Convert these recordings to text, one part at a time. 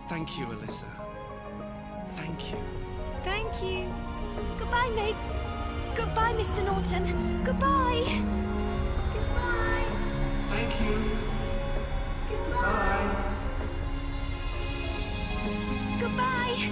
Thank you, Alyssa. Thank you. Thank you. Goodbye, Meg. Goodbye, Mr. Norton. Goodbye. Goodbye. Thank you. Goodbye. Goodbye.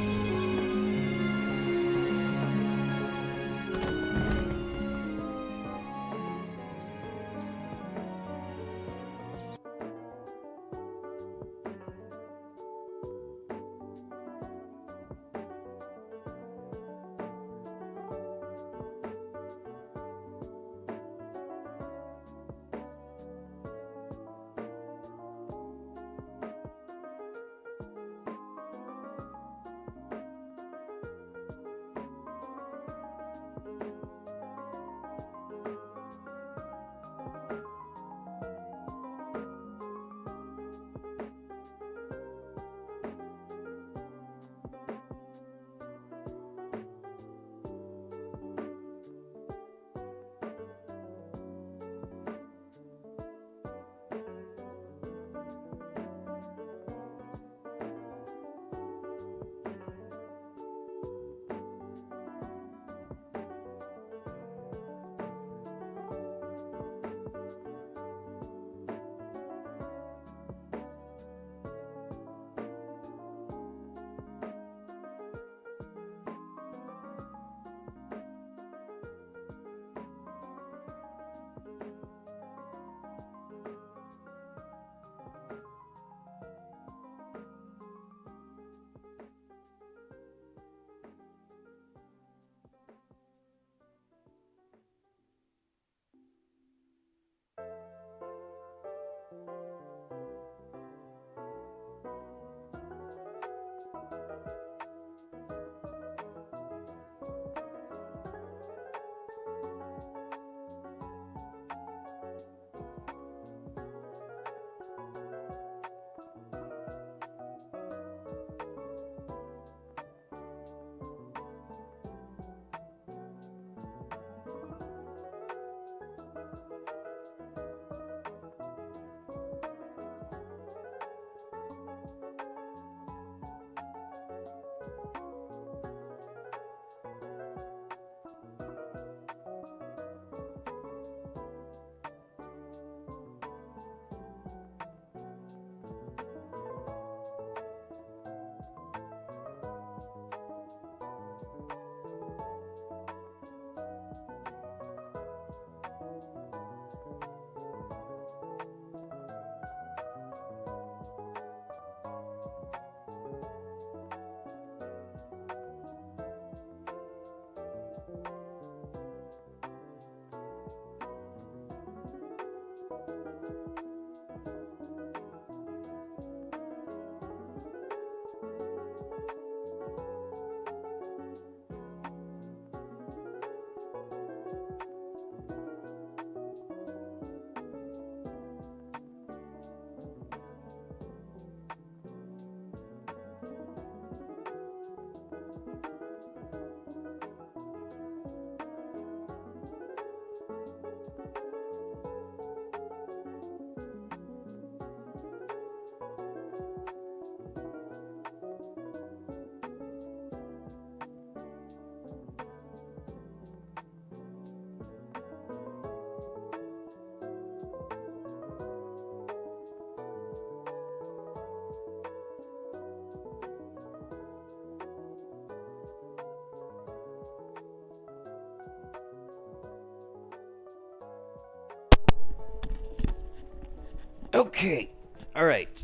Okay, alright.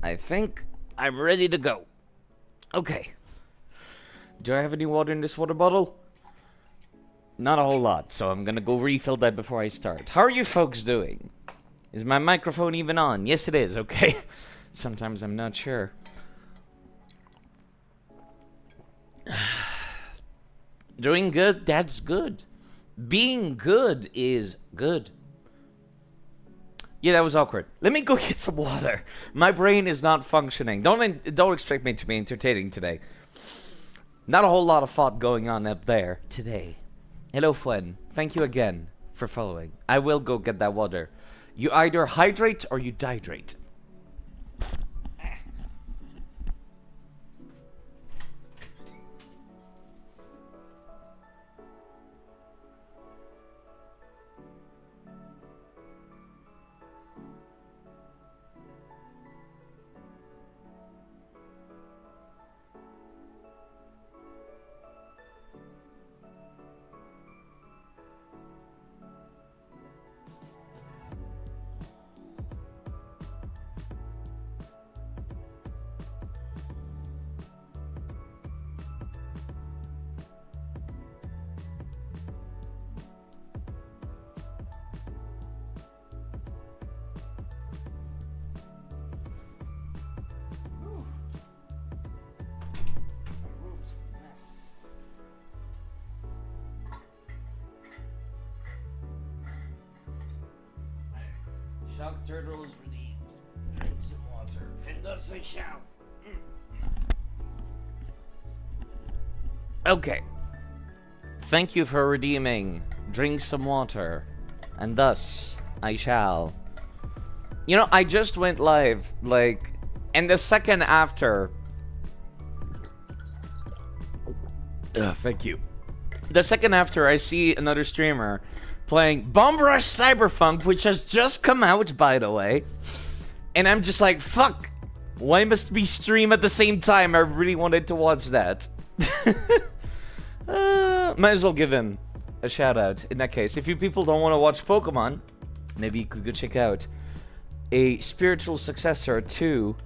I think I'm ready to go. Okay. Do I have any water in this water bottle? Not a whole lot, so I'm gonna go refill that before I start. How are you folks doing? Is my microphone even on? Yes, it is, okay. Sometimes I'm not sure. Doing good? That's good. Being good is good. Yeah, that was awkward. Let me go get some water. My brain is not functioning. Don't expect me to be entertaining today. Not a whole lot of thought going on up there today. Hello, Fwen. Thank you again for following. I will go get that water. You either hydrate or you dihydrate. Shock turtle is redeemed. Drink some water, and thus I shall. Okay. Thank you for redeeming. Drink some water, and thus I shall. You know, I just went live, like, and the second after. Thank you. The second after, I see another streamer playing Bomb Rush Cyberpunk, which has just come out, by the way. And I'm just like, fuck. Why must we stream at the same time? I really wanted to watch that. Might as well give him a shout out in that case. If you people don't want to watch Pokemon, maybe you could go check out a spiritual successor to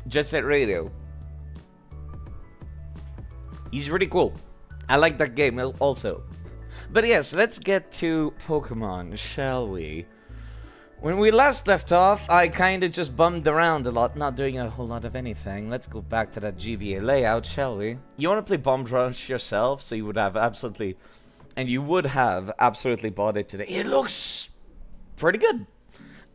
Jet Set Radio. He's really cool. I like that game also. But yes, let's get to Pokemon, shall we? When we last left off, I kinda just bummed around a lot, not doing a whole lot of anything. Let's go back to that GBA layout, shall we? You wanna play Bomb Rush yourself, so you would have absolutely... And you would have absolutely bought it today. It looks pretty good.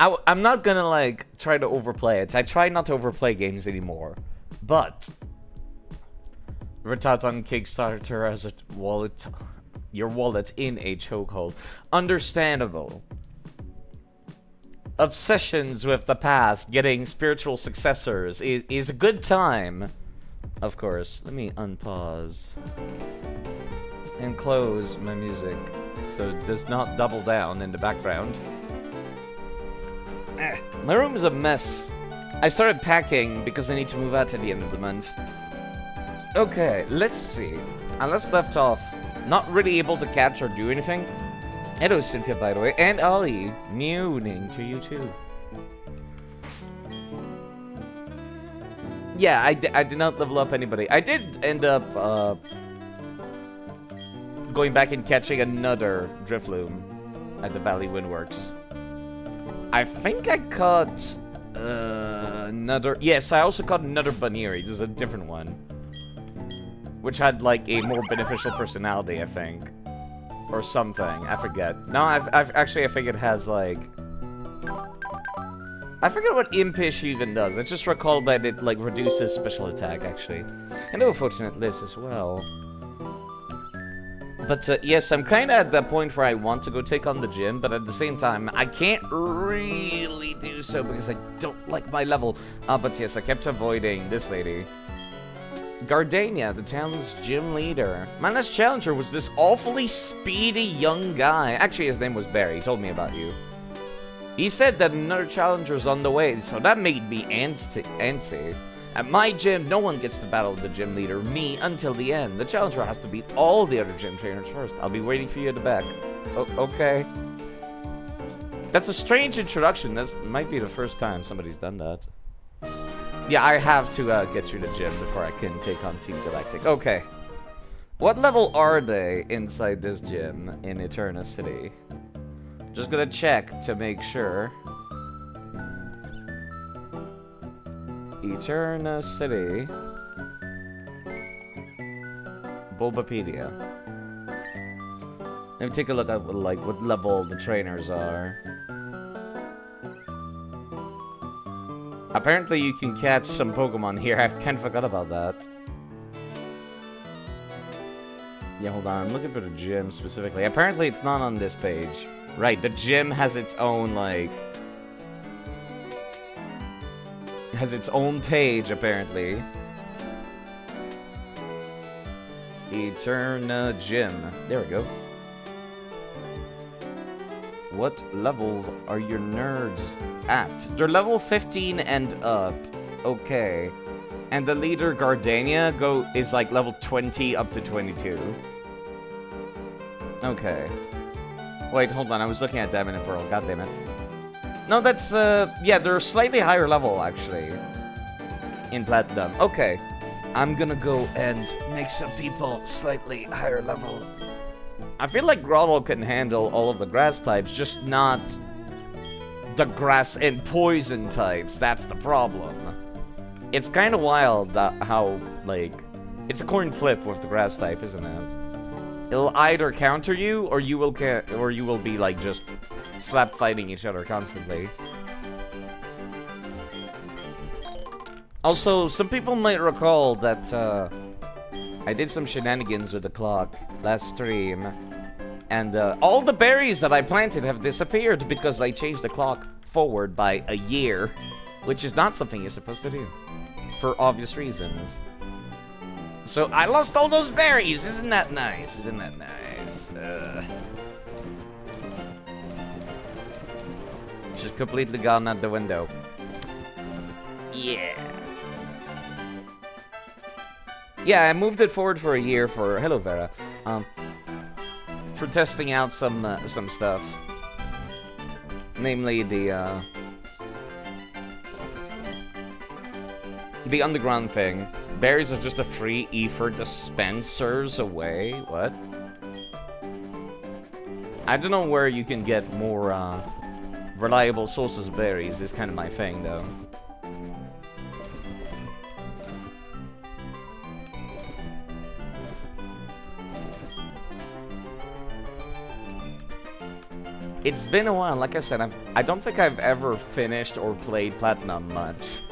I'm not gonna, like, try to overplay it. I try not to overplay games anymore. But... Retard on Kickstarter as a wallet... Your wallet in a chokehold. Understandable. Obsessions with the past, getting spiritual successors is a good time. Of course. Let me unpause. And close my music so it does not double down in the background. My room is a mess. I started packing because I need to move out at the end of the month. Okay, let's see. I last left off not really able to catch or do anything. Hello, Cynthia, by the way, and Ollie. Mooning to you, too. Yeah, I did not level up anybody. I did end up, going back and catching another Drifloon at the Valley Windworks. I think I caught, another... Yes, I also caught another Baniri. This is a different one. Which had, like, a more beneficial personality, I think. Or something, I forget. No, I think it has, like... I forget what Impish even does. I just recall that it, like, reduces special attack, actually. Hello, Fortunate Liz, as well. But, yes, I'm kind of at that point where I want to go take on the gym, but at the same time, I can't really do so because I don't like my level. But yes, I kept avoiding this lady. Gardenia, the town's gym leader. My last challenger was this awfully speedy young guy. Actually, his name was Barry. He told me about you. He said that another challenger's on the way, so that made me antsy. At my gym, no one gets to battle the gym leader, me, until the end. The challenger has to beat all the other gym trainers first. I'll be waiting for you at the back. Okay. That's a strange introduction. That might be the first time somebody's done that. Yeah, I have to get through the gym before I can take on Team Galactic. Okay. What level are they inside this gym in Eterna City? Just gonna check to make sure. Eterna City. Bulbapedia. Let me take a look at what level the trainers are. Apparently you can catch some Pokemon here. I kind of forgot about that. Yeah, hold on. I'm looking for the gym specifically. Apparently it's not on this page. Right, the gym has its own, like... has its own page, apparently. Eterna Gym. There we go. What levels are your nerds at? They're level 15 and up. Okay. And the leader, Gardenia, is like level 20 up to 22. Okay. Wait, hold on. I was looking at Diamond and Pearl. God damn it. No, that's, yeah, they're slightly higher level, actually. In Platinum. Okay. I'm gonna go and make some people slightly higher level. I feel like Grotle can handle all of the grass types, just not the grass and poison types. That's the problem. It's kind of wild how, like, it's a coin flip with the grass type, isn't it? It'll either counter you, or you will be like just slap fighting each other constantly. Also, some people might recall that I did some shenanigans with the clock last stream, and all the berries that I planted have disappeared because I changed the clock forward by a year, which is not something you're supposed to do, for obvious reasons. So I lost all those berries. Isn't that nice? Isn't that nice? Just completely gone out the window. Yeah. Yeah, I moved it forward for a year for hello Vera. For testing out some stuff. Namely the underground thing. Berries are just a free ether dispensers away. What? I don't know where you can get more reliable sources of berries. Is kind of my thing, though. It's been a while. Like I said, I don't think I've ever finished or played Platinum much.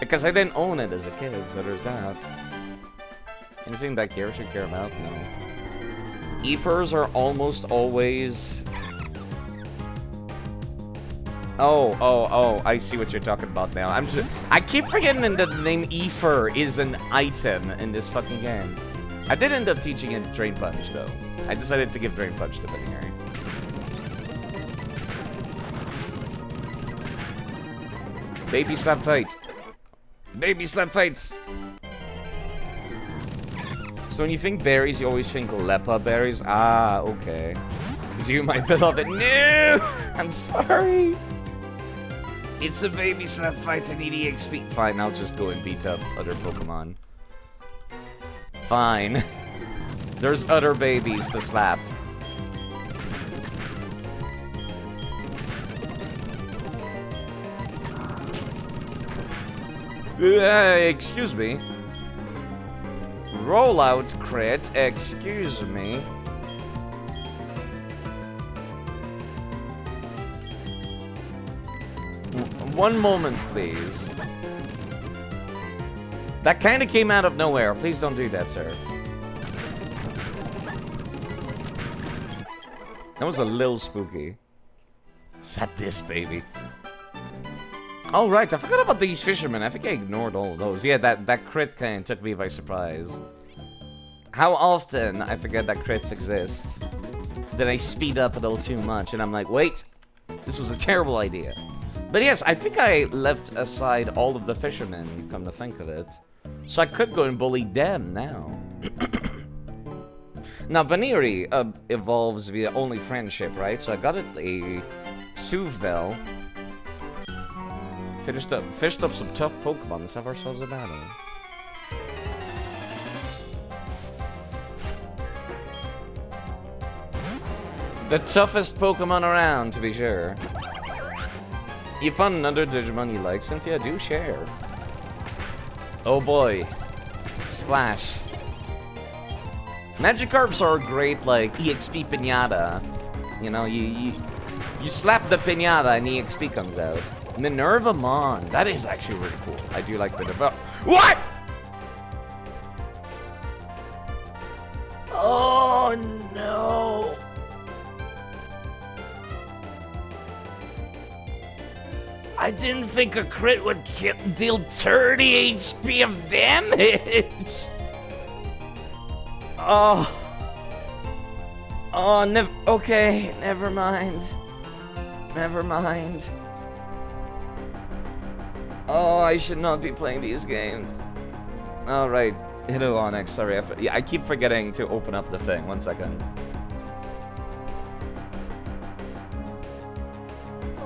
Because I didn't own it as a kid, so there's that. Anything back here I should care about? No. Ethers are almost always... Oh, I see what you're talking about now. I keep forgetting that the name Ether is an item in this fucking game. I did end up teaching it Drain Punch, though. I decided to give Drain Punch to Binary. Baby slap fight. Baby slap fights. So when you think berries, you always think Lepa berries? Ah, okay. Do you, my beloved? No! I'm sorry. It's a baby slap fight, I need EXP. Fine, I'll just go and beat up other Pokemon. Fine. There's other babies to slap. Excuse me. Rollout crit, excuse me. One moment, please. That kind of came out of nowhere. Please don't do that, sir. That was a little spooky. Slap this, baby. Oh, right. I forgot about these fishermen. I think I ignored all of those. Yeah, that crit kind of took me by surprise. How often, I forget that crits exist, did I speed up a little too much, and I'm like, wait, this was a terrible idea. But yes, I think I left aside all of the fishermen, come to think of it. So I could go and bully them now. Now, Baniri evolves via only friendship, right? So I got it a Soothe Bell. Fished up some tough Pokemon. Let's have ourselves a battle. The toughest Pokemon around, to be sure. You found another Digimon you like, Cynthia? Do share. Oh boy. Splash. Magikarps are great, like, EXP pinata. You know, you slap the pinata and EXP comes out. Minervamon. That is actually really cool. I do like Minerva. What?! Oh no! I didn't think a crit would deal 30 HP of damage! Oh. Oh, okay, never mind. Never mind. Oh, I should not be playing these games. Alright, hello Onyx, sorry. I keep forgetting to open up the thing. 1 second.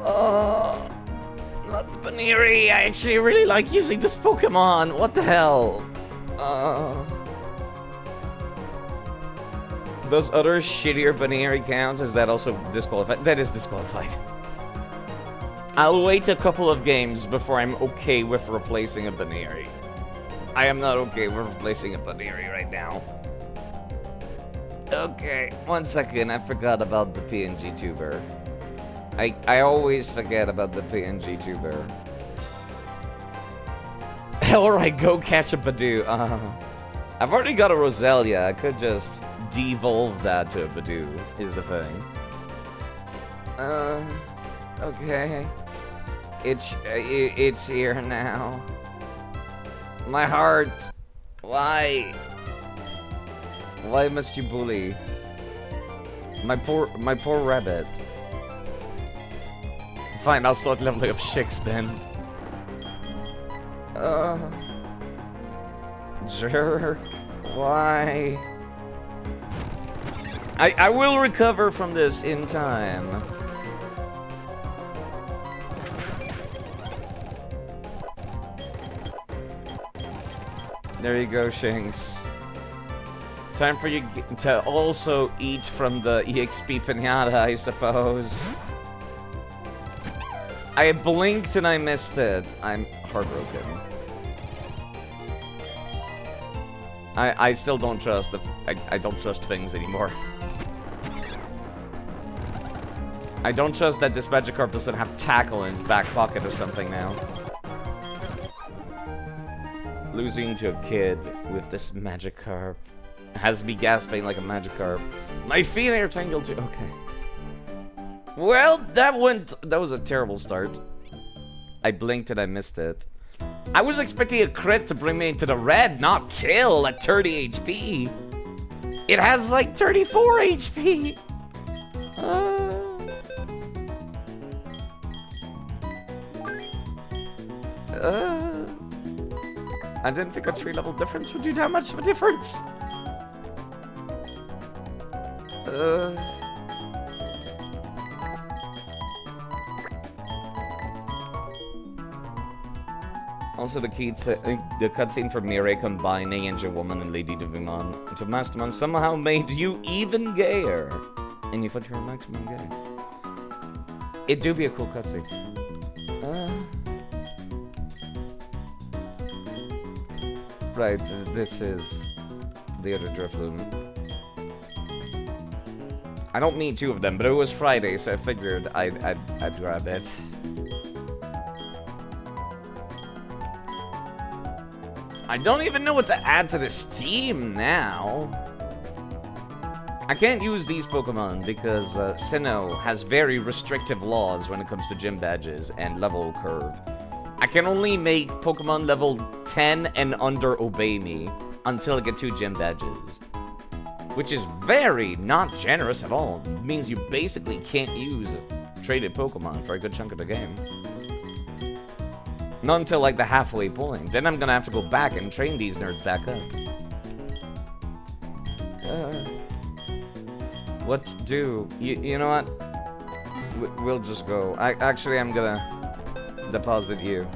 Oh, not the Baniri. I actually really like using this Pokemon. What the hell? Does other shittier Baniri count? Is that also disqualified? That is disqualified. I'll wait a couple of games before I'm okay with replacing a Baniri. I am not okay with replacing a Baniri right now. Okay, 1 second. I forgot about the PNG tuber. I always forget about the PNG tuber. Alright, go catch a Badoo. I've already got a Roselia. I could just devolve that to a Badoo, is the thing. Okay. It's here now. My heart. Why? Why must you bully? My poor rabbit. Fine, I'll start leveling up Shix then. Jerk. Why? I will recover from this in time. There you go, Shinx. Time for you to also eat from the EXP pinata, I suppose. I blinked and I missed it. I'm heartbroken. I still don't trust I don't trust things anymore. I don't trust that this Magikarp doesn't have tackle in its back pocket or something now. Losing to a kid with this Magikarp has me gasping like a Magikarp. My feet are tangled too. Okay. Well, that was a terrible start. I blinked and I missed it. I was expecting a crit to bring me into the red, not kill at 30 HP. It has like 34 HP. I didn't think a 3-level difference would do that much of a difference. Also, the cutscene for Mirai combining Angel Woman and Lady Divimon into Mastermon somehow made you even gayer. And you thought you were maximum gay. It do be a cool cutscene. Right, this is the other Drifloon. I don't need 2 of them, but it was Friday, so I figured I'd grab it. I don't even know what to add to this team now. I can't use these Pokemon because Sinnoh has very restrictive laws when it comes to gym badges and level curve. I can only make Pokemon level 10 and under obey me until I get 2 gym badges. Which is very not generous at all. It means you basically can't use traded Pokemon for a good chunk of the game. Not until like the halfway point. Then I'm gonna have to go back and train these nerds back up. What to do? You know what? We'll just go. Actually, I'm gonna deposit you.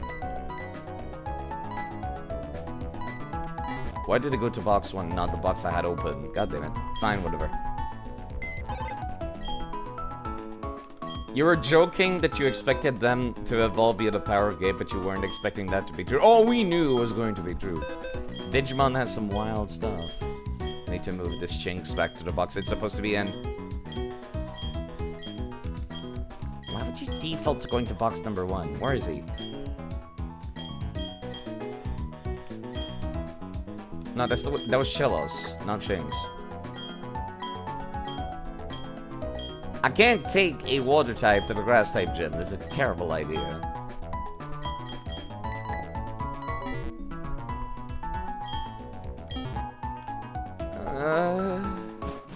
Why did it go to box 1, not the box I had open? God damn it. Fine, whatever. You were joking that you expected them to evolve via the power of Gate, but you weren't expecting that to be true. Oh, we knew it was going to be true. Digimon has some wild stuff. I need to move this Shinx back to the box it's supposed to be in. Why would you default to going to box number 1? Where is he? No, that was Shellos, not Shinx. I can't take a water type to the grass type gym. That's a terrible idea.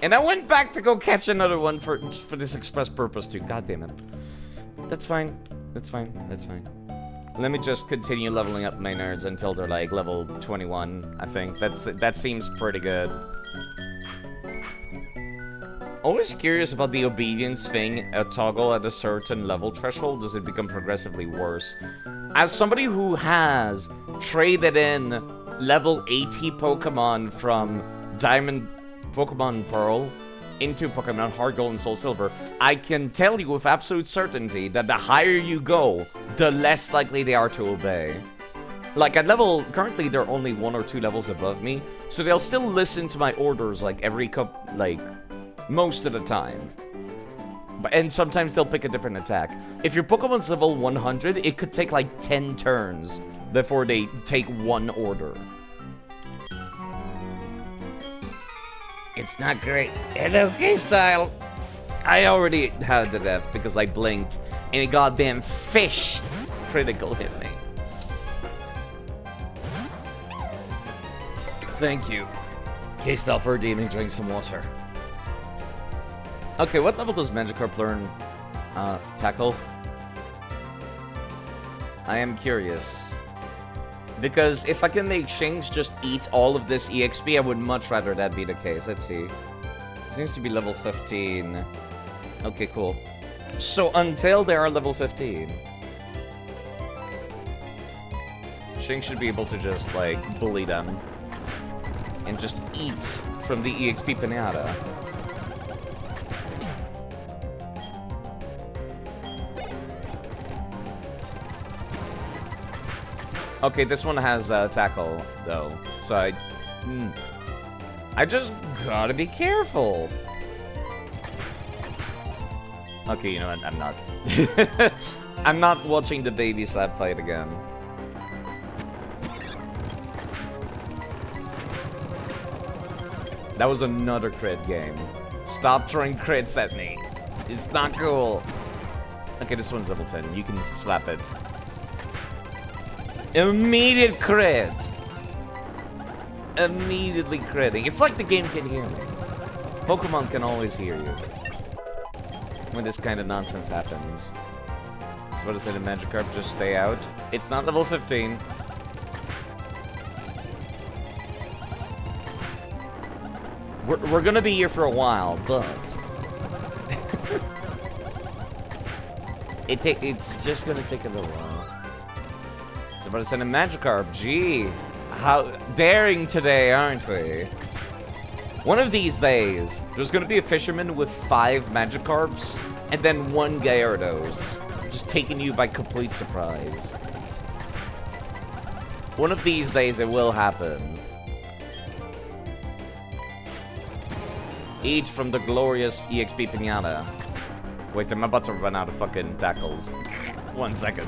And I went back to go catch another one for this express purpose too. God damn it. That's fine. That's fine. That's fine. Let me just continue leveling up my nerds until they're like level 21, I think. That seems pretty good. Always curious about the obedience thing. A toggle at a certain level threshold, does it become progressively worse? As somebody who has traded in level 80 Pokemon from Diamond Pokemon Pearl into Pokemon Heart Gold and Soul Silver, I can tell you with absolute certainty that the higher you go, the less likely they are to obey. Like, currently they're only 1 or 2 levels above me, so they'll still listen to my orders, like, most of the time. And sometimes they'll pick a different attack. If your Pokemon's level 100, it could take, like, 10 turns before they take one order. It's not great. Hello, K-Style! I already had the death because I blinked, and a goddamn fish critical hit me. Thank you. K-Style for dealing, drink some water. Okay, what level does Magikarp learn Tackle? I am curious. Because if I can make Shinx just eat all of this EXP, I would much rather that be the case. Let's see. It seems to be level 15. Okay, cool. So until they are level 15, Shinx should be able to just, like, bully them. And just eat from the EXP Pinata. Okay, this one has tackle, though. So I just gotta be careful. Okay, you know what? I'm not. I'm not watching the baby slap fight again. That was another crit game. Stop throwing crits at me. It's not cool. Okay, this one's level 10. You can slap it. Immediate crit. Immediately critting. It's like the game can hear me. Pokemon can always hear you when this kind of nonsense happens. I was about to say the Magikarp, just stay out. It's not level 15. We're gonna be here for a while, but it's just gonna take a little while. So about to send a Magikarp. Gee, how daring today, aren't we? One of these days, there's gonna be a fisherman with 5 Magikarps and then 1 Gyarados, just taking you by complete surprise. One of these days, it will happen. Eat from the glorious EXP Pinata. Wait, I'm about to run out of fucking tackles. 1 second.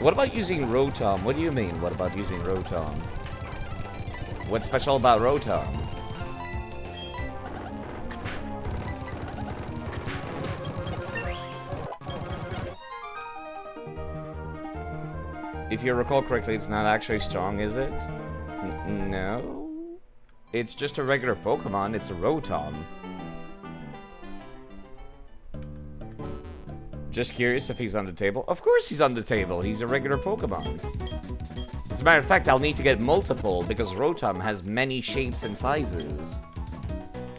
What about using Rotom? What do you mean, what about using Rotom? What's special about Rotom? If you recall correctly, it's not actually strong, is it? No. It's just a regular Pokemon. It's a Rotom. Just curious if he's on the table. Of course he's on the table. He's a regular Pokemon. As a matter of fact, I'll need to get multiple because Rotom has many shapes and sizes.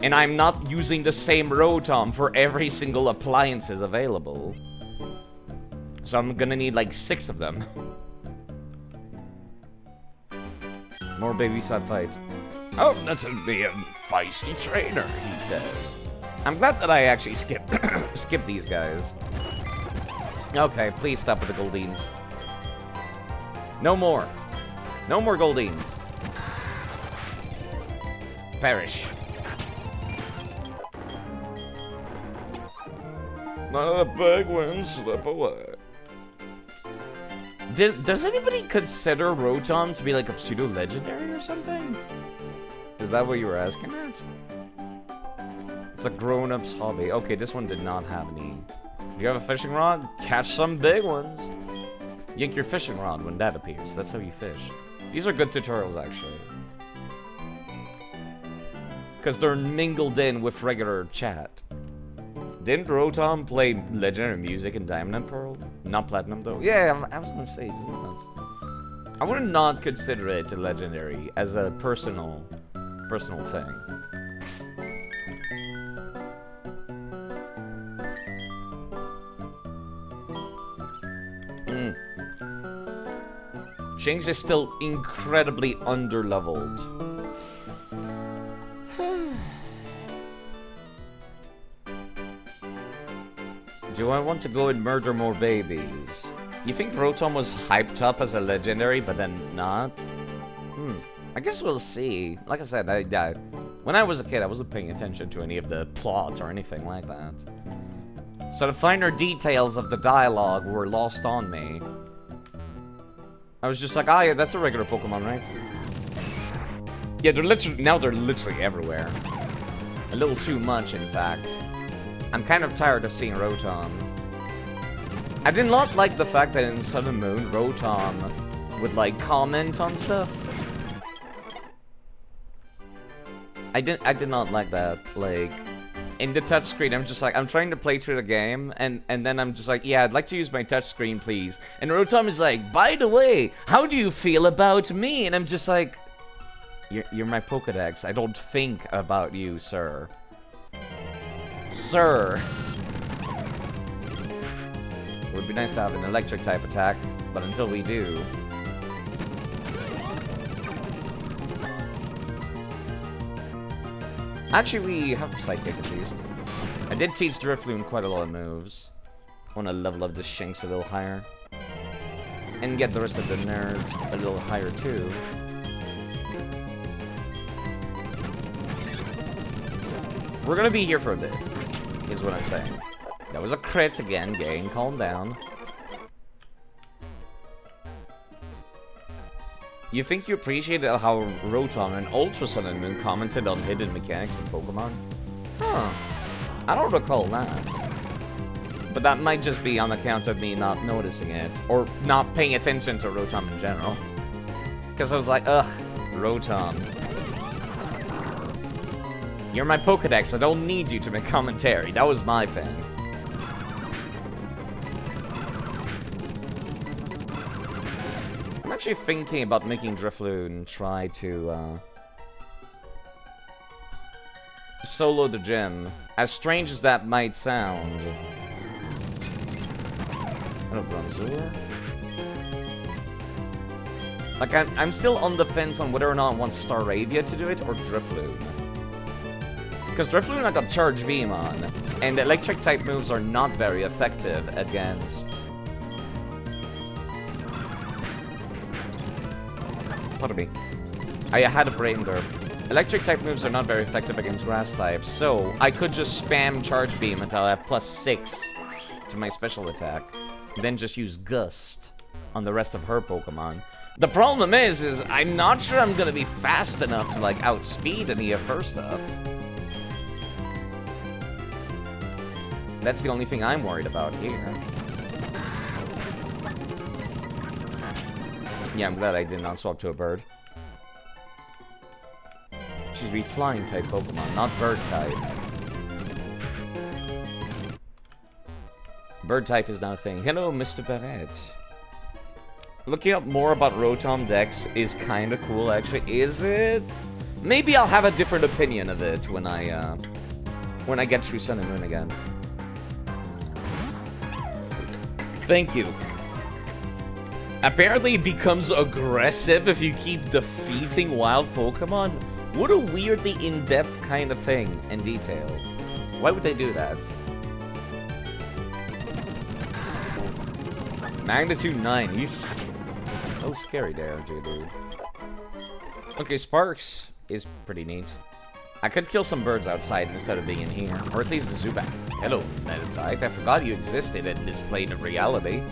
And I'm not using the same Rotom for every single appliances available. So I'm gonna need like 6 of them. More baby side fights. Oh, that's a feisty trainer, he says. I'm glad that I actually skip these guys. Okay, please stop with the Goldines. No more. No more Goldines. Perish. Not a big one, slip away. Does anybody consider Rotom to be like a pseudo-legendary or something? Is that what you were asking at? It's a grown-up's hobby. Okay, this one did not have any. Do you have a fishing rod? Catch some big ones. Yank your fishing rod when that appears. That's how you fish. These are good tutorials, actually. Because they're mingled in with regular chat. Didn't Rotom play legendary music in Diamond and Pearl? Not Platinum, though? Yeah, I was gonna say, isn't it? I would not consider it a legendary as a personal thing. Shinx is still incredibly underleveled. Do I want to go and murder more babies? You think Rotom was hyped up as a legendary, but then not? I guess we'll see. Like I said, when I was a kid, I wasn't paying attention to any of the plot or anything like that. So the finer details of the dialogue were lost on me. I was just like, ah, yeah, that's a regular Pokemon, right? Yeah, they're literally everywhere. A little too much, in fact. I'm kind of tired of seeing Rotom. I did not like the fact that in Sun and Moon, Rotom would, like, comment on stuff. I did not like that. Like, in the touchscreen, I'm just like, I'm trying to play through the game, and then I'm just like, yeah, I'd like to use my touchscreen, please. And Rotom is like, by the way, how do you feel about me? And I'm just like, you're my Pokedex. I don't think about you, sir. Sir. It would be nice to have an electric type attack, but until we do... Actually, we have Psychic at least. I did teach Drifloon quite a lot of moves. I want to level up the Shinx a little higher. And get the rest of the nerds a little higher too. We're gonna be here for a bit, is what I'm saying. That was a crit again, gang. Calm down. You think you appreciated how Rotom and Ultra Sun and Moon commented on hidden mechanics in Pokemon? Huh. I don't recall that. But that might just be on account of me not noticing it, or not paying attention to Rotom in general. Because I was like, ugh, Rotom. You're my Pokedex, I don't need you to make commentary. That was my thing. I'm actually thinking about making Drifloon try to, solo the gym. As strange as that might sound. Hello, Bronzor. Like, I'm still on the fence on whether or not I want Staravia to do it, or Drifloon. Because Drifloon I got Charge Beam on, and electric-type moves are not very effective against... Pardon me. I had a brain burp. Electric-type moves are not very effective against grass types, so I could just spam Charge Beam until I have +6 to my special attack, then just use Gust on the rest of her Pokemon. The problem is I'm not sure I'm gonna be fast enough to, like, outspeed any of her stuff. That's the only thing I'm worried about here. Yeah, I'm glad I did not swap to a bird. She'd be flying type Pokemon, not bird type. Bird type is not a thing. Hello, Mr. Barrett. Looking up more about Rotom Dex is kind of cool, actually. Is it? Maybe I'll have a different opinion of it when I get through Sun and Moon again. Thank you. Apparently it becomes aggressive if you keep defeating wild Pokemon. What a weirdly in-depth kind of thing and detail. Why would they do that? Magnitude 9. That was scary there, dude. Okay, Sparks is pretty neat. I could kill some birds outside instead of being in here. Or at least the Zubat. Hello, Meditite. I forgot you existed in this plane of reality.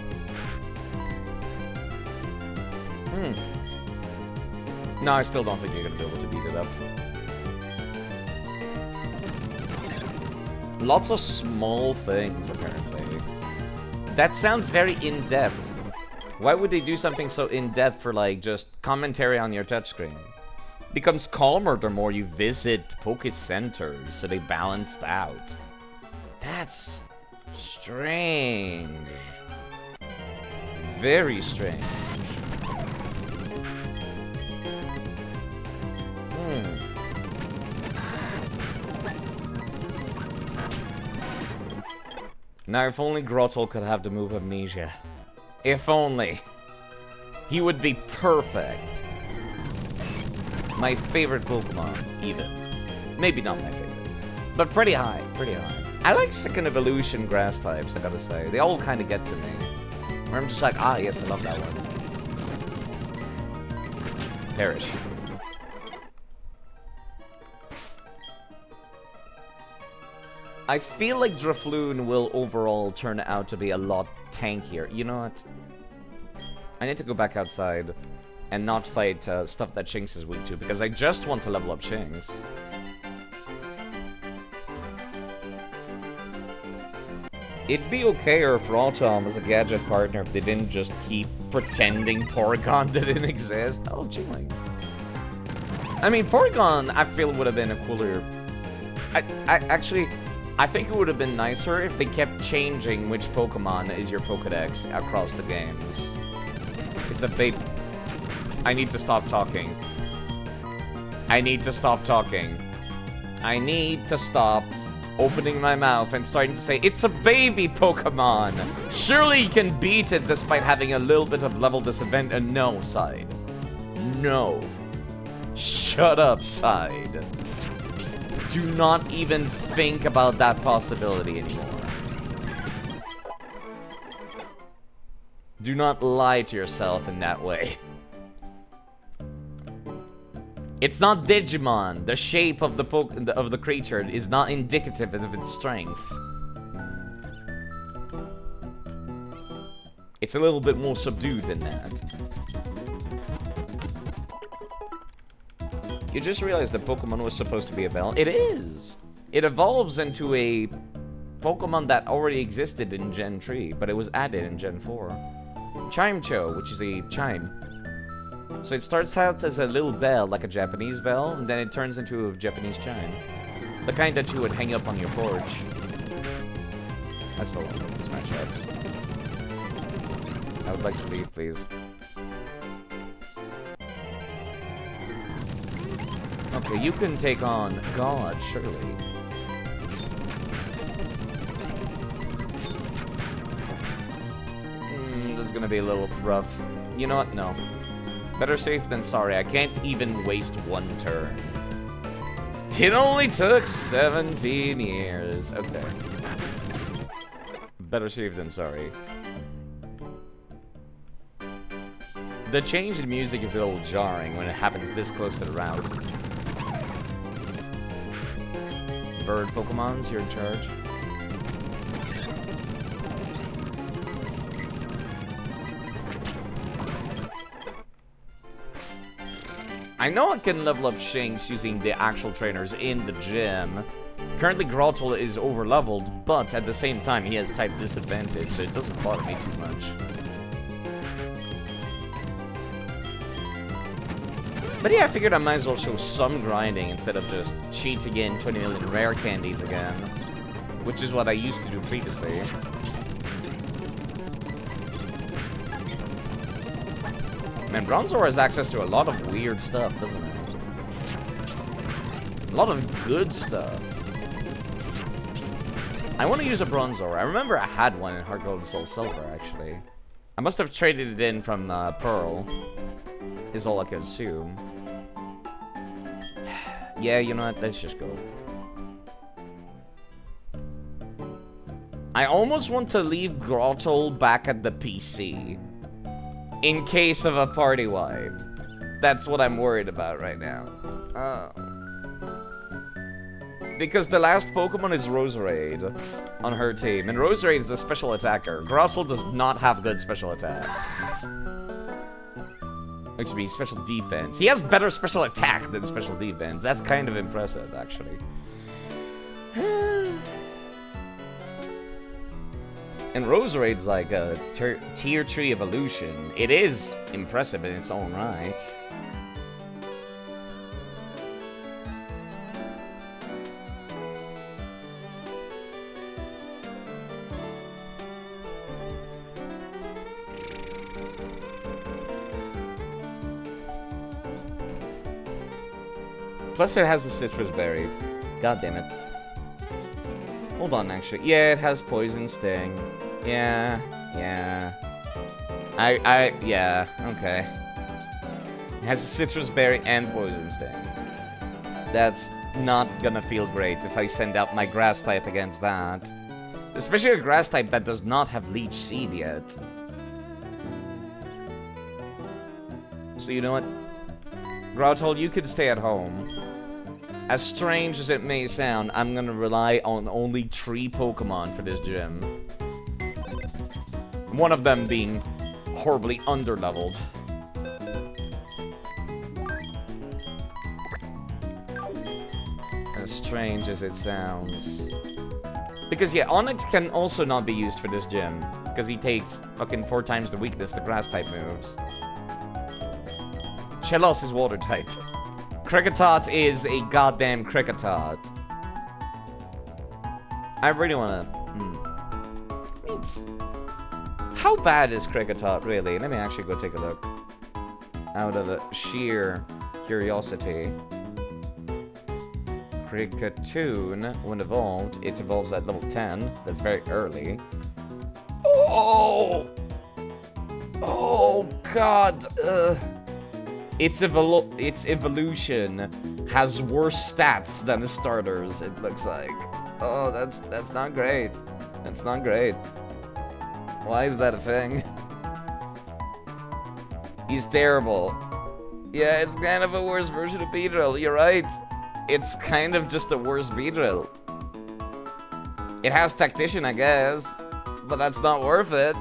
No, I still don't think you're gonna be able to beat it up. Lots of small things, apparently. That sounds very in-depth. Why would they do something so in-depth for, like, just commentary on your touchscreen? Becomes calmer the more you visit Poké Centers, so they balanced out. That's strange. Very strange. Now, if only Grottle could have the move Amnesia. If only. He would be perfect. My favorite Pokemon, even. Maybe not my favorite, but pretty high, pretty high. I like second evolution grass types, I gotta say. They all kind of get to me. Where I'm just like, ah, yes, I love that one. Perish. I feel like Drifloon will overall turn out to be a lot tankier. You know what? I need to go back outside and not fight stuff that Shinx is weak to, because I just want to level up Shinx. It'd be okayer for Autumn as a gadget partner if they didn't just keep pretending Porygon didn't exist. Oh, Jingling. I mean, Porygon, I feel, would have been a cooler... Actually, I think it would have been nicer if they kept changing which Pokemon is your Pokedex across the games. It's a big... I need to stop talking. I need to stop talking. I need to stop opening my mouth and starting to say, it's a baby Pokemon! Surely you can beat it despite having a little bit of level disadvantage. No, Side. No. Shut up, Side. Do not even think about that possibility anymore. Do not lie to yourself in that way. It's not Digimon. The shape of the creature is not indicative of its strength. It's a little bit more subdued than that. You just realized that Pokemon was supposed to be a bell. It is! It evolves into a Pokemon that already existed in Gen 3, but it was added in Gen 4. Chimecho, which is a chime. So it starts out as a little bell, like a Japanese bell, and then it turns into a Japanese chime. The kind that you would hang up on your porch. I still want this matchup. I would like to leave, please. Okay, you can take on God, surely. This is gonna be a little rough. You know what? No. Better safe than sorry. I can't even waste one turn. It only took 17 years. Okay. Better safe than sorry. The change in music is a little jarring when it happens this close to the route. Bird Pokemons, you're in charge. I know I can level up Shinx using the actual trainers in the gym. Currently, Grottle is over-leveled, but at the same time, he has type disadvantage, so it doesn't bother me too much. But yeah, I figured I might as well show some grinding instead of just cheating in 20 million rare candies again. Which is what I used to do previously. Man, Bronzor has access to a lot of weird stuff, doesn't it? A lot of good stuff. I want to use a Bronzor. I remember I had one in Heart Gold and Soul Silver, actually. I must have traded it in from Pearl, is all I can assume. Yeah, you know what? Let's just go. I almost want to leave Grottle back at the PC. In case of a party wipe. That's what I'm worried about right now. Because the last Pokemon is Roserade on her team. And Roserade is a special attacker. Grottle does not have good special attack. Which would be special defense. He has better special attack than special defense. That's kind of impressive, actually. And Roserade's like a tier 3 evolution. It is impressive in its own right. Plus it has a citrus berry. God damn it. Hold on, actually. Yeah, it has poison sting. Yeah. Yeah, okay. It has a citrus berry and poison sting. That's not gonna feel great if I send out my grass type against that. Especially a grass type that does not have Leech Seed yet. So you know what? Groudhole, you can stay at home. As strange as it may sound, I'm gonna rely on only 3 Pokemon for this gym. One of them being horribly underleveled. As strange as it sounds. Because yeah, Onyx can also not be used for this gym. Because he takes fucking 4 times the weakness the grass type moves. Shellos is water type. Kricketot is a goddamn Kricketot. I really wanna... It's... How bad is Kricketot, really? Let me actually go take a look. Out of sheer curiosity. Kricketoon, when evolved, it evolves at level 10. That's very early. Oh! Oh, God! Its evolution has worse stats than the starters, it looks like. Oh, that's not great. That's not great. Why is that a thing? He's terrible. Yeah, it's kind of a worse version of Beedrill, you're right. It's kind of just a worse Beedrill. It has Tactician, I guess, but that's not worth it.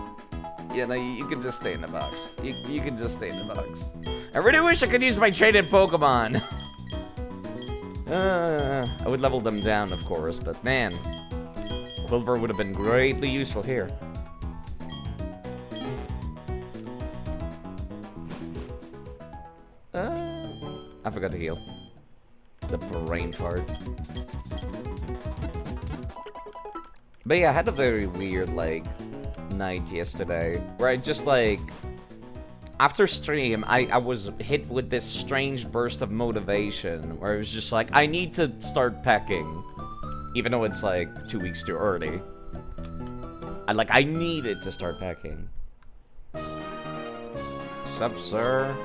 You know, you can just stay in the box. You can just stay in the box. I really wish I could use my traded Pokemon. I would level them down, of course, but man, Quilver would have been greatly useful here. I forgot to heal. The brain fart. But yeah, I had a very weird, like, night yesterday, where I just, like, after stream, I was hit with this strange burst of motivation, where it was just like, I need to start packing, even though it's, like, 2 weeks too early. I needed to start packing. Sup, sir?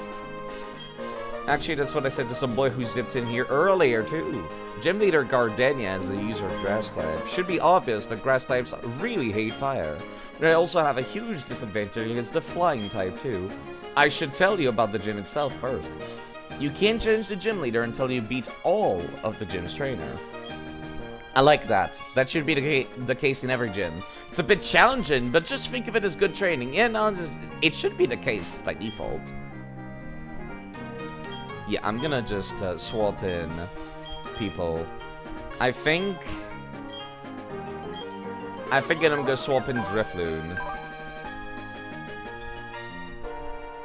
Actually, that's what I said to some boy who zipped in here earlier, too. Gym Leader Gardenia is a user of Grass type. Should be obvious, but Grass types really hate fire. They also have a huge disadvantage against the Flying type, too. I should tell you about the gym itself first. You can't change the Gym Leader until you beat all of the gym's trainer. I like that. That should be the case in every gym. It's a bit challenging, but just think of it as good training. Yeah, no, it should be the case by default. Yeah, I'm gonna just swap in people. I think I'm gonna swap in Drifloon.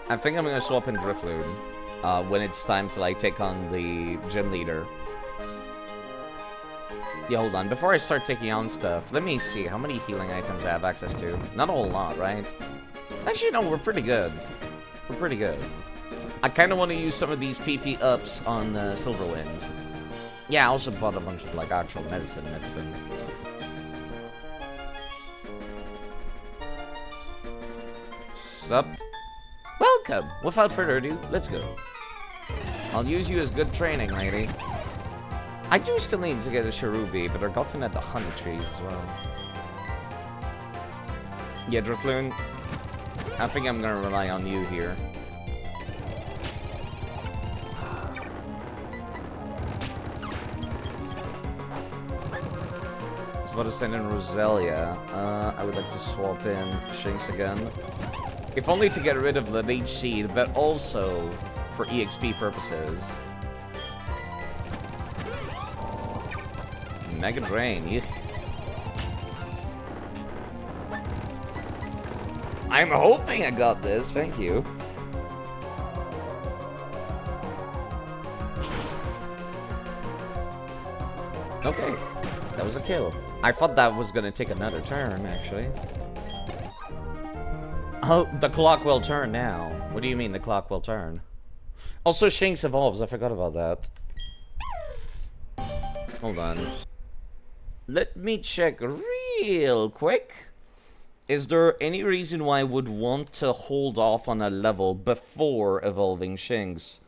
I think I'm gonna swap in Drifloon when it's time to like take on the gym leader. Yeah, hold on. Before I start taking on stuff, let me see how many healing items I have access to. Not a whole lot, right? Actually, no, we're pretty good. We're pretty good. I kind of want to use some of these PP ups on Silverwind. Yeah, I also bought a bunch of like actual medicine. Sup? Welcome! Without further ado, let's go. I'll use you as good training, lady. I do still need to get a Cherubi, but they're gotten at the honey trees as well. Yeah, Drifloon, I think I'm gonna rely on you here. I was about to send in Roselia. I would like to swap in Shinx again. If only to get rid of the Leech Seed, but also for EXP purposes. Mega Drain, yuck. I'm hoping I got this, thank you. Okay, that was a kill. I thought that was gonna take another turn, actually. Oh, the clock will turn now. What do you mean the clock will turn? Also, Shinx evolves, I forgot about that. Hold on. Let me check real quick. Is there any reason why I would want to hold off on a level before evolving Shinx?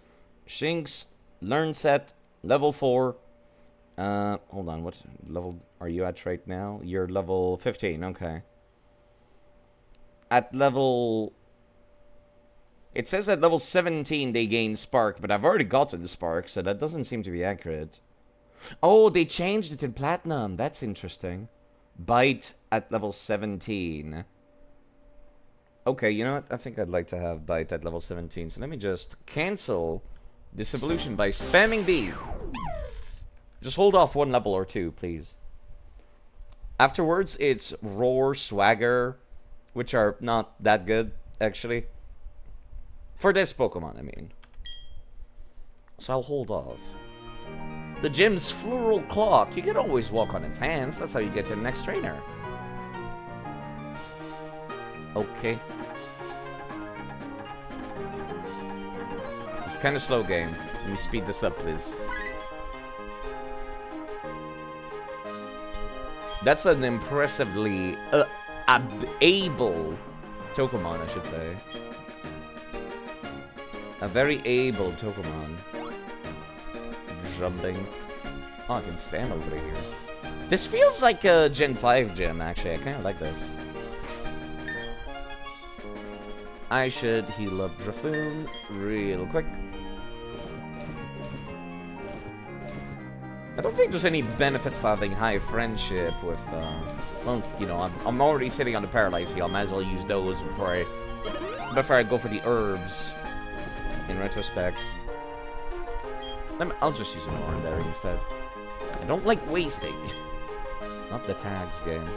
Shinx, learn set, level 4. Hold on, what level are you at right now? You're level 15, okay. At level... It says at level 17 they gain Spark, but I've already gotten the Spark, so that doesn't seem to be accurate. Oh, they changed it in Platinum. That's interesting. Bite at level 17. Okay, you know what? I think I'd like to have Bite at level 17, so let me just cancel this evolution by spamming B. Just hold off one level or two, please. Afterwards, it's Roar, Swagger, which are not that good, actually. For this Pokemon, I mean. So I'll hold off. The gym's floral clock. You can always walk on its hands. That's how you get to the next trainer. Okay. It's kind of slow game. Let me speed this up, please. That's an impressively able Pokemon, I should say. A very able Pokemon. Jumping. Oh, I can stand over here. This feels like a Gen 5 gym, actually. I kind of like this. I should heal up Drafoon real quick. I don't think there's any benefits to having high friendship with, well, you know, I'm already sitting on the Paralyze heal. I might as well use those before I go for the herbs. In retrospect. I'll just use an Oranberry instead. I don't like wasting. Not the tags game.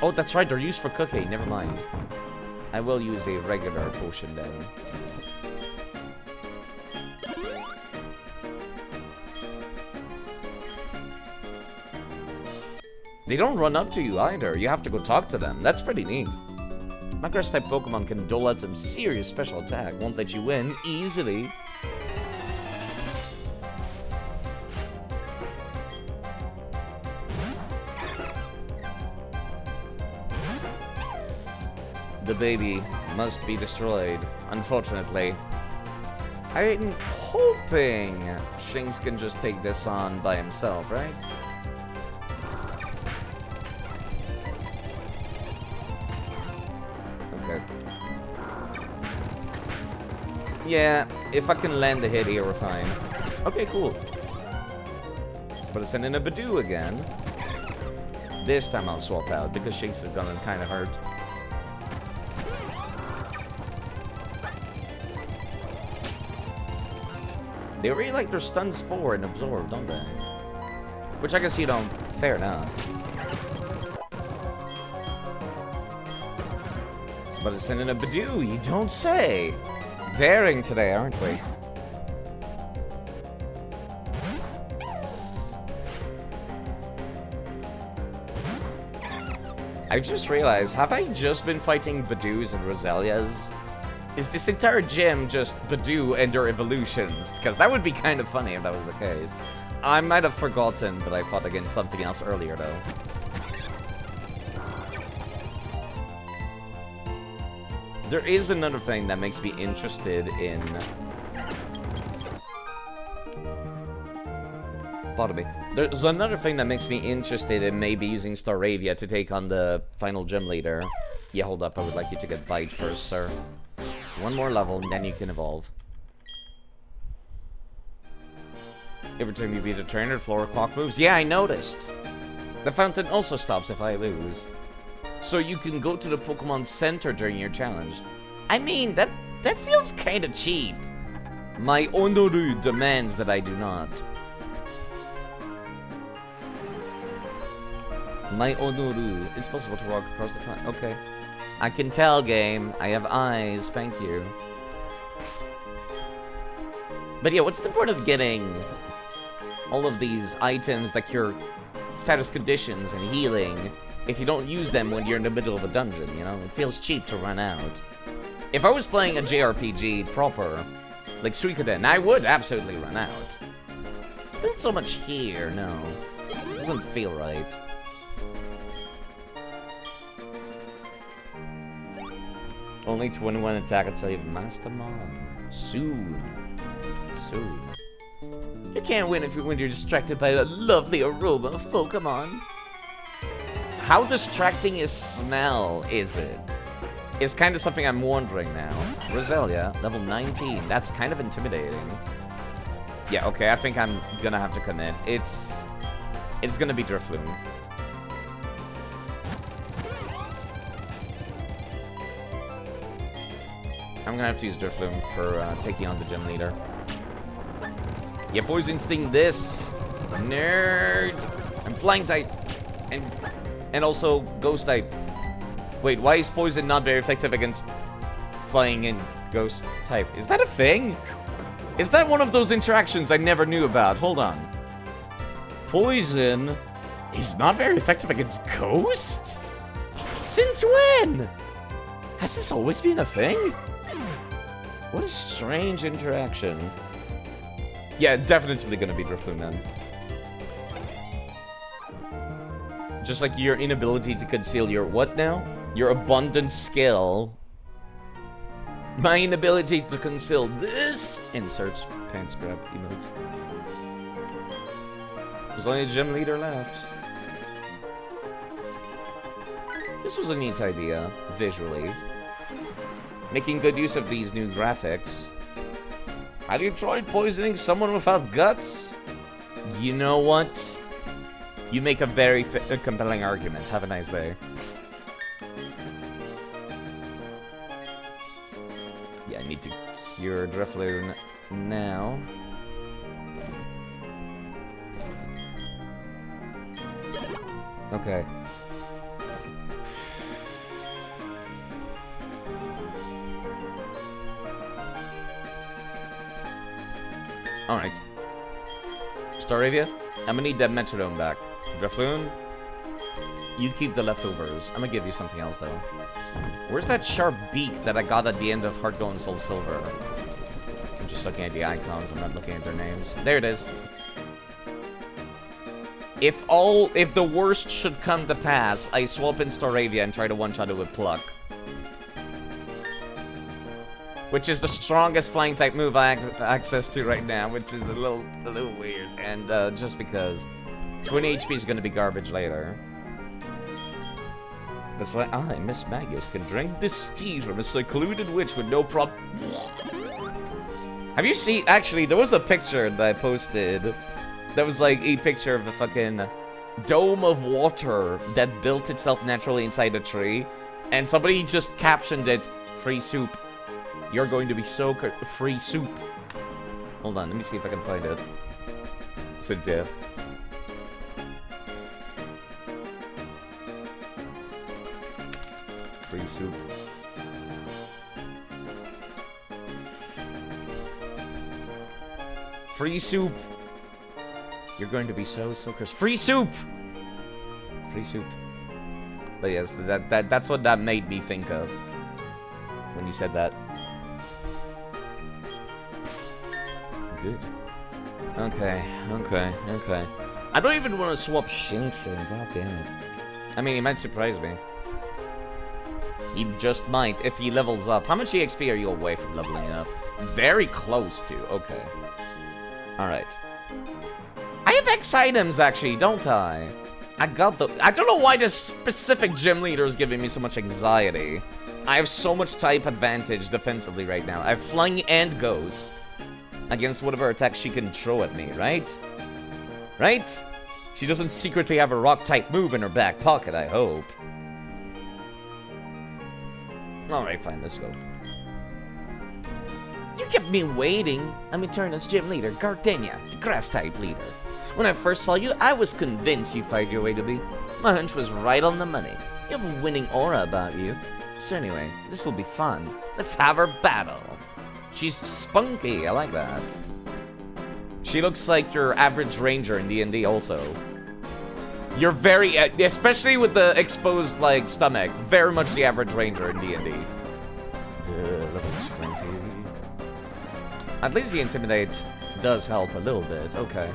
Oh, that's right, they're used for cooking. Never mind. I will use a regular potion then. They don't run up to you either. You have to go talk to them. That's pretty neat. My grass-type Pokemon can dole out some serious special attack. Won't let you win easily. The baby must be destroyed, unfortunately. I'm hoping Shinx can just take this on by himself, right? Okay. Yeah, if I can land the hit here, we're fine. Okay, cool. But I send in a Badoo again. This time I'll swap out, because Shinx is gonna kind of hurt. They really like their Stun Spore and Absorb, don't they? Which I can see don't. Fair enough. But it's sending a Badoo, you don't say. Daring today, aren't we? I've just realized, have I just been fighting Badoos and Roselias? Is this entire gym just Badoo and their evolutions? Because that would be kind of funny if that was the case. I might have forgotten that I fought against something else earlier, though. There is another thing that makes me interested in... Pardon me. There's another thing that makes me interested in maybe using Staravia to take on the final gym leader. Yeah, hold up. I would like you to get Bite first, sir. One more level, and then you can evolve. Every time you beat a trainer, the floor clock moves. Yeah, I noticed. The fountain also stops if I lose. So you can go to the Pokemon Center during your challenge. I mean, that feels kind of cheap. My Onoru demands that I do not. My Onoru. It's possible to walk across the front. Okay. I can tell, game. I have eyes. Thank you. But yeah, what's the point of getting all of these items that cure status conditions and healing if you don't use them when you're in the middle of a dungeon, you know? It feels cheap to run out. If I was playing a JRPG proper, like Suikoden, I would absolutely run out. Not so much here, no. It doesn't feel right. Only 21 attack until you've mastered Mon. Soon. Soon. You can't win when you're distracted by the lovely aroma of Pokemon. How distracting is smell, is it? It's kind of something I'm wondering now. Roselia, level 19. That's kind of intimidating. Yeah, okay, I think I'm gonna have to commit. It's gonna be Drifloon. I'm gonna have to use Drifloon for taking on the gym leader. Yeah, Poison Sting this. Nerd. I'm Flying type. And also Ghost type. Wait, why is Poison not very effective against Flying and Ghost type? Is that a thing? Is that one of those interactions I never knew about? Hold on. Poison is not very effective against Ghost? Since when? Has this always been a thing? What a strange interaction. Yeah, definitely gonna be Drifloon then. Just like your inability to conceal your what now? Your abundant skill. My inability to conceal this. Inserts pants grab emote. There's only a gym leader left. This was a neat idea, visually. Making good use of these new graphics. Have you tried poisoning someone without guts? You know what? You make a very compelling argument. Have a nice day. Yeah, I need to cure Drifloon now. Okay. Alright. Staravia, I'm gonna need that Metrodome back. Drifloon, you keep the leftovers. I'm gonna give you something else, though. Where's that sharp beak that I got at the end of Heart Gold and Soul Silver? I'm just looking at the icons, I'm not looking at their names. There it is. If the worst should come to pass, I swap in Staravia and try to one-shot it with Pluck. Which is the strongest flying type move I have access to right now, which is a little weird. And just because 20 HP is going to be garbage later. That's why I, Miss Magius, can drink this tea from a secluded witch with no problem. Have you seen? Actually, there was a picture that I posted that was like a picture of a fucking dome of water that built itself naturally inside a tree, and somebody just captioned it, "Free soup. You're going to be so free soup." Hold on, let me see if I can find it. So yeah. Free soup. Free soup. You're going to be so crisp. Free soup. Free soup. But yes, that's what that made me think of when you said that. Good. Okay. I don't even want to swap Shinsen, god damn it. I mean, he might surprise me. He just might, if he levels up. How much EXP are you away from leveling up? Very close to, okay. Alright. I have X items, actually, don't I? I don't know why this specific gym leader is giving me so much anxiety. I have so much type advantage defensively right now. I have Flying and Ghost against whatever attack she can throw at me, right? Right? She doesn't secretly have a rock-type move in her back pocket, I hope. Alright, fine, let's go. You kept me waiting. I'm Eterna's gym leader, Gardenia, the grass-type leader. When I first saw you, I was convinced you fired your way to me. My hunch was right on the money. You have a winning aura about you. So anyway, this will be fun. Let's have our battle. She's spunky, I like that. She looks like your average ranger in D&D also. You're very, especially with the exposed, like, stomach, very much the average ranger in D&D. Level 20. At least the Intimidate does help a little bit, okay.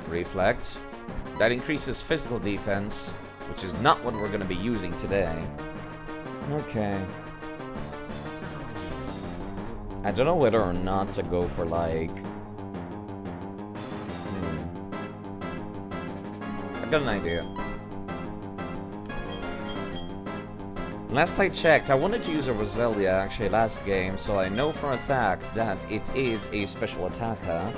Reflect. That increases physical defense, which is not what we're going to be using today. Okay. I don't know whether or not to go for, like... I've got an idea. Last I checked, I wanted to use a Roselia actually last game, so I know for a fact that it is a special attacker.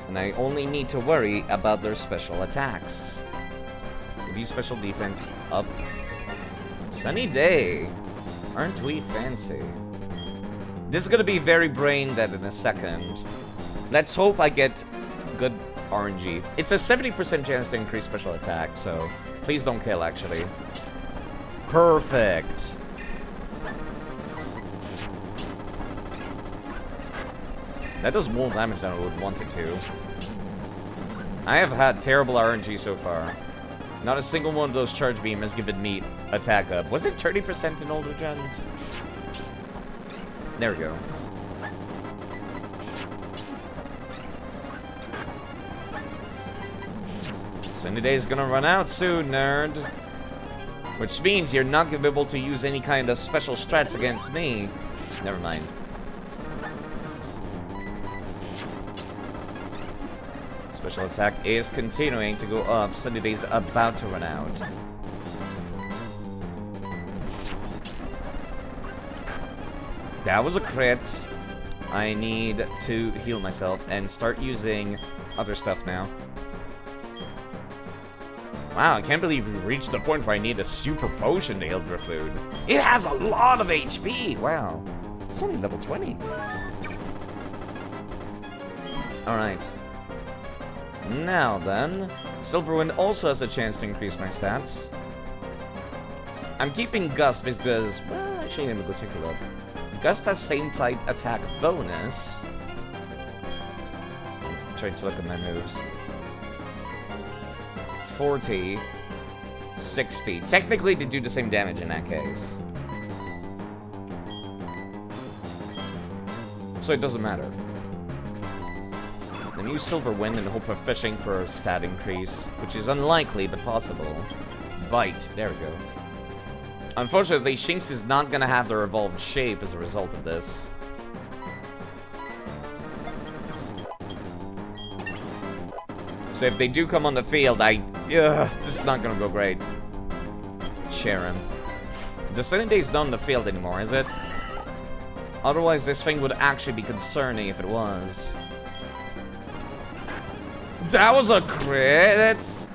And I only need to worry about their special attacks. So these special defense up. Sunny day. Aren't we fancy? This is gonna be very brain dead in a second. Let's hope I get good RNG. It's a 70% chance to increase special attack, so please don't kill actually. Perfect. That does more damage than I would want it to. I have had terrible RNG so far. Not a single one of those charge beam has given me attack up. Was it 30% in older gens? There we go. Sunny day is gonna run out soon, nerd. Which means you're not gonna be able to use any kind of special strats against me. Never mind. Special attack is continuing to go up. Sunny day's about to run out. That was a crit. I need to heal myself and start using other stuff now. Wow, I can't believe we reached the point where I need a super potion to heal Drifloon. It has a lot of HP! Wow. It's only level 20. Alright. Now then, Silverwind also has a chance to increase my stats. I'm keeping Gust because, well, actually let me go take a look. Gust has same type attack bonus. I'm trying to look at my moves. 40, 60. Technically, they do the same damage in that case. So it doesn't matter. Then use Silverwind in hope of fishing for a stat increase, which is unlikely but possible. Bite. There we go. Unfortunately, Shinx is not gonna have the evolved shape as a result of this. So if they do come on the field, this is not gonna go great. Sharon. The Sunny Day's not on the field anymore, is it? Otherwise, this thing would actually be concerning if it was. That was a crit!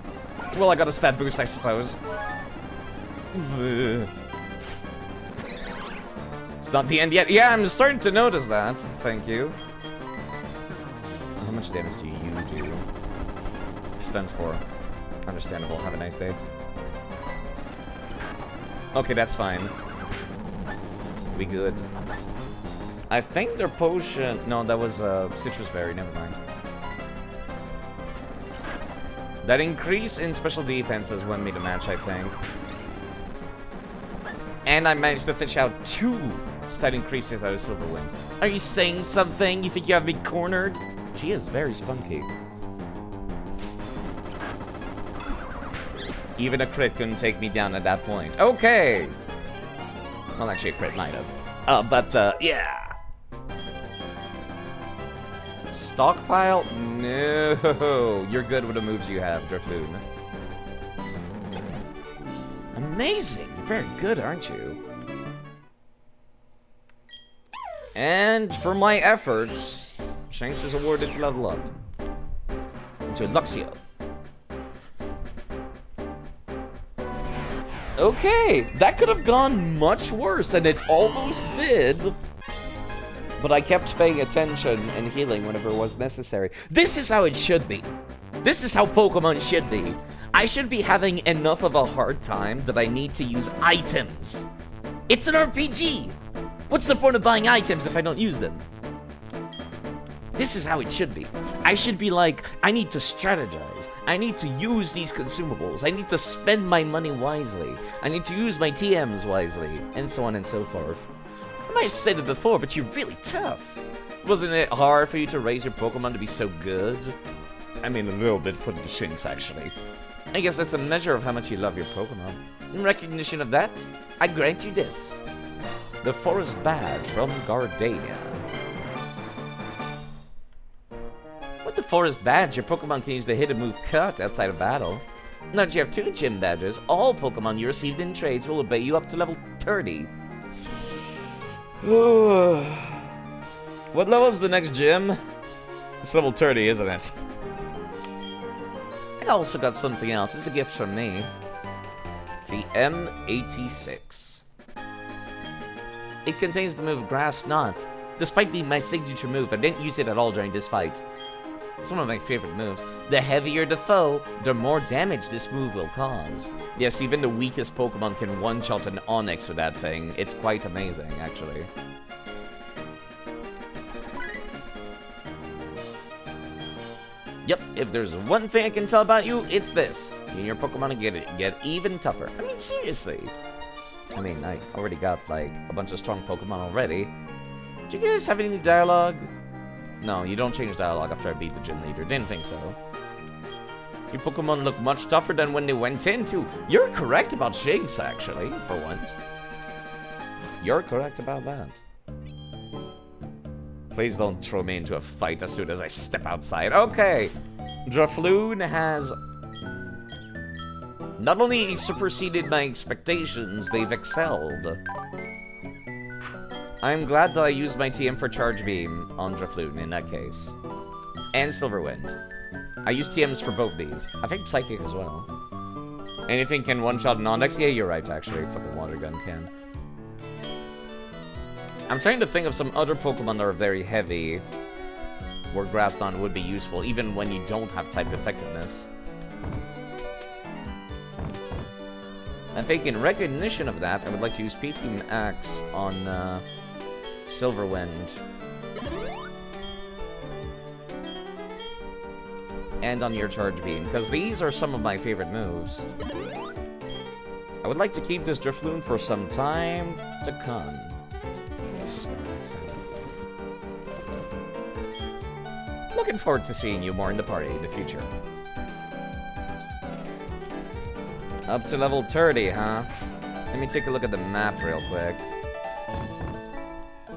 Well, I got a stat boost, I suppose. It's not the end yet. Yeah, I'm starting to notice that. Thank you. How much damage do you do? Stun Spore. Understandable. Have a nice day. Okay, that's fine. We good. I think their potion... No, that was Citrus Berry. Never mind. That increase in special defense has won me the match, I think. And I managed to fish out 2 stat increases out of Silverwind. Are you saying something? You think you have me cornered? She is very spunky. Even a crit couldn't take me down at that point. Okay! Well, actually, a crit might have. Yeah. Stockpile? No. You're good with the moves you have, Drifloon. Amazing. You're very good, aren't you? And for my efforts, Shanks is awarded to level up. To Luxio. Okay, that could have gone much worse, and it almost did. But I kept paying attention and healing whenever it was necessary. This is how it should be. This is how Pokemon should be. I should be having enough of a hard time that I need to use items. It's an RPG. What's the point of buying items if I don't use them? This is how it should be. I should be like, I need to strategize. I need to use these consumables. I need to spend my money wisely. I need to use my TMs wisely, and so on and so forth. I might have said it before, but you're really tough. Wasn't it hard for you to raise your Pokemon to be so good? I mean, a little bit for the Shinx, actually. I guess that's a measure of how much you love your Pokemon. In recognition of that, I grant you this. The Forest Badge from Gardania. forest badge, your Pokemon can use the hidden move Cut outside of battle. Now that you have 2 gym badges, all Pokemon you received in trades will obey you up to level 30. What level is the next gym? It's level 30, isn't it? I also got something else. It's a gift from me. It's the M86. It contains the move Grass Knot. Despite being my signature move, I didn't use it at all during this fight. It's one of my favorite moves. The heavier the foe, the more damage this move will cause. Yes, even the weakest Pokemon can one-shot an Onix with that thing. It's quite amazing, actually. Yep, if there's one thing I can tell about you, it's this. You and your Pokemon get even tougher. I mean, seriously. I mean, I already got, like, a bunch of strong Pokemon already. Do you guys have any dialogue? No, you don't change dialogue after I beat the gym leader. Didn't think so. Your Pokemon look much tougher than when they went in, too. You're correct about Shinx, actually, for once. You're correct about that. Please don't throw me into a fight as soon as I step outside. Okay. Drafloon has not only superseded my expectations, they've excelled. I'm glad that I used my TM for Charge Beam on Drafloon in that case. And Silverwind. I used TMs for both these. I think Psychic as well. Anything can one-shot non-Dex? Yeah, you're right, actually. Fucking Water Gun can. I'm trying to think of some other Pokemon that are very heavy, where Grass Knot would be useful, even when you don't have type effectiveness. I think in recognition of that, I would like to use Peeping Axe on Silverwind. And on your Charge Beam, because these are some of my favorite moves. I would like to keep this Drifloon for some time to come. Looking forward to seeing you more in the party in the future. Up to level 30, huh? Let me take a look at the map real quick.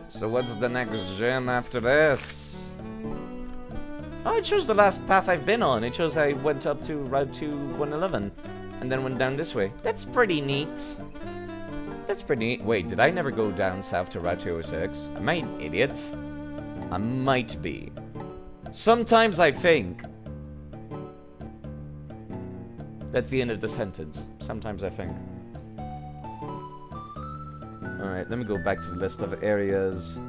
So what's the next gym after this? Oh, it shows the last path I've been on. It shows I went up to Route 2-111 and then went down this way. That's pretty neat. That's pretty neat. Wait, did I never go down south to Route 206? Am I an idiot? I might be. Sometimes I think. That's the end of the sentence. Sometimes I think. Alright, let me go back to the list of areas.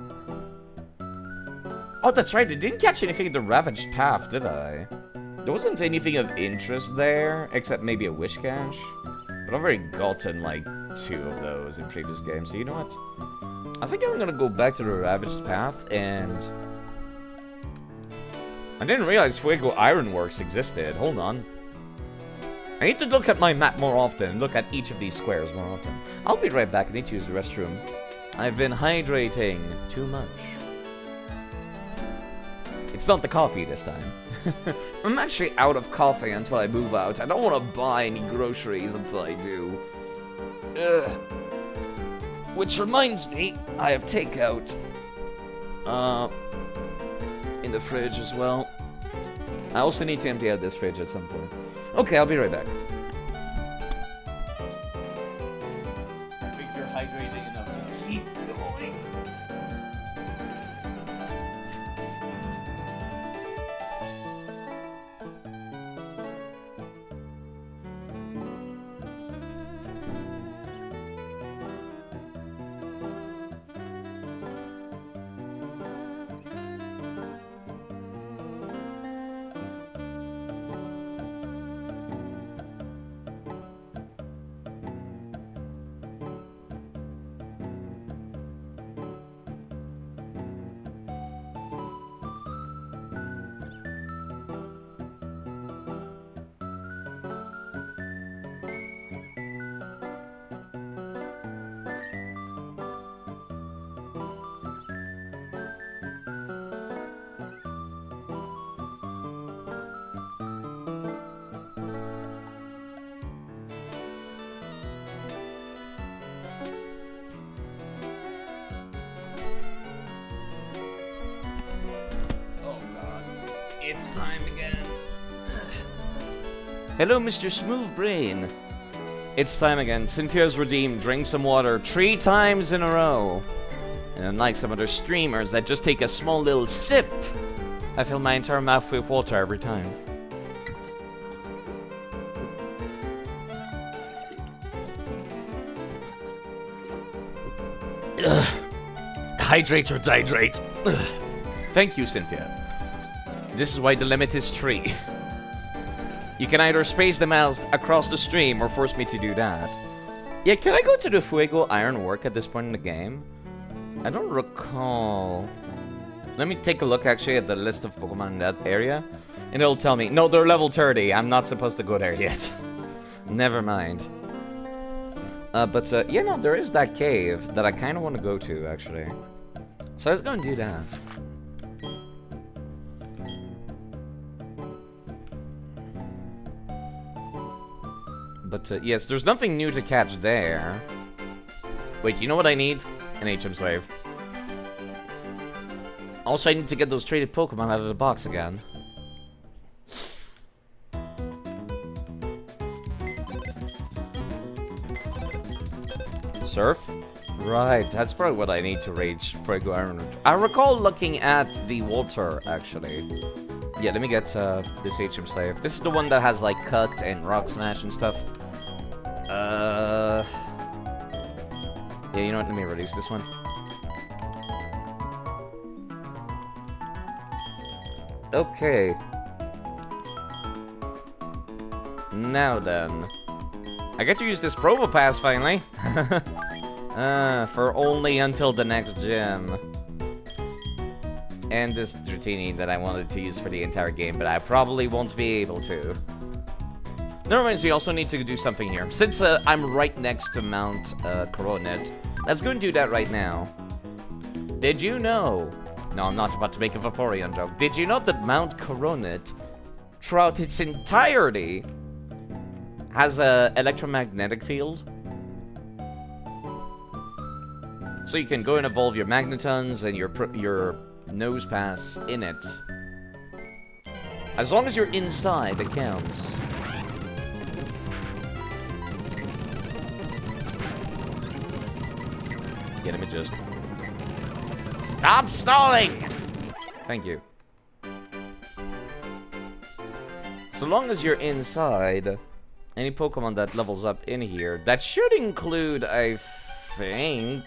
Oh, that's right. I didn't catch anything in the Ravaged Path, did I? There wasn't anything of interest there, except maybe a Wish Cache. But I've already gotten, like, 2 of those in previous games, so you know what? I think I'm gonna go back to the Ravaged Path, and I didn't realize Fuego Ironworks existed. Hold on. I need to look at my map more often, look at each of these squares more often. I'll be right back. I need to use the restroom. I've been hydrating too much. It's not the coffee this time. I'm actually out of coffee until I move out. I don't want to buy any groceries until I do. Ugh. Which reminds me, I have takeout. In the fridge as well. I also need to empty out this fridge at some point. Okay, I'll be right back. I think you're hydrating enough. Keep going. It's time again. Hello, Mr. Smooth Brain. It's time again. Cynthia's redeemed. Drink some water 3 times in a row. And unlike some other streamers that just take a small little sip, I fill my entire mouth with water every time. Ugh. Hydrate or dihydrate. Ugh. Thank you, Cynthia. This is why the limit is 3. You can either space them out across the stream or force me to do that. Yeah, can I go to the Fuego Ironwork at this point in the game? I don't recall. Let me take a look actually at the list of Pokemon in that area. And it'll tell me, no, they're level 30. I'm not supposed to go there yet. Never mind. Yeah, no, there is that cave that I kind of want to go to, actually. So I was going to do that. Yes, there's nothing new to catch there. Wait, you know what I need? An HM Slave. Also, I need to get those traded Pokemon out of the box again. Surf? Right, that's probably what I need to rage Fuego Iron. I recall looking at the water, actually. Yeah, let me get this HM Slave. This is the one that has, like, Cut and Rock Smash and stuff. Yeah, you know what? Let me release this one. Okay. Now then. I get to use this Promo Pass finally. For only until the next gym. And this Dratini that I wanted to use for the entire game, but I probably won't be able to. That reminds me, we also need to do something here. Since I'm right next to Mount Coronet, let's go and do that right now. Did you know? No, I'm not about to make a Vaporeon joke. Did you know that Mount Coronet, throughout its entirety, has a electromagnetic field? So you can go and evolve your Magnetons and your Nose Pass in it. As long as you're inside, it counts. Yeah, let me just... Stop stalling! Thank you. So long as you're inside, any Pokemon that levels up in here, that should include, I think,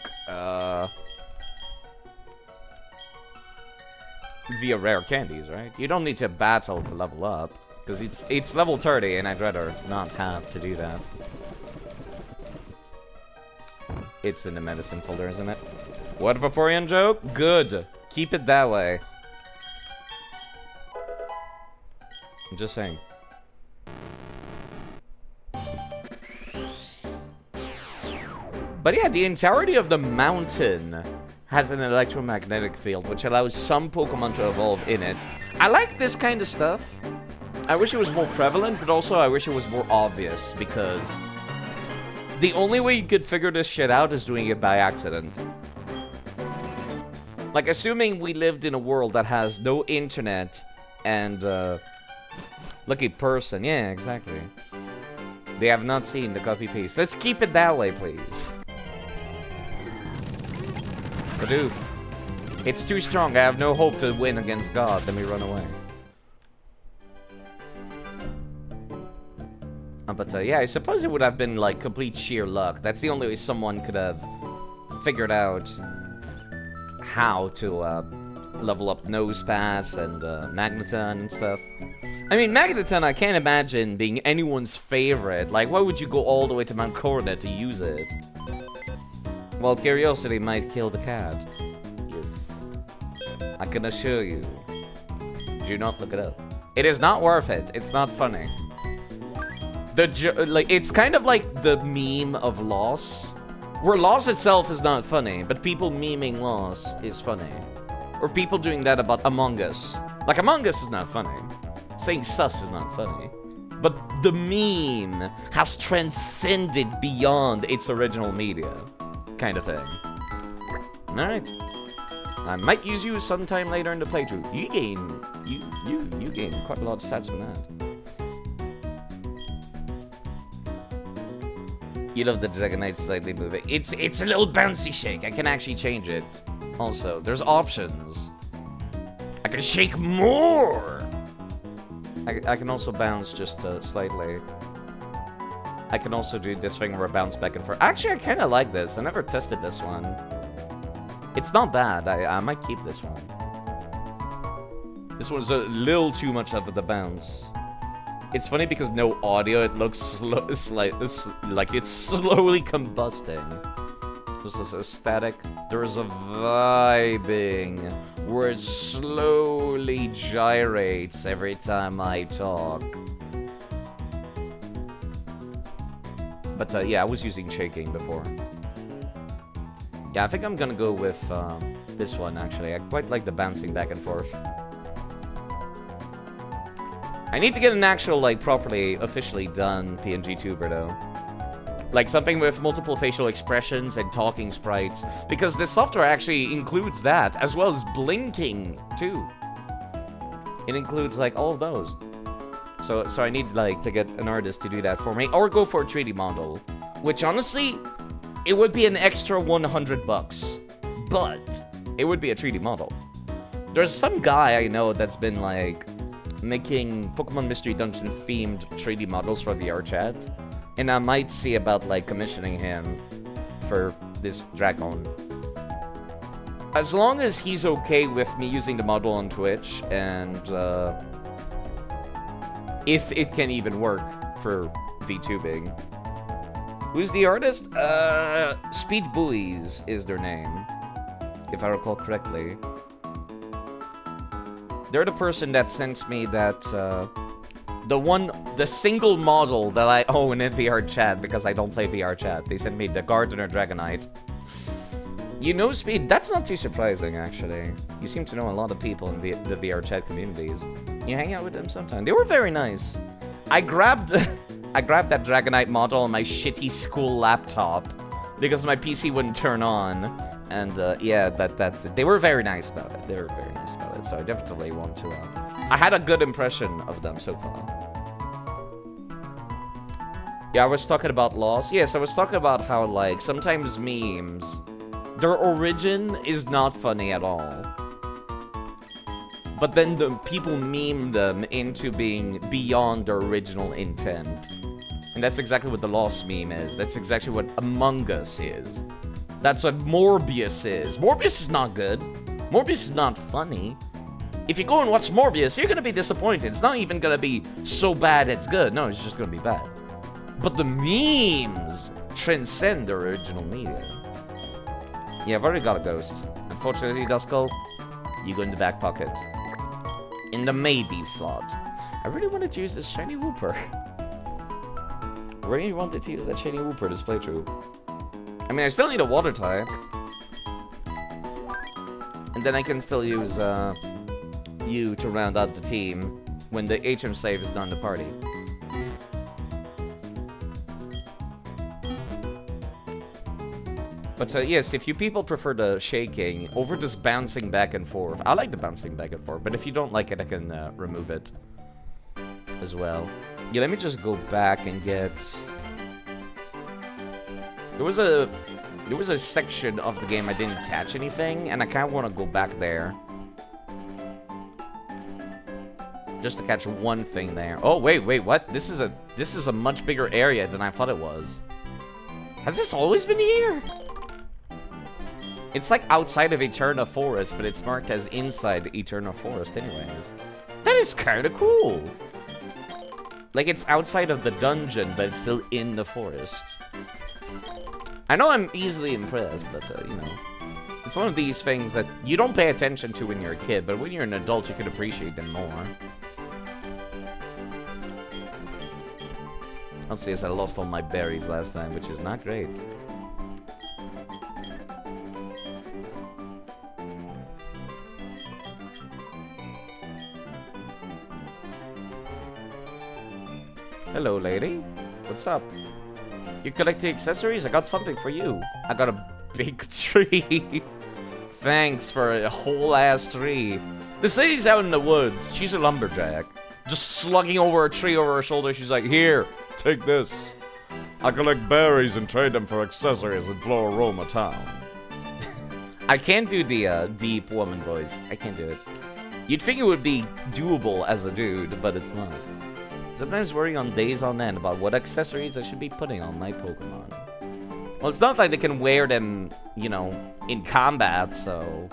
via rare candies, right? You don't need to battle to level up, because it's level 30, and I'd rather not have to do that. It's in the medicine folder, isn't it? What a Vaporeon joke? Good. Keep it that way. I'm just saying. But yeah, the entirety of the mountain has an electromagnetic field, which allows some Pokemon to evolve in it. I like this kind of stuff. I wish it was more prevalent, but also I wish it was more obvious, because the only way you could figure this shit out is doing it by accident. Like, assuming we lived in a world that has no internet and, lucky person. Yeah, exactly. They have not seen the copy-paste. Let's keep it that way, please. Badoof. It's too strong. I have no hope to win against God. Let me run away. Yeah, I suppose it would have been, like, complete sheer luck. That's the only way someone could have figured out how to, level up Nose Pass and, Magneton and stuff. I mean, Magneton, I can't imagine being anyone's favorite. Like, why would you go all the way to Mount Coronet to use it? Well, curiosity might kill the cat. Yes. I can assure you. Do not look it up. It is not worth it. It's not funny. Like, it's kind of like the meme of loss, where loss itself is not funny, but people memeing loss is funny. Or people doing that about Among Us. Like, Among Us is not funny. Saying sus is not funny. But the meme has transcended beyond its original media. Kind of thing. Alright. I might use you sometime later in the playthrough. You gain quite a lot of stats from that. You love the Dragonite slightly moving. It's a little bouncy shake. I can actually change it. Also, there's options. I can shake more. I can also bounce just slightly. I can also do this thing where I bounce back and forth. Actually, I kind of like this. I never tested this one. It's not bad. I might keep this one. This one's a little too much of the bounce. It's funny because no audio. It looks like it's slowly combusting. This is so static. There is a vibing where it slowly gyrates every time I talk. But yeah, I was using shaking before. Yeah, I think I'm gonna go with this one actually. I quite like the bouncing back and forth. I need to get an actual, like, properly, officially done PNG tuber though. Like something with multiple facial expressions and talking sprites, because this software actually includes that, as well as blinking too. It includes like all of those. So I need like to get an artist to do that for me, or go for a 3D model, which honestly, it would be an extra 100 bucks, but it would be a 3D model. There's some guy I know that's been like making Pokemon Mystery Dungeon themed 3D models for VR chat, and I might see about like commissioning him for this Dragon. As long as he's okay with me using the model on Twitch, and if it can even work for VTubing. Who's the artist? Speed Buoys is their name, if I recall correctly. They're the person that sent me that, the single model that I own in VR chat, because I don't play VR chat. They sent me the Gardener Dragonite. You know Speed? That's not too surprising, actually. You seem to know a lot of people in the VR chat communities. You hang out with them sometime. They were very nice. I grabbed that Dragonite model on my shitty school laptop because my PC wouldn't turn on. And yeah, they were very nice about it. They were very nice about it, so I definitely want to. I had a good impression of them so far. Yeah, I was talking about loss. Yes, I was talking about how like sometimes memes, their origin is not funny at all, but then the people meme them into being beyond their original intent, and that's exactly what the loss meme is. That's exactly what Among Us is. That's what Morbius is. Morbius is not good. Morbius is not funny. If you go and watch Morbius, you're gonna be disappointed. It's not even gonna be so bad it's good. No, it's just gonna be bad. But the memes transcend the original media. Yeah, I've already got a ghost. Unfortunately, Duskull, you go in the back pocket. In the maybe slot. I really wanted to use this shiny Wooper. I really wanted to use that shiny Wooper this playthrough. I mean, I still need a water type. And then I can still use you to round out the team when the HM save is done in the party. But yes, if you people prefer the shaking over just bouncing back and forth, I like the bouncing back and forth, but if you don't like it, I can remove it as well. Yeah, let me just go back and get... There was a section of the game I didn't catch anything, and I kind of want to go back there. Just to catch one thing there. Oh, wait, what? This is a much bigger area than I thought it was. Has this always been here? It's like outside of Eterna Forest, but it's marked as inside Eterna Forest anyways. That is kind of cool. Like, it's outside of the dungeon, but it's still in the forest. I know I'm easily impressed, but, you know, it's one of these things that you don't pay attention to when you're a kid, but when you're an adult, you can appreciate them more. Also, yes, I lost all my berries last time, which is not great. Hello, lady. What's up? You collecting accessories? I got something for you. I got a big tree. Thanks for a whole ass tree. This lady's out in the woods. She's a lumberjack. Just slugging over a tree over her shoulder. She's like, here, take this. I collect berries and trade them for accessories in Floroma town. I can't do the deep woman voice. I can't do it. You'd think it would be doable as a dude, but it's not. Sometimes worry on days on end about what accessories I should be putting on my Pokemon. Well, it's not like they can wear them, you know, in combat, so...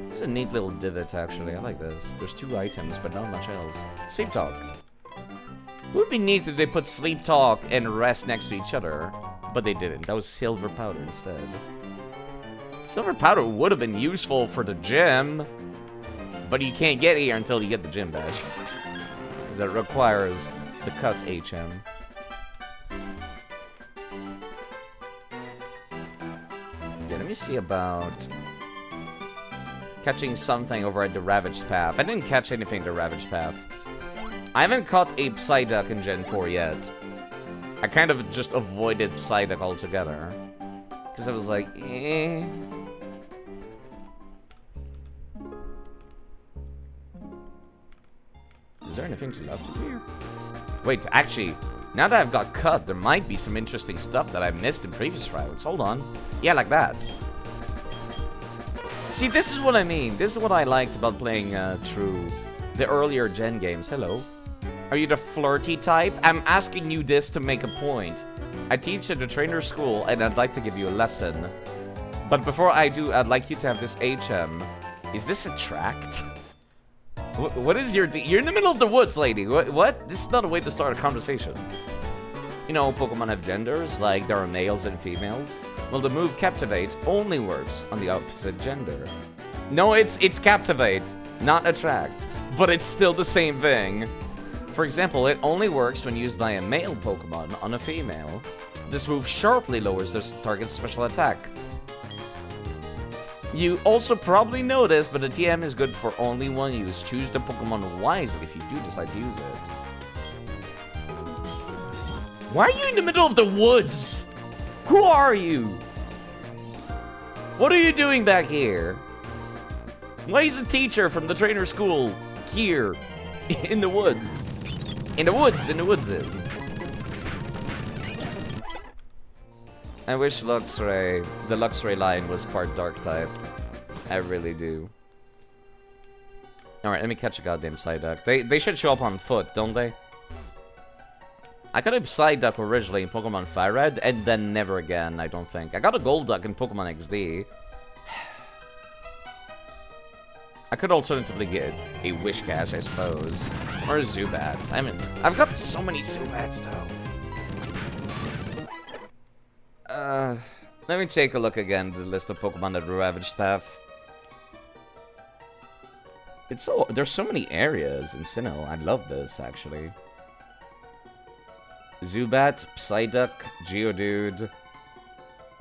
It's a neat little divot, actually. I like this. There's 2 items, but not much else. Sleep Talk. It would be neat if they put Sleep Talk and Rest next to each other, but they didn't. That was Silver Powder instead. Silver Powder would have been useful for the gym, but you can't get here until you get the gym badge. Because that requires the cut HM. Yeah, let me see about catching something over at the Ravaged Path. I didn't catch anything at the Ravaged Path. I haven't caught a Psyduck in Gen 4 yet. I kind of just avoided Psyduck altogether. Because I was like, eh. Is there anything to left here? Wait, actually, now that I've got cut, there might be some interesting stuff that I missed in previous routes. Hold on. Yeah, like that. See, this is what I mean. This is what I liked about playing through the earlier gen games. Hello. Are you the flirty type? I'm asking you this to make a point. I teach at the trainer school, and I'd like to give you a lesson. But before I do, I'd like you to have this HM. Is this a tract? What is your... You're in the middle of the woods, lady. What? This is not a way to start a conversation. You know, Pokemon have genders, like there are males and females. Well, the move Captivate only works on the opposite gender. No, it's Captivate, not Attract. But it's still the same thing. For example, it only works when used by a male Pokemon on a female. This move sharply lowers their target's special attack. You also probably know this, but the TM is good for only one use. Choose the Pokemon wisely if you do decide to use it. Why are you in the middle of the woods? Who are you? What are you doing back here? Why is a teacher from the trainer school here in the woods? In the woods, in the woods. I wish Luxray, the Luxray line was part dark type. I really do. Alright, let me catch a goddamn Psyduck. They should show up on foot, don't they? I got a Psyduck originally in Pokemon Fire Red, and then never again, I don't think. I got a Golduck in Pokemon XD. I could alternatively get a Wishcash, I suppose. Or a Zubat. I've got so many Zubats, though. Let me take a look again at the list of Pokemon that Ravaged Path. There's so many areas in Sinnoh. I love this, actually. Zubat, Psyduck, Geodude,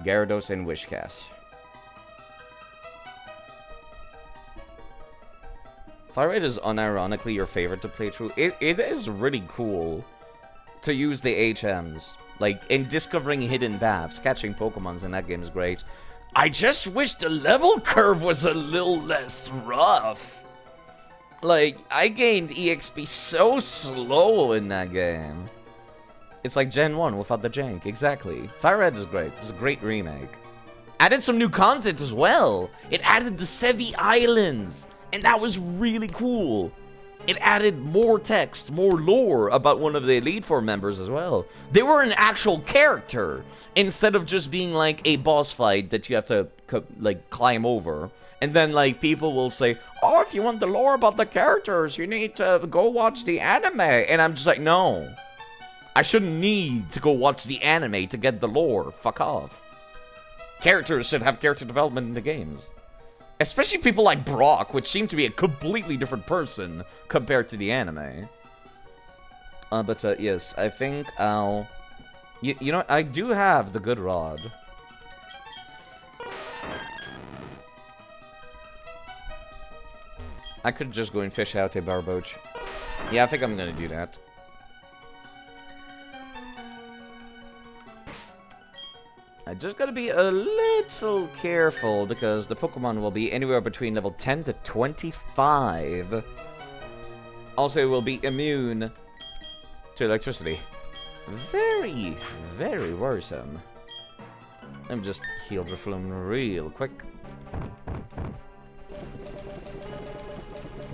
Gyarados, and Wishcash. Fire Red is unironically your favorite to play through. It is really cool to use the HMs. Like, in discovering hidden paths, catching Pokemons in that game is great. I just wish the level curve was a little less rough. Like, I gained EXP so slow in that game. It's like Gen 1 without the jank, exactly. Fire Red is great. It's a great remake. Added some new content as well. It added the Sevi Islands, and that was really cool. It added more text, more lore about one of the Elite Four members as well. They were an actual character, instead of just being like a boss fight that you have to, like, climb over. And then, like, people will say, oh, if you want the lore about the characters, you need to go watch the anime. And I'm just like, no. I shouldn't need to go watch the anime to get the lore. Fuck off. Characters should have character development in the games. Especially people like Brock, which seem to be a completely different person compared to the anime. But yes, I think I'll... You know what? I do have the good rod. I could just go and fish out a Barboach. Yeah, I think I'm gonna do that. I just gotta be a little careful because the Pokemon will be anywhere between level 10 to 25. Also, it will be immune to electricity. Very, very worrisome. Let me just heal Drifloon real quick.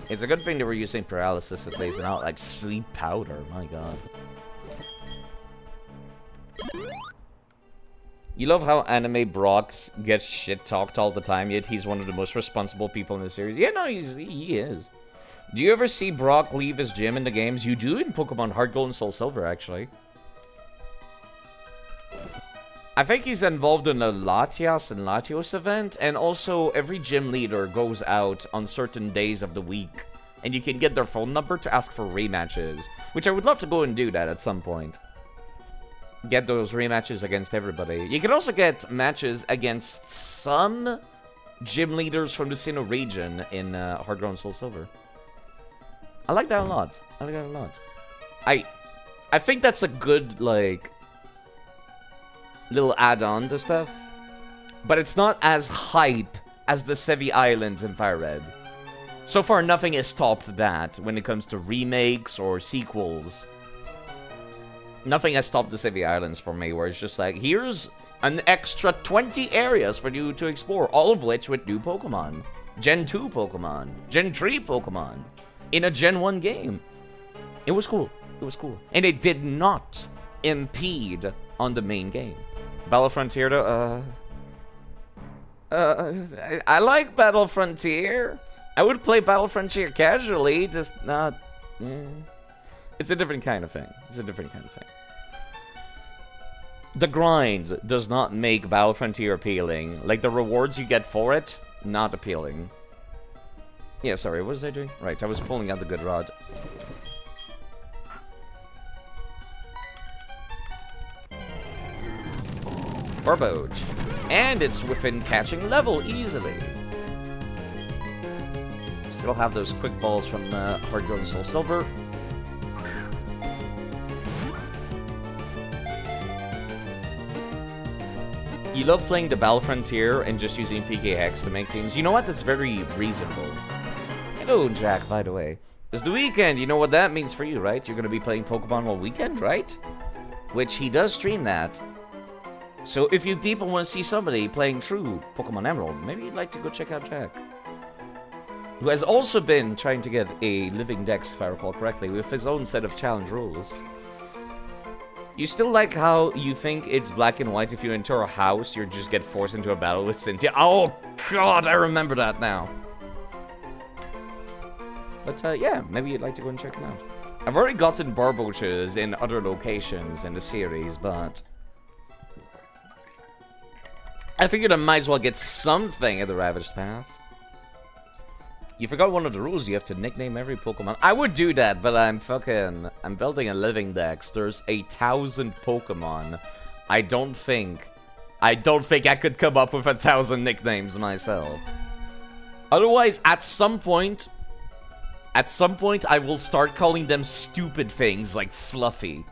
It's a good thing that we're using paralysis at least and not like sleep powder. My god. You love how anime Brock gets shit talked all the time, yet he's one of the most responsible people in the series. Yeah, no, he is. Do you ever see Brock leave his gym in the games? You do in Pokemon Heart Gold and Soul Silver, actually. I think he's involved in a Latias and Latios event, and also every gym leader goes out on certain days of the week, and you can get their phone number to ask for rematches, which I would love to go and do that at some point. Get those rematches against everybody. You can also get matches against some gym leaders from the Sinnoh region in Heart Gold and Soul Silver. I like that a lot. I like that a lot. I think that's a good, like, little add-on to stuff, but it's not as hype as the Sevi Islands in Fire Red. So far, nothing has topped that when it comes to remakes or sequels. Nothing has topped the Sevi Islands for me, where it's just like, here's an extra 20 areas for you to explore, all of which with new Pokemon. Gen 2 Pokemon, Gen 3 Pokemon, in a Gen 1 game. It was cool. It was cool. And it did not impede on the main game. Battle Frontier, though, I like Battle Frontier. I would play Battle Frontier casually, just not... It's a different kind of thing. It's a different kind of thing. The grind does not make Battle Frontier appealing. Like, the rewards you get for it, not appealing. Yeah, sorry, what was I doing? Right, I was pulling out the good rod. Barboge. And it's within catching level easily. Still have those quick balls from Heart Gold and Soul Silver. You love playing the Battle Frontier and just using PK Hex to make teams. You know what? That's very reasonable. Hello, Jack, by the way. It's the weekend. You know what that means for you, right? You're going to be playing Pokemon all weekend, right? Which he does stream that. So if you people want to see somebody playing true Pokemon Emerald, maybe you'd like to go check out Jack. Who has also been trying to get a LivingDex, if I recall correctly, with his own set of challenge rules. You still like how you think it's black and white if you enter a house, you just get forced into a battle with Cynthia? Oh god, I remember that now. But yeah, maybe you'd like to go and check them out. I've already gotten Barboches in other locations in the series, but... I figured I might as well get something at the Ravaged Path. You forgot one of the rules, you have to nickname every Pokemon. I would do that, but I'm building a LivingDex. There's 1,000 Pokemon. I don't think I could come up with 1,000 nicknames myself. Otherwise, at some point, I will start calling them stupid things like Fluffy.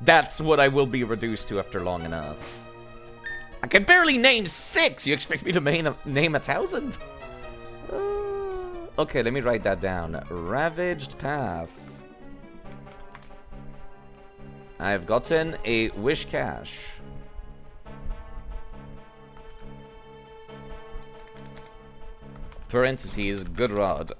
That's what I will be reduced to after long enough. I can barely name 6! You expect me to name 1,000? Okay, let me write that down. Ravaged Path. I've gotten a Wish Cache. Parentheses, good rod.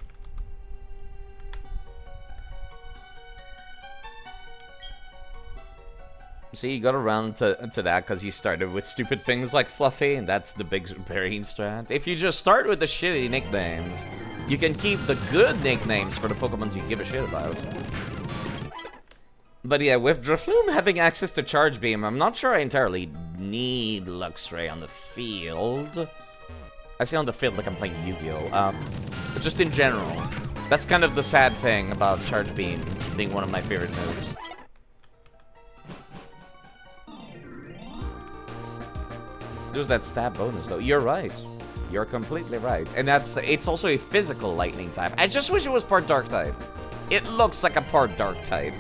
See, you got around to that because you started with stupid things like Fluffy, and that's the big burying strat. If you just start with the shitty nicknames, you can keep the good nicknames for the Pokemons you give a shit about. But yeah, with Drifloon having access to Charge Beam, I'm not sure I entirely need Luxray on the field. I say on the field like I'm playing Yu-Gi-Oh! But just in general, that's kind of the sad thing about Charge Beam being one of my favorite moves. There's that stab bonus, though. You're right. You're completely right. And it's also a physical lightning type. I just wish it was part dark type. It looks like a part dark type.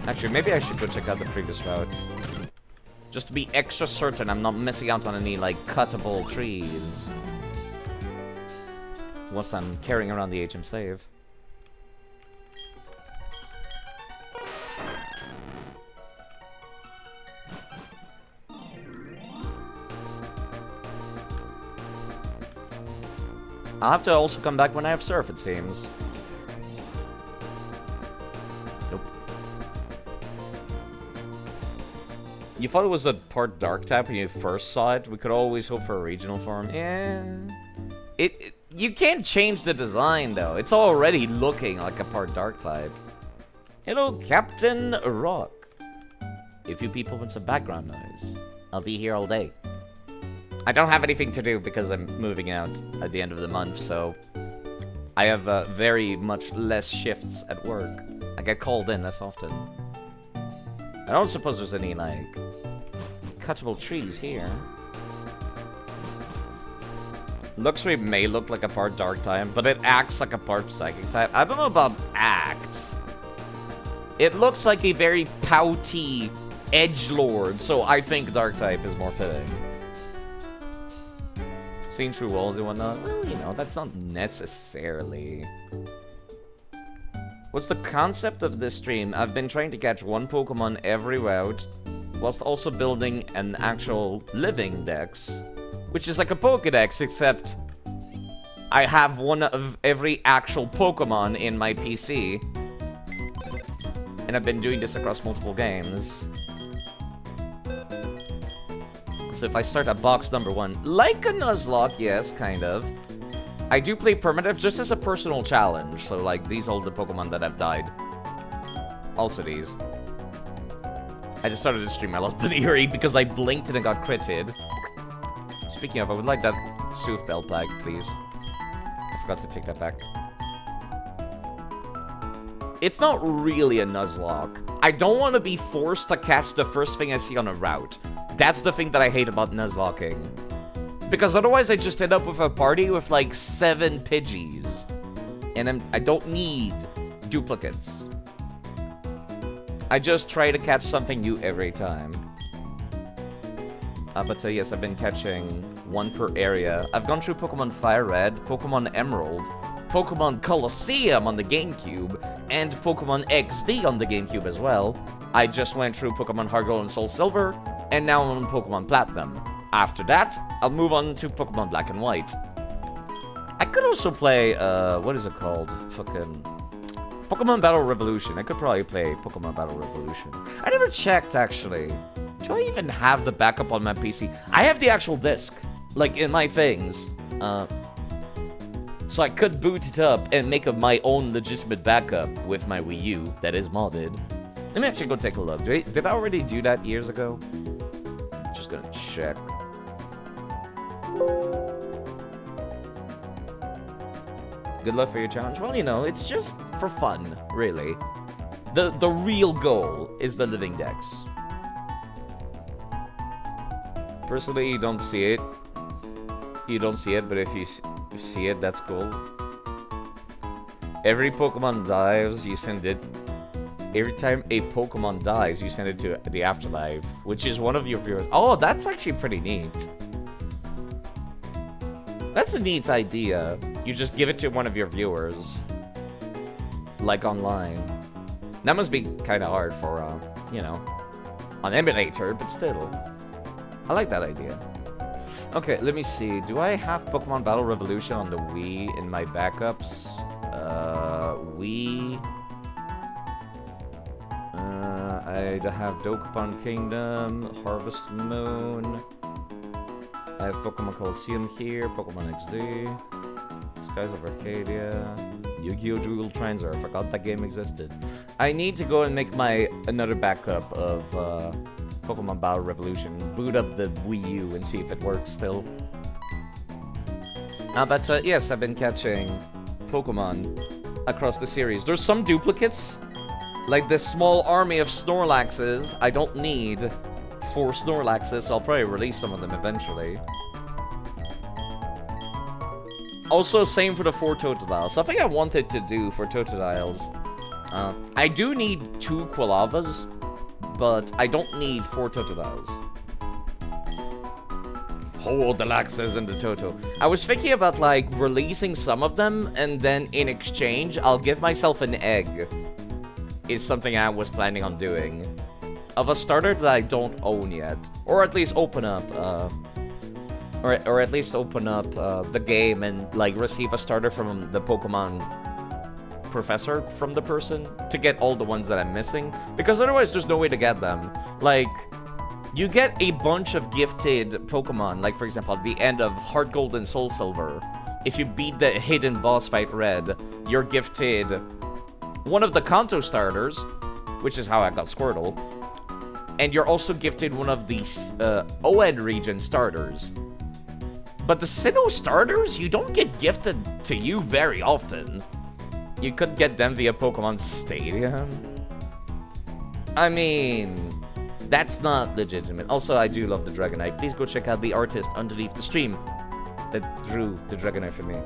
Actually, maybe I should go check out the previous route. Just to be extra certain I'm not missing out on any, like, cuttable trees. Once I'm carrying around the HM save. I'll have to also come back when I have surf, it seems. Nope. You thought it was a part dark type when you first saw it? We could always hope for a regional form. Yeah. You can't change the design, though. It's already looking like a part dark type. Hello, Captain Rock. If you people want some background noise, I'll be here all day. I don't have anything to do because I'm moving out at the end of the month, so I have very much less shifts at work. I get called in less often. I don't suppose there's any, like, cuttable trees here. Luxury may look like a part dark type, but it acts like a part psychic type. I don't know about acts. It looks like a very pouty edgelord, so I think dark type is more fitting. Seeing through walls and whatnot, well, you know, that's not necessarily... What's the concept of this stream? I've been trying to catch one Pokemon every route, whilst also building an actual LivingDex, which is like a Pokedex, except I have one of every actual Pokemon in my PC. And I've been doing this across multiple games. So if I start at box number 1, like a Nuzlocke, yes, kind of. I do play Permadeath just as a personal challenge, so like these are all the Pokemon that have died. Also these. I just started to stream, I lost Baniri because I blinked and it got critted. Speaking of, I would like that Sooth Bell Plague, please. I forgot to take that back. It's not really a Nuzlocke. I don't want to be forced to catch the first thing I see on a route. That's the thing that I hate about Nuzlocking. Because otherwise I just end up with a party with like 7 Pidgeys. And I don't need duplicates. I just try to catch something new every time. But yes, I've been catching one per area. I've gone through Pokemon Fire Red, Pokemon Emerald, Pokemon Colosseum on the GameCube, and Pokemon XD on the GameCube as well. I just went through Pokemon Heart Gold and Soul Silver, and now I'm on Pokemon Platinum. After that, I'll move on to Pokemon Black and White. I could also play, what is it called? Fucking... Pokemon Battle Revolution. I could probably play Pokemon Battle Revolution. I never checked, actually. Do I even have the backup on my PC? I have the actual disc, like, in my things. So I could boot it up and make my own legitimate backup with my Wii U that is modded. Let me actually go take a look. Did I already do that years ago? Just gonna check. Good luck for your challenge. Well, you know, it's just for fun, really. The real goal is the LivingDex. Personally, you don't see it. You don't see it, but if you see it, that's cool. Every Pokemon dies, you send it... Every time a Pokemon dies, you send it to the afterlife, which is one of your viewers. Oh, that's actually pretty neat. That's a neat idea. You just give it to one of your viewers. Like online. That must be kind of hard for, you know, an emulator, but still. I like that idea. Okay, let me see. Do I have Pokemon Battle Revolution on the Wii in my backups? Wii... I have Dokapon Kingdom, Harvest Moon. I have Pokemon Colosseum here, Pokemon XD, Skies of Arcadia, Yu-Gi-Oh! Dual Transer. I forgot that game existed. I need to go and make another backup of Pokemon Battle Revolution. Boot up the Wii U and see if it works still. But yes, I've been catching Pokemon across the series. There's some duplicates. Like this small army of Snorlaxes, I don't need 4 Snorlaxes, so I'll probably release some of them eventually. Also, same for the 4 Totodiles. Something I wanted to do for Totodiles. I do need 2 Quillavas, but I don't need 4 Totodiles. hold the Laxes and the Toto. I was thinking about, like, releasing some of them, and then in exchange, I'll give myself an egg. Is something I was planning on doing. Of a starter that I don't own yet. Or at least open up, or at least open up the game and, like, receive a starter from the Pokemon professor from the person to get all the ones that I'm missing. Because otherwise, there's no way to get them. Like, you get a bunch of gifted Pokemon, like, for example, at the end of Heart Gold and Soul Silver. If you beat the hidden boss fight Red, you're gifted one of the Kanto starters, which is how I got Squirtle. And you're also gifted one of the ON region starters. But the Sinnoh starters, you don't get gifted to you very often. You could get them via Pokemon Stadium. I mean, that's not legitimate. Also, I do love the Dragonite. Please go check out the artist underneath the stream that drew the Dragonite for me.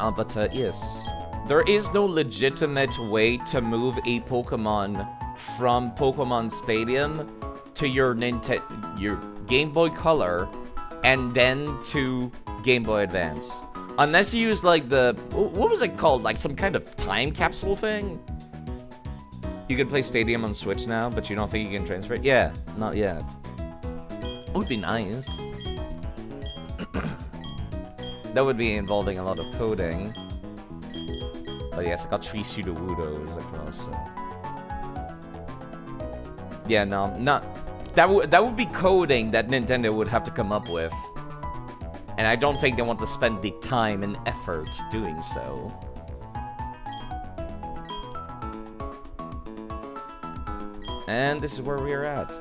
But yes. There is no legitimate way to move a Pokemon from Pokemon Stadium to your Game Boy Color and then to Game Boy Advance. Unless you use, like, the... What was it called? Like, some kind of time capsule thing? You can play Stadium on Switch now, but you don't think you can transfer it? Yeah, not yet. It would be nice. That would be involving a lot of coding. But yes, I got 3 Sudowoodos across, so... Yeah, no, not... That would be coding that Nintendo would have to come up with. And I don't think they want to spend the time and effort doing so. And this is where we are at.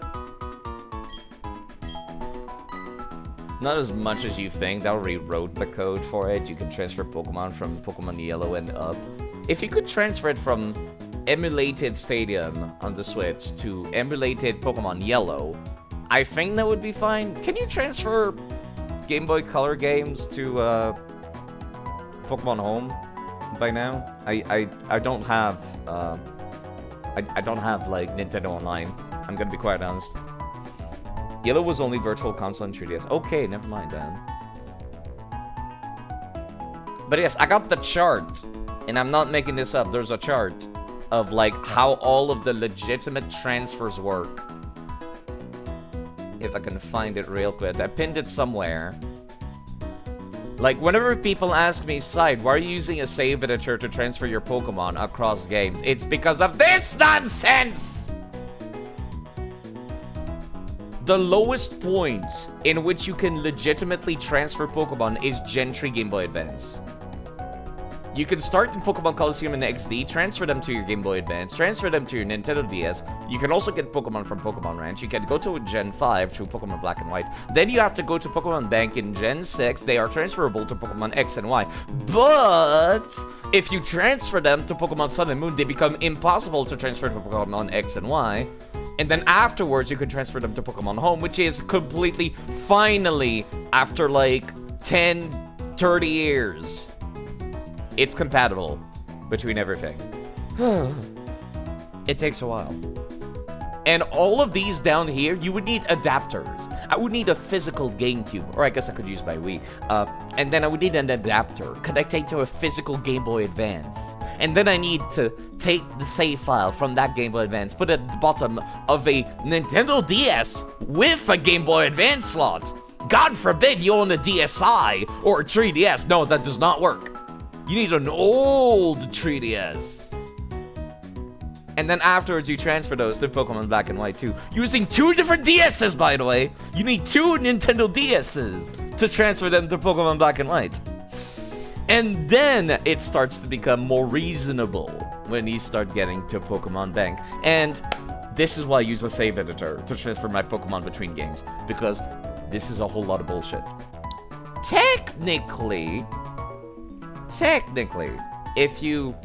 Not as much as you think. That rewrote the code for it. You can transfer Pokemon from Pokemon Yellow and up. If you could transfer it from emulated Stadium on the Switch to emulated Pokemon Yellow, I think that would be fine. Can you transfer Game Boy Color games to Pokemon Home by now? I don't have I don't have, like, Nintendo Online. I'm gonna be quite honest. Yellow was only Virtual Console and 3DS. Okay, never mind then. But yes, I got the chart. And I'm not making this up. There's a chart of, like, how all of the legitimate transfers work. If I can find it real quick. I pinned it somewhere. Like, whenever people ask me, Side, why are you using a save editor to transfer your Pokemon across games? It's because of this nonsense! The lowest point in which you can legitimately transfer Pokemon is Gen 3 Game Boy Advance. You can start in Pokemon Coliseum and XD, transfer them to your Game Boy Advance, transfer them to your Nintendo DS. You can also get Pokemon from Pokemon Ranch. You can go to Gen 5 through Pokemon Black and White. Then you have to go to Pokemon Bank in Gen 6. They are transferable to Pokemon X and Y. But if you transfer them to Pokemon Sun and Moon, they become impossible to transfer to Pokemon X and Y. And then afterwards, you can transfer them to Pokemon Home, which is completely, finally, after like 10, 30 years. It's compatible between everything. It takes a while. And all of these down here, you would need adapters. I would need a physical GameCube, or I guess I could use my Wii. And then I would need an adapter connecting to a physical Game Boy Advance. And then I need to take the save file from that Game Boy Advance, put it at the bottom of a Nintendo DS with a Game Boy Advance slot. God forbid you own a DSi or a 3DS. No, that does not work. You need an old 3DS. And then afterwards, you transfer those to Pokemon Black and White too. Using 2 different DSs, by the way. You need 2 Nintendo DSs to transfer them to Pokemon Black and White. And then it starts to become more reasonable when you start getting to Pokemon Bank. And this is why I use a save editor to transfer my Pokemon between games. Because this is a whole lot of bullshit. Technically, if you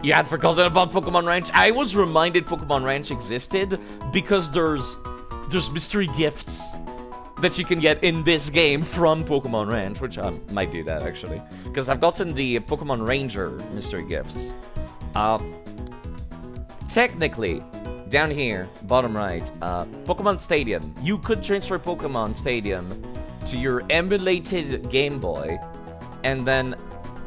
had forgotten about Pokemon Ranch, I was reminded Pokemon Ranch existed because there's mystery gifts that you can get in this game from Pokemon Ranch, which I might do that actually, because I've gotten the Pokemon Ranger mystery gifts. Technically, Down here, bottom right, Pokemon Stadium. You could transfer Pokemon Stadium to your emulated Game Boy, and then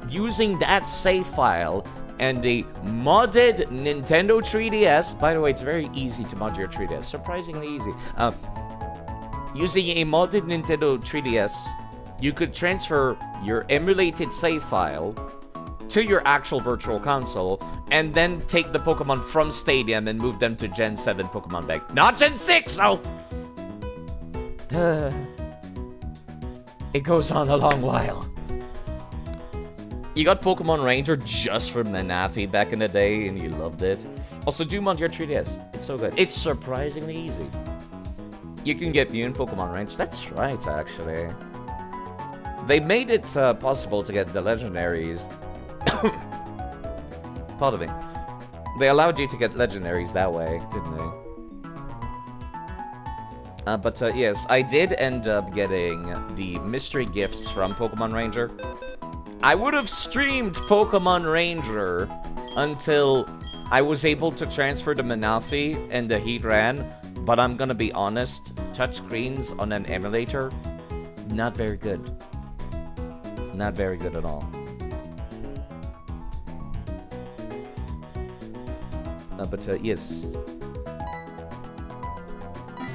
using that save file and a modded Nintendo 3DS. By the way, it's very easy to mod your 3DS. Surprisingly easy. Using a modded Nintendo 3DS, you could transfer your emulated save file to your actual virtual console, and then take the Pokemon from Stadium and move them to Gen 7 Pokemon back. Not Gen 6, oh! It goes on a long while. You got Pokemon Ranger just for Manaphy back in the day, and you loved it. Also, do mod your 3DS. It's so good. It's surprisingly easy. You can get Mew in Pokemon Range. That's right, actually. They made it possible to get the legendaries. Pardon me. They allowed you to get legendaries that way, didn't they? But yes, I did end up getting the mystery gifts from Pokemon Ranger. I would have streamed Pokemon Ranger until I was able to transfer the Manaphy and the Heatran, but I'm gonna be honest, touchscreens on an emulator, not very good. Not very good at all. But yes.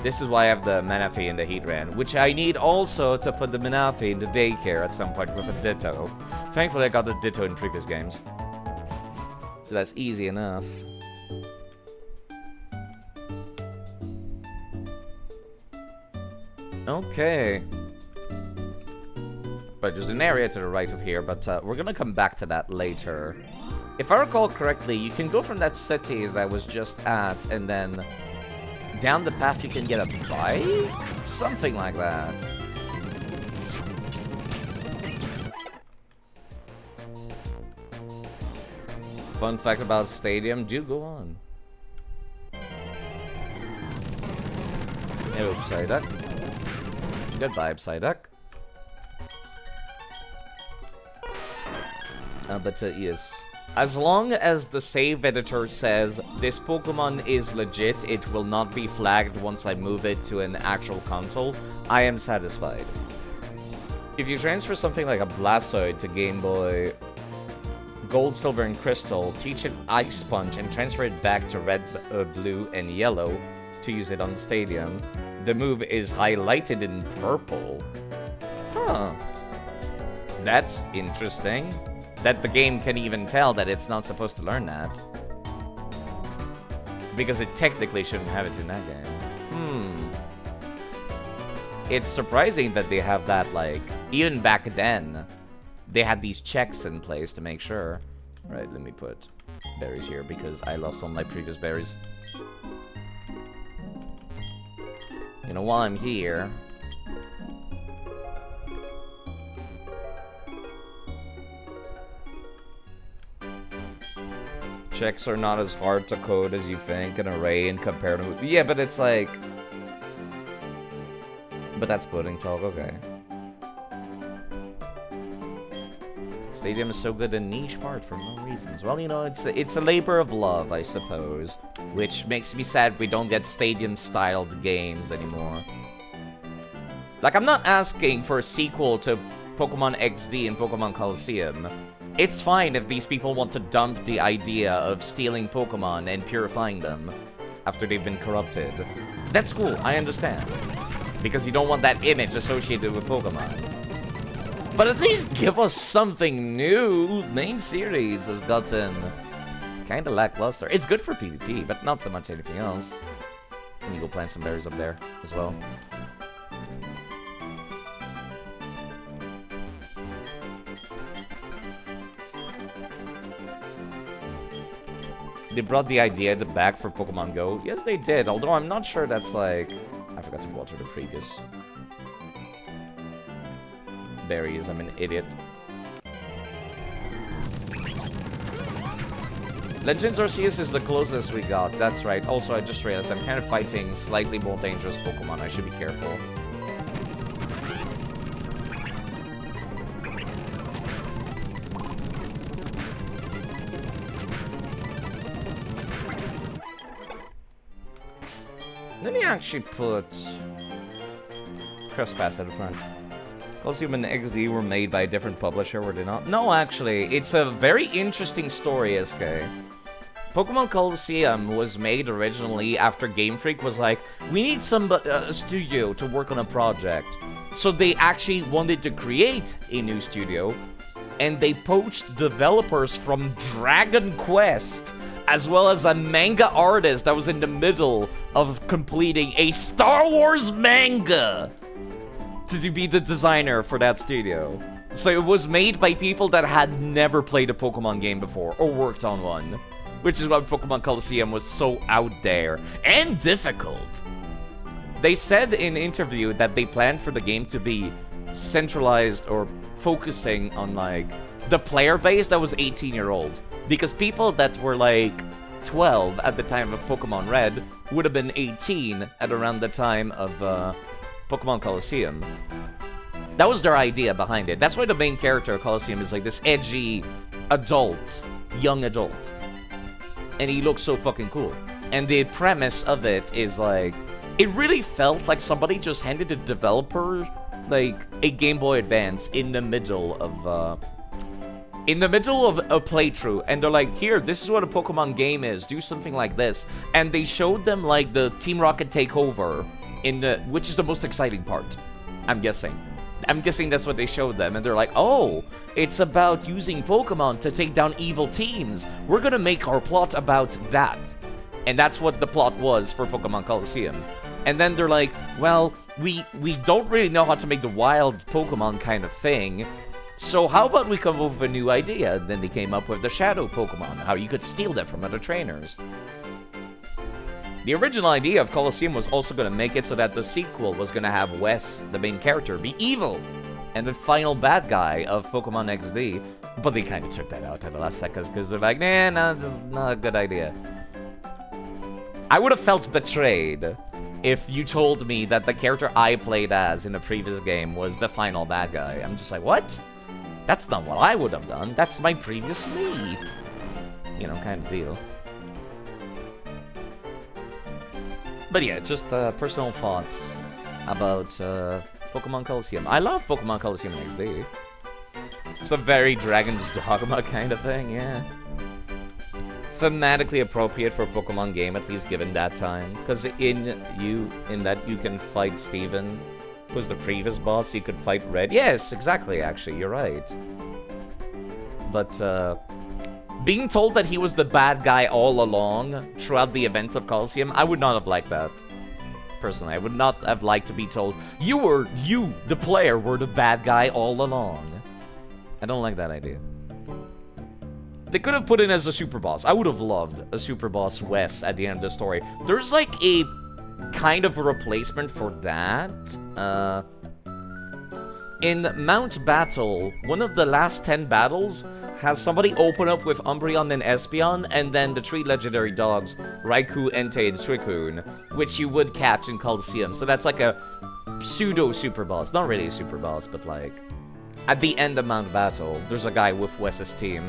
This is why I have the Manaphy and the Heatran, which I need also to put the Manaphy in the daycare at some point with a Ditto. Thankfully, I got the Ditto in previous games. So that's easy enough. Okay. Right, there's an area to the right of here, but we're gonna come back to that later. If I recall correctly, you can go from that city that I was just at, and then down the path you can get a bike? Something like that. Fun fact about Stadium, do go on. Hello, Psyduck. Goodbye, Psyduck. But yes. As long as the save editor says this Pokemon is legit, it will not be flagged once I move it to an actual console, I am satisfied. If you transfer something like a Blastoise to Game Boy Gold, Silver, and Crystal, teach it Ice Sponge, and transfer it back to Red, Blue, and Yellow to use it on Stadium, the move is highlighted in purple. Huh. That's interesting. That the game can even tell that it's not supposed to learn that. Because it technically shouldn't have it in that game. It's surprising that they have that, like, even back then, they had these checks in place to make sure. Right, let me put berries here because I lost all my previous berries. You know, while I'm here, checks are not as hard to code as you think, an array and compare to... Yeah, but it's like... But that's coding talk, okay. Stadium is so good a niche part for no reasons. Well, you know, it's a labor of love, I suppose. Which makes me sad we don't get Stadium-styled games anymore. Like, I'm not asking for a sequel to Pokemon XD and Pokemon Coliseum. It's fine if these people want to dump the idea of stealing Pokemon and purifying them after they've been corrupted. That's cool, I understand. Because you don't want that image associated with Pokemon. But at least give us something new. Main series has gotten kinda lackluster. It's good for PvP, but not so much anything else. Let me go plant some berries up there as well. They brought the idea back for Pokemon Go. Yes, they did, although I'm not sure that's like... I forgot to water the previous berries. I'm an idiot. Legends Arceus is the closest we got. That's right. Also, I just realized I'm kind of fighting slightly more dangerous Pokemon. I should be careful. Let me actually put Trespass at the front. Colosseum and XD were made by a different publisher, were they not? No, actually, it's a very interesting story, SK. Pokemon Colosseum was made originally after Game Freak was like, we need a studio to work on a project. So they actually wanted to create a new studio, and they poached developers from Dragon Quest, as well as a manga artist that was in the middle of completing a Star Wars manga to be the designer for that studio. So it was made by people that had never played a Pokemon game before, or worked on one. Which is why Pokemon Colosseum was so out there and difficult. They said in an interview that they planned for the game to be centralized or focusing on like the player base that was 18-year-old. Because people that were like 12 at the time of Pokemon Red would have been 18 at around the time of Pokemon Colosseum. That was their idea behind it. That's why the main character of Colosseum is like this edgy adult, young adult. And he looks so fucking cool. And the premise of it is like, it really felt like somebody just handed a developer like a Game Boy Advance in the middle of a playthrough, and they're like, here, this is what a Pokemon game is, do something like this. And they showed them like the Team Rocket takeover which is the most exciting part, I'm guessing. I'm guessing that's what they showed them, and they're like, oh, it's about using Pokemon to take down evil teams. We're gonna make our plot about that. And that's what the plot was for Pokemon Colosseum. And then they're like, well, we don't really know how to make the wild Pokemon kind of thing, so how about we come up with a new idea? And then they came up with the Shadow Pokemon, how you could steal them from other trainers. The original idea of Colosseum was also going to make it so that the sequel was going to have Wes, the main character, be evil, and the final bad guy of Pokemon XD. But they kind of took that out at the last second because they're like, nah, no, this is not a good idea. I would have felt betrayed if you told me that the character I played as in a previous game was the final bad guy. I'm just like, what? That's not what I would have done. That's my previous me. You know, kind of deal. But yeah, just personal thoughts about Pokemon Colosseum. I love Pokemon Colosseum XD. It's a very Dragon's Dogma kind of thing, yeah. Thematically appropriate for a Pokemon game, at least given that time. Because in that you can fight Steven, who was the previous boss, you could fight Red. Yes, exactly, actually, you're right. But, being told that he was the bad guy all along throughout the events of Colosseum, I would not have liked that. Personally, I would not have liked to be told, you, the player, were the bad guy all along. I don't like that idea. They could have put in as a super boss. I would have loved a super boss Wes at the end of the story. There's like a kind of a replacement for that. In Mount Battle, one of the last 10 battles has somebody open up with Umbreon and Espeon, and then the 3 legendary dogs, Raikou, Entei, and Suicune, which you would catch in Colosseum. So that's like a pseudo-super boss. Not really a super boss, but like, at the end of Mount Battle, there's a guy with Wes's team,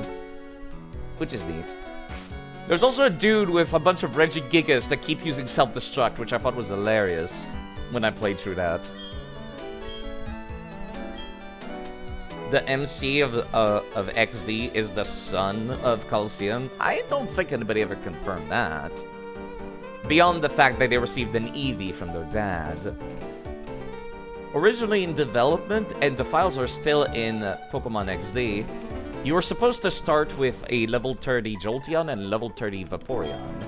which is neat. There's also a dude with a bunch of Regigigas that keep using self-destruct, which I thought was hilarious when I played through that. The MC of XD is the son of Colosseum. I don't think anybody ever confirmed that. Beyond the fact that they received an Eevee from their dad. Originally in development, and the files are still in Pokemon XD, you were supposed to start with a level 30 Jolteon and a level 30 Vaporeon.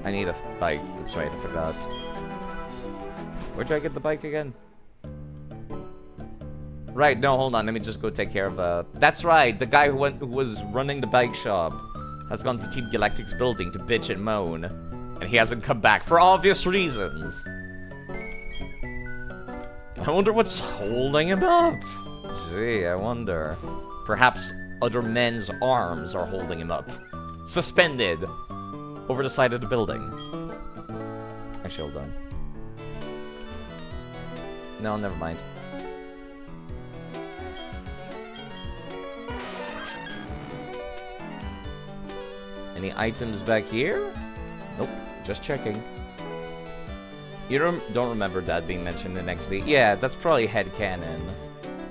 I need a bike, that's right, I forgot. Where'd I get the bike again? Right, no, hold on, let me just go take care of, that's right, the guy who was running the bike shop has gone to Team Galactic's building to bitch and moan, and he hasn't come back for obvious reasons. I wonder what's holding him up. Gee, I wonder. Perhaps other men's arms are holding him up. Suspended over the side of the building. Actually, hold on. No, never mind. Any items back here? Nope. Just checking. You don't remember that being mentioned in XD? Yeah, that's probably headcanon.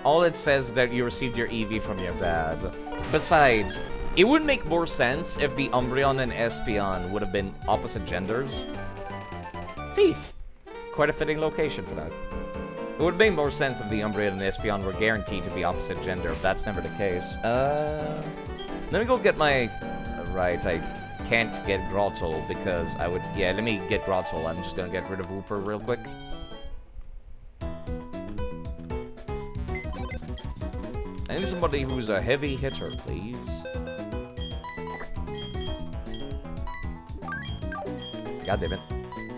All it says is that you received your EV from your dad. Besides, it would make more sense if the Umbreon and Espeon would have been opposite genders. Thief! Quite a fitting location for that. It would make more sense if the Umbreon and Espeon were guaranteed to be opposite gender, if that's never the case. Let me go get my... Right, I can't get Grottle because I would... Yeah, let me get Grottle. I'm just gonna get rid of Wooper real quick. I need somebody who's a heavy hitter, please. God damn it.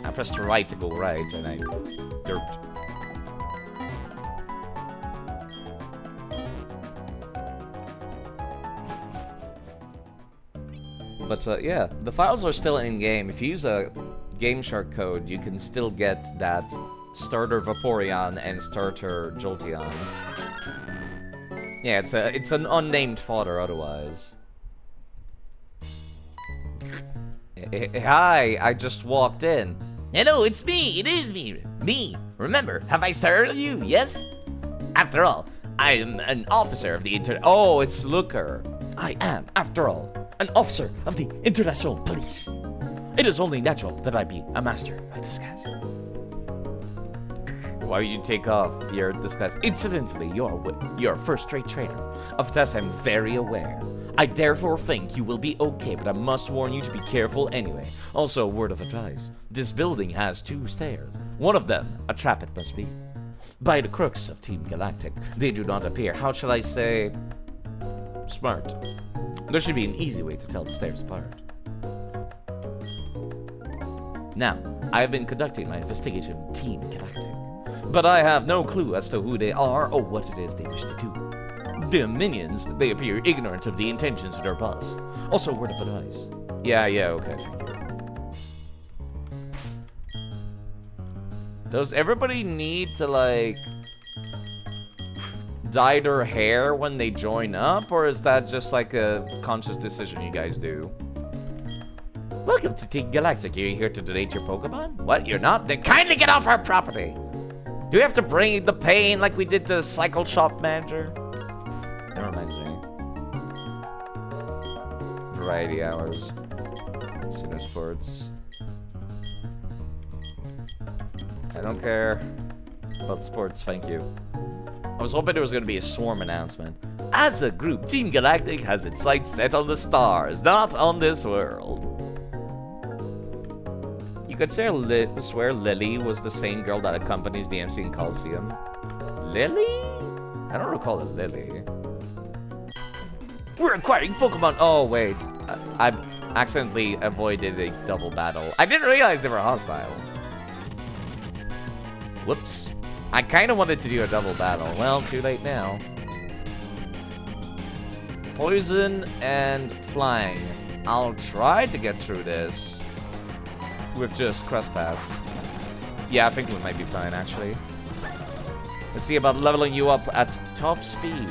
I pressed right to go right, and I derped. But, yeah, the files are still in-game. If you use a Game Shark code, you can still get that Starter Vaporeon and Starter Jolteon. Yeah, it's an unnamed fodder otherwise. Hi, I just walked in. Hello, it's me. It is me. Me. Remember, have I startled you? Yes? After all, I am an officer of the Oh, it's Looker. I am, after all, an officer of the International Police. It is only natural that I be a master of disguise. Why would you take off your disguise? Incidentally, you're a first-rate trainer. Of that I'm very aware. I therefore think you will be okay, but I must warn you to be careful anyway. Also, a word of advice. This building has 2 stairs. One of them, a trap it must be. By the crooks of Team Galactic, they do not appear, how shall I say, smart. There should be an easy way to tell the stairs apart. Now, I have been conducting my investigation with Team Galactic, but I have no clue as to who they are or what it is they wish to do. The minions, they appear ignorant of the intentions of their boss. Also, a word of advice. Yeah, okay, thank you. Does everybody need to, like, dye their hair when they join up, or is that just, like, a conscious decision you guys do? Welcome to Team Galactic. Are you here to donate your Pokemon? What, you're not? Then kindly get off our property! Do we have to bring the pain like we did to the Cycle Shop manager? That reminds me. Variety hours. Sinnoh Sports. I don't care about sports, thank you. I was hoping there was going to be a Swarm announcement. As a group, Team Galactic has its sights set on the stars, not on this world. You could swear Lily was the same girl that accompanies the MC in Coliseum. Lily? I don't recall it Lily. We're acquiring Pokemon. Oh, wait. I accidentally avoided a double battle. I didn't realize they were hostile. Whoops. I kind of wanted to do a double battle. Well, too late now. Poison and flying. I'll try to get through this with just Crust Pass. Yeah, I think we might be fine, actually. Let's see about leveling you up at top speed.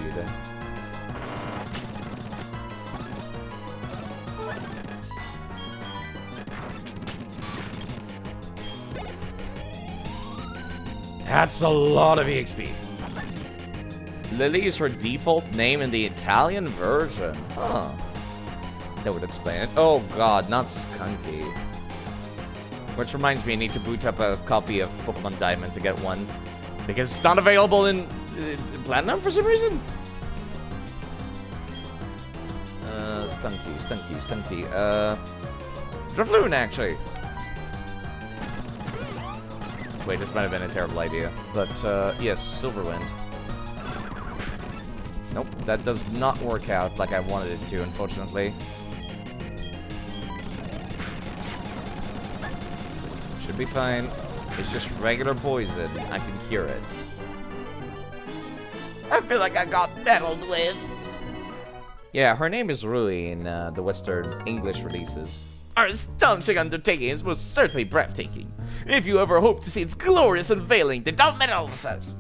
That's a lot of EXP. Lily is her default name in the Italian version. Huh. That would explain it. Oh god, not Skunky. Which reminds me, I need to boot up a copy of Pokemon Diamond to get one. Because it's not available in Platinum for some reason. Stunky. Drifloon, actually. Wait, this might have been a terrible idea. But, yes, Silverwind. Nope, that does not work out like I wanted it to, unfortunately. Should be fine. It's just regular poison. I can cure it. I feel like I got meddled with. Yeah, her name is Rui in the Western English releases. Our astonishing undertaking is most certainly breathtaking. If you ever hope to see its glorious unveiling, then don't meddle with us.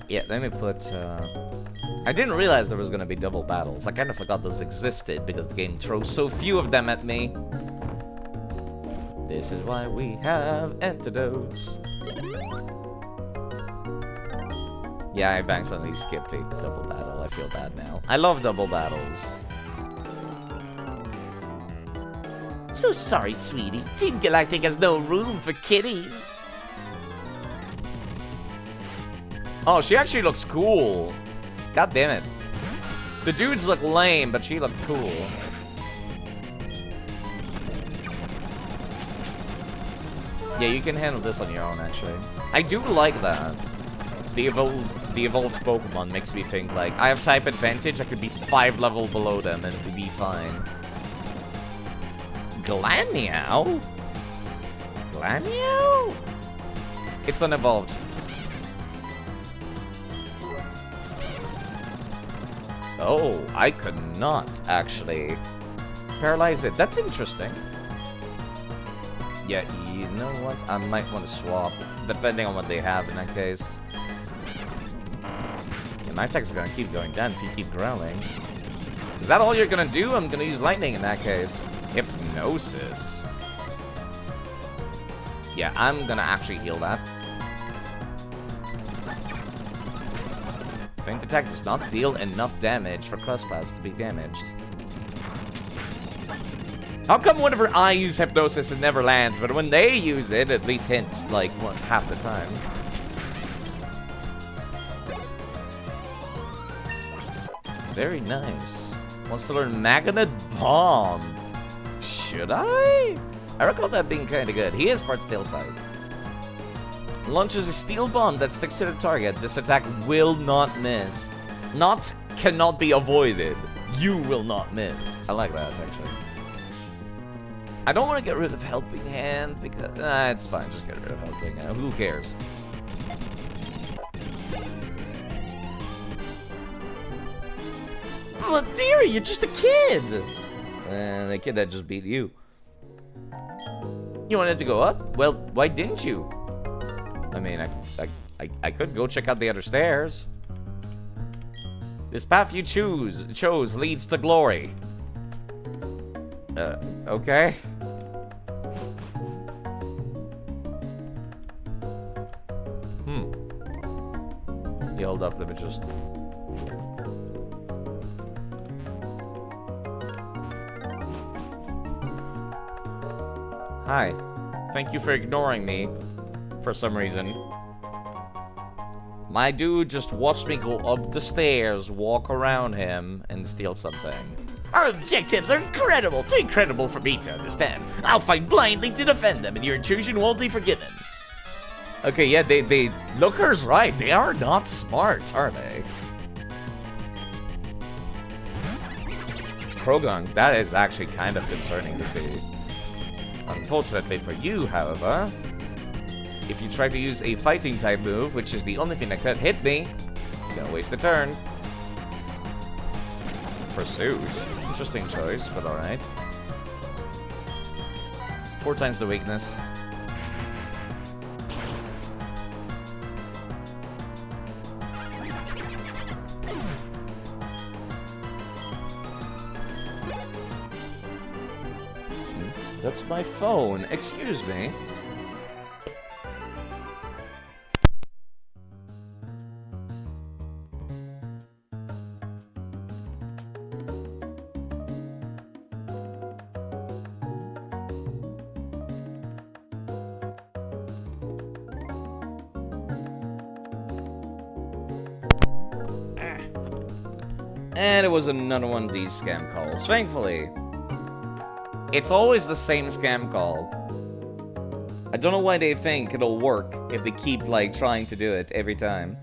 Yeah, let me put, I didn't realize there was going to be double battles. I kind of forgot those existed because the game throws so few of them at me. This is why we have antidotes. Yeah, I've accidentally skipped a double battle. I feel bad now. I love double battles. So sorry, sweetie. Team Galactic has no room for kitties. Oh, she actually looks cool. God damn it. The dudes look lame, but she looked cool. Yeah, you can handle this on your own, actually. I do like that. The evolved Pokemon makes me think, like, I have type advantage, I could be 5 level below them and it'd be fine. Glameow? Glameow? It's unevolved. Oh, I could not actually paralyze it. That's interesting. Yeah, you know what? I might want to swap, depending on what they have in that case. Yeah, my attacks are gonna keep going down if you keep growling. Is that all you're gonna do? I'm gonna use lightning in that case. Hypnosis. Yeah, I'm gonna actually heal that. Faint attack does not deal enough damage for crosspaths to be damaged. How come whenever I use hypnosis it never lands, but when they use it, at least hints, like, half the time? Very nice. Wants to learn Magnet Bomb. Should I? I recall that being kind of good. He is part steel type. Launches a steel bomb that sticks to the target. This attack will not miss. Not cannot be avoided. You will not miss. I like that, actually. I don't want to get rid of Helping Hand because... it's fine. Just get rid of Helping Hand. Who cares? But dearie, you're just a kid! And the kid that just beat you. You wanted to go up? Well, why didn't you? I mean, I could go check out the other stairs. This path you chose leads to glory. Okay. You hold up, let me just... Hi. Thank you for ignoring me. For some reason. My dude just watched me go up the stairs, walk around him, and steal something. Our objectives are incredible! Too incredible for me to understand. I'll fight blindly to defend them, and your intrusion won't be forgiven. Okay, yeah, they... Looker's right. They are not smart, are they? Krogan, that is actually kind of concerning to see. Unfortunately for you, however, if you try to use a fighting type move, which is the only thing that could hit me, you're gonna waste a turn. Pursuit. Interesting choice, but alright. 4 times the weakness. That's my phone. Excuse me. And it was another one of these scam calls. Thankfully. It's always the same scam call. I don't know why they think it'll work if they keep, like, trying to do it every time.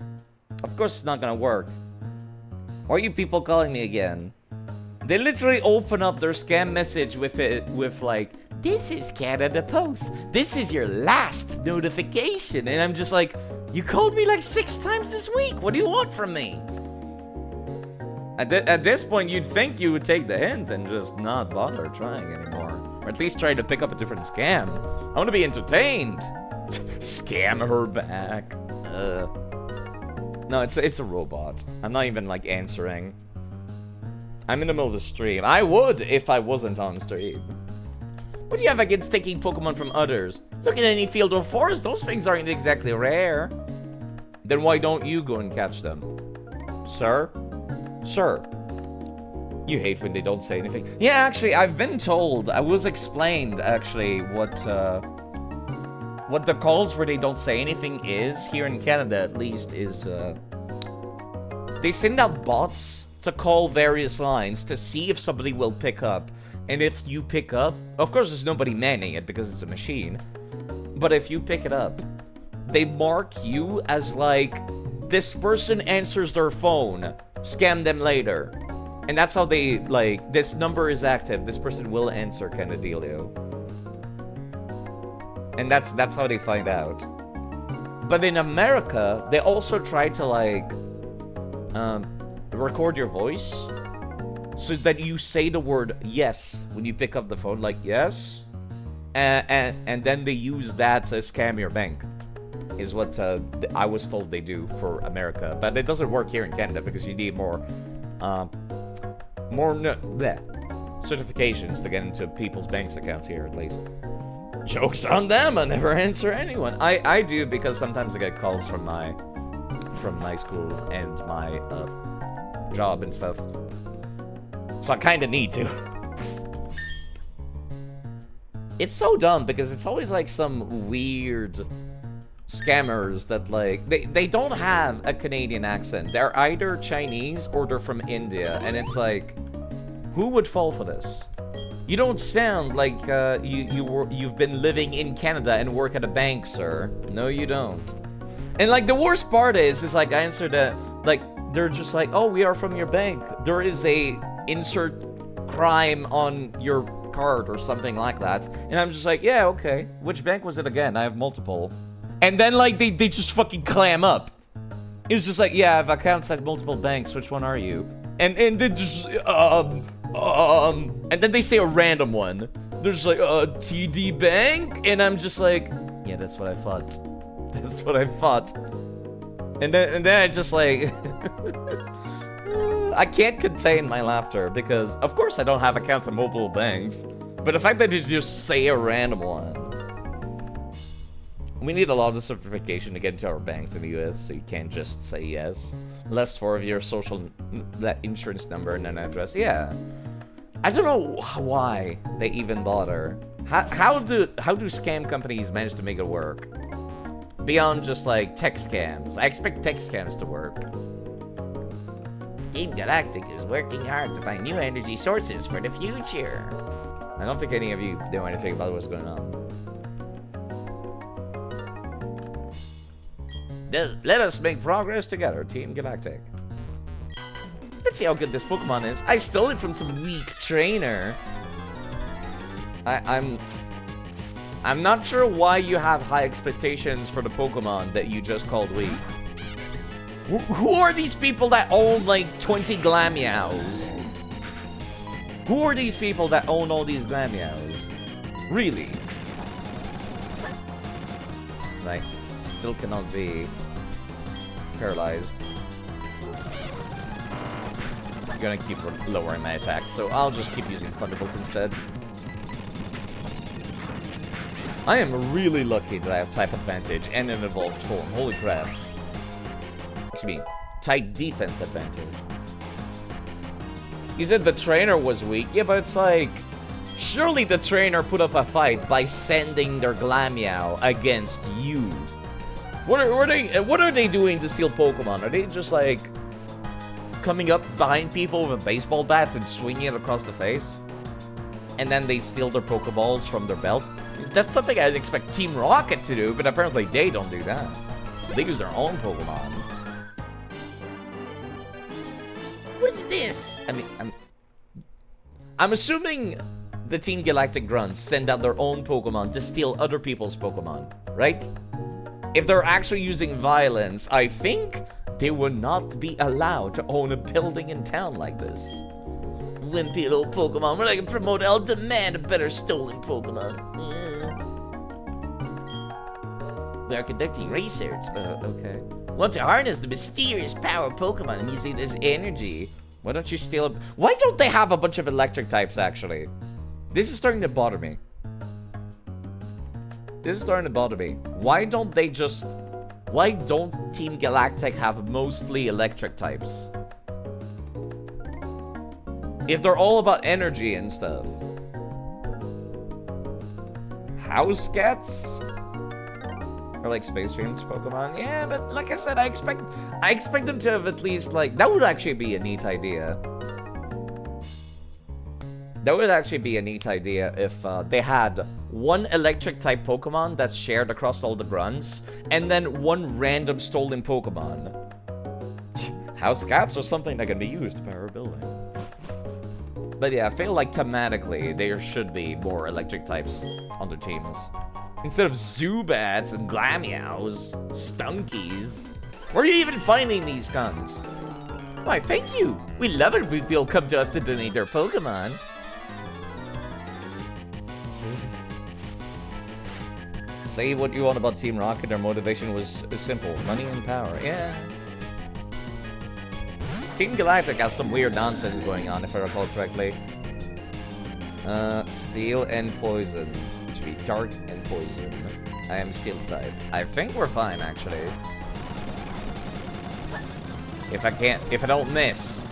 Of course it's not gonna work. Why are you people calling me again? They literally open up their scam message with like, this is Canada Post. This is your last notification. And I'm just like, you called me like 6 times this week. What do you want from me? At this point, you'd think you would take the hint and just not bother trying anymore. Or at least try to pick up a different scam. I want to be entertained. Scam her back. No, it's a robot. I'm not even, like, answering. I'm in the middle of the stream. I would if I wasn't on stream. What do you have against taking Pokemon from others? Look at any field or forest, those things aren't exactly rare. Then why don't you go and catch them? Sir? Sir? You hate when they don't say anything. Yeah, actually, I've been told, I was explained, actually, what the calls where they don't say anything is, here in Canada at least, is, they send out bots to call various lines to see if somebody will pick up. And if you pick up, of course there's nobody manning it because it's a machine, but if you pick it up, they mark you as like, this person answers their phone, scam them later. And that's how they, like, this number is active, this person will answer kind of dealio. And that's how they find out. But in America, they also try to like, record your voice so that you say the word yes when you pick up the phone, like yes, and then they use that to scam your bank, is what I was told they do for America. But it doesn't work here in Canada because you need more certifications to get into people's banks accounts here, at least. Joke's on them, I never answer anyone. I do, because sometimes I get calls from my school and my job and stuff. So I kind of need to. It's so dumb because it's always like some weird scammers that like, they don't have a Canadian accent. They're either Chinese or they're from India. And it's like, who would fall for this? You don't sound like you've been living in Canada and work at a bank, sir. No, you don't. And like the worst part is like I answered like, they're just like, oh, we are from your bank. There is a insert crime on your card or something like that. And I'm just like, yeah, okay. Which bank was it again? I have multiple. And then like they just fucking clam up. It was just like, yeah, I have accounts at multiple banks. Which one are you? And they just and then they say a random one. They're just like, TD Bank? And I'm just like, yeah, that's what I thought. That's what I thought. And then I just like I can't contain my laughter because of course I don't have accounts at multiple banks. But the fact that you just say a random one. We need a lot of certification to get into our banks in the US, so you can't just say yes. Last four of your social, that insurance number and an address. Yeah. I don't know why they even bother. How do scam companies manage to make it work? Beyond just like tech scams. I expect tech scams to work. Team Galactic is working hard to find new energy sources for the future. I don't think any of you know anything about what's going on. Let us make progress together, Team Galactic. Let's see how good this Pokemon is. I stole it from some weak trainer. I'm not sure why you have high expectations for the Pokemon that you just called weak. Who are these people that own like 20 Glameows? Who are these people that own all these Glameows? Really? Like, still cannot be paralyzed. I'm gonna keep lowering my attack, so I'll just keep using Thunderbolt instead. I am really lucky that I have type advantage and an evolved form. Holy crap. Excuse me, type defense advantage. You said the trainer was weak. Yeah, but it's like, surely the trainer put up a fight by sending their Glameow against you. What are they doing to steal Pokemon? Are they just like coming up behind people with a baseball bat and swinging it across the face? And then they steal their Pokeballs from their belt? That's something I'd expect Team Rocket to do, but apparently they don't do that. They use their own Pokemon. What's this? I mean, I'm assuming the Team Galactic Grunts send out their own Pokemon to steal other people's Pokemon, right? If they're actually using violence, I think they would not be allowed to own a building in town like this. Wimpy little Pokemon, we're like a promote, I'll demand a better stolen Pokemon. We are conducting research. Okay. Want to harness the mysterious power of Pokemon and using this energy. Why don't they have a bunch of electric types, actually? This is starting to bother me. This is starting to bother me. Why don't Team Galactic have mostly electric types? If they're all about energy and stuff. House cats? Or like space themed Pokemon? Yeah, but like I said, I expect them to have at least like, that would actually be a neat idea. That would actually be a neat idea if they had one electric type Pokemon that's shared across all the grunts, and then one random stolen Pokemon. House cats or something that can be used to power a building. But yeah, I feel like thematically there should be more electric types on their teams. Instead of Zubats and Glameows, Stunkies. Where are you even finding these guns? Why, thank you. We love it when people come to us to donate their Pokemon. Say what you want about Team Rocket, their motivation was simple. Money and power, yeah. Team Galactic has some weird nonsense going on, if I recall correctly. Steel and Poison. It should be Dark and Poison. I am Steel type. I think we're fine, actually. If I don't miss.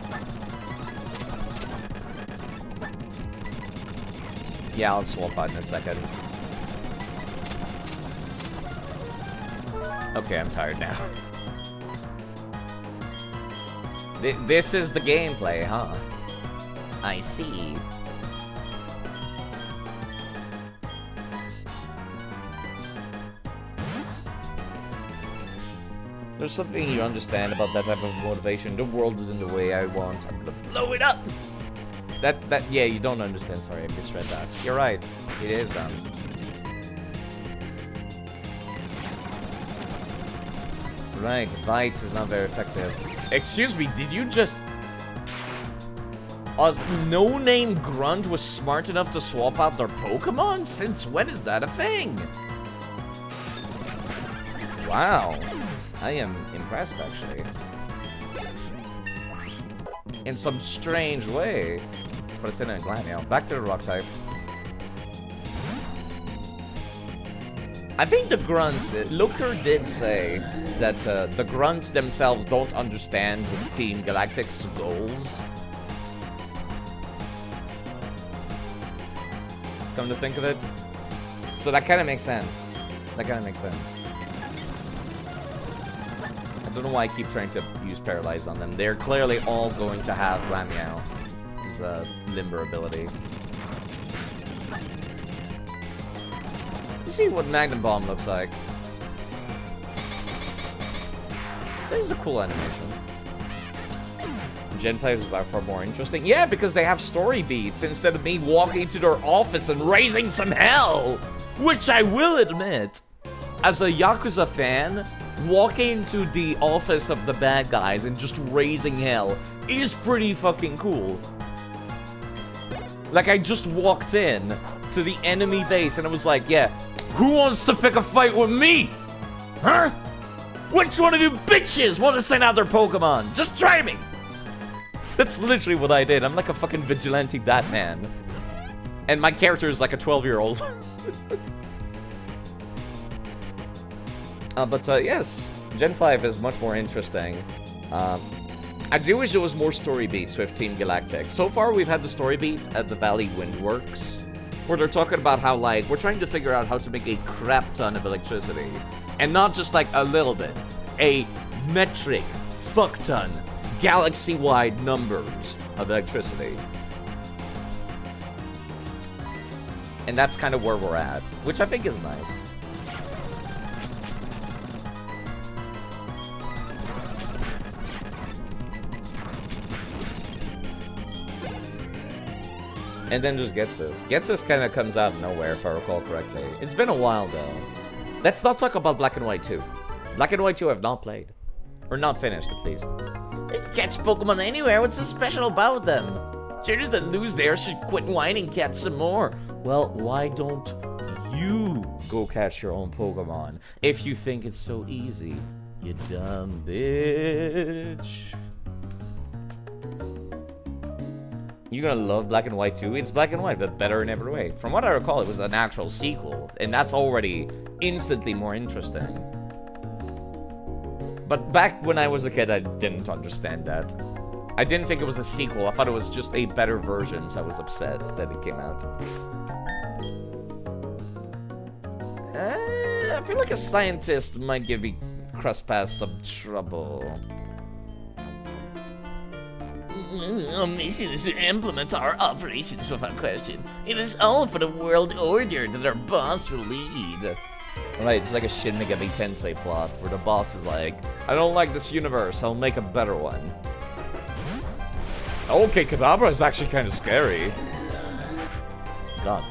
Yeah, I'll swap out in a second. Okay, I'm tired now. This is the gameplay, huh? I see. There's something you understand about that type of motivation. The world isn't the way I want. I'm gonna blow it up! Yeah, you don't understand. Sorry, I misread that. You're right. It is done. Right, Bite is not very effective. Excuse me, did you just... A no-name grunt was smart enough to swap out their Pokemon? Since when is that a thing? Wow. I am impressed, actually. In some strange way. Let's put us in a Glameow. Back to the Rock type. I think the grunts, Looker did say that the grunts themselves don't understand Team Galactic's goals. Come to think of it. So that kind of makes sense. That kind of makes sense. I don't know why I keep trying to use Paralyze on them. They're clearly all going to have Glameow's Limber ability. See what Magnum Bomb looks like. This is a cool animation. Gen 5 is by far more interesting. Yeah, because they have story beats instead of me walking to their office and raising some hell. Which I will admit, as a Yakuza fan, walking to the office of the bad guys and just raising hell is pretty fucking cool. Like, I just walked in to the enemy base and I was like, yeah, who wants to pick a fight with me? Huh? Which one of you bitches want to send out their Pokemon? Just try me! That's literally what I did. I'm like a fucking vigilante Batman. And my character is like a 12-year-old. Yes. Gen 5 is much more interesting. I do wish there was more story beats with Team Galactic. So far, we've had the story beat at the Valley Windworks, where they're talking about how, like, we're trying to figure out how to make a crap ton of electricity. And not just, like, a little bit. A metric fuck ton, galaxy-wide numbers of electricity. And that's kind of where we're at, which I think is nice. And then just Getsus. Getsus kind of comes out of nowhere, if I recall correctly. It's been a while, though. Let's not talk about Black and White 2. Black and White 2 I've not played. Or not finished, at least. You can catch Pokemon anywhere. What's so special about them? Trainers that lose theirs should quit whining and catch some more. Well, why don't you go catch your own Pokemon if you think it's so easy, you dumb bitch? You're gonna love Black and White too. It's Black and White, but better in every way. From what I recall, it was an actual sequel, and that's already instantly more interesting. But back when I was a kid, I didn't understand that. I didn't think it was a sequel. I thought it was just a better version, so I was upset that it came out. I feel like a scientist might give me Crustpass some trouble. Our mission is to implement our operations without question. It is all for the world order that our boss will lead. Right, it's like a Shin Megami Tensei plot, where the boss is like, I don't like this universe, I'll make a better one. Okay, Kadabra is actually kind of scary. God,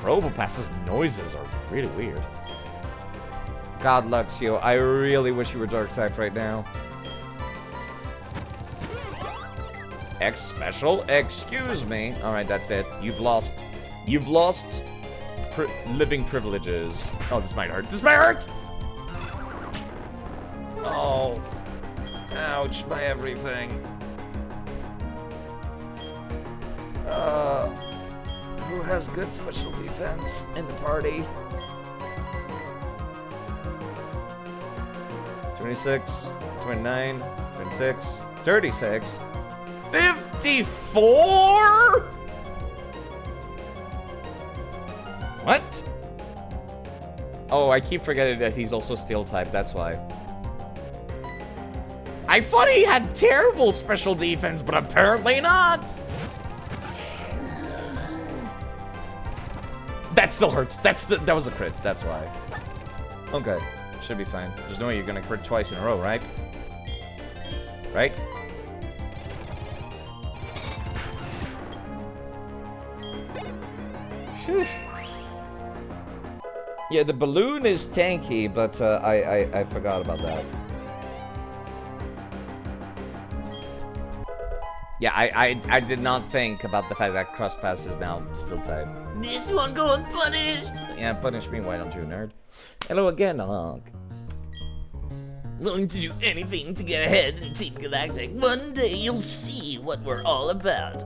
Probopass's noises are really weird. God, Luxio, I really wish you were Dark-type right now. X special? Excuse me. Alright, that's it. You've lost. You've lost living privileges. Oh, this might hurt. This might hurt! Oh. Ouch, my everything. Who has good special defense in the party? 26, 29, 26, 36, 54? What? Oh, I keep forgetting that he's also steel type, that's why. I thought he had terrible special defense, but apparently not. That still hurts. That was a crit, that's why. Okay, should be fine. There's no way you're gonna crit twice in a row, right? Right? Yeah, the balloon is tanky, but I forgot about that. Yeah, I did not think about the fact that Crustpass is now still type. This one go unpunished! Yeah, punish me, why don't you, nerd? Hello again, Honk. Willing to do anything to get ahead in Team Galactic. One day you'll see what we're all about.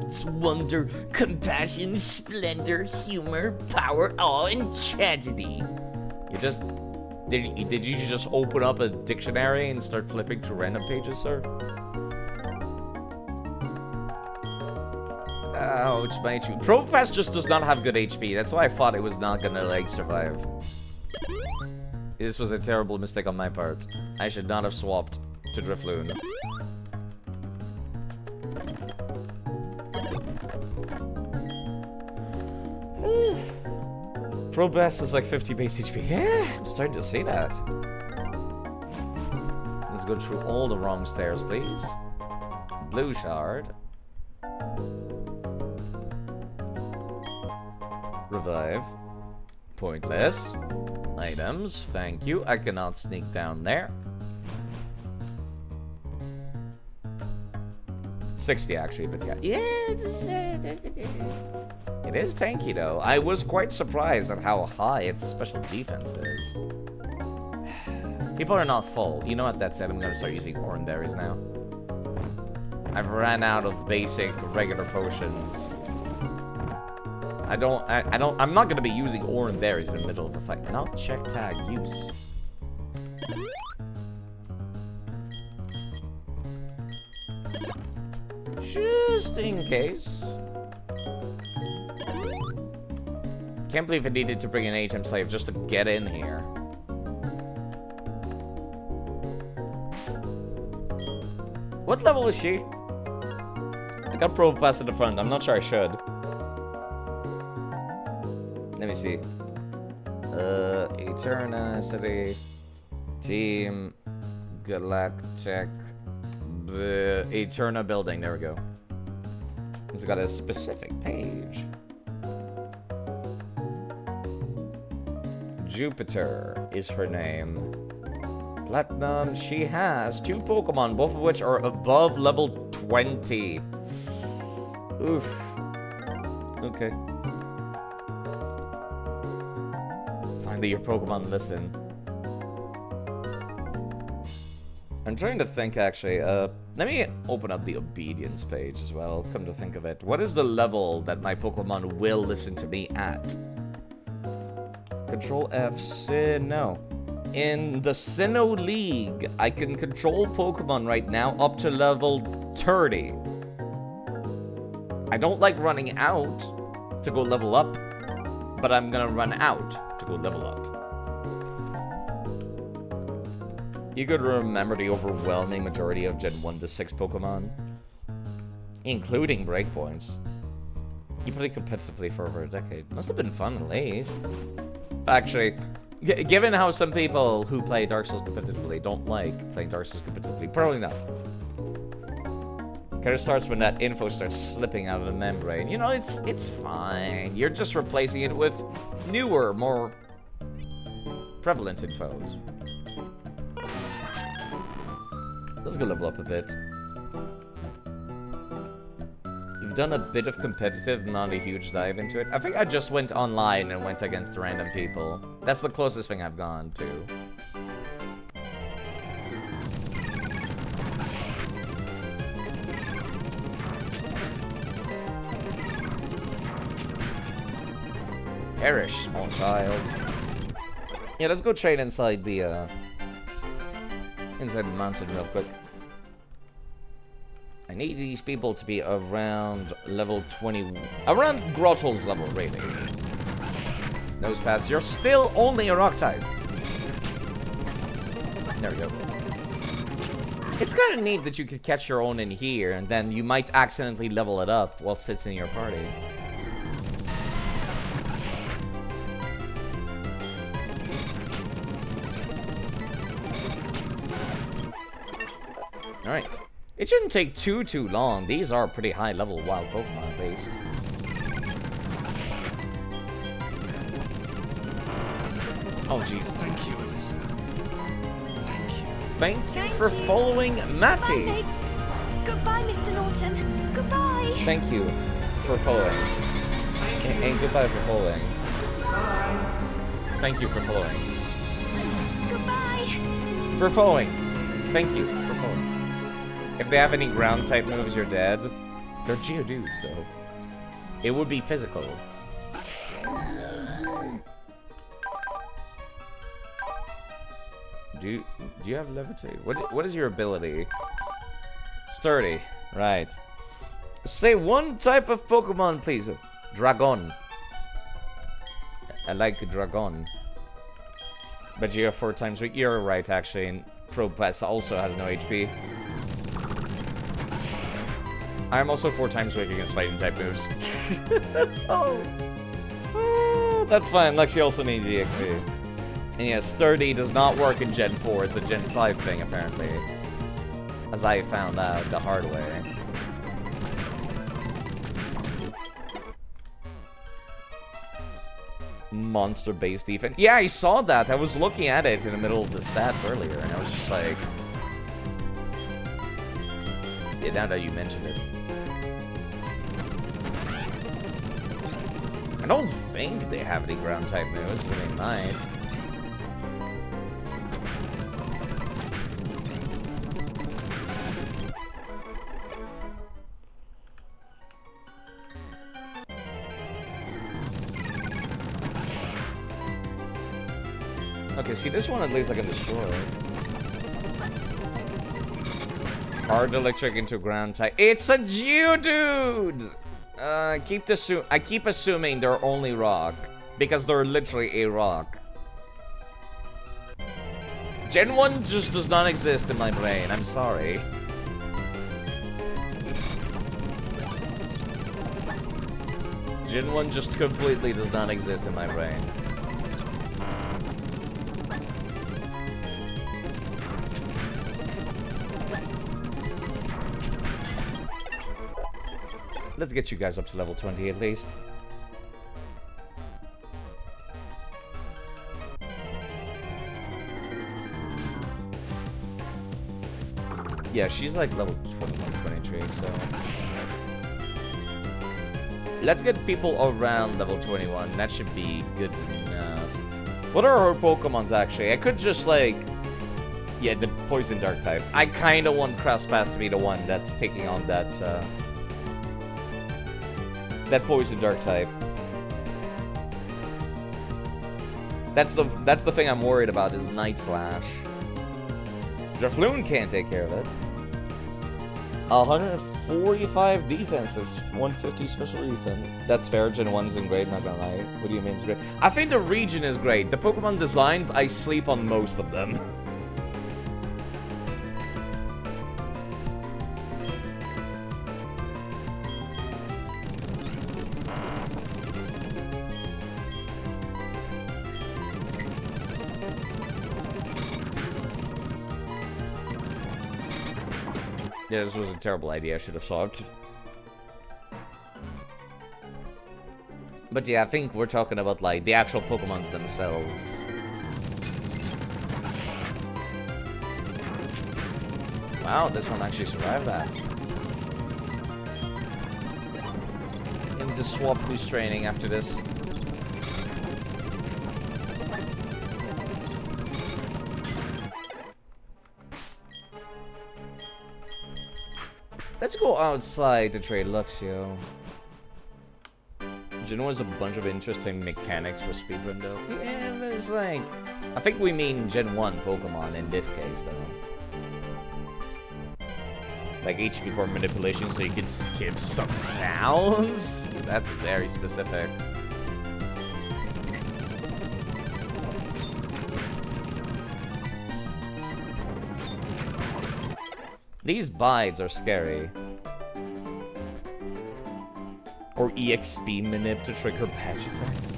It's wonder, compassion, splendor, humor, power, awe, and tragedy. You just... Did you just open up a dictionary and start flipping through random pages, sir? Ouch, my HP. Probopass just does not have good HP. That's why I thought it was not gonna, like, survive. This was a terrible mistake on my part. I should not have swapped to Drifloon. Probopass is like 50 base HP. Yeah, I'm starting to see that. Let's go through all the wrong stairs, please. Blue shard. Revive. Pointless. Items, thank you. I cannot sneak down there. 60 actually, but yeah. Yeah, it is tanky though. I was quite surprised at how high its special defense is. People are not full. You know what, that said, I'm gonna start using Oran Berries now. I've ran out of basic regular potions. I'm not gonna be using Oran Berries in the middle of the fight. Not check tag use. Just in case. Can't believe I needed to bring an HM Slave just to get in here. What level is she? I got Probopass in the front. I'm not sure I should. Let me see. Eterna City, Team Galactic, Eterna Building. There we go. It's got a specific page. Jupiter is her name. Platinum. She has 2 Pokemon, both of which are above level 20. Oof. Okay. Finally, your Pokemon listen. I'm trying to think, actually. Let me open up the obedience page as well, come to think of it. What is the level that my Pokemon will listen to me at? Control F, no. In the Sinnoh League, I can control Pokemon right now up to level 30. I don't like running out to go level up, but I'm gonna run out to go level up. You could remember the overwhelming majority of Gen 1 to 6 Pokemon, including breakpoints. You played competitively for over a decade. Must have been fun, at least. Actually, given how some people who play Dark Souls competitively don't like playing Dark Souls competitively, probably not. Kind of starts when that info starts slipping out of the membrane. You know, it's fine. You're just replacing it with newer, more prevalent infos. Let's go level up a bit. You've done a bit of competitive, not a huge dive into it. I think I just went online and went against random people. That's the closest thing I've gone to. Perish, small child. Yeah, let's go trade inside the mountain real quick. I need these people to be around level 20, around Grotto's level, really. Nose pass, you're still only a rock type. There we go. It's kind of neat that you could catch your own in here, and then you might accidentally level it up whilst it's in your party. Alright. It shouldn't take too long. These are pretty high level wild Pokemon, at least. Oh, jeez. Thank you, Alyssa. Thank you. Thank you for following Matty. Goodbye, Meg. Goodbye, Mr. Norton. Goodbye. Thank you for following. And goodbye for following. Thank you for following. Goodbye. For following. Thank you for following. If they have any ground type moves, you're dead. They're Geodudes, though. It would be physical. Do you have levitate? What is your ability? Sturdy, right. Say one type of Pokemon, please. Dragon. I like Dragon. But you have 4 times weak. You're right, actually. And Propass also has no HP. I'm also 4 times weak against fighting type moves. Oh, that's fine. Lexi also needs EXP. And yeah, Sturdy does not work in Gen 4. It's a Gen 5 thing, apparently. As I found out the hard way. Monster-based defense. Yeah, I saw that. I was looking at it in the middle of the stats earlier, and I was just like... Yeah, now that you mentioned it. I don't think they have any ground type moves, but they might. Okay, see, this one at least I can destroy. Hard electric into ground type. It's a Geodude! I keep assuming they're only rock. Because they're literally a rock. Gen 1 just does not exist in my brain. I'm sorry. Gen 1 just completely does not exist in my brain. Let's get you guys up to level 20 at least. Yeah, she's like level 21, 23, so... Let's get people around level 21. That should be good enough. What are her Pokemons, actually? I could just, like... Yeah, the poison dark type. I kind of want Crosspass to be the one that's taking on that, that poison dark type. That's the thing I'm worried about is Night Slash. Drafloon can't take care of it. 145 defenses, 150 special defense. That's fair, Gen 1 isn't great, not gonna lie. What do you mean it's great? I think the region is great. The Pokemon designs, I sleep on most of them. Yeah, this was a terrible idea. I should have solved. But yeah, I think we're talking about, like, the actual Pokemons themselves. Wow, this one actually survived that. Into swap boost training after this. Let's go outside to trade Luxio. Gen 1 has a bunch of interesting mechanics for speedrun though. Yeah, but it's like... I think we mean Gen 1 Pokemon in this case though. Like HP bar manipulation so you can skip some sounds? That's very specific. These bites are scary. Or EXP manip to trigger patch effects.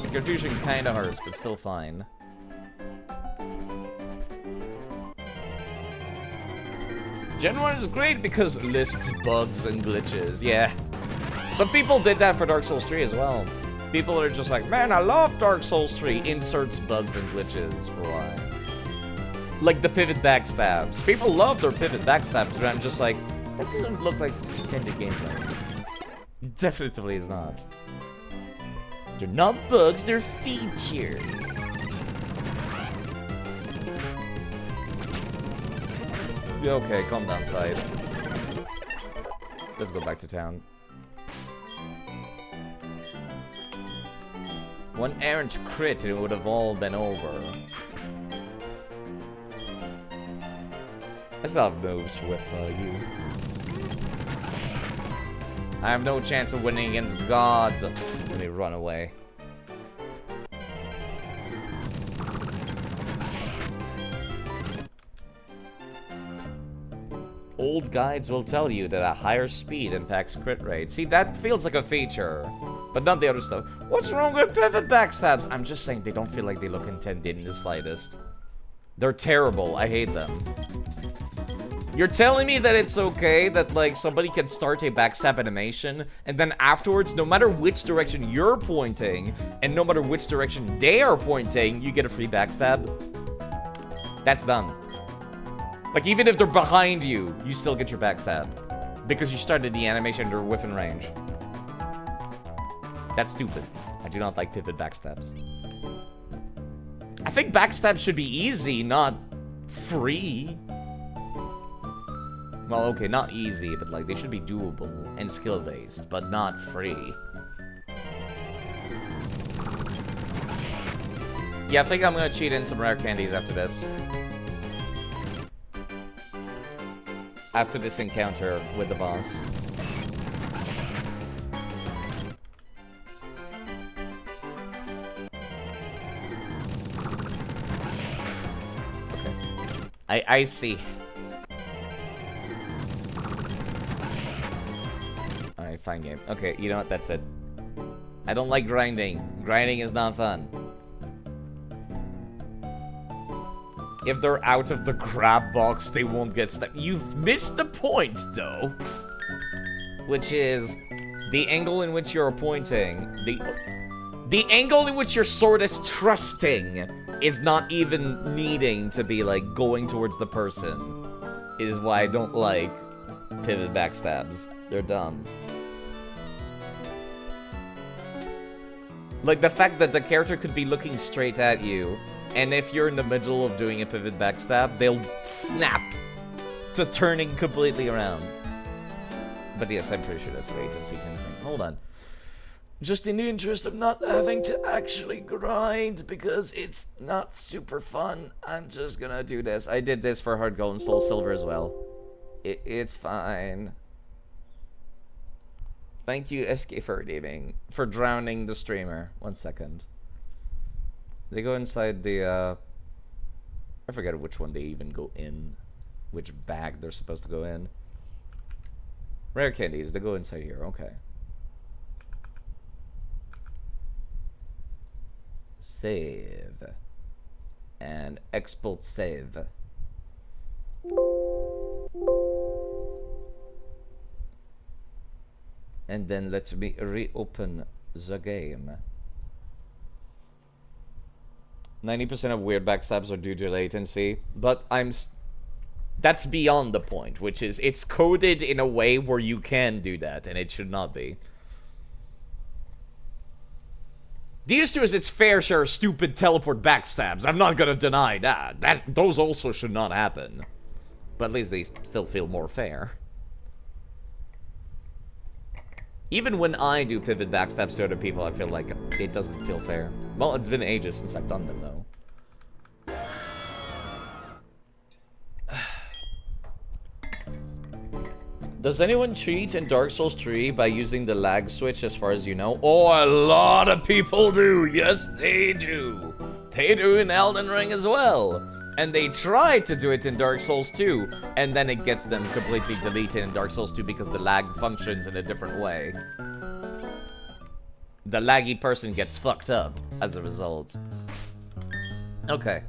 The confusion kinda hurts, but still fine. Gen 1 is great because lists bugs and glitches, yeah. Some people did that for Dark Souls 3 as well. People are just like, man, I love Dark Souls 3. Inserts bugs and glitches for why. Like the pivot backstabs. People love their pivot backstabs, but I'm just like, that doesn't look like it's intended gameplay. Definitely is not. They're not bugs, they're features. Okay, calm down, side. Let's go back to town. One errant crit and it would have all been over. I still have moves with you. I have no chance of winning against God. Let me run away. Old guides will tell you that a higher speed impacts crit rate. See, that feels like a feature. But not the other stuff. What's wrong with pivot backstabs? I'm just saying they don't feel like they look intended in the slightest. They're terrible. I hate them. You're telling me that it's okay that, like, somebody can start a backstab animation, and then afterwards, no matter which direction you're pointing, and no matter which direction they are pointing, you get a free backstab? That's dumb. Like, even if they're behind you, you still get your backstab. Because you started the animation, they're within range. That's stupid. I do not like pivot backstabs. I think backstabs should be easy, not free. Well, okay, not easy, but like they should be doable and skill-based, but not free. Yeah, I think I'm gonna cheat in some rare candies after this. After this encounter with the boss. Okay. I see. Alright, fine game. Okay, you know what? That's it. I don't like grinding. Grinding is not fun. If they're out of the crab box, they won't get stuck. You've missed the point, though. Which is the angle in which you're pointing. The angle in which your sword is thrusting is not even needing to be, like, going towards the person. Is why I don't like pivot backstabs. They're dumb. Like, the fact that the character could be looking straight at you, and if you're in the middle of doing a pivot backstab, they'll snap to turning completely around. But yes, I'm pretty sure that's a latency kind of thing. Hold on. Just in the interest of not having to actually grind, because it's not super fun, I'm just gonna do this. I did this for Hard Gold and Soul Silver as well. It's fine. Thank you, SK for redeeming, for drowning the streamer. 1 second. They go inside the, I forget which one they even go in. Which bag they're supposed to go in. Rare candies, they go inside here, okay. Save. And export save. And then let me reopen the game. 90% of weird backstabs are due to latency, but that's beyond the point, which is it's coded in a way where you can do that, and it should not be. The issue is its fair share of stupid teleport backstabs. I'm not gonna deny that. Those also should not happen. But at least they still feel more fair. Even when I do pivot backstabs to other people, I feel like it doesn't feel fair. Well, it's been ages since I've done them, though. Does anyone cheat in Dark Souls 3 by using the lag switch as far as you know? Oh, a lot of people do! Yes, they do! They do in Elden Ring as well! And they try to do it in Dark Souls 2, and then it gets them completely deleted in Dark Souls 2 because the lag functions in a different way. The laggy person gets fucked up as a result. Okay.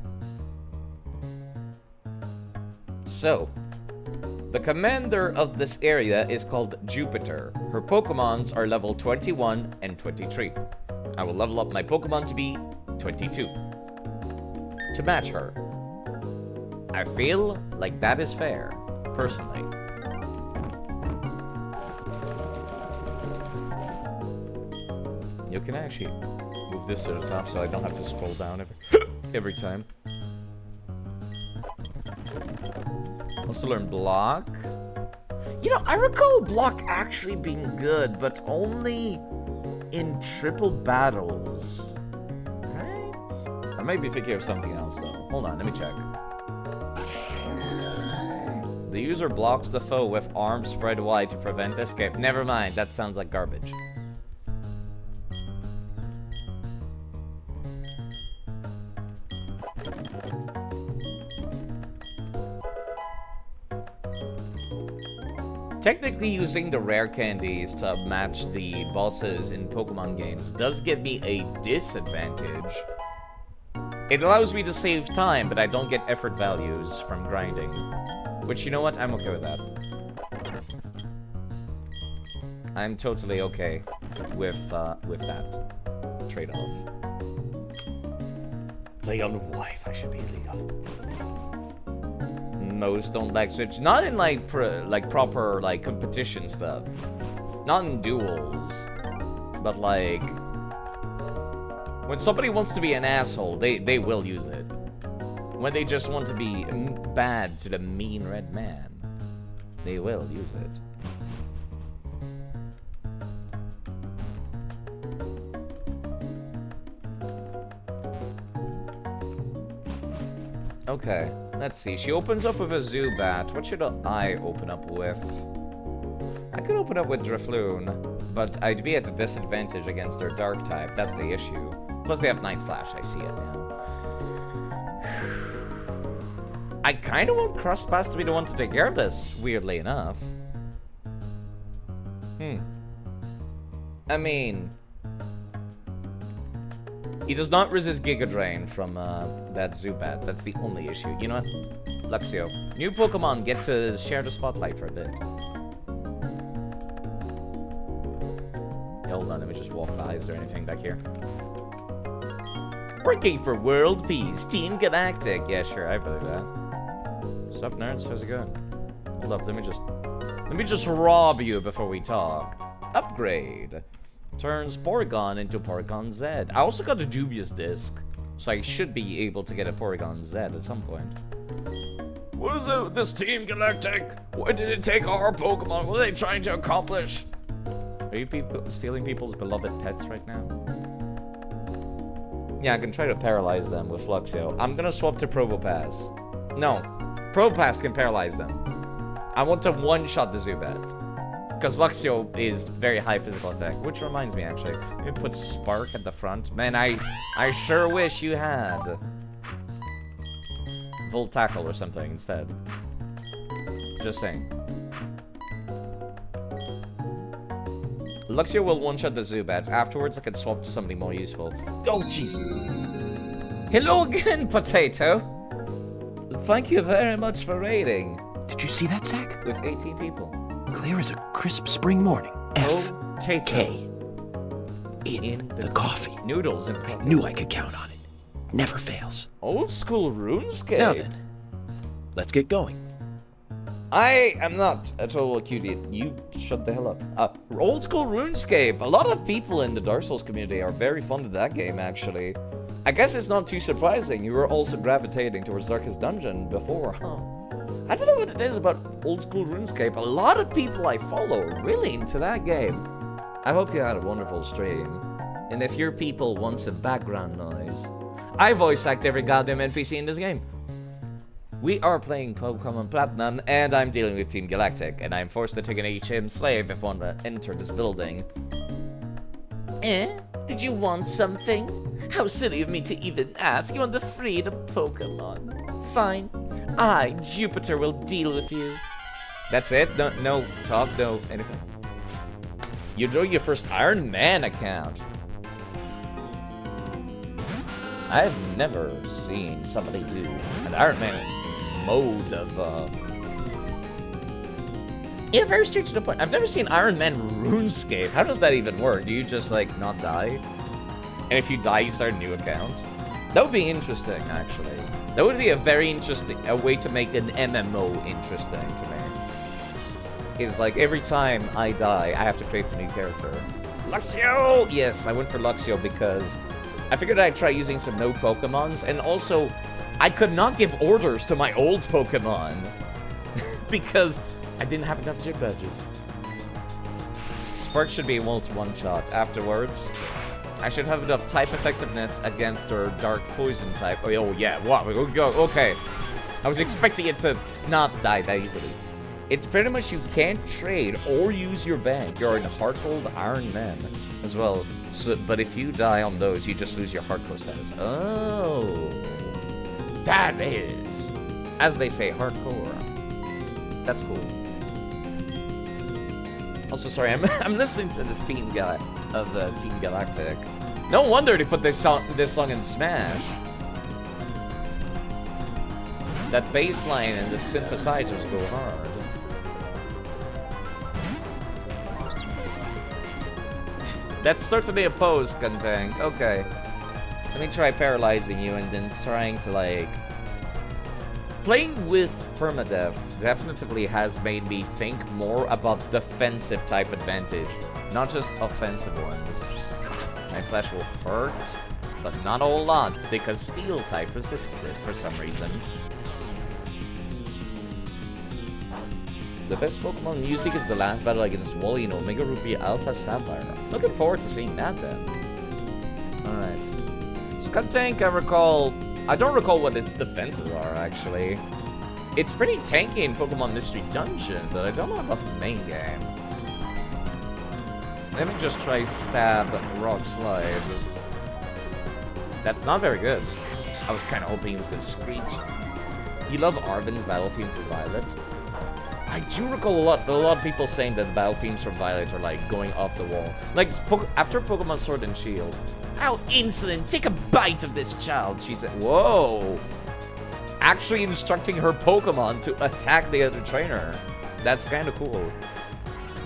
So, the commander of this area is called Jupiter. Her Pokemons are level 21 and 23. I will level up my Pokemon to be 22. To match her. I feel like that is fair, personally. You can actually move this to the top so I don't have to scroll down every time. Also learn block. You know, I recall block actually being good, but only in triple battles. Right? I might be thinking of something else though. Hold on, let me check. The user blocks the foe with arms spread wide to prevent escape. Never mind, that sounds like garbage. Technically, using the rare candies to match the bosses in Pokemon games does give me a disadvantage. It allows me to save time, but I don't get effort values from grinding. Which, you know what? I'm okay with that. I'm totally okay with that trade-off. Play on Wi-Fi should be illegal. Most don't lag switch. Not in like proper like competition stuff. Not in duels. But like when somebody wants to be an asshole, they will use it. When they just want to be bad to the mean red man, they will use it. Okay, let's see. She opens up with a Zubat. What should I open up with? I could open up with Drifloon, but I'd be at a disadvantage against their Dark type. That's the issue. Plus they have Night Slash. I see it now. I kind of want Crosspass to be the one to take care of this, weirdly enough. I mean, he does not resist Giga Drain from that Zubat. That's the only issue. You know what? Luxio. New Pokemon get to share the spotlight for a bit. Hold on, let me just walk by. Is there anything back here? Working for world peace, Team Galactic. Yeah, sure, I believe that. What's up, nerds? How's it going? Hold up, let me just rob you before we talk. Upgrade. turns Porygon into Porygon Z. I also got a dubious disc, so I should be able to get a Porygon Z at some point. What is it with this Team Galactic? Why did it take our Pokemon? What are they trying to accomplish? Are you people stealing people's beloved pets right now? Yeah, I can try to paralyze them with Fluxio. I'm gonna swap to Probopass. No, Probopass can paralyze them. I want to one-shot the Zubat. Because Luxio is very high physical attack. Which reminds me, actually. Let me put Spark at the front. Man, I sure wish you had Volt Tackle or something instead. Just saying. Luxio will one-shot the Zubat. Afterwards, I can swap to something more useful. Oh, jeez. Hello again, Potato. Thank you very much for raiding. Did you see that, Zach? With 18 people. Clear as a crisp spring morning. Potato. In the coffee. Noodles and I knew I could count on it. Never fails. Old school RuneScape. Now then, let's get going. I am not a total cutie. You shut the hell up. Old school RuneScape. A lot of people in the Dark Souls community are very fond of that game, actually. I guess it's not too surprising. You were also gravitating towards Darkest Dungeon before, huh? I don't know what it is about old school RuneScape. A lot of people I follow are really into that game. I hope you had a wonderful stream. And if your people want some background noise, I voice act every goddamn NPC in this game. We are playing Pokemon Platinum, and I'm dealing with Team Galactic, and I'm forced to take an HM slave if I want to enter this building. Did you want something? How silly of me to even ask. You want to free the Pokemon. Fine. I, Jupiter, will deal with you. That's it? No talk, no anything. You drew your first Iron Man account. I've never seen somebody do an Iron Man mode of, Yeah, very straight to the point. I've never seen Iron Man RuneScape. How does that even work? Do you just, like, not die? And if you die, you start a new account? That would be interesting, actually. That would be a very interesting way to make an MMO interesting to me. Is like every time I die, I have to create a new character. Luxio! Yes, I went for Luxio because I figured I'd try using some no Pokemons, and also I could not give orders to my old Pokemon because I didn't have enough gym badges. Spark should be able to one-shot. Afterwards, I should have enough type effectiveness against her dark poison type. Oh yeah, wow, okay. I was expecting it to not die that easily. It's pretty much you can't trade or use your bank. You're in Hardcore Iron Man as well. So, but if you die on those, you just lose your hardcore status. Oh, that is, as they say, hardcore. That's cool. Also, sorry, I'm listening to the theme guy of Team Galactic. No wonder they put this song in Smash. That bass line and the synthesizers go hard. That's certainly a pose, Kantang. Okay. Let me try paralyzing you and then trying to, like... Playing with Permadeath definitely has made me think more about defensive type advantage, not just offensive ones. Night Slash will hurt, but not a whole lot, because Steel type resists it for some reason. The best Pokemon music is the last battle against Wally in Omega Ruby Alpha Sapphire. Looking forward to seeing that then. Alright. Skuntank, I don't recall what its defenses are, actually. It's pretty tanky in Pokemon Mystery Dungeon, but I don't know about the main game. Let me just try Stab Rock Slide. That's not very good. I was kind of hoping he was going to Screech. You love Arven's battle theme for Violet? I do recall a lot of people saying that the battle themes from Violet are like going off the wall. Like after Pokemon Sword and Shield. How insolent! Take a bite of this child, she said. Whoa! Actually instructing her Pokemon to attack the other trainer. That's kind of cool.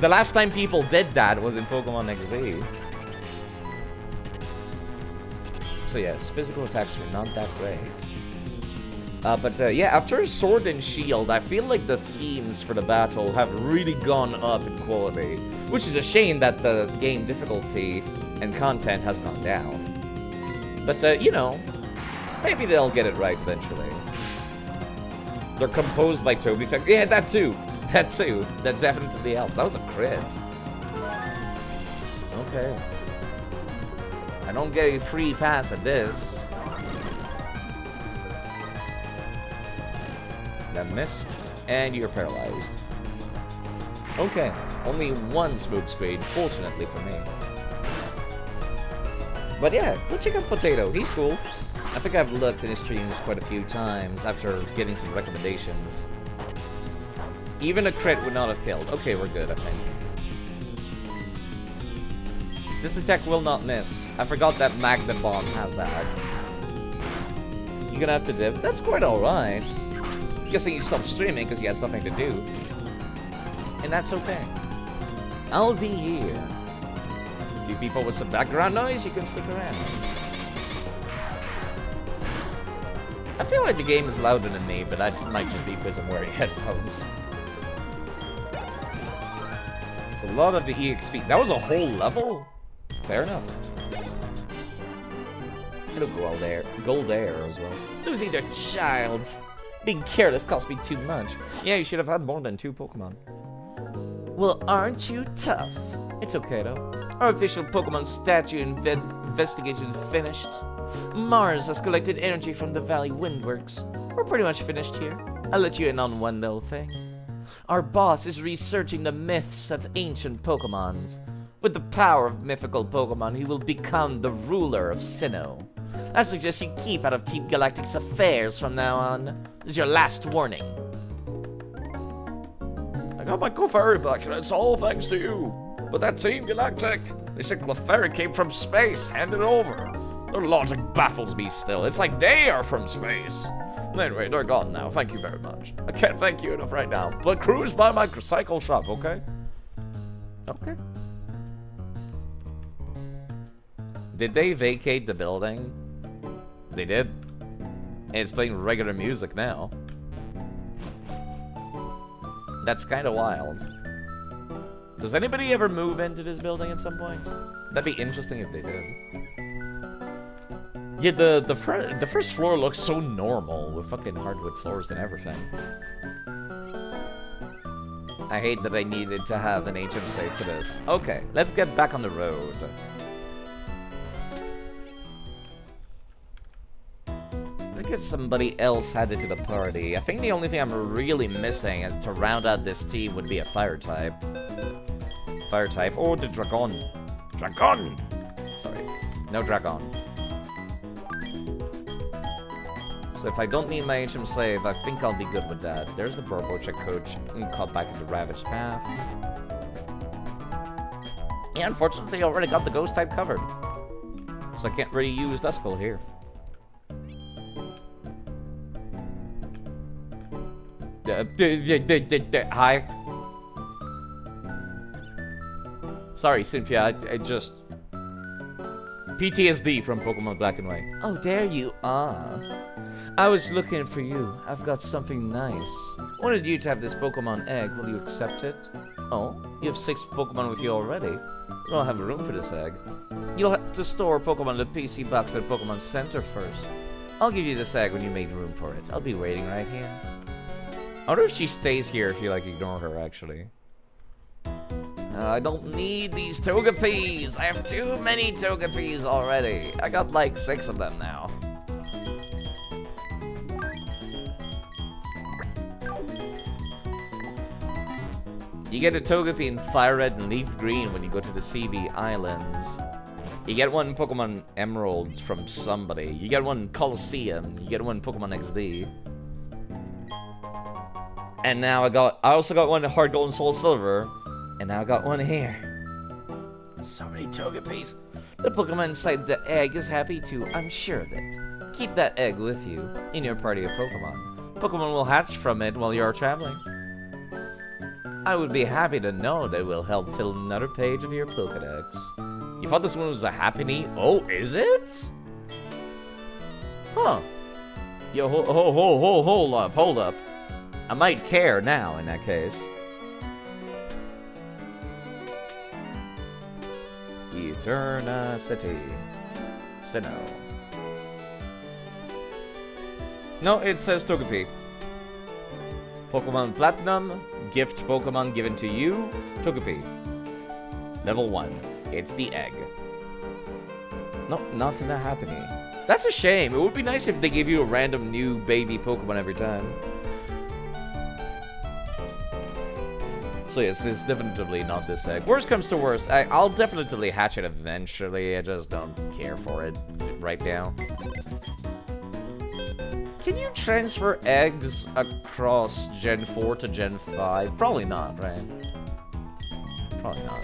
The last time people did that was in Pokemon XD. So yes, physical attacks were not that great. Yeah, after Sword and Shield, I feel like the themes for the battle have really gone up in quality. Which is a shame that the game difficulty and content has gone down. But, you know, maybe they'll get it right eventually. They're composed by Toby Feck. Yeah, that too. That too. That definitely helps. That was a crit. Okay. I don't get a free pass at this. That missed, and you're paralyzed. Okay, only one smoke screen, fortunately for me. But yeah, go check out Potato, he's cool. I think I've looked in his streams quite a few times after getting some recommendations. Even a crit would not have killed. Okay, we're good, I think. This attack will not miss. I forgot that Magna Bomb has that. You're gonna have to dip. That's quite alright. Guessing you stopped streaming because you had something to do. And that's okay. I'll be here. A few people with some background noise, you can stick around. I feel like the game is louder than me, but that might just be because I'm wearing headphones. It's a lot of the EXP. That was a whole level? Fair enough. It'll gold air as well. Losing their child. Being careless cost me too much. Yeah, you should have had more than 2 Pokemon. Well, aren't you tough? It's okay, though. Our official Pokemon statue investigation is finished. Mars has collected energy from the Valley Windworks. We're pretty much finished here. I'll let you in on one little thing. Our boss is researching the myths of ancient Pokemons. With the power of mythical Pokemon, he will become the ruler of Sinnoh. I suggest you keep out of Team Galactic's affairs from now on. This is your last warning. I got my Clefairy back, and it's all thanks to you. But that Team Galactic, they said Clefairy came from space. Hand it over. Their logic baffles me still. It's like they are from space. Anyway, they're gone now. Thank you very much. I can't thank you enough right now. But cruise by my cycle shop, okay? Okay. Did they vacate the building? They did. And it's playing regular music now. That's kind of wild. Does anybody ever move into this building at some point? That'd be interesting if they did. Yeah, the first floor looks so normal with fucking hardwood floors and everything. I hate that I needed to have an HM save for this. Okay, let's get back on the road. I guess somebody else added to the party. I think the only thing I'm really missing to round out this team would be a fire type. Fire type or the dragon. Dragon! Sorry, no dragon. So if I don't need my HM save, I think I'll be good with that. There's the Burbocha coach and caught back into Ravaged Path. Yeah, unfortunately, I already got the ghost type covered. So I can't really use Duskull here. Hi. Sorry, Cynthia, I just... PTSD from Pokemon Black and White. Oh, there you are. I was looking for you. I've got something nice. Wanted you to have this Pokemon egg. Will you accept it? Oh, you have 6 Pokemon with you already. You don't have room for this egg. You'll have to store Pokemon in the PC box at Pokemon Center first. I'll give you this egg when you made room for it. I'll be waiting right here. I wonder if she stays here if you, like, ignore her, actually. I don't need these Togepi's. I have too many Togepi's already. I got, like, 6 of them now. You get a Togepi in Fire Red and Leaf Green when you go to the CV Islands. You get one Pokemon Emerald from somebody. You get one Colosseum. You get one Pokemon XD. And now I also got one Hard Gold and Soul Silver. And now I got one here. So many Togepi's. The Pokemon inside the egg is happy too, I'm sure of it. Keep that egg with you in your party of Pokemon. Pokemon will hatch from it while you are traveling. I would be happy to know that it will help fill another page of your Pokedex. You thought this one was a Happiny? Oh, is it? Huh. Yo, hold up. I might care now in that case. Eternacity. Sinnoh. No, it says Togepi. Pokemon Platinum, gift Pokemon given to you, Togepi. Level 1. It's the egg. No, nothing happening. That's a shame. It would be nice if they gave you a random new baby Pokemon every time. So yes, it's definitely not this egg. Worst comes to worst, I'll definitely hatch it eventually. I just don't care for it right now. Can you transfer eggs across Gen 4 to Gen 5? Probably not, right? Probably not.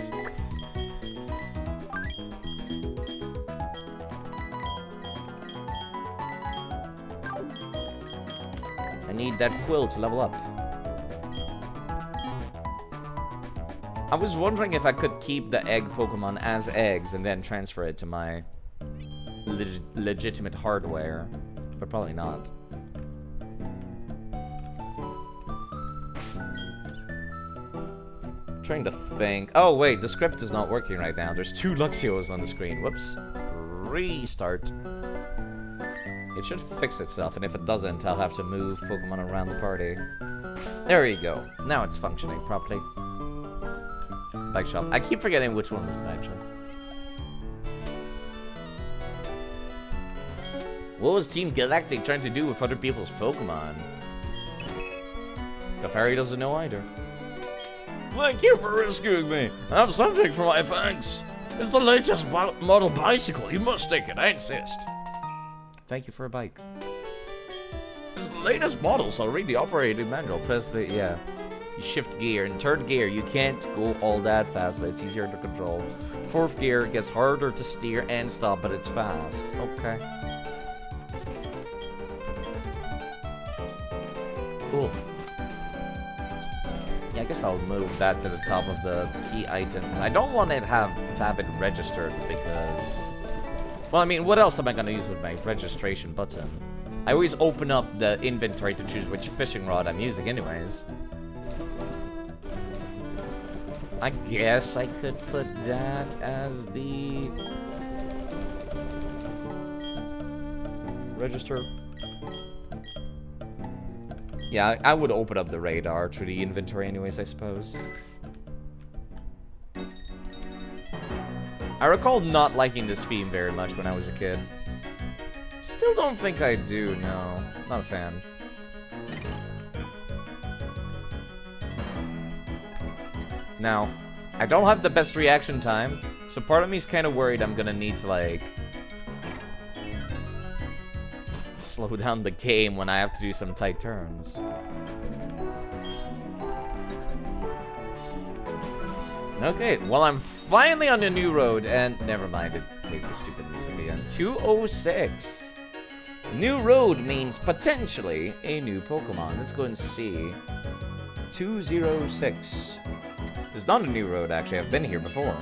I need that quill to level up. I was wondering if I could keep the egg Pokemon as eggs and then transfer it to my legitimate hardware, but probably not. Trying to think. Oh wait, the script is not working right now. There's 2 Luxios on the screen. Whoops. Restart. It should fix itself, and if it doesn't, I'll have to move Pokemon around the party. There you go. Now it's functioning properly. Bike shop. I keep forgetting which one was the bike shop. What was Team Galactic trying to do with other people's Pokemon? Kafari doesn't know either. Thank you for rescuing me. I have something for my thanks. It's the latest model bicycle. You must take it, I insist. Thank you for a bike. It's the latest model, so read the operating manual. Press the, yeah. You shift gear. In 3rd gear, you can't go all that fast, but it's easier to control. 4th gear gets harder to steer and stop, but it's fast. Okay. Cool. Yeah, I guess I'll move that to the top of the key items. I don't want it to have it registered because... Well, I mean, what else am I going to use with my registration button? I always open up the inventory to choose which fishing rod I'm using anyways. I guess I could put that as the... register. Yeah, I would open up the radar through the inventory anyways, I suppose. I recall not liking this theme very much when I was a kid. Still don't think I do, no. Not a fan. Now, I don't have the best reaction time, so part of me is kind of worried I'm gonna need to, like, slow down the game when I have to do some tight turns. Okay, well, I'm finally on a new road, and never mind, it plays the stupid music again. 206. New road means potentially a new Pokemon. Let's go and see. 206. It's not a new road, actually. I've been here before.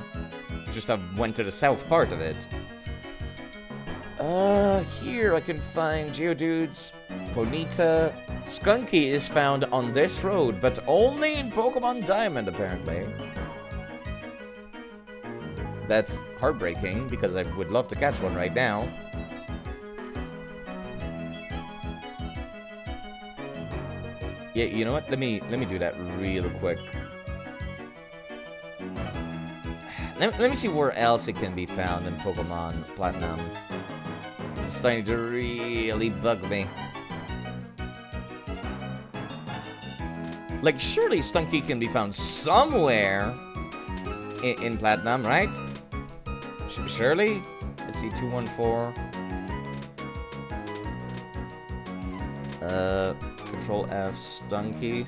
Just I went to the south part of it. Here I can find Geodudes, Ponyta. Skunky is found on this road, but only in Pokemon Diamond, apparently. That's heartbreaking, because I would love to catch one right now. Yeah, you know what? Let me do that real quick. Let me see where else it can be found in Pokemon Platinum. This is starting to really bug me. Like, surely Stunky can be found somewhere in Platinum, right? Surely? Let's see, 214. Control F, Stunky.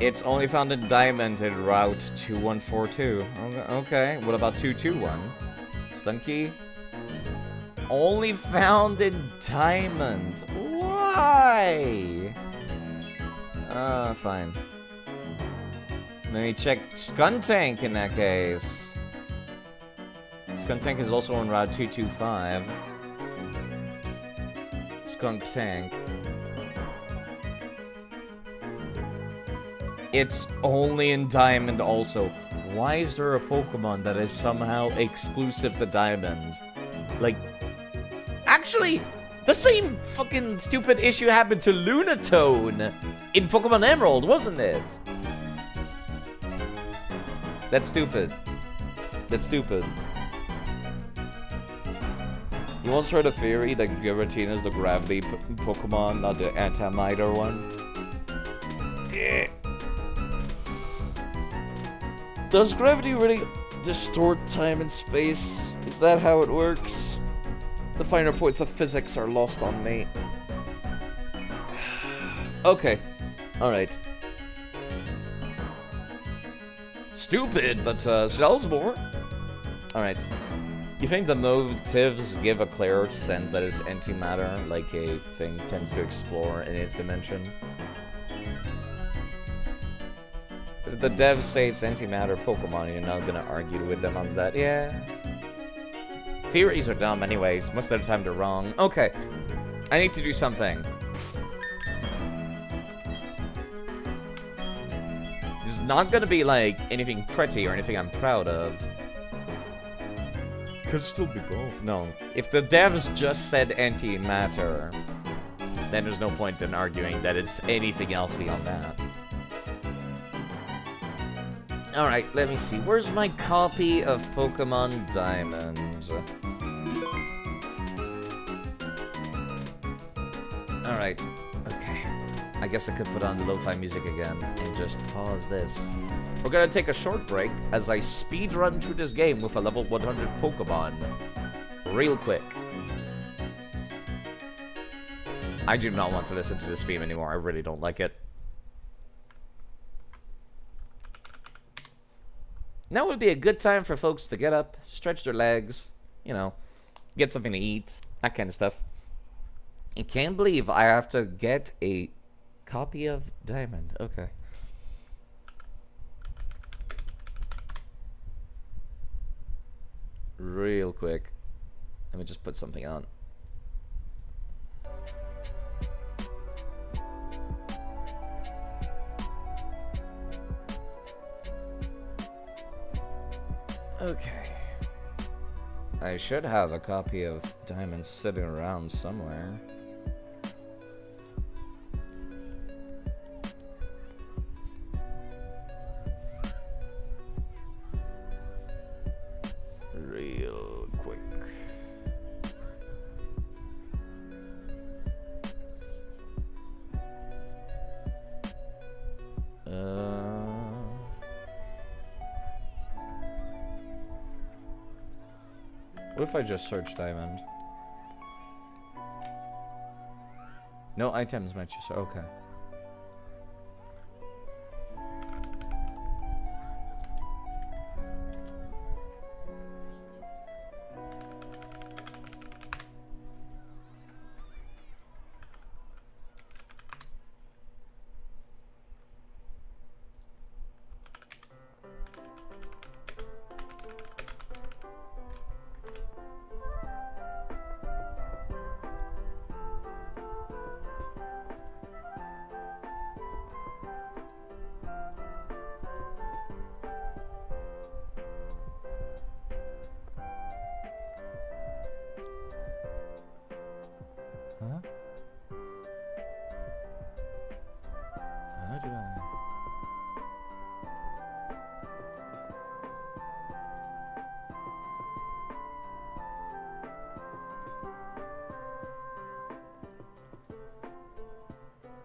It's only found in Diamond in Route 2142. Okay, what about 221? Stunky? Only found in Diamond. Why? Fine. Let me check Skuntank in that case. Skuntank is also on Route 225. skunk tank. It's only in Diamond also. Why is there a Pokemon that is somehow exclusive to Diamond? Like, actually, the same fucking stupid issue happened to Lunatone in Pokemon Emerald, wasn't it? That's stupid. That's stupid. You once heard a theory that Giratina is the gravity Pokemon, not the Antimatter one? Yeah. Does gravity really distort time and space? Is that how it works? The finer points of physics are lost on me. Okay. Alright. Stupid, but sells more. Alright. You think the motives give a clearer sense that it's antimatter, like a thing tends to explore in its dimension? If the devs say it's antimatter Pokemon, you're not gonna argue with them on that. Yeah. Theories are dumb anyways. Most of the time they're wrong. Okay. I need to do something. This is not gonna be like anything pretty or anything I'm proud of. Could still be both. No. If the devs just said antimatter, then there's no point in arguing that it's anything else beyond that. Alright, let me see. Where's my copy of Pokemon Diamond? Alright, okay. I guess I could put on the lo-fi music again and just pause this. We're gonna take a short break as I speedrun through this game with a level 100 Pokemon. Real quick. I do not want to listen to this theme anymore. I really don't like it. Now would be a good time for folks to get up, stretch their legs, you know, get something to eat, that kind of stuff. I can't believe I have to get a copy of Diamond. Okay. Real quick. Let me just put something on. Okay. I should have a copy of Diamond sitting around somewhere. Real quick. What if I just search Diamond? No items matches. Okay. Huh? How do I...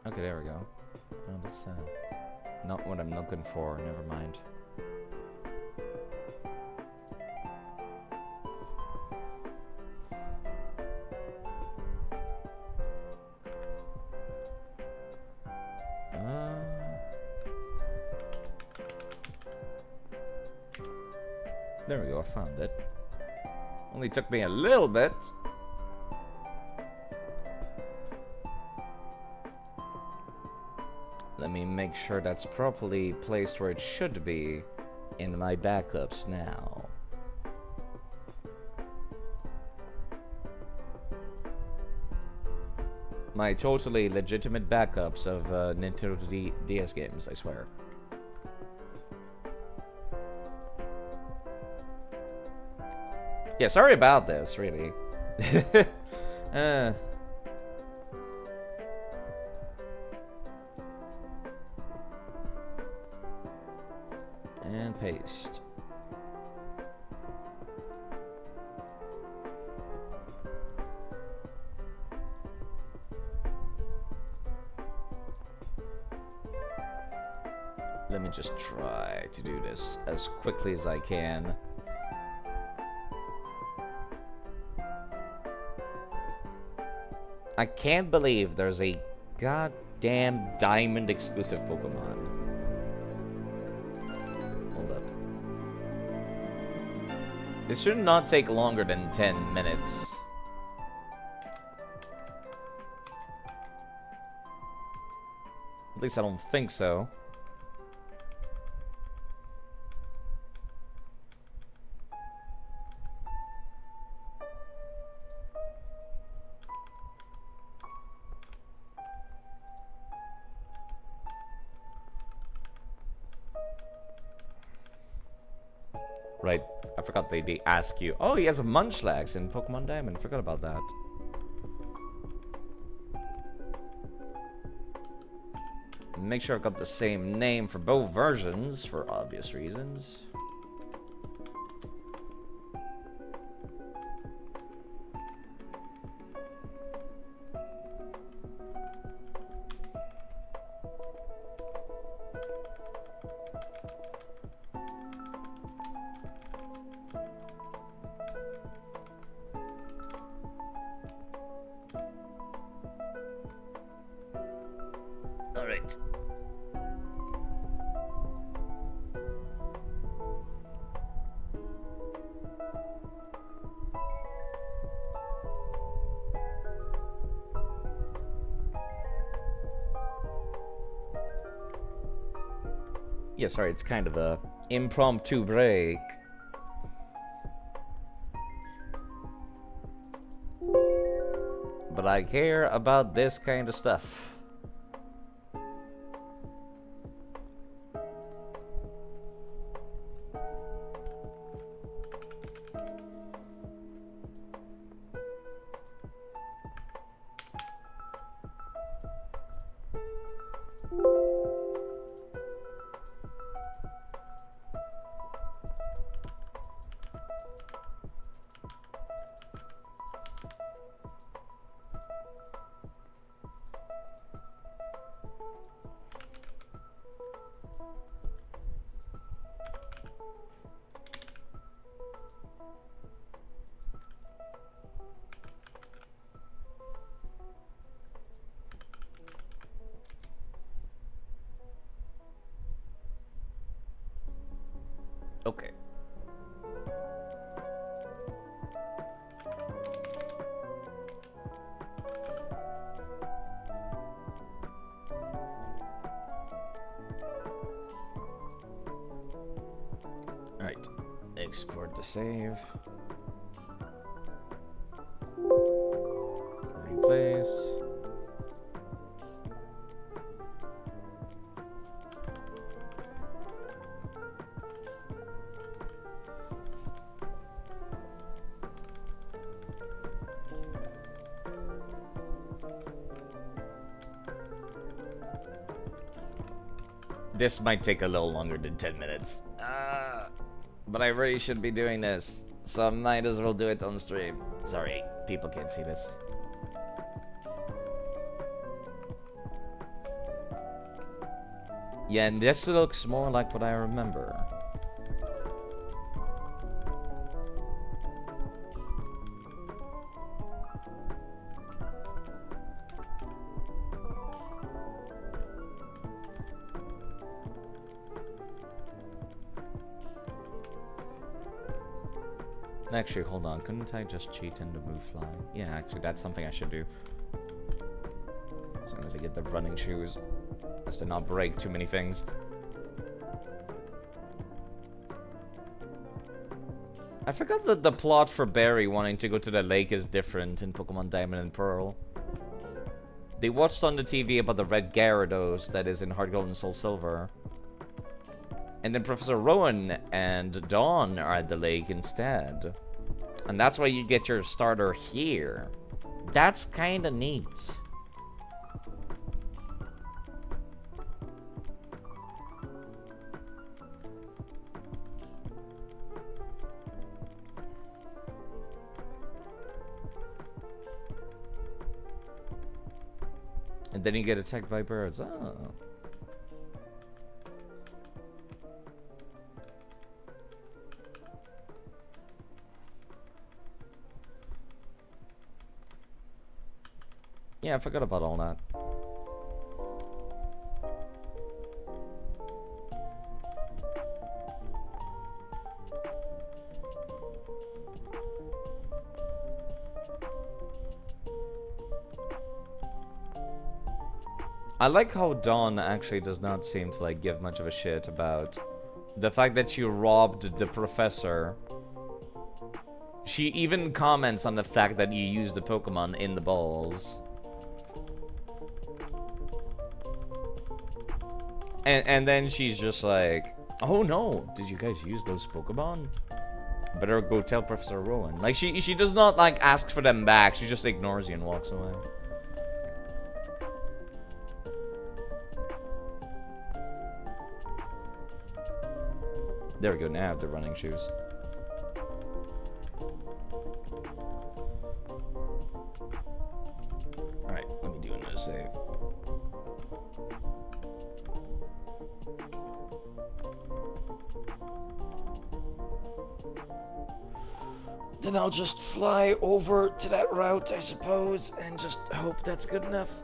Okay, there we go. Oh, that's not what I'm looking for. Never mind. There we go, I found it. Only took me a little bit. Let me make sure that's properly placed where it should be in my backups now. My totally legitimate backups of Nintendo DS games, I swear. Yeah, sorry about this, really. And paste. Let me just try to do this as quickly as I can. I can't believe there's a goddamn diamond exclusive Pokemon. Hold up. This should not take longer than 10 minutes. At least I don't think so. Right, I forgot they ask you. Oh, he has a Munchlax in Pokemon Diamond. Forgot about that. Make sure I've got the same name for both versions, for obvious reasons. Alright. Yeah, sorry, it's kind of a impromptu break. But I care about this kind of stuff. Okay. Alright. Export the save. Replace. This might take a little longer than 10 minutes. But I really should be doing this, so I might as well do it on stream. Sorry, people can't see this. Yeah, and this looks more like what I remember. Actually, hold on. Couldn't I just cheat into move fly? Yeah, actually, that's something I should do. As soon as I get the running shoes. Just to not break too many things. I forgot that the plot for Barry wanting to go to the lake is different in Pokemon Diamond and Pearl. They watched on the TV about the red Gyarados that is in Heart Gold and Soul Silver. And then Professor Rowan and Dawn are at the lake instead. And that's why you get your starter here. That's kind of neat. And then you get attacked by birds. Oh. Yeah, I forgot about all that. I like how Dawn actually does not seem to like give much of a shit about the fact that you robbed the professor. She even comments on the fact that you used the Pokemon in the balls. And then she's just like, oh no, did you guys use those Pokemon? Better go tell Professor Rowan. Like, she does not like ask for them back, she just ignores you and walks away. There we go, now I have the running shoes. Alright, let me do another save. Then I'll just fly over to that route, I suppose, and just hope that's good enough.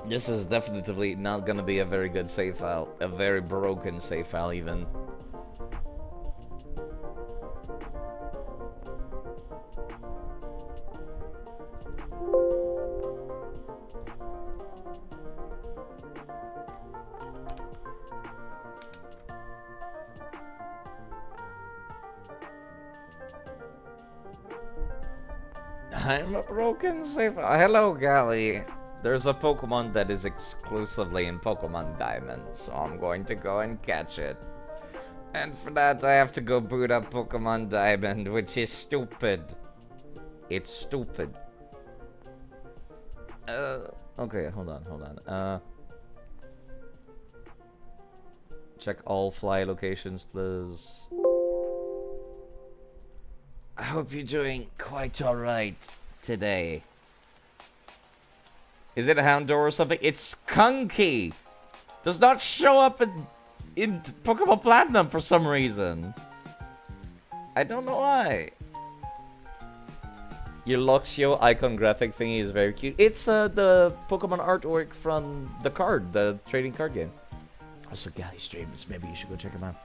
This is definitely not gonna be a very good save file. A very broken save file, even. I'm a broken save file. Hello, Gally. There's a Pokemon that is exclusively in Pokemon Diamond, so I'm going to go and catch it. And for that, I have to go boot up Pokemon Diamond, which is stupid. It's stupid. Okay, hold on. Check all fly locations, please. I hope you're doing quite alright today. Is it a Houndour or something? It's Skunky! Does not show up in Pokemon Platinum for some reason. I don't know why. Your Luxio icon graphic thingy is very cute. It's the Pokemon artwork from the card, the trading card game. Also, Galley streams. Maybe you should go check him out.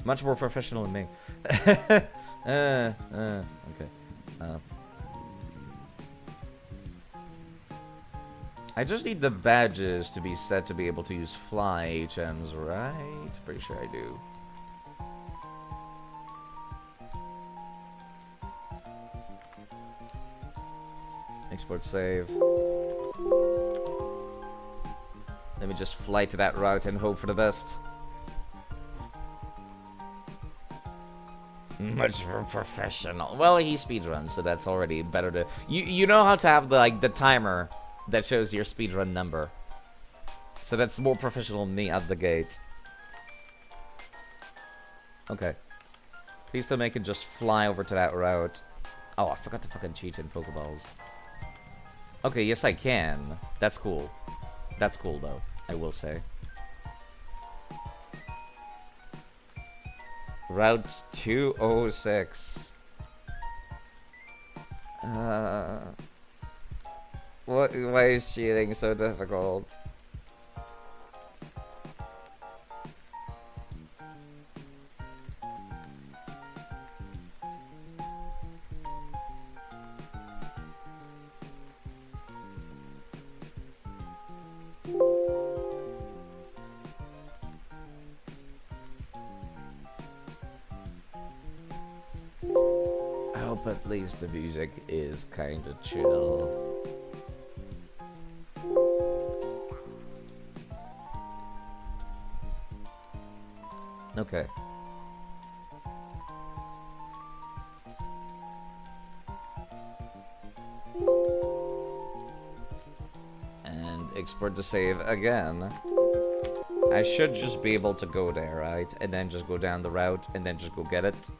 Much more professional than me. Okay. I just need the badges to be set to be able to use fly HMs, right? Pretty sure I do. Export save. Let me just fly to that route and hope for the best. Much more professional. Well, he speedruns, so that's already better to... You know how to have the timer that shows your speedrun number. So that's more professional than me at the gate. Okay. Please tell me I can just fly over to that route. Oh, I forgot to fucking cheat in Pokeballs. Okay, yes I can. That's cool. That's cool though, I will say. Route 206. Why is cheating so difficult? At least the music is kind of chill. Okay. And export to save again. I should just be able to go there, right? And then just go down the route and then just go get it.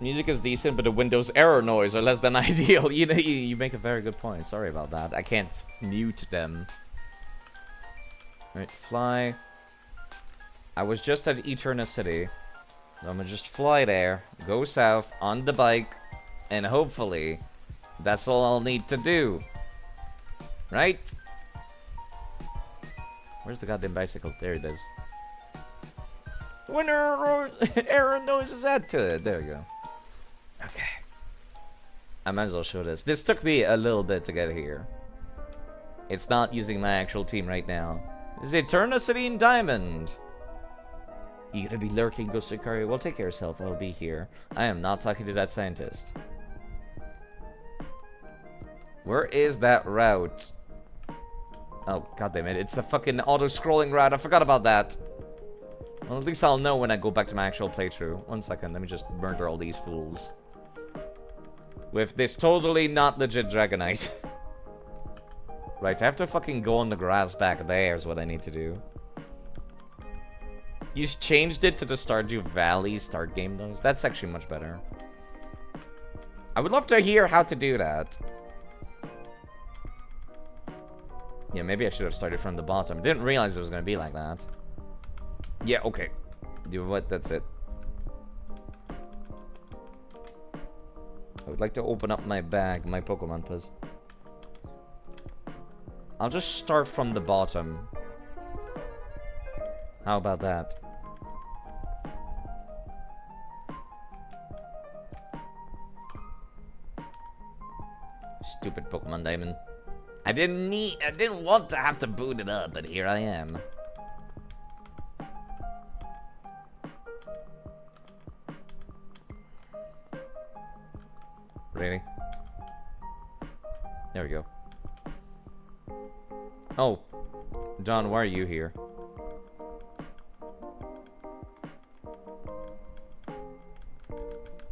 Music is decent, but the Windows error noise are less than ideal. You know, you make a very good point. Sorry about that. I can't mute them. Right, fly. I was just at Eterna City. I'm gonna just fly there, go south on the bike, and hopefully that's all I'll need to do. Right? Where's the goddamn bicycle? There it is. When error noise is add to it. There we go. Okay. I might as well show this. This took me a little bit to get here. It's not using my actual team right now. This is Eternity in Diamond. You gonna be lurking, Ghost Sicario? Well, take care of yourself. I'll be here. I am not talking to that scientist. Where is that route? Oh, goddammit. It's a fucking auto-scrolling route. I forgot about that. Well, at least I'll know when I go back to my actual playthrough. 1 second. Let me just murder all these fools. With this totally not legit Dragonite. Right, I have to fucking go on the grass back there is what I need to do. You just changed it to the Stardew Valley start game noise. That's actually much better. I would love to hear how to do that. Yeah, maybe I should have started from the bottom. I didn't realize it was going to be like that. Yeah, okay. Do what? That's it. I would like to open up my bag, my Pokemon, please. I'll just start from the bottom. How about that? Stupid Pokemon Diamond. I didn't want to have to boot it up, but here I am. Really? There we go. Oh, John, why are you here?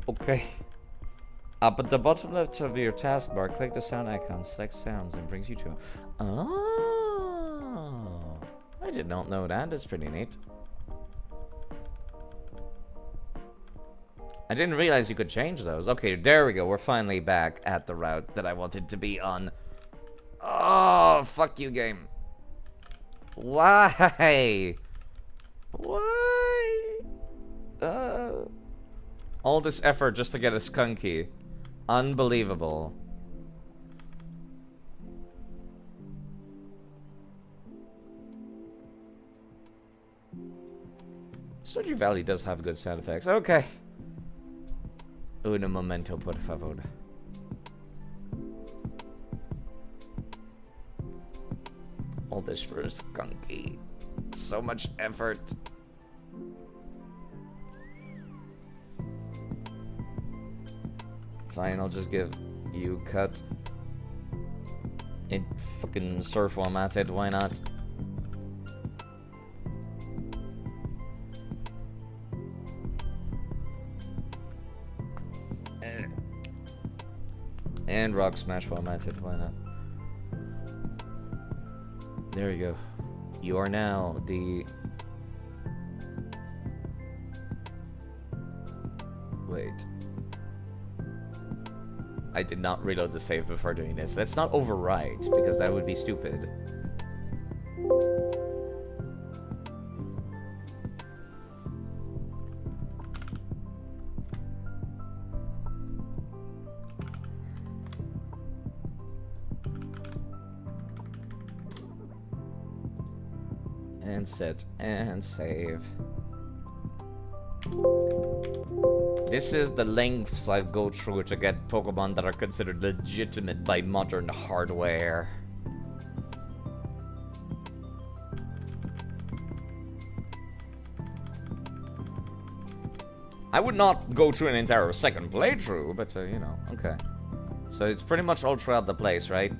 Okay. Up at the bottom left of your taskbar, click the sound icon, select sounds, and brings you to... Oh! I did not know that. That's pretty neat. I didn't realize you could change those. Okay, there we go. We're finally back at the route that I wanted to be on. Oh, fuck you, game. Why? Why? All this effort just to get a Skunky. Unbelievable. Stardew Valley does have good sound effects. Okay. Un momento, por favor. All this for a Skunky. So much effort. Fine, I'll just give you cut. And fucking surf while I'm at it, why not? And rock smash while I'm at it, why not? There you go. You are now the... Wait. I did not reload the save before doing this. Let's not overwrite, because that would be stupid. And set and save. This is the lengths I go through to get Pokemon that are considered legitimate by modern hardware. I would not go through an entire second playthrough, but, you know, okay. So it's pretty much all throughout the place, right?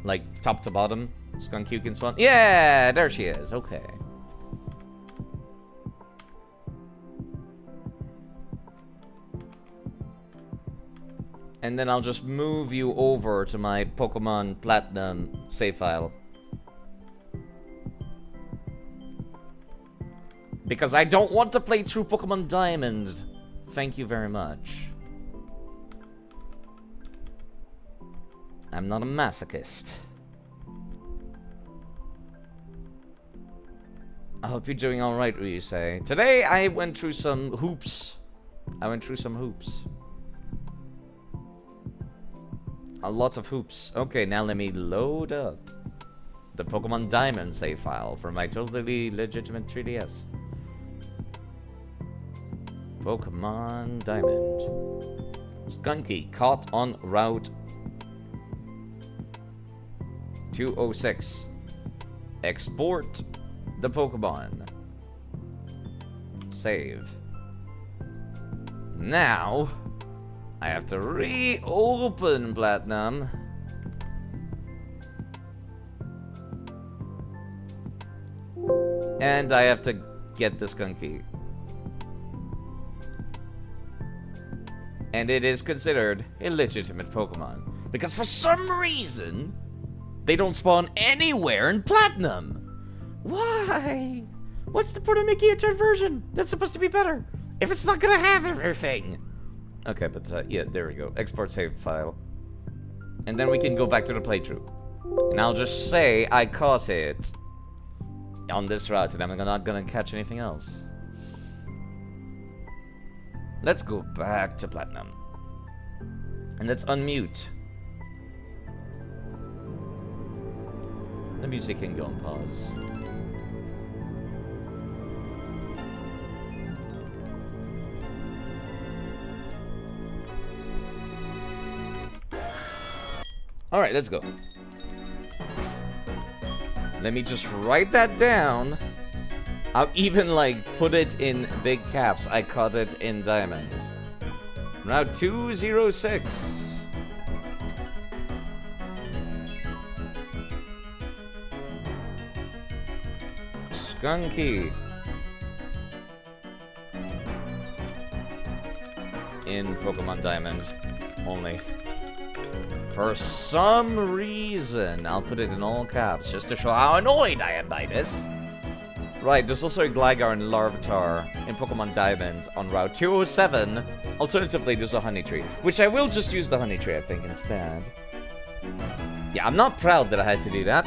Like, top to bottom? Skunky can spawn? Yeah, there she is, okay. And then I'll just move you over to my Pokemon Platinum save file. Because I don't want to play through Pokemon Diamond. Thank you very much. I'm not a masochist. I hope you're doing alright, Ryusei. Today I went through some hoops. A lot of hoops. Okay, now let me load up the Pokemon Diamond save file for my totally legitimate 3DS. Pokemon Diamond. Skunky caught on Route 206. Export the Pokemon. Save. Now, I have to reopen Platinum. And I have to get the Skunky. And it is considered a legitimate Pokemon. Because for some reason, they don't spawn anywhere in Platinum. Why? What's the point of making a third version? That's supposed to be better. If it's not gonna have everything. Okay, but yeah, there we go. Export save file. And then we can go back to the playthrough. And I'll just say I caught it on this route and I'm not gonna catch anything else. Let's go back to Platinum. And let's unmute. The music can go on pause. Alright, let's go. Let me just write that down. I'll even, like, put it in big caps. I caught it in Diamond. Route 206. Skunky. In Pokemon Diamond only. For some reason, I'll put it in all caps just to show how annoyed I am by this. Right, there's also a Gligar and Larvitar in Pokemon Diamond on Route 207. Alternatively, there's a Honey Tree, which I will just use the Honey Tree, I think, instead. Yeah, I'm not proud that I had to do that.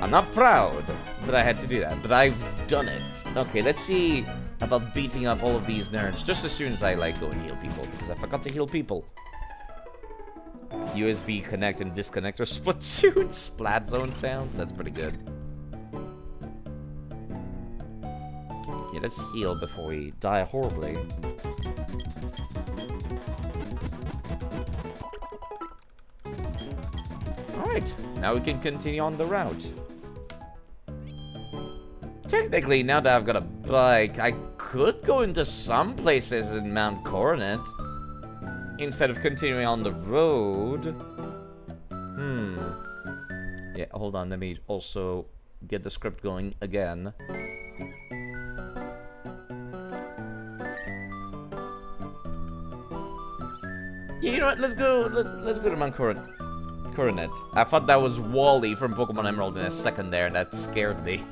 I'm not proud that I had to do that, but I've done it. Okay, let's see about beating up all of these nerds just as soon as I, like, go and heal people, because I forgot to heal people. USB connect and disconnect or Splatoon splat zone sounds. That's pretty good. Yeah, let's heal before we die horribly. Alright, now we can continue on the route. Technically, now that I've got a bike, I could go into some places in Mount Coronet instead of continuing on the road. Yeah, hold on, let me also get the script going again. Yeah, you know what? Let's go to Mount Coronet. I thought that was Wally from Pokemon Emerald in a second there, and that scared me.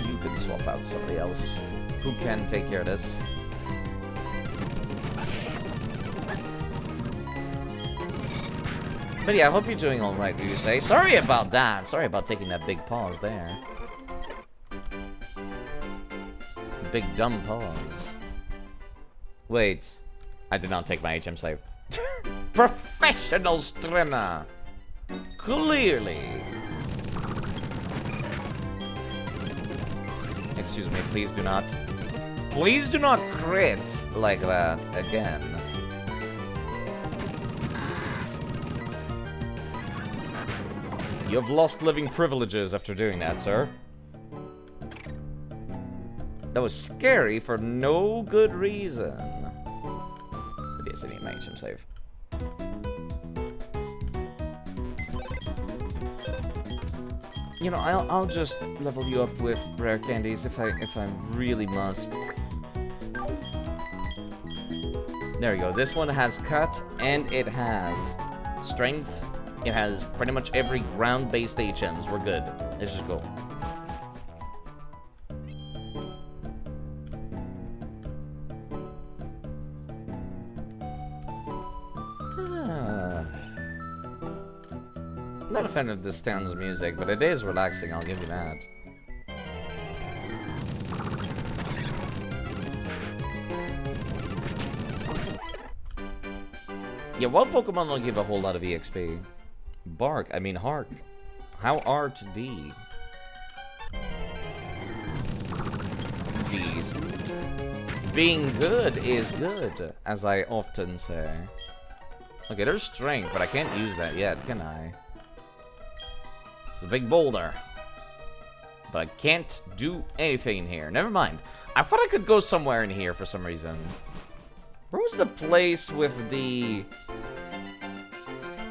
You can swap out somebody else who can take care of this. But yeah, I hope you're doing alright, Ryusei. Sorry about that. Sorry about taking that big pause there. Big dumb pause. Wait. I did not take my HM save. Professional streamer! Clearly! Excuse me, please do not. Please do not crit like that again. You've lost living privileges after doing that, sir. That was scary for no good reason. But yes, I need my HM save. You know, I'll just level you up with rare candies if I really must. There you go. This one has cut and it has strength. It has pretty much every ground-based HMs. We're good. Let's just go. Not a fan of this town's music, but it is relaxing, I'll give you that. Yeah, what Pokemon will give a whole lot of EXP? Bark, I mean Hark. How art D? Decent. Being good is good, as I often say. Okay, there's strength, but I can't use that yet, can I? It's a big boulder. But I can't do anything here. Never mind. I thought I could go somewhere in here for some reason. Where was the place with the...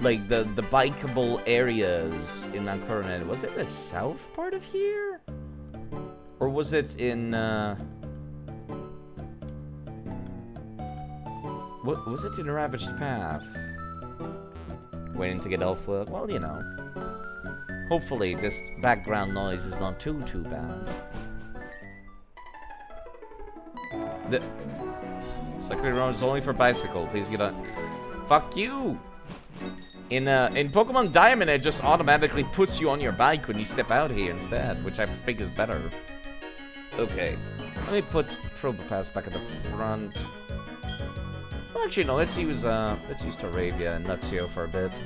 like, the bikeable areas in Mount Coronet? Was it the south part of here? Or was it in, what was it in a Ravaged Path? Waiting to get Elfwood? Well, you know. Hopefully this background noise is not too bad. The cycling road is only for bicycle. Please get on. Fuck you! In Pokemon Diamond, it just automatically puts you on your bike when you step out here instead, which I think is better. Okay, let me put Probopass back at the front. Well, actually, no. Let's use Staravia and Luxio for a bit.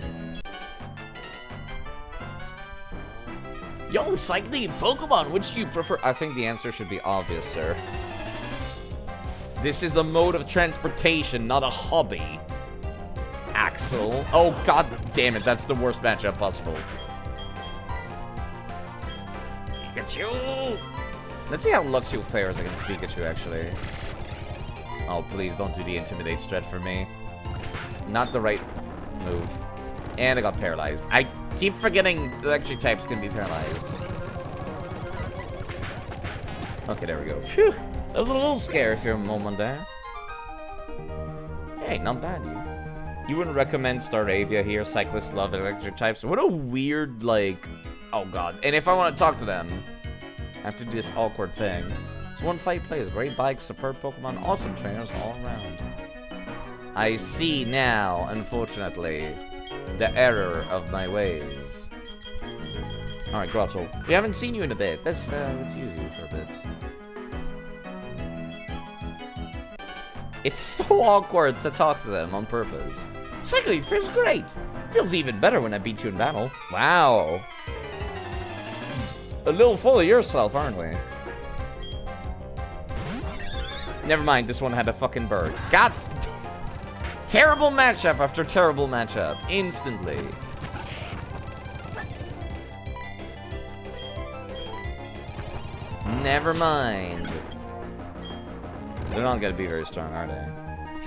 Yo, cycling Pokemon, which do you prefer? I think the answer should be obvious, sir. This is a mode of transportation, not a hobby. Axel. Oh, god damn it, that's the worst matchup possible. Pikachu! Let's see how Luxio fares against Pikachu, actually. Oh, please don't do the Intimidate strat for me. Not the right move. And I got paralyzed. I keep forgetting electric types can be paralyzed. Okay, there we go. Phew! That was a little scary for a moment there. Hey, not bad, you. You wouldn't recommend Staravia here? Cyclists love electric types. What a weird, like... Oh, God. And if I want to talk to them, I have to do this awkward thing. It's one fight plays. Great bikes, superb Pokemon, awesome trainers all around. I see now, unfortunately, the error of my ways. Alright, Grotto. We haven't seen you in a bit. Let's use you for a bit. It's so awkward to talk to them on purpose. Cycling feels great. Feels even better when I beat you in battle. Wow. A little full of yourself, aren't we? Never mind, this one had a fucking bird. God! Terrible matchup after terrible matchup. Instantly. Never mind. They're not gonna be very strong, are they?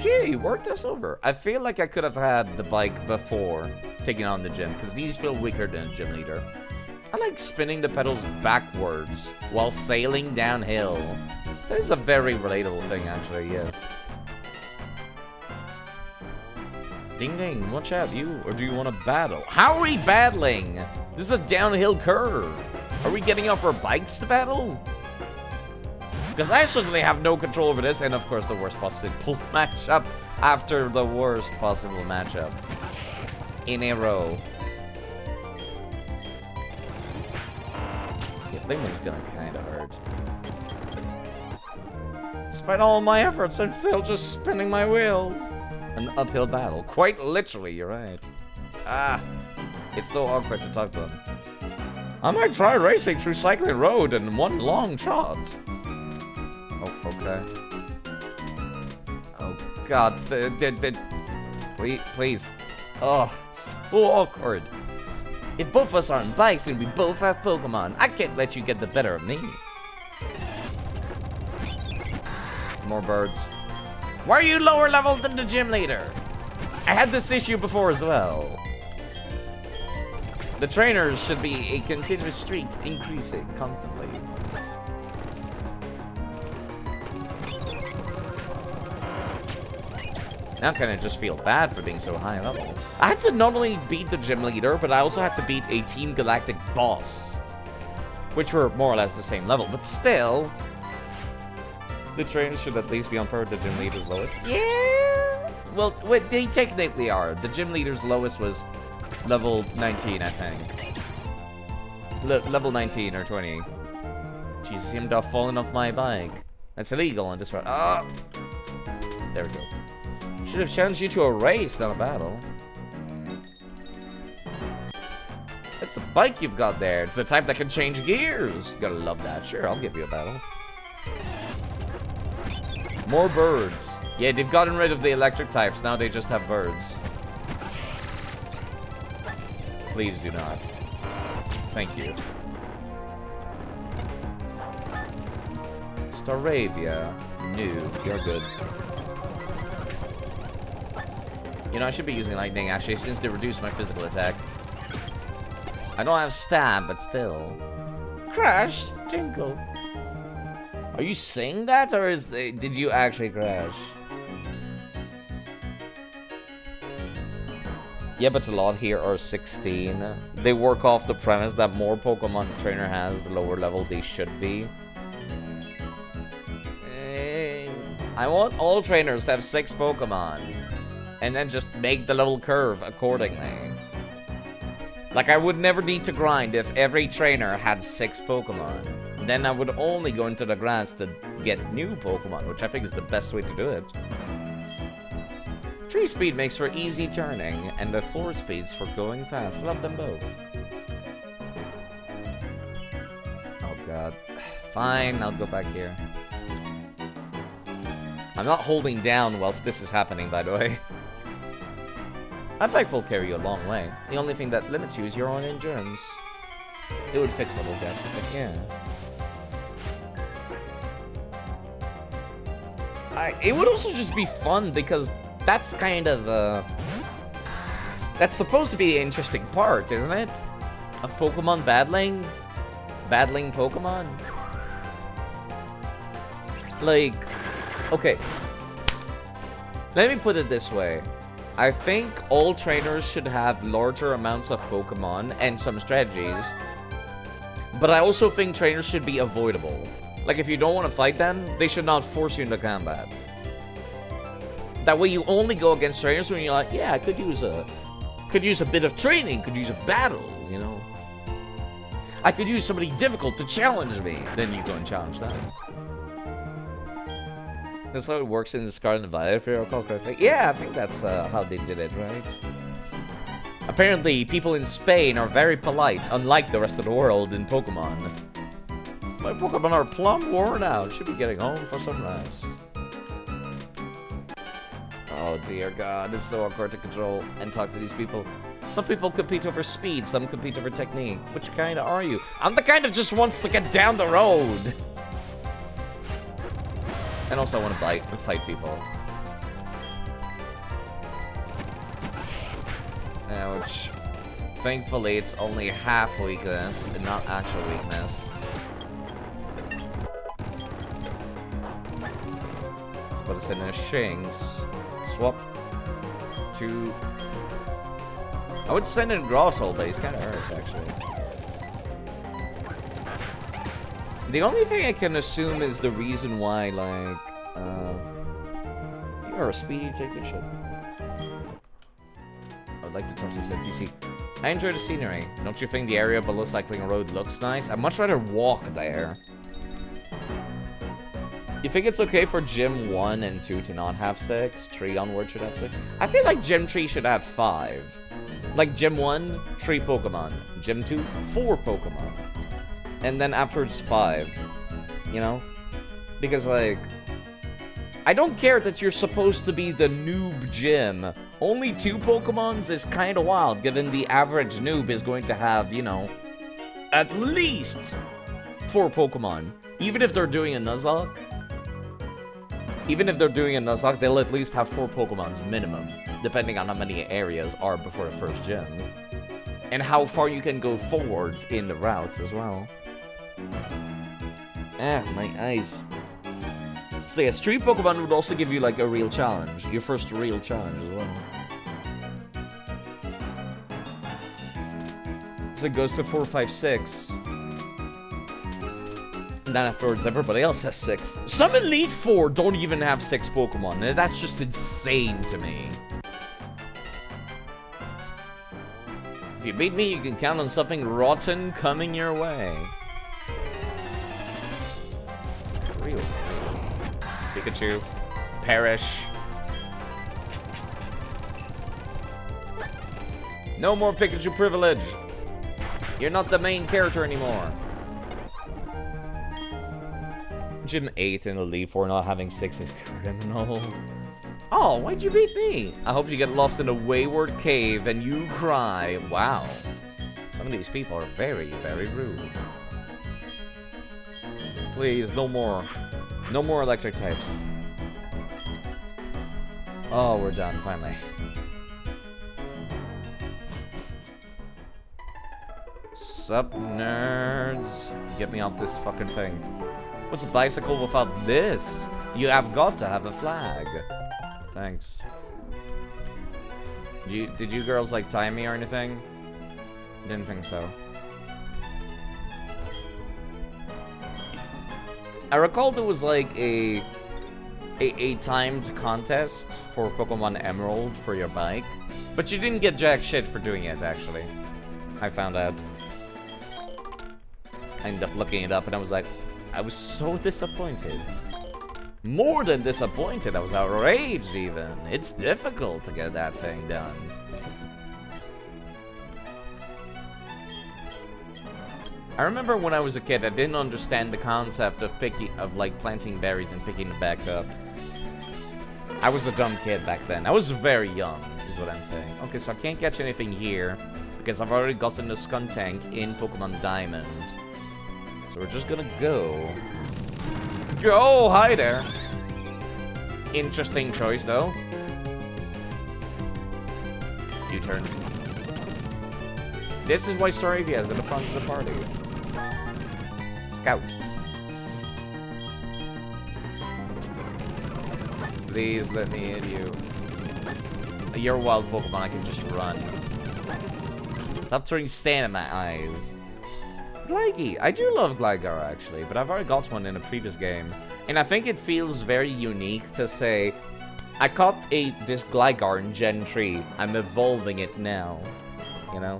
Phew, you worked us over. I feel like I could have had the bike before taking on the gym, because these feel weaker than a gym leader. I like spinning the pedals backwards while sailing downhill. That is a very relatable thing, actually, yes. Ding ding, watch out, you, or do you want to battle? How are we battling? This is a downhill curve. Are we getting off our bikes to battle? Because I certainly have no control over this, and of course the worst possible matchup after the worst possible matchup in a row. Yeah, Flamer's gonna kind of hurt. Despite all my efforts, I'm still just spinning my wheels. An uphill battle. Quite literally, you're right. Ah, it's so awkward to talk to them. I might try racing through Cycling Road in one long shot. Oh, okay. Oh, God. Please. Oh, it's so awkward. If both of us are on bikes and we both have Pokemon, I can't let you get the better of me. More birds. Why are you lower level than the gym leader? I had this issue before as well. The trainers should be a continuous streak, increasing constantly. Now I kind of just feel bad for being so high level. I had to not only beat the gym leader, but I also had to beat a Team Galactic boss. Which were more or less the same level, but still... The trainers should at least be on par with the gym leader's lowest. Yeah! Well, they technically are. The gym leader's lowest was level 19, I think. Level 19 or 20. Jesus, seemed to have fallen off my bike. That's illegal on this route. Ah! There we go. Should have challenged you to a race, not a battle. It's a bike you've got there. It's the type that can change gears. You gotta love that. Sure, I'll give you a battle. More birds. Yeah, they've gotten rid of the electric types. Now they just have birds. Please do not. Thank you. Staravia. No, you're good. You know, I should be using lightning, actually, since they reduced my physical attack. I don't have stab, but still. Crash! Jingle. Are you saying that, or did you actually crash? Yeah, but a lot here are 16. They work off the premise that more Pokemon the trainer has, the lower level they should be. I want all trainers to have 6 Pokemon. And then just make the little curve accordingly. Like, I would never need to grind if every trainer had 6 Pokemon. Then I would only go into the grass to get new Pokemon, which I think is the best way to do it. Tree speed makes for easy turning, and the floor speeds for going fast. Love them both. Oh god. Fine, I'll go back here. I'm not holding down whilst this is happening, by the way. That bike will carry you a long way. The only thing that limits you is your own endurance. It would fix level gaps, I think, yeah. It would also just be fun, because that's kind of, that's supposed to be the interesting part, isn't it? Of Pokemon battling? Battling Pokemon? Like, okay. Let me put it this way. I think all trainers should have larger amounts of Pokemon and some strategies. But I also think trainers should be avoidable. Like, if you don't want to fight them, they should not force you into combat. That way you only go against trainers when you're like, yeah, I could use a bit of training, could use a battle, you know. I could use somebody difficult to challenge me. Then you go and challenge them. That's how it works in the Scarlet and Violet, if I recall correctly. Yeah, I think that's how they did it, right? Apparently, people in Spain are very polite, unlike the rest of the world in Pokemon. My Pokemon are plumb worn out. Should be getting home for some rest. Oh dear god, it's so awkward to control and talk to these people. Some people compete over speed, some compete over technique. Which kind are you? I'm the kind that just wants to get down the road. And also I want to bite and fight people. Ouch. Thankfully, it's only half weakness and not actual weakness. Let's put us in a Shinx. Swap to... I would send in Grottle, but he's kind of hurt, actually. The only thing I can assume is the reason why, like, you are a speedy, take good shit. I would like to talk to this NPC. I enjoy the scenery. Don't you think the area below Cycling Road looks nice? I'd much rather walk there. You think it's okay for Gym 1 and 2 to not have 6? 3 onward should have 6? I feel like Gym 3 should have 5. Like Gym 1, 3 Pokemon. Gym 2, 4 Pokemon. And then afterwards 5. You know? Because, like... I don't care that you're supposed to be the noob gym Only 2 Pokemons is kind of wild, given the average noob is going to have, you know, at least 4 Pokemon. Even if they're doing a Nuzlocke, they'll at least have 4 Pokemons minimum, depending on how many areas are before the first gen. And how far you can go forwards in the routes as well. Ah, my eyes. So yeah, Street Pokemon would also give you like a real challenge. Your first real challenge as well. So it goes to 4, 5, 6. And then afterwards, everybody else has 6. Some Elite Four don't even have 6 Pokemon. And that's just insane to me. If you beat me, you can count on something rotten coming your way. Real. Pikachu. Perish. No more Pikachu privilege. You're not the main character anymore. Gym 8 and Elite Four not having 6 is criminal. Oh, why'd you beat me? I hope you get lost in a wayward cave and you cry. Wow. Some of these people are very, very rude. Please, no more. No more electric types. Oh, we're done, finally. Sup, nerds? Get me off this fucking thing. What's a bicycle without this? You have got to have a flag. Thanks. Did you girls like time me or anything? Didn't think so. I recall there was like a timed contest for Pokemon Emerald for your bike, but you didn't get jack shit for doing it. Actually, I found out. I ended up looking it up, and I was like, I was so disappointed. More than disappointed, I was outraged even. It's difficult to get that thing done. I remember when I was a kid, I didn't understand the concept of planting berries and picking them back up. I was a dumb kid back then. I was very young, is what I'm saying. Okay, so I can't catch anything here, because I've already gotten the Skuntank in Pokemon Diamond. So we're just gonna go. Go! Hi there! Interesting choice, though. U-turn. This is why Staravia is at the front of the party. Scout. Please let me hit you. You're a wild Pokemon, I can just run. Stop throwing sand in my eyes. Gligar. I do love Gligar, actually, but I've already got one in a previous game. And I think it feels very unique to say, I caught this Gligar in Gen 3. I'm evolving it now. You know?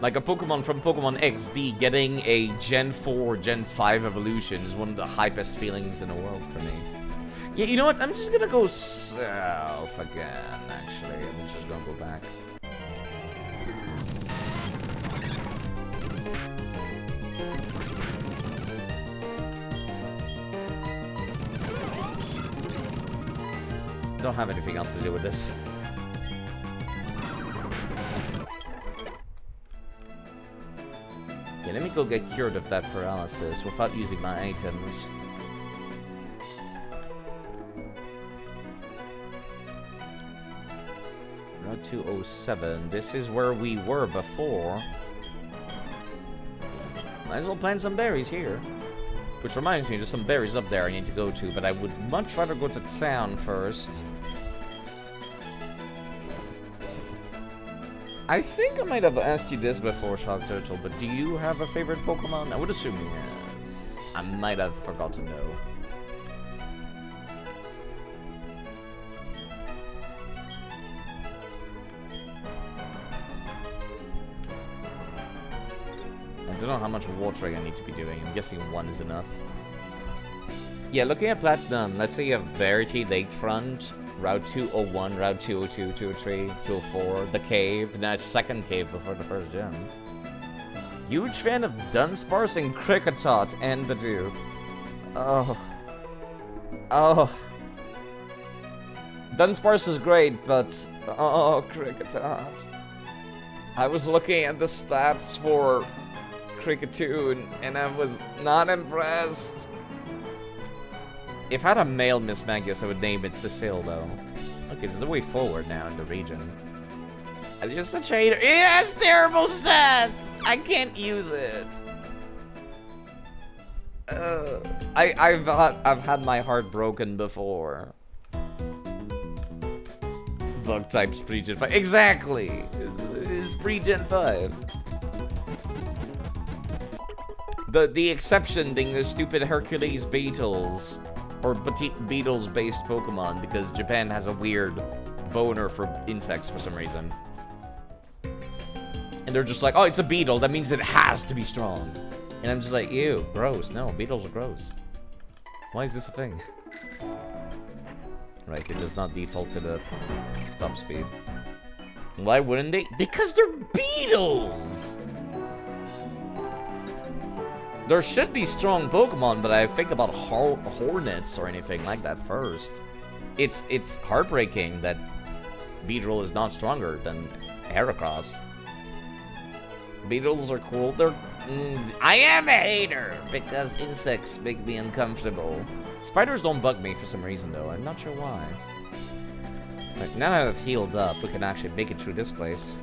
Like a Pokemon from Pokemon XD getting a Gen 4, Gen 5 evolution is one of the hypest feelings in the world for me. Yeah, you know what? I'm just gonna go south again, actually. I'm just gonna go back. Don't have anything else to do with this. Yeah, let me go get cured of that paralysis without using my items. Route 207. This is where we were before. Might as well plant some berries here. Which reminds me, there's some berries up there I need to go to, but I would much rather go to town first. I think I might have asked you this before, Shock Turtle, but do you have a favorite Pokemon? I would assume yes. I might have forgotten though. I don't know how much watering I need to be doing. I'm guessing 1 is enough. Yeah, looking at Platinum, let's say you have Verity Lakefront, Route 201, Route 202, 203, 204, the cave, and then a second cave before the first gym. Huge fan of Dunsparce and Kricketot and Badoo. Oh. Oh. Dunsparce is great, but... Oh, Kricketot. I was looking at the stats for Cricketoon, and I was not impressed. If I had a male Miss Magius, I would name it Cecile, though. Okay, it's the way forward now in the region. I'm just a trader. It has terrible stats! I can't use it. I've had my heart broken before. Bug types pre-gen 5. Exactly! It's pre-gen 5. The exception being the stupid Hercules Beetles. Or Beetles-based Pokemon, because Japan has a weird boner for insects for some reason. And they're just like, oh, it's a beetle, that means it has to be strong. And I'm just like, ew, gross. No, beetles are gross. Why is this a thing? Right, it does not default to the top speed. Why wouldn't they? Because they're beetles! There should be strong Pokemon, but I think about Hornets or anything like that first. It's heartbreaking that Beedrill is not stronger than Heracross. Beetles are cool. They're... I am a hater because insects make me uncomfortable. Spiders don't bug me for some reason, though. I'm not sure why. Right, now that I've healed up, we can actually make it through this place.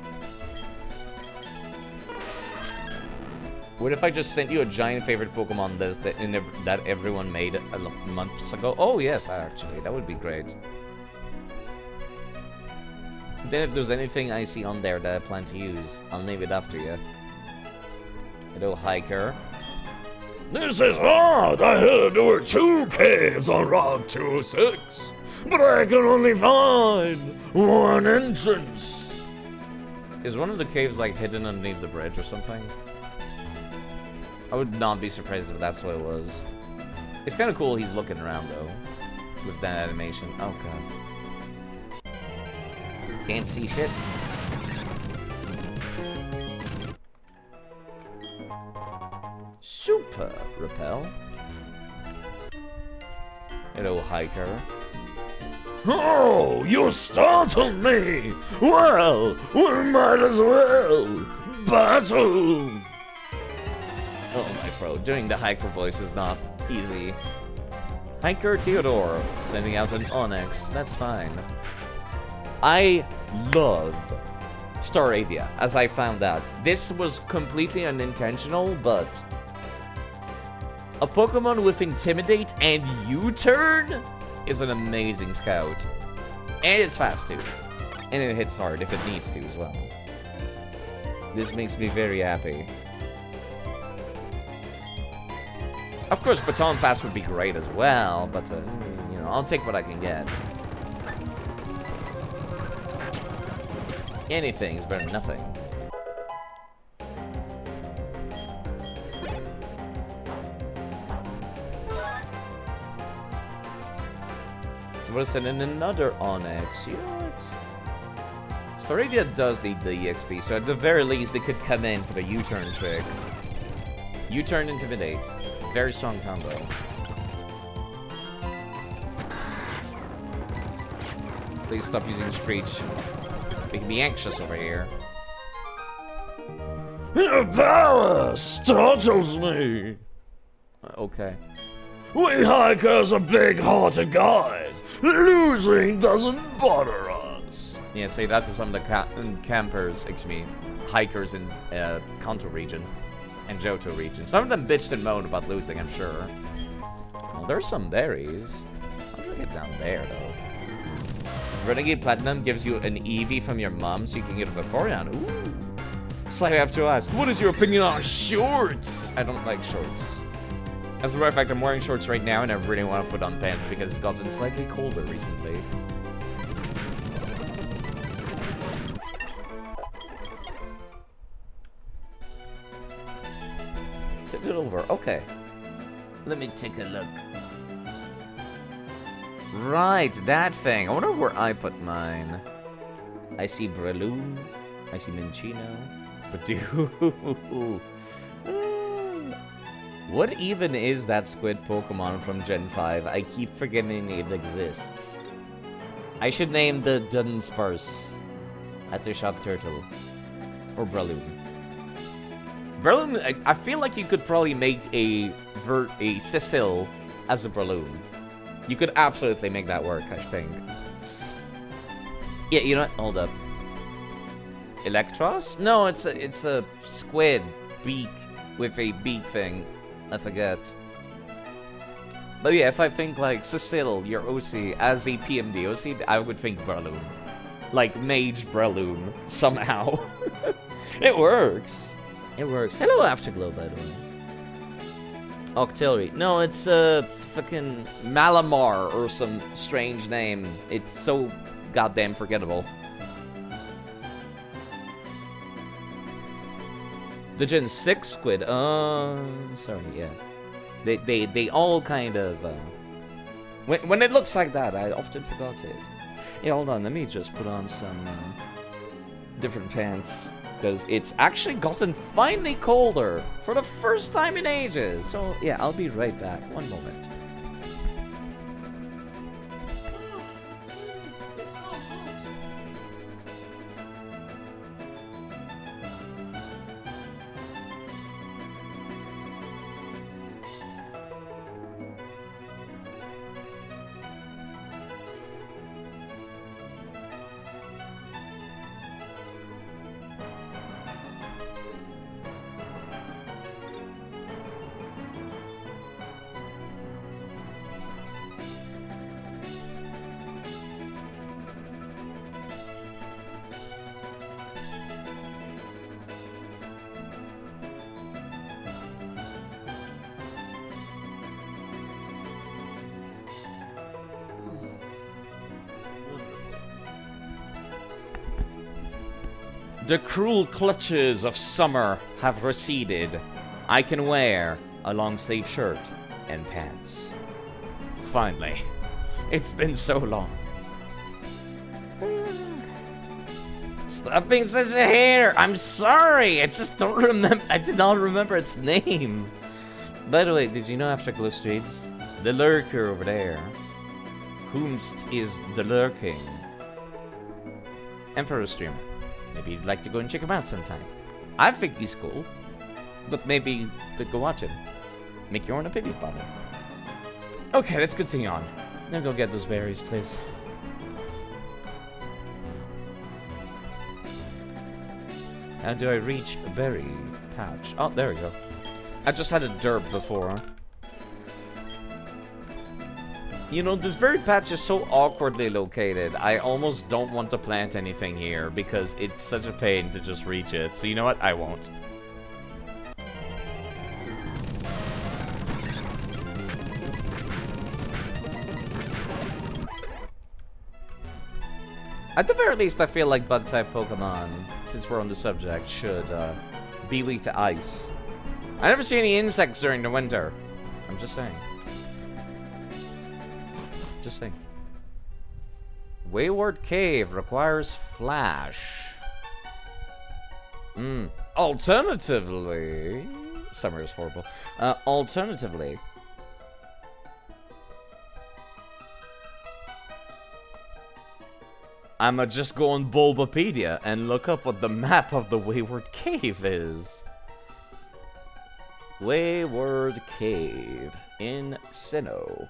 What if I just sent you a giant favorite Pokemon list that everyone made months ago? Oh, yes, actually. That would be great. Then if there's anything I see on there that I plan to use, I'll name it after you. Hello, hiker. This is odd. I heard there were 2 caves on Route 206, but I can only find 1 entrance. Is one of the caves, like, hidden underneath the bridge or something? I would not be surprised if that's what it was. It's kind of cool he's looking around, though, with that animation. Oh, God. Can't see shit. Super Repel. Hello, hiker. Oh, you startled me. Well, we might as well battle. Oh, my throat. Doing the hiker voice is not easy. Hiker Theodore, sending out an Onyx. That's fine. I love Staravia, as I found out. This was completely unintentional, but... a Pokemon with Intimidate and U-Turn is an amazing scout. And it's fast, too. And it hits hard if it needs to, as well. This makes me very happy. Of course, Baton Fast would be great as well, but, you know, I'll take what I can get. Anything is better than nothing. So we'll send in another Onyx. You know what? Staravia does need the EXP, so at the very least, they could come in for the U-turn trick. U-turn Intimidate. Very strong combo. Please stop using Screech. Making me anxious over here. Your power startles me. Okay. We hikers are big-hearted guys. Losing doesn't bother us. Yeah, say that to some of the campers, excuse me, hikers in Kanto region and Johto region. Some of them bitched and moaned about losing, I'm sure. Well, there's some berries. How do I get down there, though? Renegade Platinum gives you an Eevee from your mom so you can get a Vaporeon. Ooh. Slightly have to ask, what is your opinion on shorts? I don't like shorts. As a matter of fact, I'm wearing shorts right now and I really want to put on pants because it's gotten slightly colder recently. Send it over. Okay. Let me take a look. Right, that thing. I wonder where I put mine. I see Breloom. I see Minchino. Badoo. What even is that squid Pokemon from Gen 5? I keep forgetting it exists. I should name the Dunsparce after Shock Turtle. Or Breloom. Breloom, I feel like you could probably make a Cecil as a Breloom. You could absolutely make that work, I think. Yeah, you know what? Hold up. Electros? No, it's a squid beak with a beak thing. I forget. But yeah, if I think like Cecil, your OC, as a PMD OC, I would think Breloom. Like Mage Breloom, somehow. It works. It works. Hello, Afterglow, by the way. Octillery. No, it's fucking Malamar or some strange name. It's so goddamn forgettable. The Gen 6 squid. Sorry, yeah. They all kind of when it looks like that, I often forgot it. Yeah, hold on, let me just put on some different pants. Because it's actually gotten finally colder for the first time in ages. So, yeah, I'll be right back. One moment. It's not hot. The cruel clutches of summer have receded. I can wear a long-sleeve shirt and pants. Finally. It's been so long. Stop being such a hater. I'm sorry. I just don't remember. I did not remember its name. By the way, did you know Afterglow streams? The lurker over there. Whomst is the lurking? Emperor streamer. Maybe you'd like to go and check him out sometime. I think he's cool. But maybe you could go watch him. Make your own opinion about him. Okay, let's continue on. Now go get those berries, please. How do I reach a berry patch? Oh, there we go. I just had a derp before. You know, this berry patch is so awkwardly located, I almost don't want to plant anything here because it's such a pain to just reach it. So you know what? I won't. At the very least, I feel like bug-type Pokemon, since we're on the subject, should be weak to ice. I never see any insects during the winter. I'm just saying. Just saying. Wayward Cave requires Flash. Alternatively... Summer is horrible. Alternatively... I'ma just go on Bulbapedia and look up what the map of the Wayward Cave is. Wayward Cave in Sinnoh.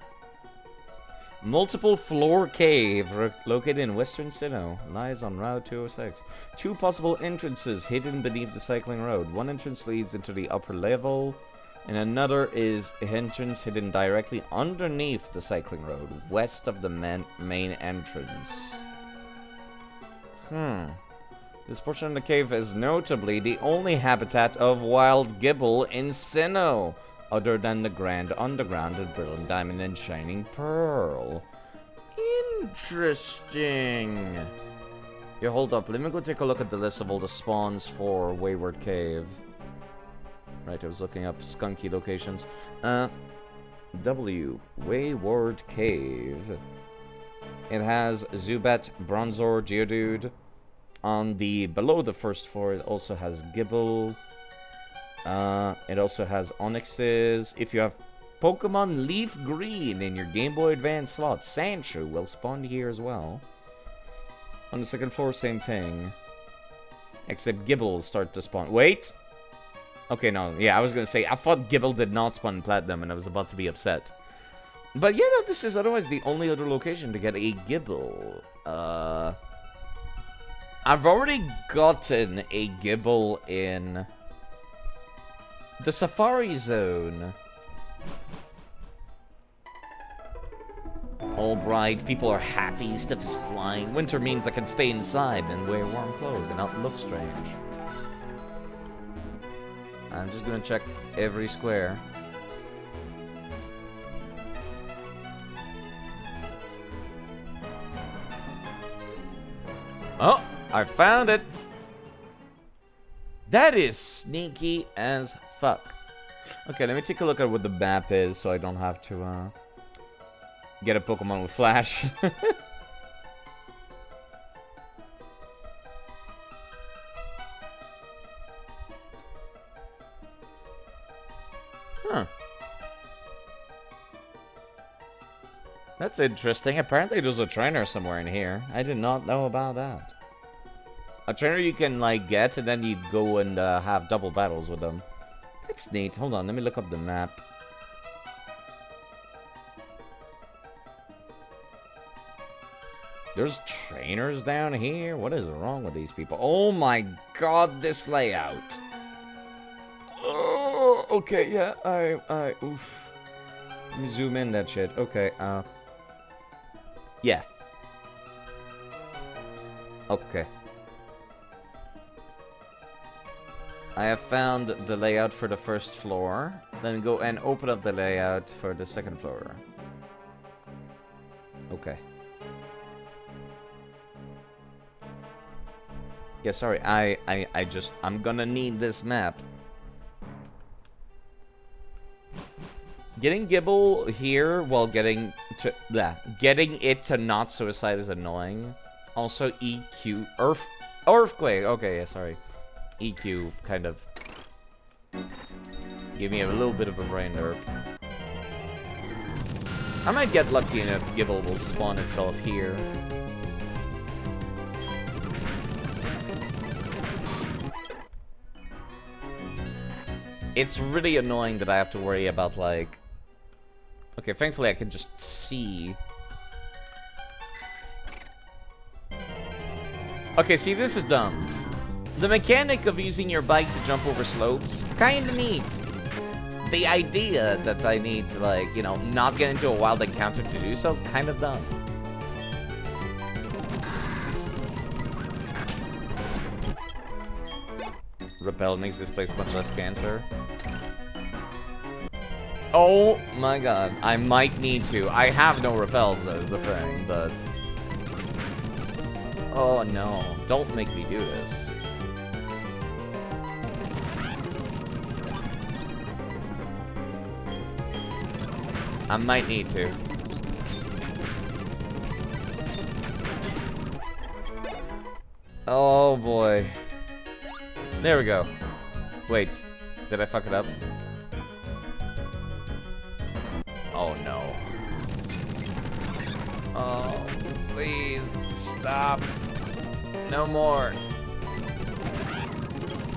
Multiple floor cave located in western Sinnoh. Lies on Route 206. Two possible entrances hidden beneath the cycling road. One entrance leads into the upper level, and another is an entrance hidden directly underneath the cycling road, west of the main entrance. This portion of the cave is notably the only habitat of wild gibble in Sinnoh, other than the Grand Underground and Brilliant Diamond and Shining Pearl. Interesting. Yeah, hold up. Let me go take a look at the list of all the spawns for Wayward Cave. Right, I was looking up skunky locations. Wayward Cave. It has Zubat, Bronzor, Geodude. On the below the first floor, it also has Gibble. It also has Onyxes. If you have Pokemon Leaf Green in your Game Boy Advance slot, Sandshrew will spawn here as well. On the second floor, same thing. Except Gibbles start to spawn. Wait! Okay, no. Yeah, I was gonna say, I thought Gibble did not spawn Platinum, and I was about to be upset. But yeah, no, this is otherwise the only other location to get a Gibble. I've already gotten a Gibble in the Safari Zone. Alright, people are happy, stuff is flying. Winter means I can stay inside and wear warm clothes and not look strange. I'm just gonna check every square. Oh, I found it. That is sneaky as fuck. Okay, let me take a look at what the map is so I don't have to get a Pokemon with Flash. Huh. That's interesting. Apparently there's a trainer somewhere in here. I did not know about that. A trainer you can, like, get, and then you go and have double battles with them. That's neat. Hold on, let me look up the map. There's trainers down here? What is wrong with these people? Oh my god, this layout. Oh, okay, yeah, oof. Let me zoom in that shit. Okay, yeah. Okay. I have found the layout for the first floor. Then go and open up the layout for the second floor. Okay. Yeah, sorry, I'm gonna need this map. Getting Gibble here while getting it to not suicide is annoying. Also, EQ, Earthquake, okay, yeah, sorry. EQ kind of give me a little bit of a brain nerve. I might get lucky and Gibble will spawn itself here. It's really annoying that I have to worry about, like... Okay, thankfully I can just see. Okay, see, this is dumb. The mechanic of using your bike to jump over slopes, kinda neat. The idea that I need to, like, you know, not get into a wild encounter to do so, kind of dumb. Repel makes this place much less cancer. Oh my god, I might need to. I have no repels, though, is the thing, but... Oh no, don't make me do this. I might need to. Oh boy. There we go. Wait, did I fuck it up? Oh no. Oh, please, stop. No more.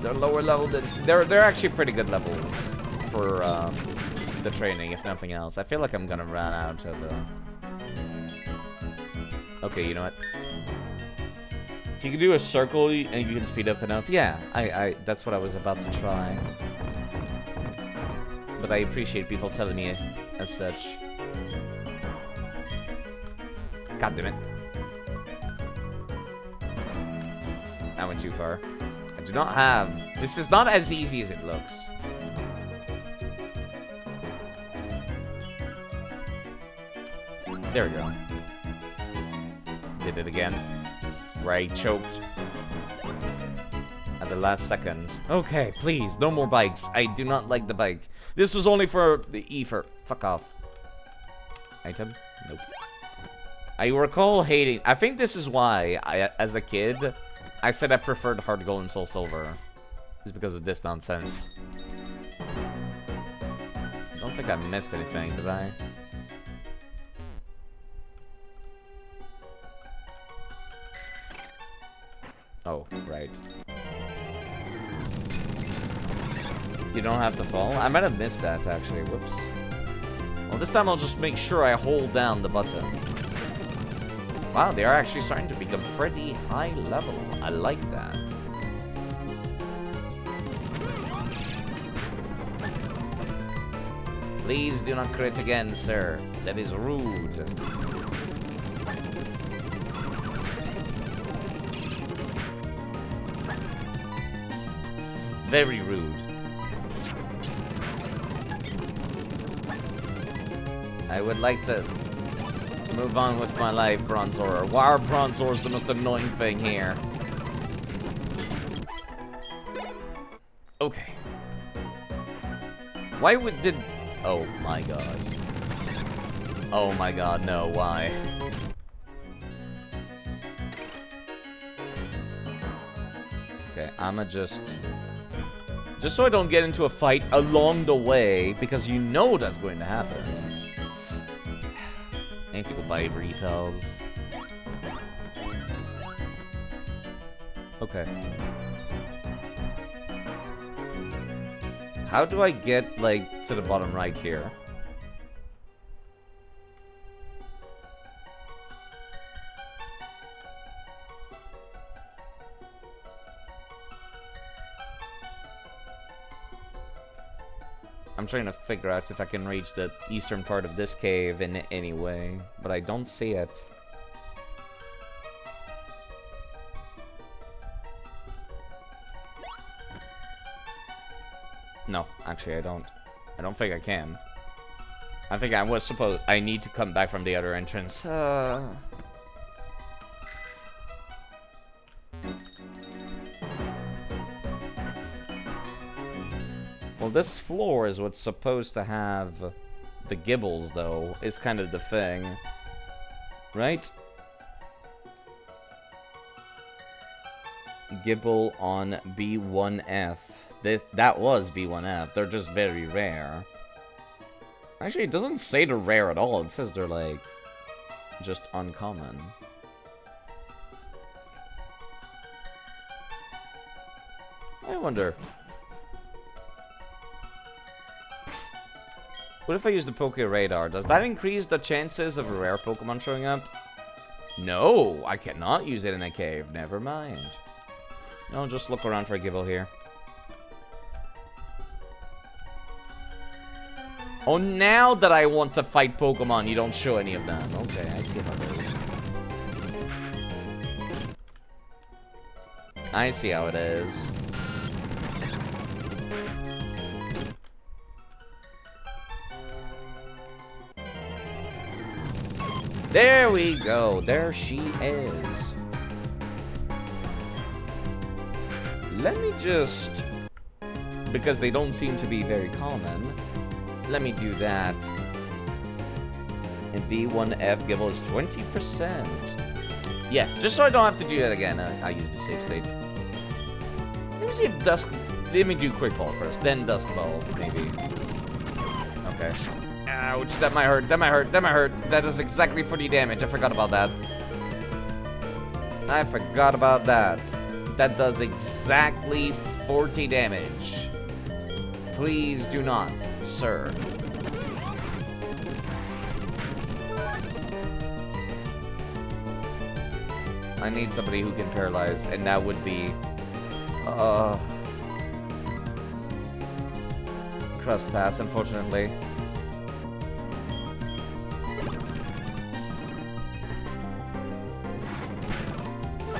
They're lower level than... They're actually pretty good levels for the training, if nothing else. I feel like I'm gonna run out of the... Okay, you know what? If you can do a circle and you can speed up enough, yeah, that's what I was about to try. But I appreciate people telling me as such. God damn it. I went too far. I do not have... This is not as easy as it looks. There we go. Did it again. Right, choked. At the last second. Okay, please, no more bikes. I do not like the bike. This was only for the ether. Fuck off. Item? Nope. I recall hating... I think this is why, as a kid, I said I preferred Hard Gold and Soul Silver. It's because of this nonsense. I don't think I missed anything, did I? right. You don't have to fall? I might have missed that, actually. Whoops. Well, this time I'll just make sure I hold down the button. Wow, they are actually starting to become pretty high level. I like that. Please do not crit again, sir. That is rude. Very rude. I would like to move on with my life, Bronzor. Why are Bronzors the most annoying thing here? Okay. Why did... Oh my god. Oh my god, no, why? Okay, I'ma just so I don't get into a fight along the way, because you know that's going to happen. I need to go buy repels. Okay. How do I get, like, to the bottom right here? I'm trying to figure out if I can reach the eastern part of this cave in any way, but I don't see it. No, actually I don't. I don't think I can. I think I was supposed... I need to come back from the other entrance. Well, this floor is what's supposed to have the gibbles, though, is kind of the thing. Right? Gibble on B1F. That was B1F. They're just very rare. Actually, it doesn't say they're rare at all. It says they're, like, just uncommon. I wonder. What if I use the Poke Radar? Does that increase the chances of a rare Pokemon showing up? No, I cannot use it in a cave. Never mind. I'll just look around for a Gibble here. Oh, now that I want to fight Pokemon, you don't show any of them. Okay, I see how it is. I see how it is. There we go. There she is. Let me just... Because they don't seem to be very common. Let me do that. And B1F Gibble is 20%. Yeah, just so I don't have to do that again. I used a safe state. Let me see if Dusk... Let me do Quick Ball first, then Dusk Ball, maybe. Okay. Ouch, that might hurt, that might hurt, that might hurt. That does exactly 40 damage. I forgot about that. I forgot about that. That does exactly 40 damage. Please do not, sir. I need somebody who can paralyze, and that would be... Crust Pass, unfortunately.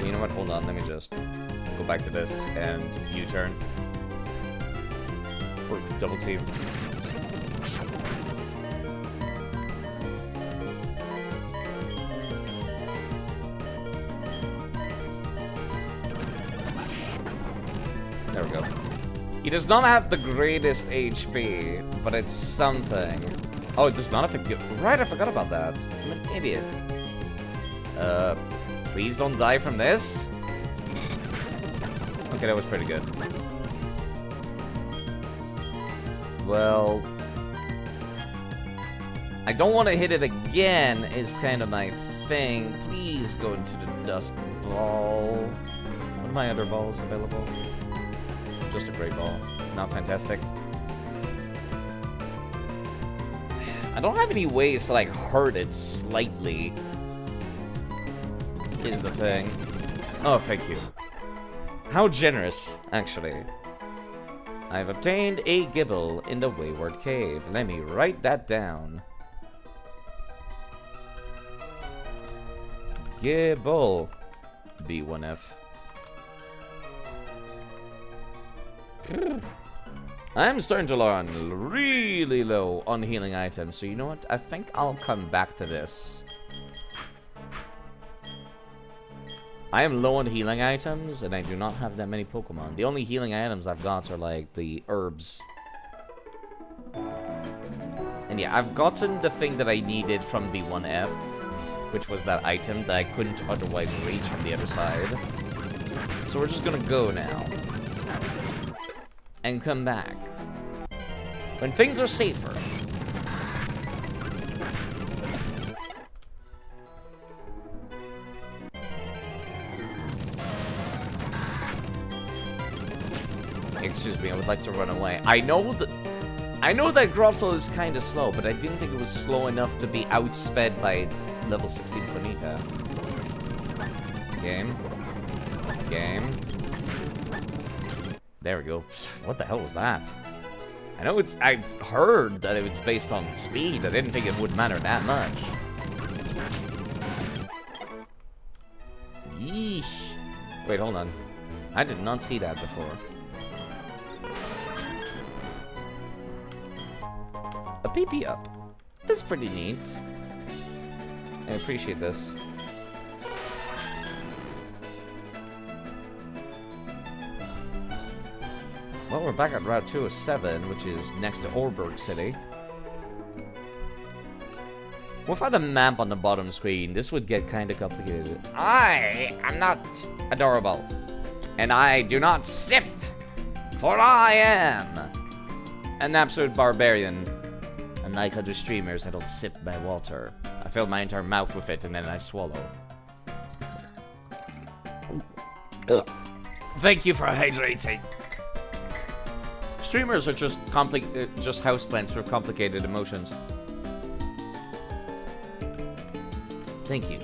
You know what? Hold on, let me just go back to this and U-turn. Or double team. There we go. He does not have the greatest HP, but it's something. Oh, it does not have a... Right, I forgot about that. I'm an idiot. Please don't die from this. Okay, that was pretty good. Well... I don't want to hit it again, is kind of my thing. Please go into the Dusk Ball. What my other balls available? Just a great ball. Not fantastic. I don't have any ways to, like, hurt it slightly. Is the thing. Oh, thank you. How generous, actually. I've obtained a gibble in the Wayward Cave. Let me write that down. Gibble. B1F. I'm starting to run really low on healing items, so you know what? I think I'll come back to this. I am low on healing items, and I do not have that many Pokemon. The only healing items I've got are, like, the herbs. And yeah, I've gotten the thing that I needed from B1F, which was that item that I couldn't otherwise reach from the other side. So we're just gonna go now. And come back. When things are safer. Excuse me, I would like to run away. I know that Grottle is kind of slow, but I didn't think it was slow enough to be outsped by level 16 Bonita. Game. Game. There we go. What the hell was that? I know I've heard that it's based on speed. I didn't think it would matter that much. Yeesh. Wait, hold on. I did not see that before. A PP up. That's pretty neat. I appreciate this. Well, we're back at Route 207, which is next to Orberg City. Without a map on the bottom screen, this would get kind of complicated. I am not adorable. And I do not sip. For I am an absolute barbarian. Unlike other streamers, I don't sip my water. I fill my entire mouth with it and then I swallow. Ugh. Thank you for hydrating. Streamers are just houseplants with complicated emotions. Thank you.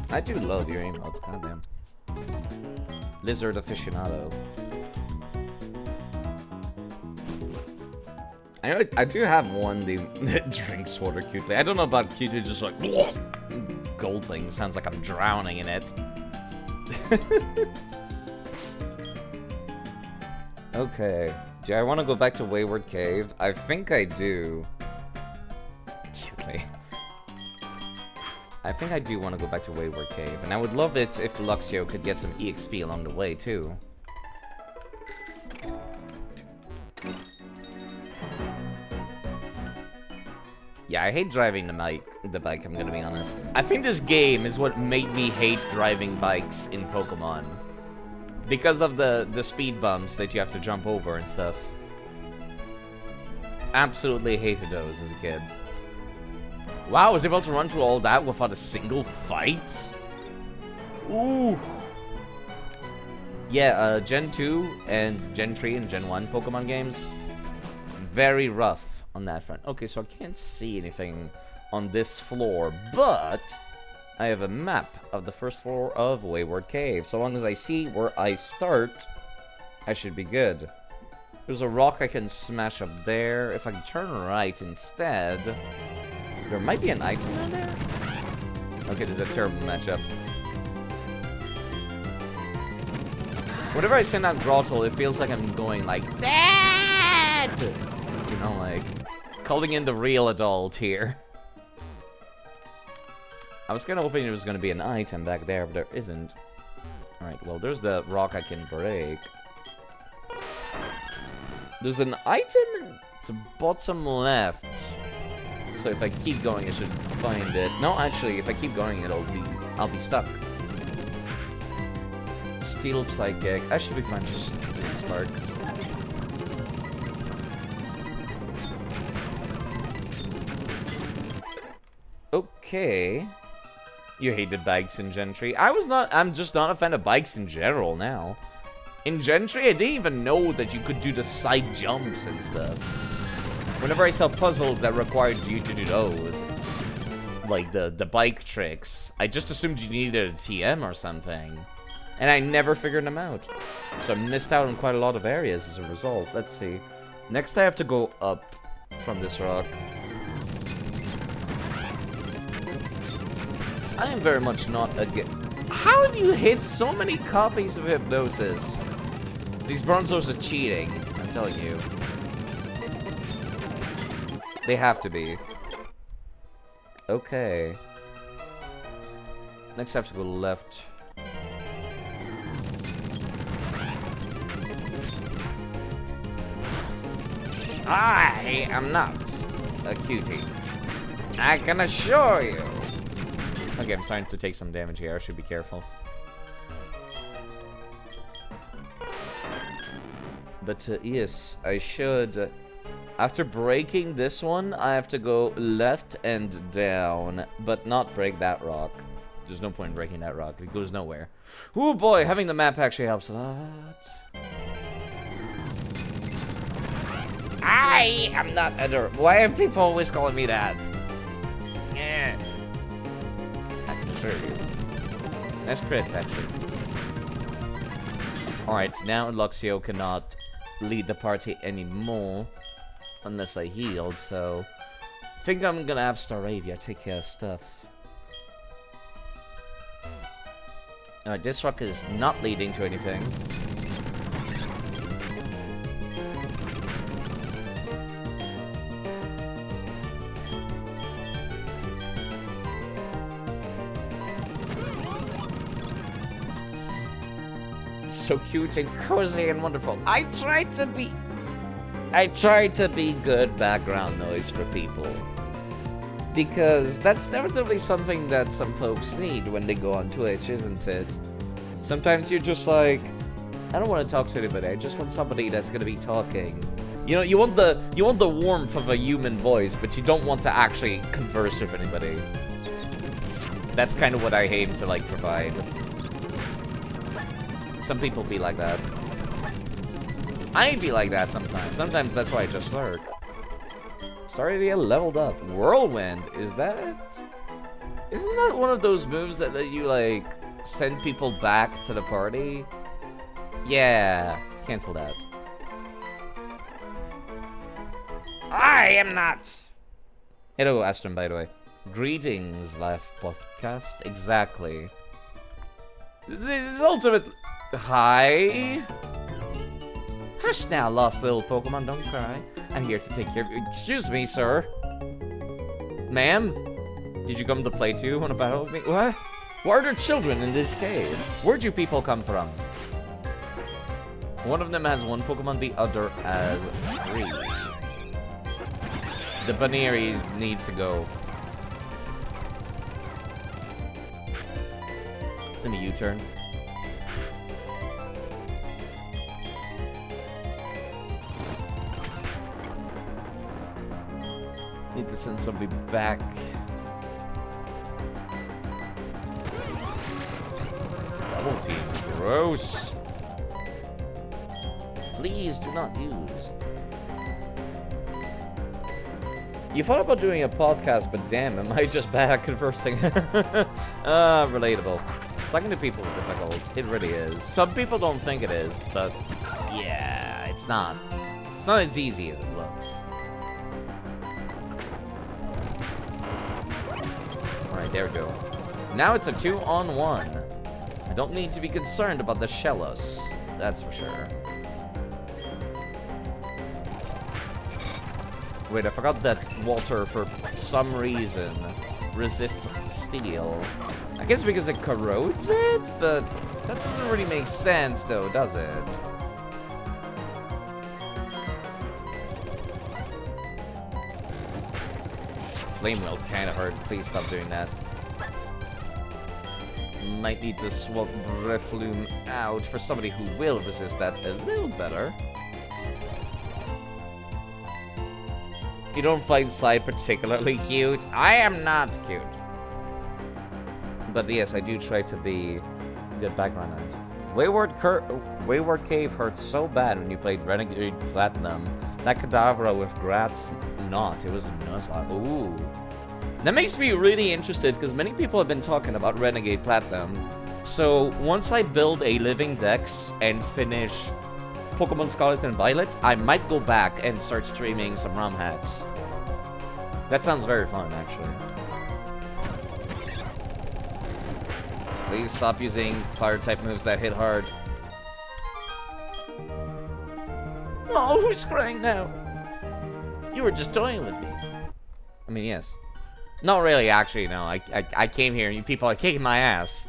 I do love your emotes, goddamn. Lizard aficionado. I do have one that drinks water cutely. I don't know about cutely, just like Goldling sounds like I'm drowning in it. Okay. Do I want to go back to Wayward Cave? I think I do. Cutely. I think I do want to go back to Wayward Cave, and I would love it if Luxio could get some EXP along the way, too. Yeah, I hate driving the bike, I'm gonna be honest. I think this game is what made me hate driving bikes in Pokemon. Because of the speed bumps that you have to jump over and stuff. Absolutely hated those as a kid. Wow, I was able to run through all that without a single fight? Ooh. Yeah, Gen 2 and Gen 3 and Gen 1 Pokemon games. Very rough on that front. Okay, so I can't see anything on this floor, but I have a map of the first floor of Wayward Cave. So long as I see where I start, I should be good. There's a rock I can smash up there. If I can turn right instead, there might be an item down there. Okay, this is a terrible matchup. Whenever I send out Grottle, it feels like I'm going like, Dad! You know, like, calling in the real adult here. I was kind of hoping there was going to be an item back there, but there isn't. Alright, well, there's the rock I can break. There's an item to bottom left. So if I keep going, I should find it. No, actually, if I keep going, I'll be stuck. Steel Psychic. I should be fine just doing sparks. Okay. You hated bikes in Gentry. I'm just not a fan of bikes in general now. In Gentry, I didn't even know that you could do the side jumps and stuff. Whenever I saw puzzles that required you to do those, like the bike tricks, I just assumed you needed a TM or something. And I never figured them out. So I missed out on quite a lot of areas as a result. Let's see. Next I have to go up from this rock. I am very much not a How have you hit so many copies of Hypnosis? These bronzos are cheating, I'm telling you. They have to be. Okay. Next I have to go left. I am not a cutie. I can assure you. Okay, I'm starting to take some damage here. I should be careful. But yes, I should. After breaking this one, I have to go left and down, but not break that rock. There's no point in breaking that rock. It goes nowhere. Oh boy, having the map actually helps a lot. I am not adorable. Why are people always calling me that? Yeah. I can assure you. Nice crit, actually. Alright, now Luxio cannot lead the party anymore. Unless I healed, so... I think I'm gonna have Staravia take care of stuff. Alright, this rock is not leading to anything. So cute and cozy and wonderful. I try to be good background noise for people. Because that's definitely something that some folks need when they go on Twitch, isn't it? Sometimes you're just like, I don't want to talk to anybody, I just want somebody that's gonna be talking. You know, you want the warmth of a human voice, but you don't want to actually converse with anybody. That's kind of what I aim to like provide. Some people be like that. I be like that sometimes. Sometimes that's why I just lurk. Staravia leveled up. Whirlwind, isn't that one of those moves that you like send people back to the party? Yeah, cancel that. I am not. Hello, Aston, by the way. Greetings, live podcast. Exactly. This is ultimate. Hi. Hush now, lost little Pokemon, don't cry. I'm here to take care of you. Excuse me, sir. Ma'am? Did you come to play too? Want to battle with me? What? Why are there children in this cave? Where'd you people come from? One of them has one Pokemon, the other has 3. The Baneri needs to go. Let me U-turn. Need to send somebody back. Double team. Gross. Please do not use. You thought about doing a podcast, but damn, am I just bad at conversing? Relatable. Talking to people is difficult. It really is. Some people don't think it is, but yeah, it's not. It's not as easy as it looks. Alright, there we go. Now it's a 2-on-1. I don't need to be concerned about the Shellos. That's for sure. Wait, I forgot that water, for some reason, resists steel. I guess because it corrodes it? But that doesn't really make sense, though, does it? Flame Wheel kinda hurt. Please stop doing that. Might need to swap Reflume out for somebody who will resist that a little better. You don't find Slide particularly cute? I am not cute. But yes, I do try to be good background noise. Wayward Cave hurt so bad when you played Renegade Platinum. That Kadabra with Grass Knot. It was a Nuzlocke. Ooh. That makes me really interested because many people have been talking about Renegade Platinum. So once I build a LivingDex and finish Pokemon Scarlet and Violet, I might go back and start streaming some ROM hacks. That sounds very fun, actually. Please stop using fire-type moves that hit hard. Oh, who's crying now? You were just toying with me. I mean, yes. Not really, actually, no. I came here and you people are kicking my ass.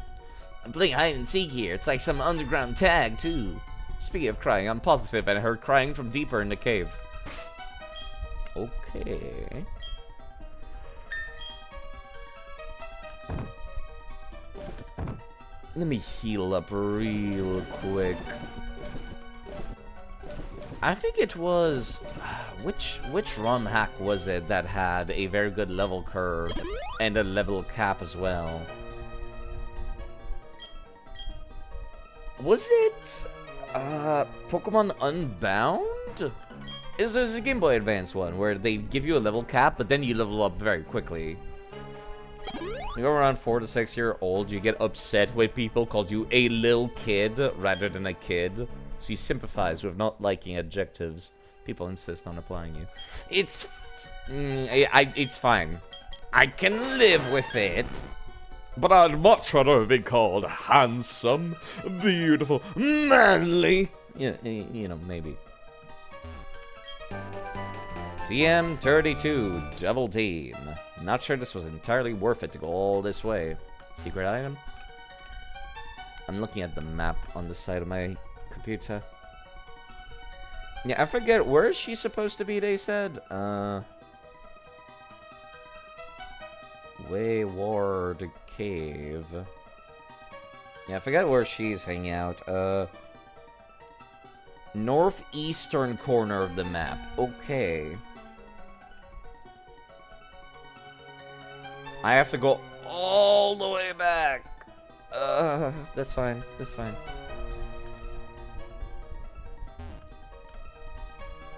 I'm playing hide and seek here. It's like some underground tag, too. Speaking of crying, I'm positive I heard crying from deeper in the cave. Okay. Let me heal up real quick. I think it was... Which ROM hack was it that had a very good level curve and a level cap as well? Was it... Pokemon Unbound? There's a Game Boy Advance one where they give you a level cap, but then you level up very quickly. You go around 4 to 6 years old, you get upset when people called you a little kid rather than a kid. So you sympathize with not liking adjectives. People insist on applying you. It's fine. I can live with it. But I'd much rather be called handsome, beautiful, manly. Yeah, you know, maybe. CM32, Double Team. Not sure this was entirely worth it to go all this way. Secret item? I'm looking at the map on the side of my computer. Yeah, I forget, where is she supposed to be, they said? Wayward Cave. Yeah, I forget where she's hanging out. Northeastern corner of the map. Okay. I have to go all the way back. That's fine. That's fine.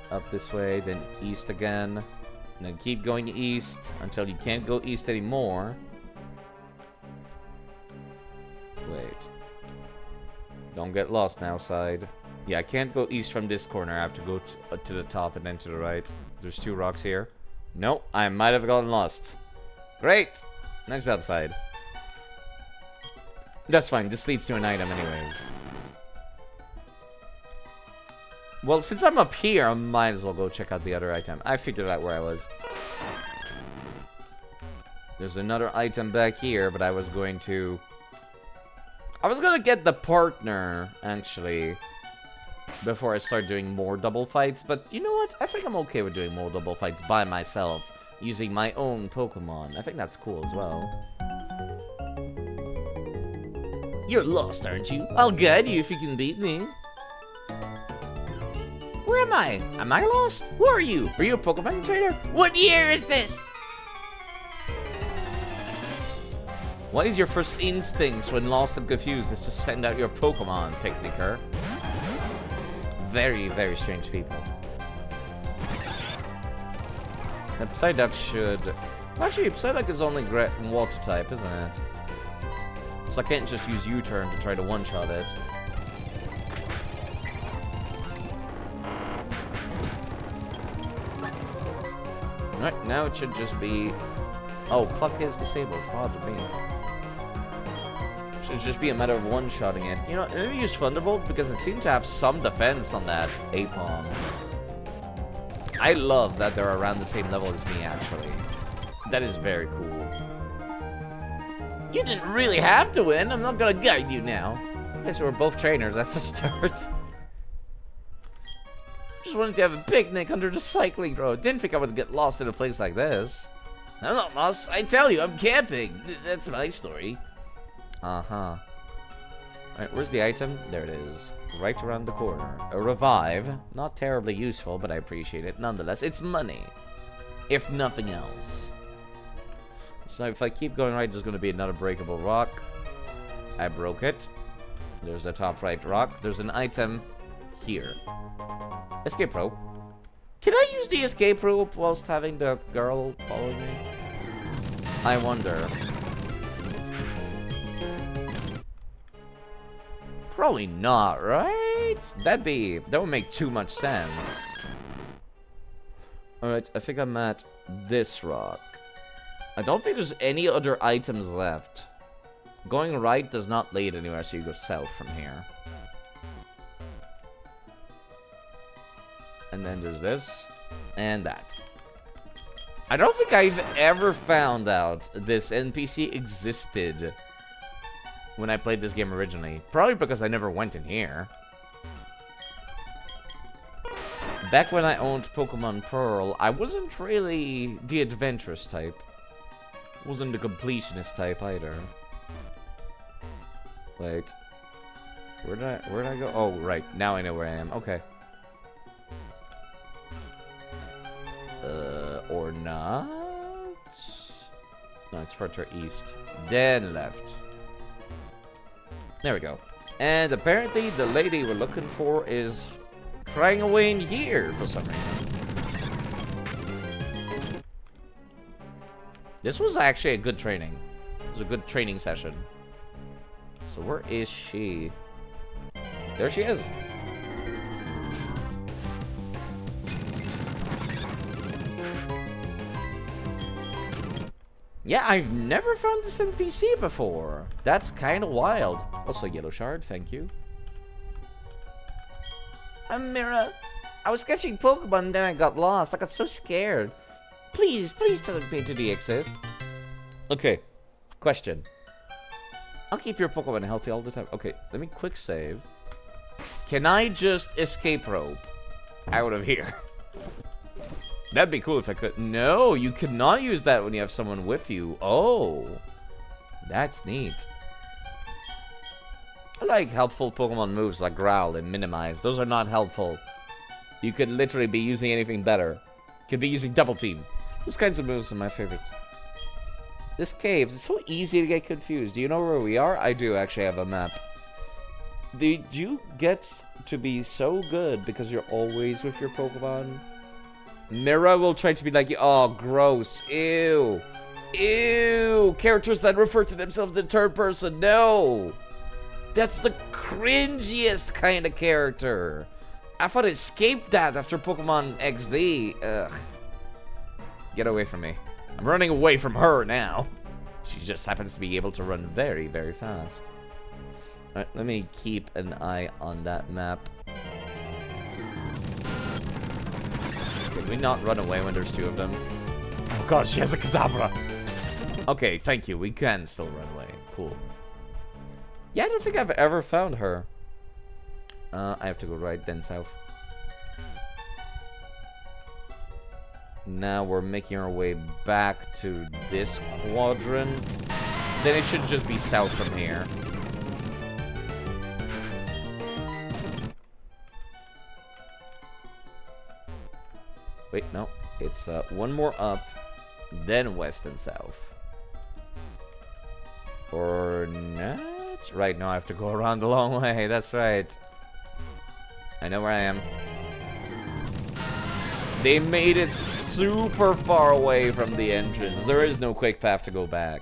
Up this way, then east again. And then keep going east until you can't go east anymore. Wait. Don't get lost now, side. Yeah, I can't go east from this corner. I have to go to the top and then to the right. There's 2 rocks here. Nope, I might have gotten lost. Great! Nice job, side. That's fine. This leads to an item anyways. Well, since I'm up here, I might as well go check out the other item. I figured out where I was. There's another item back here, but I was going to get the partner, actually, before I start doing more double fights. But you know what? I think I'm okay with doing more double fights by myself, using my own Pokemon. I think that's cool as well. You're lost, aren't you? I'll guide you if you can beat me. Where am I? Am I lost? Who are you? Are you a Pokemon trainer? What year is this? What is your first instincts when lost and confused is to send out your Pokemon, Picnicker? Very, very strange people. The Psyduck should... Actually, Psyduck is only water type, isn't it? So I can't just use U-turn to try to one-shot it. Alright, now it should just be... Oh, Pluck is disabled. Pardon me. Should just be a matter of one-shotting it. You know, maybe use Thunderbolt because it seemed to have some defense on that Apom. I love that they're around the same level as me, actually. That is very cool. You didn't really have to win. I'm not gonna guide you now. I guess we're both trainers. That's a start. Just wanted to have a picnic under the cycling road. Didn't think I would get lost in a place like this. I'm not lost. I tell you, I'm camping. That's my story. Uh-huh. Alright, where's the item? There it is. Right around the corner. A revive. Not terribly useful, but I appreciate it. Nonetheless, it's money. If nothing else. So if I keep going right, there's going to be another breakable rock. I broke it. There's the top right rock. There's an item here. Escape rope. Can I use the escape rope whilst having the girl following me? I wonder. Probably not, right? That would make too much sense. Alright, I think I'm at this rock. I don't think there's any other items left. Going right does not lead anywhere, so you go south from here. And then there's this. And that. I don't think I've ever found out this NPC existed when I played this game originally. Probably because I never went in here. Back when I owned Pokemon Pearl, I wasn't really the adventurous type. Wasn't the completionist type either. Wait. Where'd I go? Oh, right. Now I know where I am. Okay. Or not? No, it's further east. Then left. There we go. And apparently the lady we're looking for is crying away in here for some reason. This was actually a good training. It was a good training session. So where is she? There she is. Yeah, I've never found this NPC before. That's kind of wild. Also, yellow shard, thank you. I'm Mira. I was catching Pokemon and then I got lost. I got so scared. Please tell me to the exist. Okay, question. I'll keep your Pokemon healthy all the time. Okay, let me quick save. Can I just escape rope out of here? That'd be cool if I could. No, you cannot use that when you have someone with you. Oh, that's neat. I like helpful Pokemon moves like Growl and Minimize. Those are not helpful. You could literally be using anything better. Could be using Double Team. Those kinds of moves are my favorites. This cave is so easy to get confused. Do you know where we are? I do actually have a map. Did you get to be so good because you're always with your Pokemon? Mira will try to be like, oh, gross. Ew. Ew. Characters that refer to themselves in third person. No. That's the cringiest kind of character. I thought it escaped that after Pokemon XD. Ugh. Get away from me. I'm running away from her now. She just happens to be able to run very, very fast. Alright, let me keep an eye on that map. Can we not run away when there's two of them? Oh god, she has a Kadabra! Okay, thank you. We can still run away. Cool. Yeah, I don't think I've ever found her. I have to go right, then south. Now we're making our way back to this quadrant. Then it should just be south from here. Wait, no. It's one more up, then west and south. Or not? Right, now I have to go around the long way. That's right. I know where I am. They made it super far away from the entrance. There is no quick path to go back.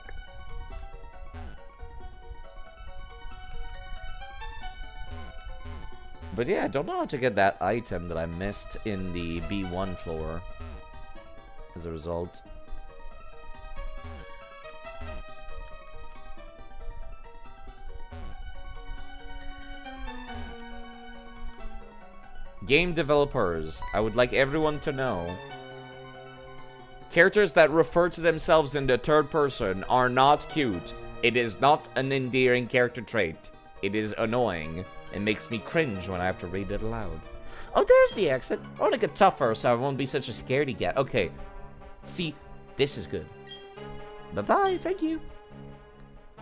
But yeah, I don't know how to get that item that I missed in the B1 floor as a result. Game developers, I would like everyone to know. Characters that refer to themselves in the third person are not cute. It is not an endearing character trait. It is annoying. It makes me cringe when I have to read it aloud. Oh, there's the exit. I want to get tougher so I won't be such a scaredy cat. Okay. See, this is good. Bye-bye. Thank you.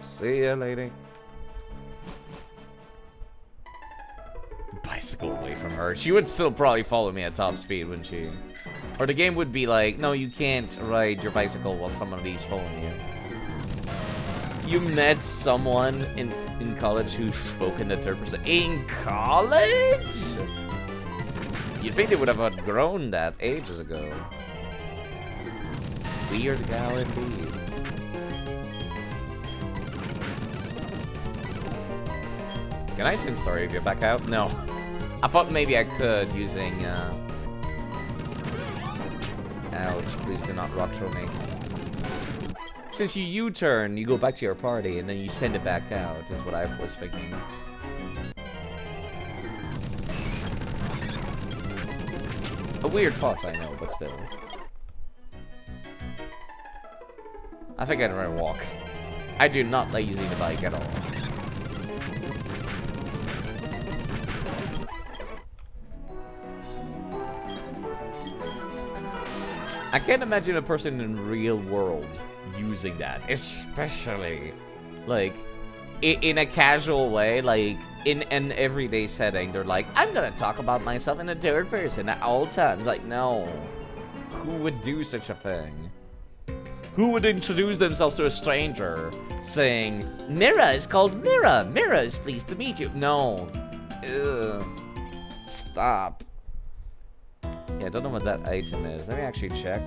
See ya, lady. Bicycle away from her. She would still probably follow me at top speed, wouldn't she? Or the game would be like, no, you can't ride your bicycle while somebody's following you. You met someone in college who spoke in the third person. In college? You'd think they would have outgrown that ages ago. Weird gal indeed. Can I send story if you're back out? No. I thought maybe I could using ouch, please do not rock throw me. Since you U-turn, you go back to your party and then you send it back out, is what I was thinking. A weird thought, I know, but still. I think I'd rather walk. I do not like using the bike at all. I can't imagine a person in real world using that, especially like in a casual way, like in an everyday setting. They're like, I'm gonna talk about myself in a third person at all times. Like, no, who would do such a thing? Who would introduce themselves to a stranger saying, Mira is called Mira. Mira is pleased to meet you. No. Ugh. Stop. Yeah, I don't know what that item is. Let me actually check.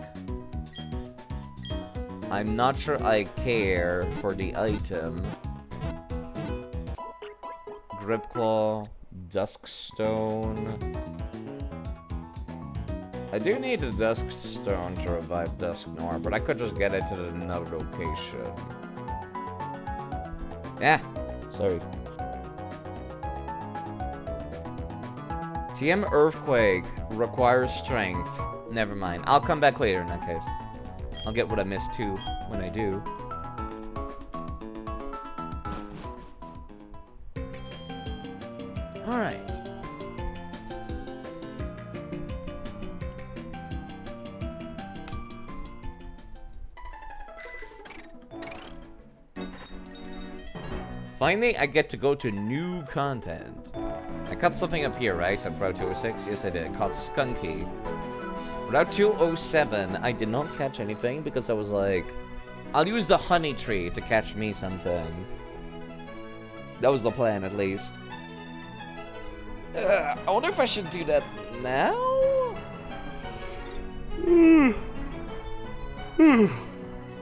I'm not sure I care for the item. Grip Claw, Dusk Stone. I do need a Dusk Stone to revive Dusknor, but I could just get it at another location. Yeah, sorry. TM Earthquake requires strength. Never mind. I'll come back later in that case. I'll get what I missed too when I do. Alright. Finally, I get to go to new content. I caught something up here, right? On Route 206? Yes, I did. I caught Skunky. Route 207, I did not catch anything because I was like, I'll use the honey tree to catch me something. That was the plan, at least. I wonder if I should do that now?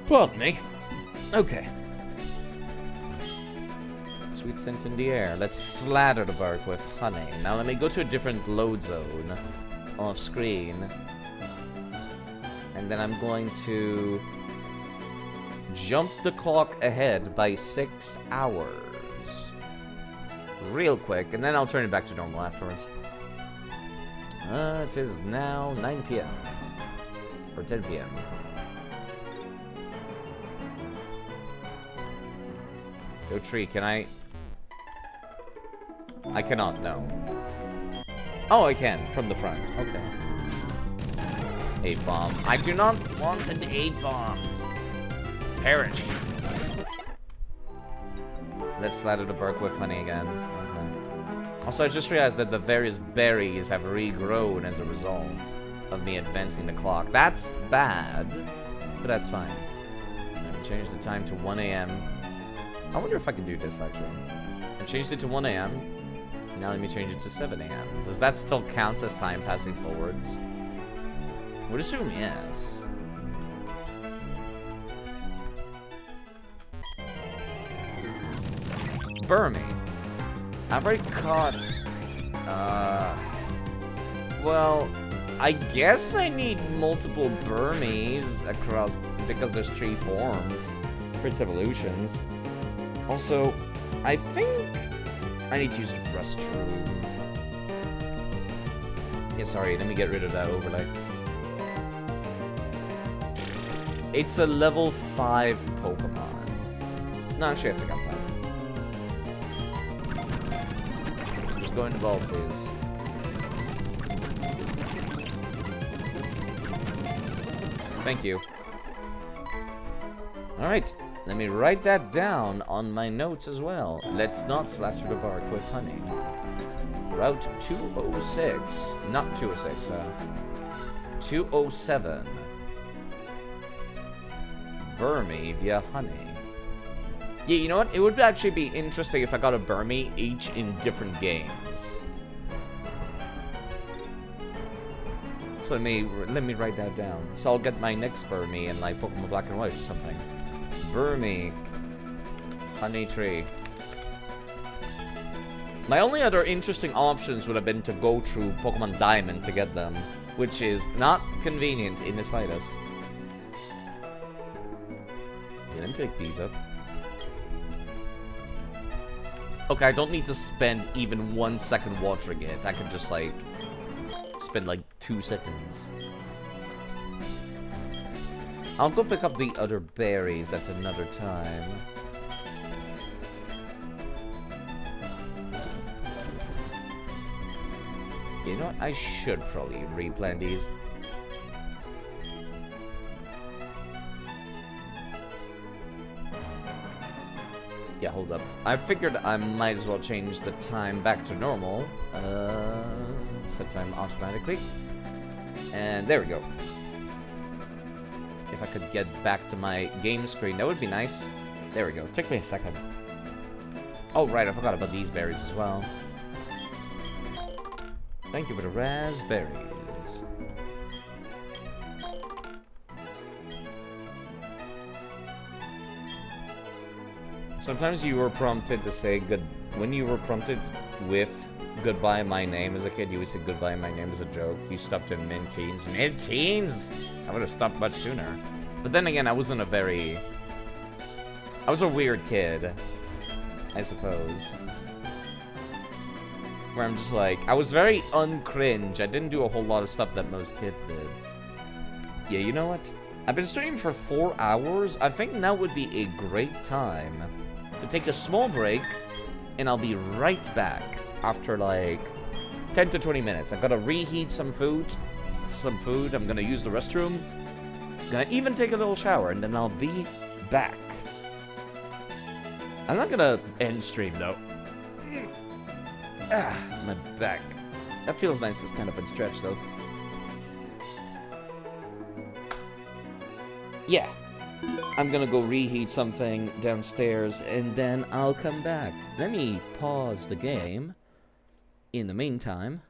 Pardon me. Okay. Sweet scent in the air. Let's slather the bark with honey. Now let me go to a different load zone off screen. And then I'm going to jump the clock ahead by 6 hours. Real quick, and then I'll turn it back to normal afterwards. It is now 9 p.m. Or 10 p.m. Yo, tree, can I cannot, no. Oh, I can, from the front. Okay. 8 bomb. I do not want an 8 bomb. Perish. Let's slather the bark with honey again. Okay. Also, I just realized that the various berries have regrown as a result of me advancing the clock. That's bad, but that's fine. Let me change the time to 1 a.m. I wonder if I can do this, actually. I changed it to 1 a.m. Now let me change it to 7 a.m. Does that still count as time passing forwards? Would assume yes. Burmy. I've already caught... well, I guess I need multiple Burmies across... because there's 3 forms for its evolutions. Also, I think I need to use the restroom. Yeah, sorry, let me get rid of that overlay. It's a level 5 Pokemon. No, actually, I think I'm fine. Just going to evolve these. Thank you. Alright, let me write that down on my notes as well. Let's not slather the bark with honey. Route 206. Not 206, 207. Burmy via honey. Yeah, you know what? It would actually be interesting if I got a Burmy each in different games. So let me write that down. So I'll get my next Burmy in like Pokemon Black and White or something. Burmy. Honey Tree. My only other interesting options would have been to go through Pokemon Diamond to get them, which is not convenient in the slightest. Yeah, let me pick these up. Okay, I don't need to spend even 1 second watering it. I can just, like, spend, like, 2 seconds. I'll go pick up the other berries at another time. You know what? I should probably replant these. Yeah, hold up. I figured I might as well change the time back to normal. Set time automatically. And there we go. If I could get back to my game screen, that would be nice. There we go. Took me a second. Oh, right. I forgot about these berries as well. Thank you for the raspberries. Sometimes you were prompted to say good... When you were prompted with goodbye my name as a kid, you would say goodbye my name as a joke. You stopped in mid-teens. Mid-teens? I would have stopped much sooner. But then again, I wasn't a very... I was a weird kid, I suppose. Where I'm just like... I was very uncringe. I didn't do a whole lot of stuff that most kids did. Yeah, you know what? I've been streaming for 4 hours. I think now would be a great time to take a small break, and I'll be right back after like 10 to 20 minutes. I gotta reheat some food. I'm gonna use the restroom. Gonna even take a little shower, and then I'll be back. I'm not gonna end stream though. My back. That feels nice to stand up and stretch though. Yeah. I'm gonna go reheat something downstairs, and then I'll come back. Let me pause the game. In the meantime...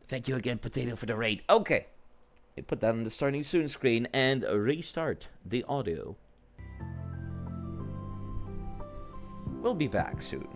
Thank you again, Potato, for the raid. Okay. Put that on the starting soon screen, and restart the audio. We'll be back soon.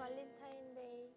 Valentine Day.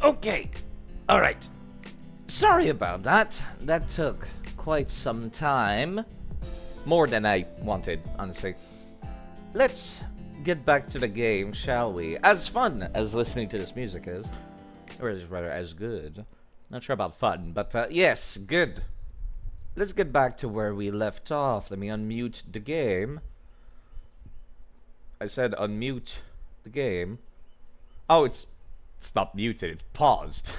Okay. Alright. Sorry about that. That took quite some time. More than I wanted, honestly. Let's get back to the game, shall we? As fun as listening to this music is. Or is rather, as good. Not sure about fun, but yes, good. Let's get back to where we left off. Let me unmute the game. I said unmute the game. Oh, it's not muted, it's paused.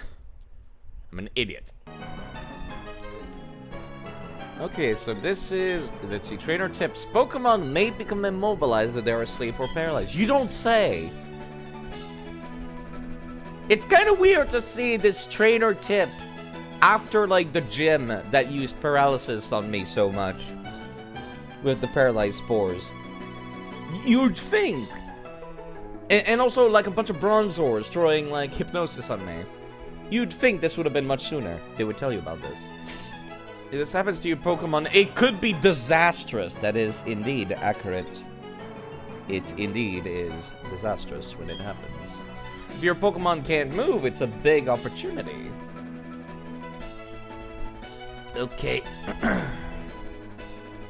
I'm an idiot. Okay, so this is, let's see, trainer tips. Pokemon may become immobilized if they're asleep or paralyzed. You don't say. It's kind of weird to see this trainer tip after, like, the gym that used paralysis on me so much. With the paralyzed spores. You'd think. And also, like, a bunch of Bronzors throwing, like, hypnosis on me. You'd think this would have been much sooner. They would tell you about this. If this happens to your Pokemon, it could be disastrous. That is indeed accurate. It indeed is disastrous when it happens. If your Pokemon can't move, it's a big opportunity. Okay.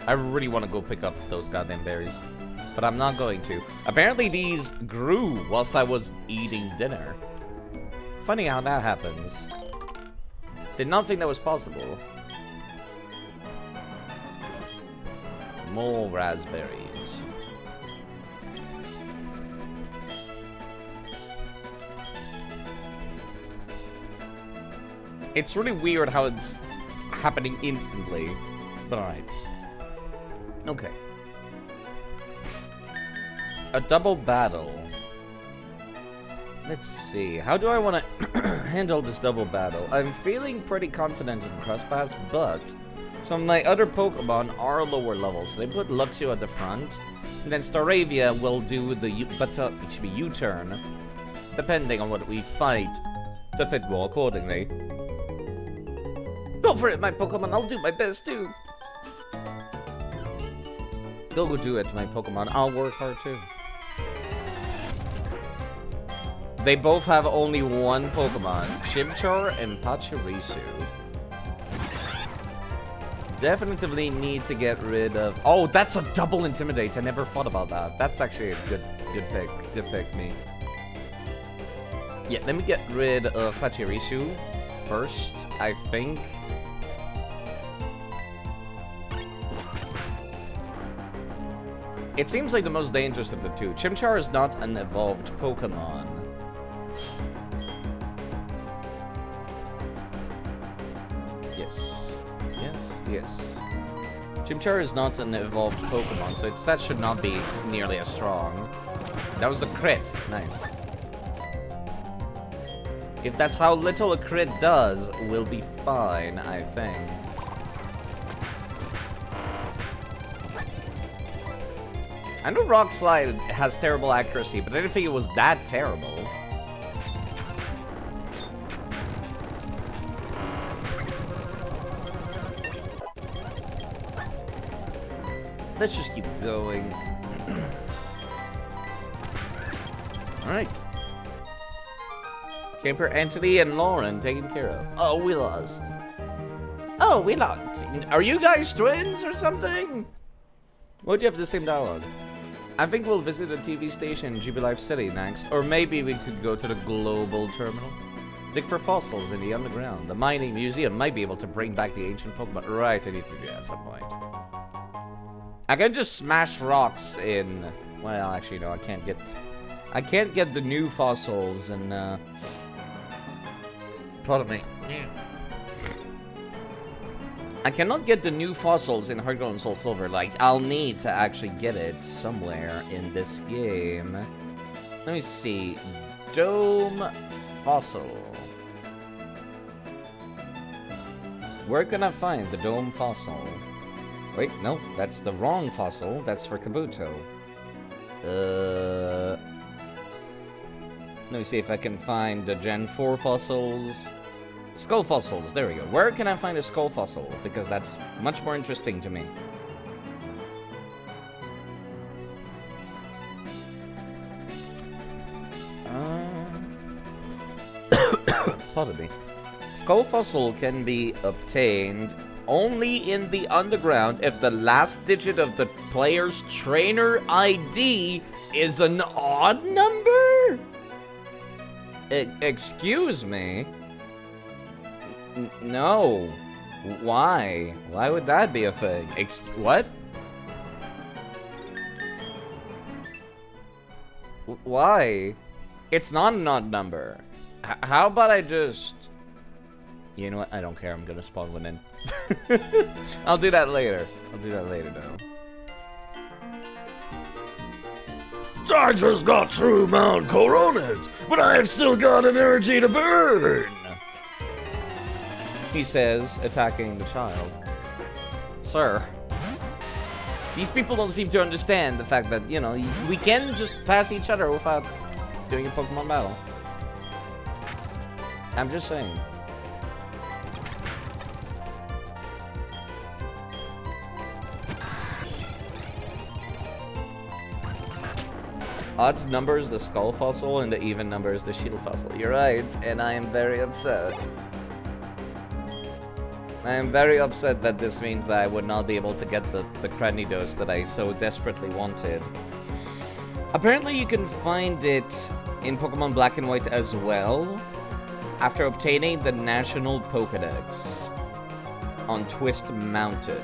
I really want to go pick up those goddamn berries. But I'm not going to. Apparently these grew whilst I was eating dinner. Funny how that happens. Did not think that was possible. More raspberries. It's really weird how it's happening instantly. But alright. Okay. A double battle. Let's see. How do I want to handle this double battle? I'm feeling pretty confident in Crosspass, but some of my other Pokemon are lower levels. So they put Luxio at the front, and then Staravia will do the it should be U-turn, depending on what we fight, to fit more accordingly. Go for it, my Pokemon. I'll do my best too. Go do it, my Pokemon. I'll work hard too. They both have only one Pokemon, Chimchar and Pachirisu. Definitely need to get rid of... Oh, that's a double Intimidate. I never thought about that. That's actually a good pick. Good pick, me. Yeah, let me get rid of Pachirisu first, I think. It seems like the most dangerous of the two. Chimchar is not an evolved Pokemon. Yes. Chimchar is not an evolved Pokemon, so its stats should not be nearly as strong. That was the crit. Nice. If that's how little a crit does, we'll be fine, I think. I know Rock Slide has terrible accuracy, but I didn't think it was that terrible. Let's just keep going. Alright. Camper Anthony and Lauren taken care of. Oh, we lost. Oh, we lost. Are you guys twins or something? Why do you have the same dialogue? I think we'll visit a TV station in GB Life City next. Or maybe we could go to the global terminal. Dig for fossils in the underground. The mining museum might be able to bring back the ancient Pokemon. Right, I need to do that at some point. I can just smash rocks in... Well, actually, no, I can't get the new fossils and, Pardon me. I cannot get the new fossils in Heart Gold and Soul Silver. Like, I'll need to actually get it somewhere in this game. Let me see. Dome Fossil. Where can I find the Dome Fossil? Wait, no, that's the wrong fossil. That's for Kabuto. Let me see if I can find the Gen 4 fossils. Skull fossils, there we go. Where can I find a skull fossil? Because that's much more interesting to me. Pardon me. Skull fossil can be obtained only in the underground if the last digit of the player's trainer ID is an odd number? Excuse me? No. Why? Why would that be a thing? What? Why? It's not an odd number. How about I just... You know what? I don't care. I'm gonna spawn one in. I'll do that later. I'll do that later, though. I just got through Mount Coronet, but I've still got an energy to burn. He says, attacking the child. Sir, these people don't seem to understand the fact that, you know, we can just pass each other without doing a Pokemon battle. I'm just saying. Odd numbers the skull fossil and the even numbers the shield fossil. You're right, and I am very upset. I am very upset that this means that I would not be able to get the Cranidos that I so desperately wanted. Apparently you can find it in Pokemon Black and White as well, after obtaining the National Pokedex on Twist Mountain.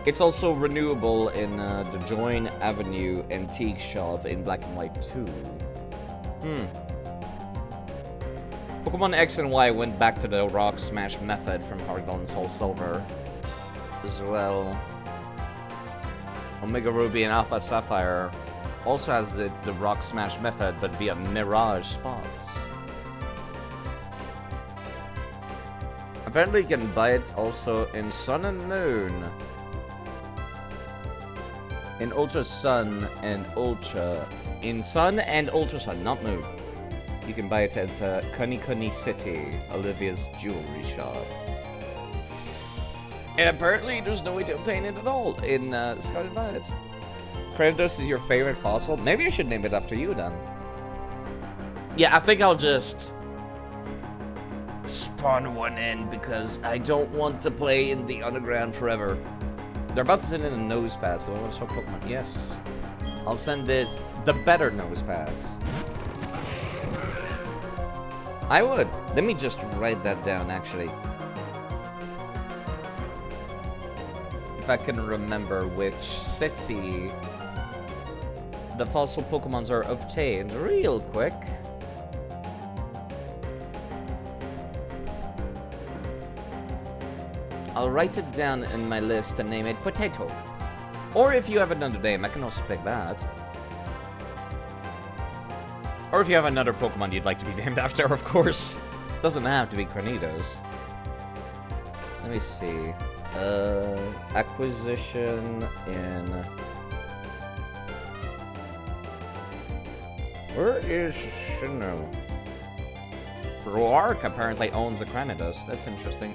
It's also renewable in the Join Avenue Antique Shop in Black and White 2. Pokemon X and Y went back to the Rock Smash method from Heart Gold and Soul Silver as well. Omega Ruby and Alpha Sapphire also has the Rock Smash method, but via Mirage spots. Apparently you can buy it also in Sun and Moon. In Ultra Sun and Ultra... In Sun and Ultra Sun, not Moon. You can buy it at Kuni City, Olivia's jewelry shop. And apparently there's no way to obtain it at all in Scarlet Violet. Cranidos is your favorite fossil? Maybe I should name it after you then. Yeah, I think I'll just spawn one in because I don't want to play in the underground forever. They're about to send in a nose pass, so I want to swap Pokemon. Yes. I'll send it the better nose pass. I would. Let me just write that down, actually. If I can remember which city the fossil Pokemons are obtained real quick. I'll write it down in my list and name it Potato. Or if you have another name, I can also pick that. Or if you have another Pokemon you'd like to be named after, of course. Doesn't have to be Cranidos. Let me see. Acquisition in... Where is Shino? Roark apparently owns a Cranidos. That's interesting.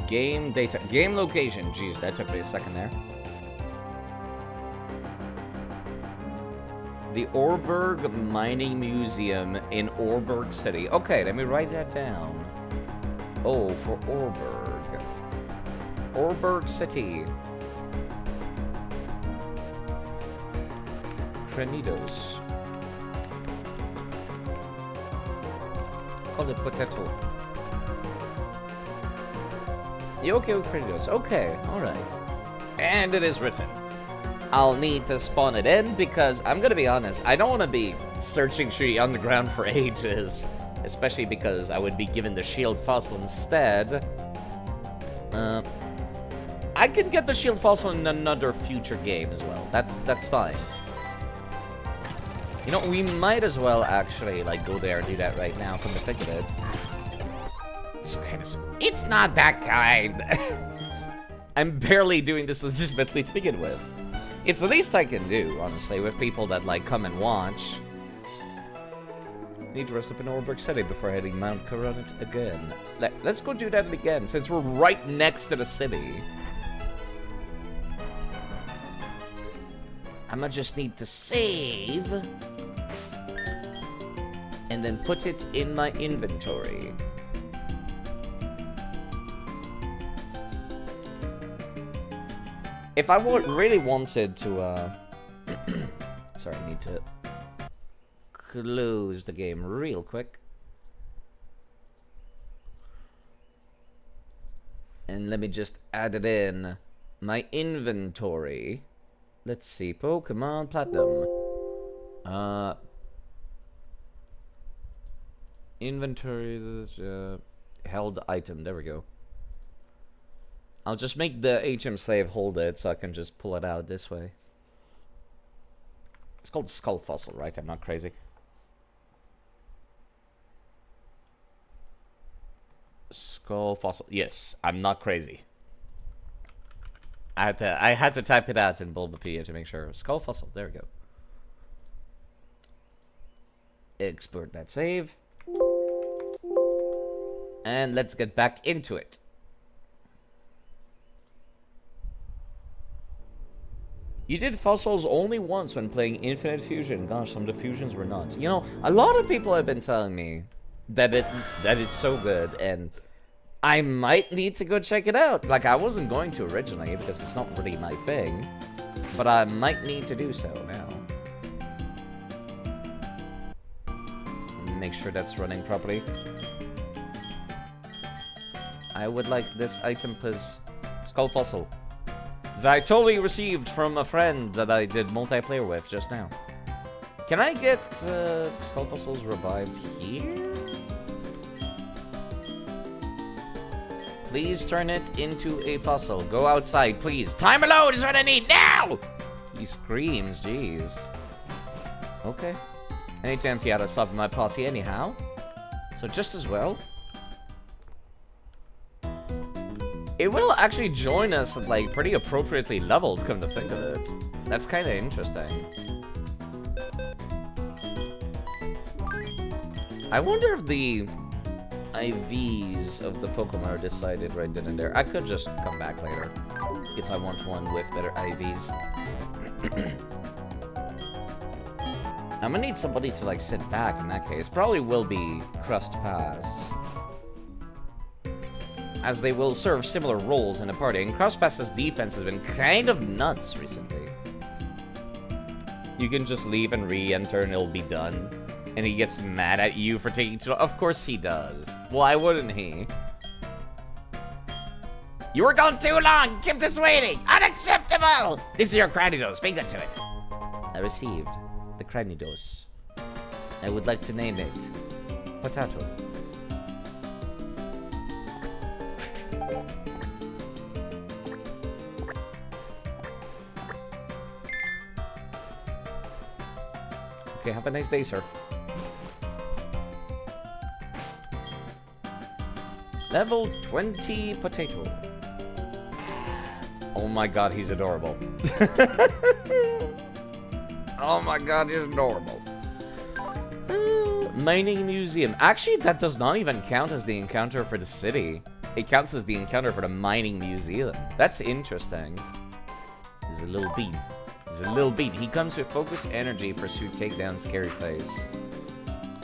Game data. Game location. Jeez, that took me a second there. The Orberg Mining Museum in Orberg City. Okay, let me write that down. Oh, for Orberg. Orberg City. Cranidos. Call it potato. You okay with Cranidos? Okay, alright. And it is written. I'll need to spawn it in because I'm gonna be honest, I don't want to be searching through the underground for ages, especially because I would be given the shield fossil instead. I can get the shield fossil in another future game as well. That's fine. You know, we might as well actually like go there and do that right now. Come to think of it, it's not that kind. I'm barely doing this legitimately to begin with. It's the least I can do, honestly, with people that, like, come and watch. Need to rest up in Orberg City before heading Mount Coronet again. Let's go do that again, since we're right next to the city. I'ma just need to save. And then put it in my inventory. If I really wanted to, sorry, I need to close the game real quick. And let me just add it in my inventory. Let's see, Pokemon Platinum. Inventory, held item, there we go. I'll just make the HM slave hold it so I can just pull it out this way. It's called Skull Fossil, right? I'm not crazy. Skull Fossil. Yes, I'm not crazy. I had to type it out in Bulbapedia to make sure. Skull Fossil, there we go. Export that save. And let's get back into it. You did fossils only once when playing Infinite Fusion. Gosh, some of the fusions were nuts. You know, a lot of people have been telling me that it's so good, and I might need to go check it out. Like, I wasn't going to originally because it's not really my thing, but I might need to do so now. Make sure that's running properly. I would like this item, please. Skull Fossil. That I totally received from a friend that I did multiplayer with just now. Can I get Skull Fossils revived here? Please turn it into a fossil. Go outside, please. Time alone is what I need now! He screams, jeez. Okay. I need to empty out a sub of my posse anyhow. So just as well. It will actually join us at, like, pretty appropriately leveled, come to think of it. That's kind of interesting. I wonder if the IVs of the Pokemon are decided right then and there. I could just come back later if I want one with better IVs. I'm gonna need somebody to, like, sit back in that case. Probably will be Crust Pass, as they will serve similar roles in a party, and Crosspass's defense has been kind of nuts recently. You can just leave and re-enter and it'll be done. And he gets mad at you for taking too long. Of course he does. Why wouldn't he? You were gone too long! Keep us waiting! Unacceptable! This is your Cranidos. Speak that to it. I received the Cranidos. I would like to name it Potato. Okay, have a nice day, sir. Level 20 potato. Oh my god, he's adorable. Oh my god, he's adorable. Mining museum. Actually, that does not even count as the encounter for the city. It counts as the encounter for the mining museum. That's interesting. He's a little bean. He's a little bean. He comes with focus, energy, pursuit, takedown, scary face.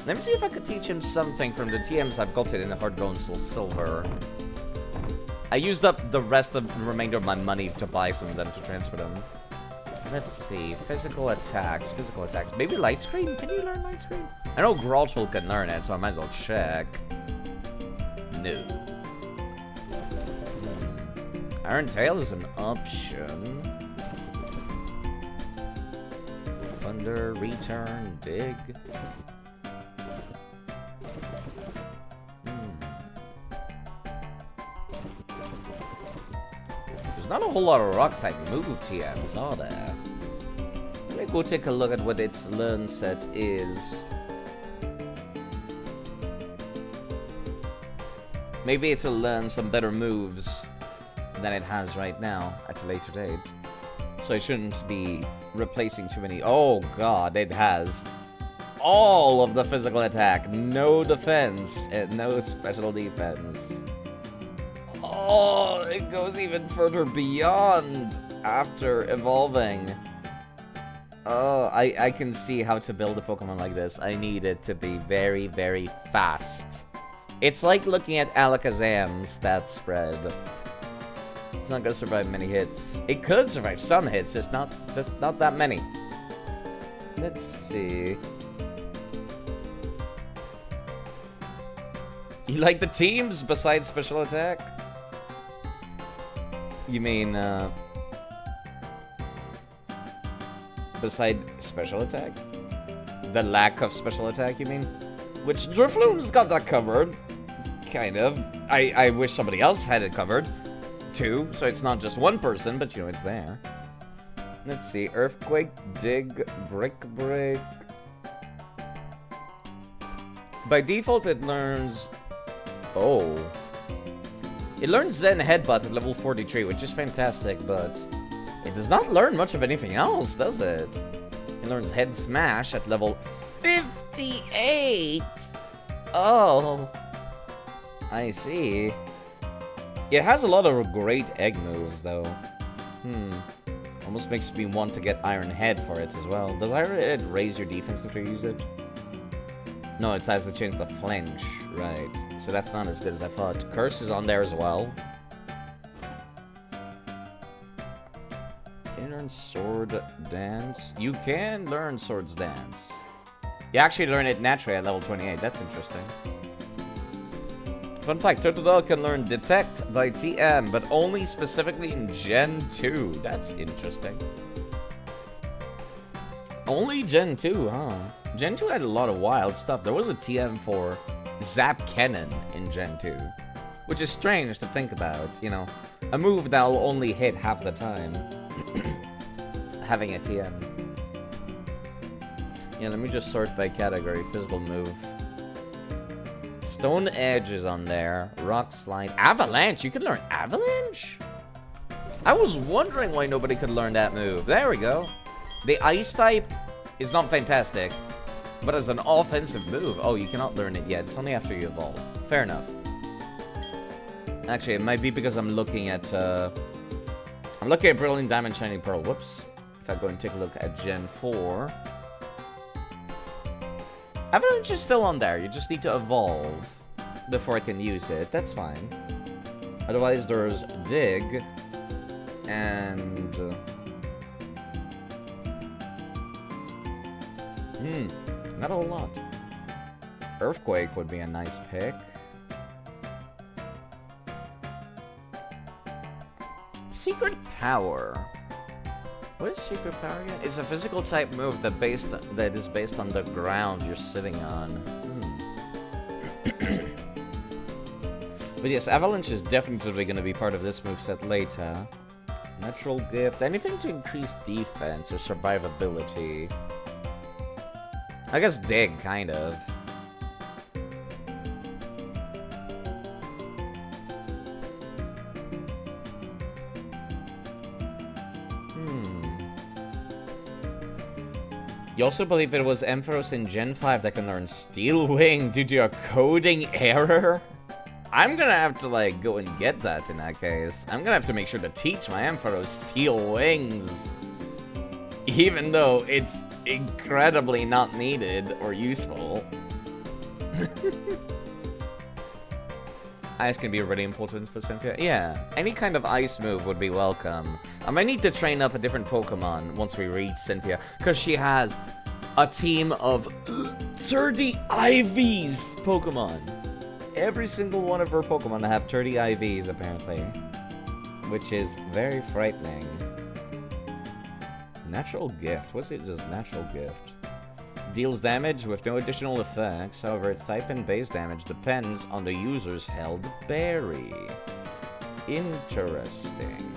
Let me see if I could teach him something from the TMs I've gotten in the Hard Gold Soul Silver. I used up the rest of the remainder of my money to buy some of them to transfer them. Let's see. Physical attacks. Physical attacks. Maybe light screen? Can you learn light screen? I know Grottle can learn it, so I might as well check. No. Iron Tail is an option. Thunder, return, dig. There's not a whole lot of rock type move TMs, are there? Let me go take a look at what its learn set is. Maybe it'll learn some better moves than it has right now at a later date. So it shouldn't be replacing too many. Oh god, it has all of the physical attack, no defense, and no special defense. Oh, it goes even further beyond after evolving. Oh, I can see how to build a Pokemon like this. I need it to be very, very fast. It's like looking at Alakazam's stat spread. It's not gonna survive many hits. It could survive some hits, just not that many. Let's see. You like the teams besides special attack? You mean, beside special attack? The lack of special attack, you mean? Which Drifloon's got that covered. Kind of. I wish somebody else had it covered, too. So it's not just one person, but you know, it's there. Let's see. Earthquake, Dig, Brick Break. By default, it learns... Oh. It learns Zen Headbutt at level 43, which is fantastic, but it does not learn much of anything else, does it? It learns Head Smash at level 58! Oh. I see. It has a lot of great egg moves, though. Almost makes me want to get Iron Head for it as well. Does Iron Head raise your defense if you use it? No, it has to change the flinch. Right. So that's not as good as I thought. Curse is on there as well. Can you learn Sword Dance? You can learn Swords Dance. You actually learn it naturally at level 28. That's interesting. Fun fact, Totodile can learn Detect by TM, but only specifically in Gen 2. That's interesting. Only Gen 2, huh? Gen 2 had a lot of wild stuff. There was a TM for Zap Cannon in Gen 2, which is strange to think about, you know. A move that'll only hit half the time. Having a TM. Yeah, let me just sort by category. Physical move. Stone Edge is on there. Rock Slide. Avalanche! You can learn Avalanche? I was wondering why nobody could learn that move. There we go. The Ice type is not fantastic, but as an offensive move, oh, you cannot learn it yet. It's only after you evolve. Fair enough. Actually, it might be because I'm looking at Brilliant Diamond Shining Pearl. Whoops. If I go and take a look at Gen 4. Avalanche is still on there. You just need to evolve before I can use it. That's fine. Otherwise, there's Dig and... not a whole lot. Earthquake would be a nice pick. Secret Power. What is Secret Power again? It's a physical type move that is based on the ground you're sitting on. But yes, Avalanche is definitely going to be part of this moveset later. Natural Gift. Anything to increase defense or survivability. I guess Dig, kind of. You also believe it was Ampharos in Gen 5 that can learn Steel Wing due to a coding error? I'm gonna have to, like, go and get that in that case. I'm gonna have to make sure to teach my Ampharos Steel Wings. Even though it's incredibly not needed or useful. Ice can be really important for Cynthia. Yeah, any kind of ice move would be welcome. I might need to train up a different Pokemon once we reach Cynthia, because she has a team of 30 IVs Pokemon. Every single one of her Pokemon have 30 IVs, apparently. Which is very frightening. Natural Gift. What's it just natural gift? Deals damage with no additional effects. However, its type and base damage depends on the user's held berry. Interesting.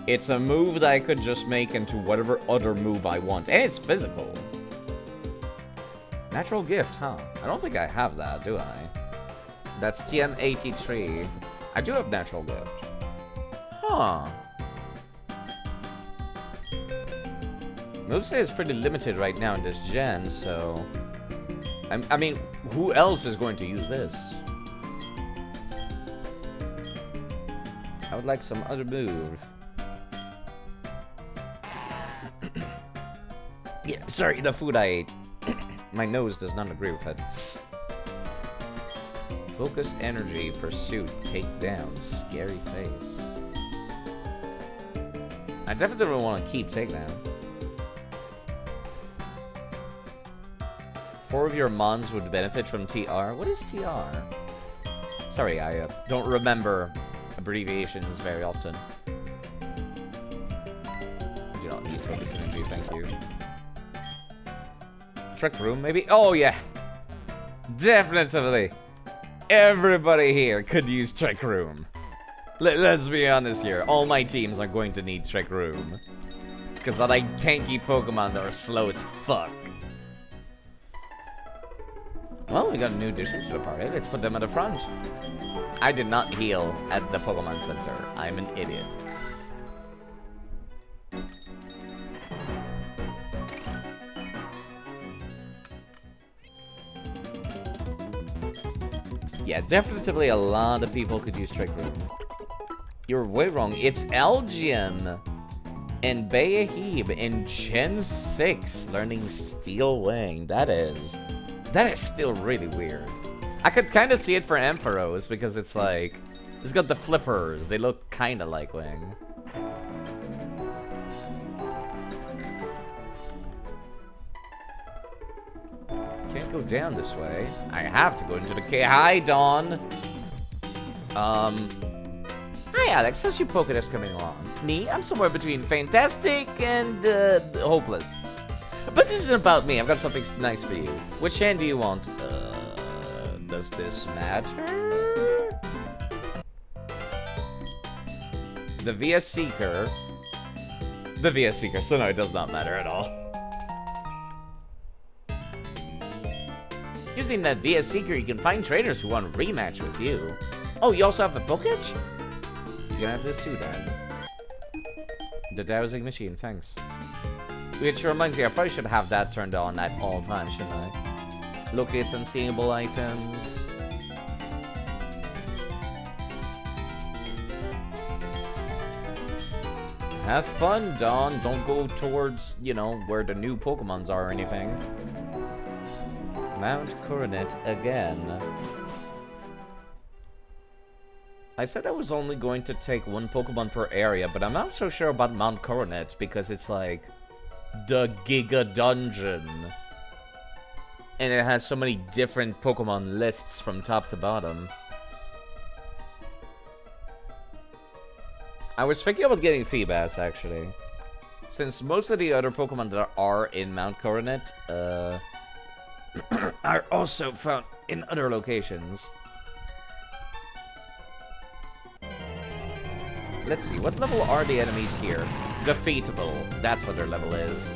It's a move that I could just make into whatever other move I want. And it's physical. Natural Gift, huh? I don't think I have that, do I? That's TM83. I do have Natural Gift. Huh. Moveset is pretty limited right now in this gen, so... I mean, who else is going to use this? I would like some other move. Yeah, sorry, the food I ate. My nose does not agree with it. Focus energy, pursuit, take down, scary face. I definitely want to keep takedown. 4 of your mons would benefit from TR. What is TR? Sorry, I don't remember abbreviations very often. Do not use focus energy, thank you. Trick Room, maybe? Oh, yeah. Definitely. Everybody here could use Trick Room. Let's be honest here. All my teams are going to need Trick Room. Because I like tanky Pokemon that are slow as fuck. Well, we got a new addition to the party. Let's put them at the front. I did not heal at the Pokemon Center. I'm an idiot. Yeah, definitely a lot of people could use Trick Room. You're way wrong. It's Elgian and Bayahib in Gen 6 learning Steel Wing. That is still really weird. I could kind of see it for Ampharos because it's like, it's got the flippers. They look kind of like Wing. Can't go down this way. I have to go into the cave. Hi, Dawn. Hi, Alex. How's your Pokédex coming along? Me? I'm somewhere between fantastic and hopeless. But this isn't about me. I've got something nice for you. Which hand do you want? Does this matter? The VS Seeker. The VS Seeker. So no, it does not matter at all. Using that VS Seeker, you can find trainers who want a rematch with you. Oh, you also have the Poketch? You can have this too, then. The dowsing machine, thanks. Which reminds me, I probably should have that turned on at all times, shouldn't I? Locate unseeable items. Have fun, Dawn. Don't go towards, you know, where the new Pokemons are or anything. Mount Coronet again. I said I was only going to take 1 Pokemon per area, but I'm not so sure about Mount Coronet because it's like the Giga Dungeon. And it has so many different Pokemon lists from top to bottom. I was thinking about getting Feebas, actually. Since most of the other Pokemon that are in Mount Coronet, are also found in other locations. Let's see, what level are the enemies here? Defeatable. That's what their level is.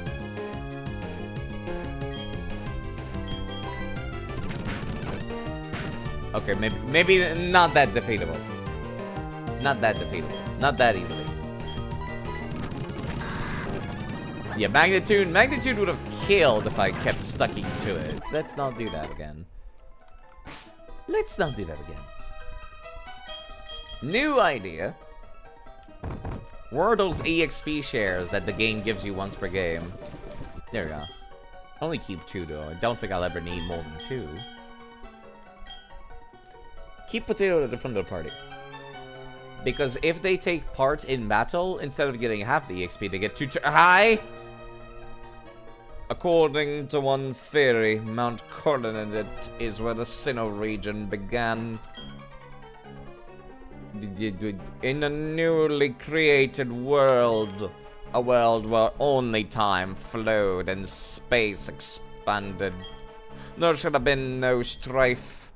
Okay, maybe not that defeatable. Not that defeatable. Not that easily. Yeah, magnitude. Magnitude would have killed if I kept sticking to it. Let's not do that again. Let's not do that again. New idea. Where are those EXP shares that the game gives you once per game? There we go. Only keep 2 though. I don't think I'll ever need more than 2. Keep Potato at the front of the party. Because if they take part in battle, instead of getting half the EXP, they get 2 Hi! According to one theory, Mount Coordinate is where the Sinnoh region began. In a newly created world. A world where only time flowed and space expanded. There should have been no strife.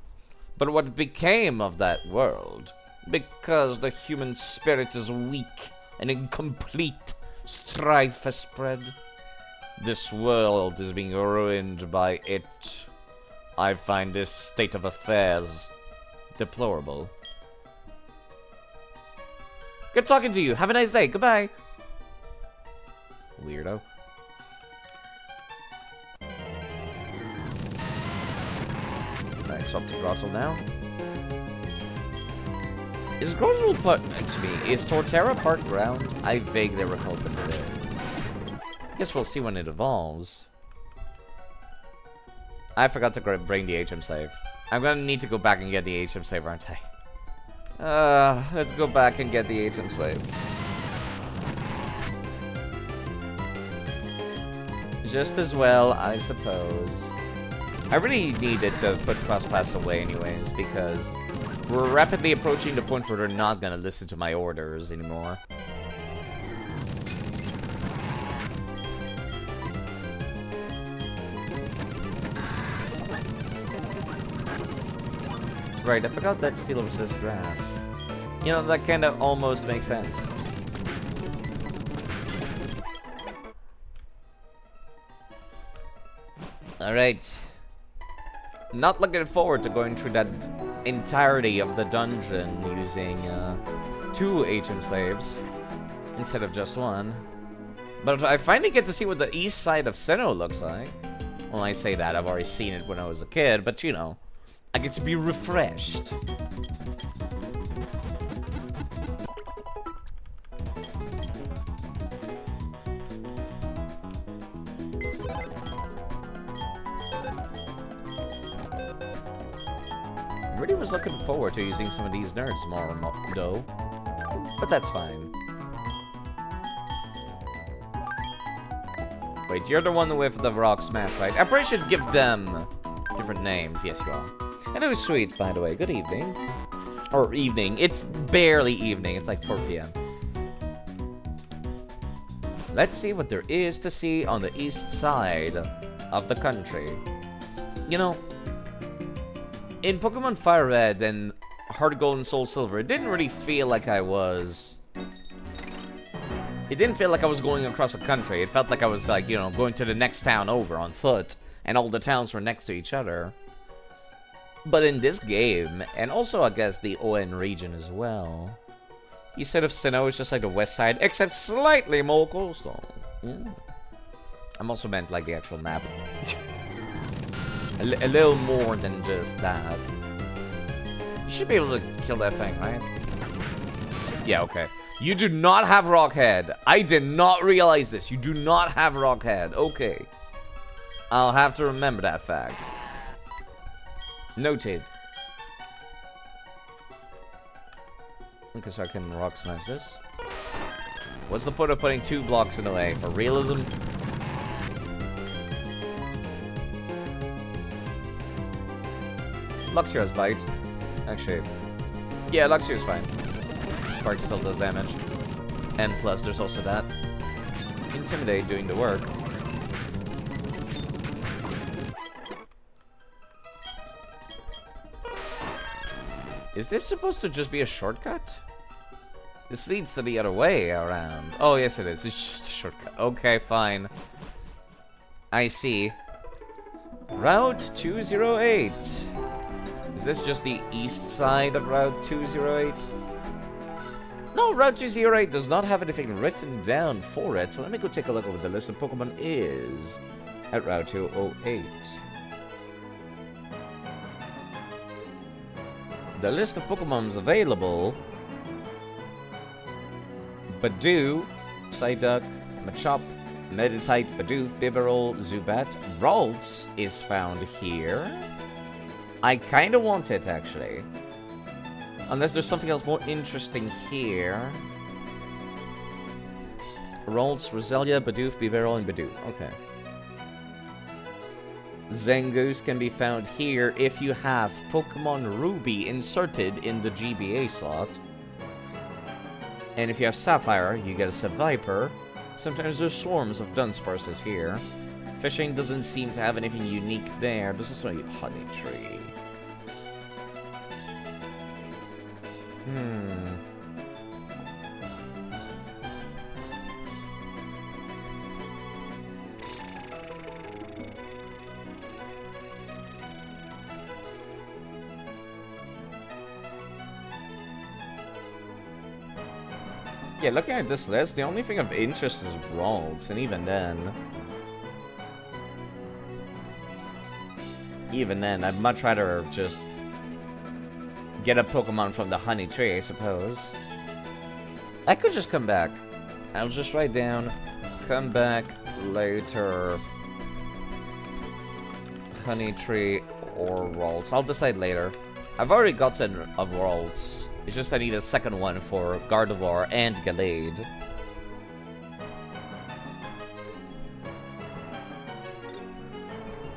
But what became of that world? Because the human spirit is weak and incomplete, strife has spread. This world is being ruined by it. I find this state of affairs deplorable. Good talking to you. Have a nice day. Goodbye. Weirdo. Nice, up to Grottle now. Is Grottle part... Excuse me, is Torterra part ground? I vaguely recall that it is. Guess we'll see when it evolves. I forgot to bring the HM save. I'm gonna need to go back and get the HM save, aren't I? Let's go back and get the HM save. Just as well, I suppose. I really needed to put Crosspass away anyways, because we're rapidly approaching the point where they're not gonna listen to my orders anymore. Right, I forgot that steel versus grass. You know, that kind of almost makes sense. Alright. Not looking forward to going through that entirety of the dungeon using 2 HM slaves instead of just 1. But I finally get to see what the east side of Sinnoh looks like. Well, I say that, I've already seen it when I was a kid, but you know, I get to be refreshed. Really was looking forward to using some of these nerds more though, but that's fine. Wait, you're the one with the rock smash, right? I probably should give them different names. Yes, you are. Hello, sweet, by the way. Good evening. Or evening. It's barely evening. It's like 4 p.m. Let's see what there is to see on the east side of the country. You know, in Pokemon Fire Red and Heart Gold and Soul Silver, it didn't really feel like I was... It didn't feel like I was going across the country. It felt like I was, like, you know, going to the next town over on foot. And all the towns were next to each other. But in this game, and also I guess the ON region as well, you said of Sinnoh is just like the west side, except slightly more coastal. Yeah. I'm also meant like the actual map. a little more than just that. You should be able to kill that thing, right? Yeah, okay. You do not have Rockhead. I did not realize this. You do not have Rockhead. Okay. I'll have to remember that fact. Noted. Okay, so I can rock smash this. What's the point of putting 2 blocks in the way? For realism? Luxio's bite. Actually, yeah, Luxio's fine. Spark still does damage. And plus, there's also that. Intimidate doing the work. Is this supposed to just be a shortcut? This leads to the other way around. Oh, yes it is. It's just a shortcut. Okay, fine. I see. Route 208. Is this just the east side of Route 208? No, Route 208 does not have anything written down for it, so let me go take a look at what the list of Pokemon is at Route 208. The list of Pokemons available: Badoo, Psyduck, Machop, Meditite, Bidoof, Bibarel, Zubat. Ralts is found here. I kinda want it, actually. Unless there's something else more interesting here. Ralts, Roselia, Bidoof, Bibarel, and Bidoof. Okay. Zangoose can be found here if you have Pokemon Ruby inserted in the GBA slot. And if you have Sapphire, you get a Seviper. Sometimes there's swarms of Dunsparces here. Fishing doesn't seem to have anything unique there. There's also a Honey Tree. Yeah, looking at this list, the only thing of interest is Ralts, and even then, I'd much rather just get a Pokemon from the Honey Tree, I suppose. I could just come back. I'll just write down, come back later, Honey Tree or Ralts. I'll decide later. I've already gotten a Ralts. It's just I need a second one for Gardevoir and Gallade.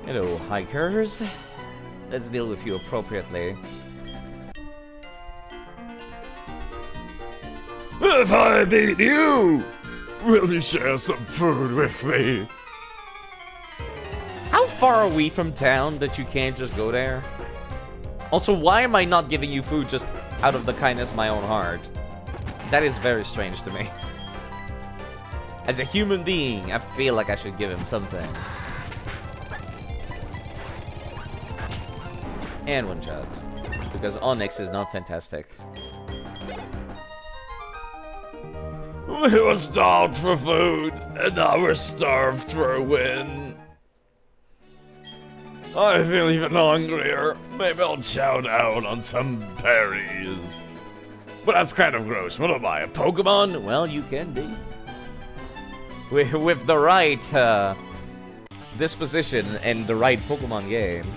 Hello, hikers. Let's deal with you appropriately. If I beat you, will you share some food with me? How far are we from town that you can't just go there? Also, why am I not giving you food just out of the kindness of my own heart? That is very strange to me. As a human being, I feel like I should give him something. And one shot. Because Onyx is not fantastic. We were starved for food, and now we're starved for a win. I feel even hungrier. Maybe I'll chow down on some berries. But that's kind of gross. What am I, a Pokemon? Well, you can be. With the right disposition and the right Pokemon game.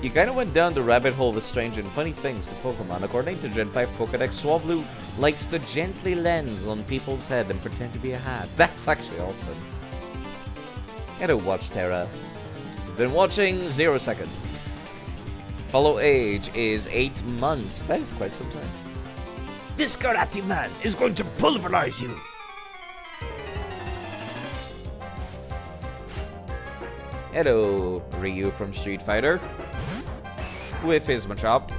You kind of went down the rabbit hole with strange and funny things to Pokemon. According to Gen 5 Pokedex, Swablu likes to gently lens on people's head and pretend to be a hat. That's actually awesome. Hello, Watch Terra. You've been watching 0 seconds. Follow age is 8 months. That is quite some time. This karate man is going to pulverize you. Hello, Ryu from Street Fighter. With his Machop.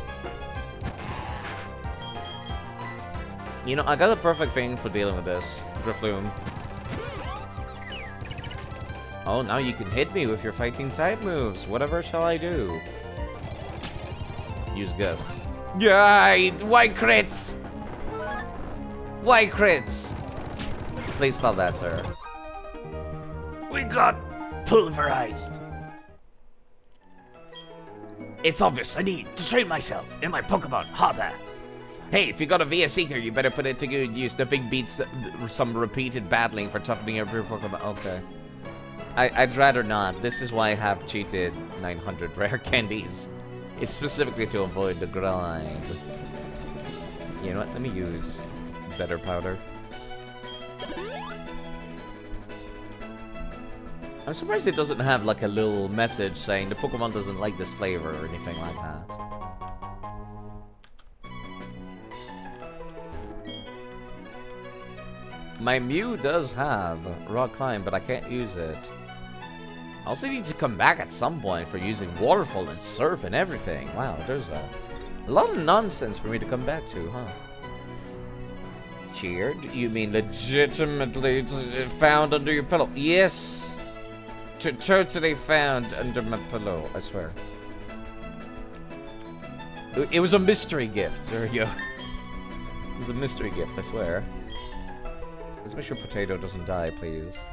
You know, I got the perfect thing for dealing with this. Drifloon. Oh, now you can hit me with your fighting type moves. Whatever shall I do? Use Gust. Yay! Why crits? Why crits? Please stop that, sir. We got pulverized. It's obvious I need to train myself in my Pokemon harder. Hey, if you got a VS Seeker, you better put it to good use. Nothing beats some repeated battling for toughening up your Pokemon. Okay. I'd rather not. This is why I have cheated 900 rare candies. It's specifically to avoid the grind. You know what? Let me use better powder. I'm surprised it doesn't have like a little message saying the Pokemon doesn't like this flavor or anything like that. My Mew does have Rock Climb, but I can't use it. I also need to come back at some point for using Waterfall and Surf and everything. Wow, there's a lot of nonsense for me to come back to, huh? Cheered? You mean legitimately found under your pillow? Yes! Totally found under my pillow, I swear. It was a mystery gift. There we go. It was a mystery gift, I swear. Let's make sure Potato doesn't die, please.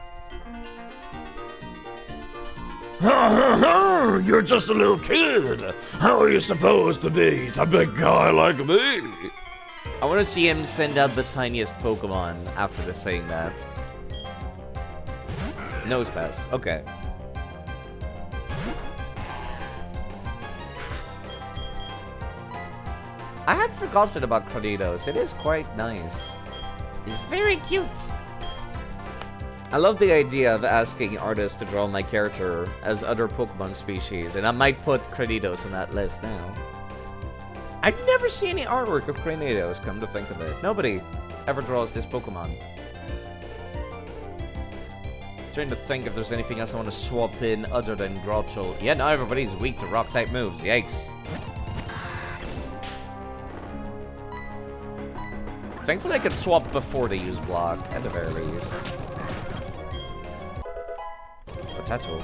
You're just a little kid. How are you supposed to beat a big guy like me? I want to see him send out the tiniest Pokemon after the saying that. Nose pass. Okay. I had forgotten about Cranidos. It is quite nice. It's very cute. I love the idea of asking artists to draw my character as other Pokemon species, and I might put Cranidos on that list now. I've never seen any artwork of Cranidos, come to think of it. Nobody ever draws this Pokemon. Trying to think if there's anything else I want to swap in other than Grotchel. Yeah, now everybody's weak to rock-type moves. Yikes. Thankfully I can swap before they use block, at the very least. Potato.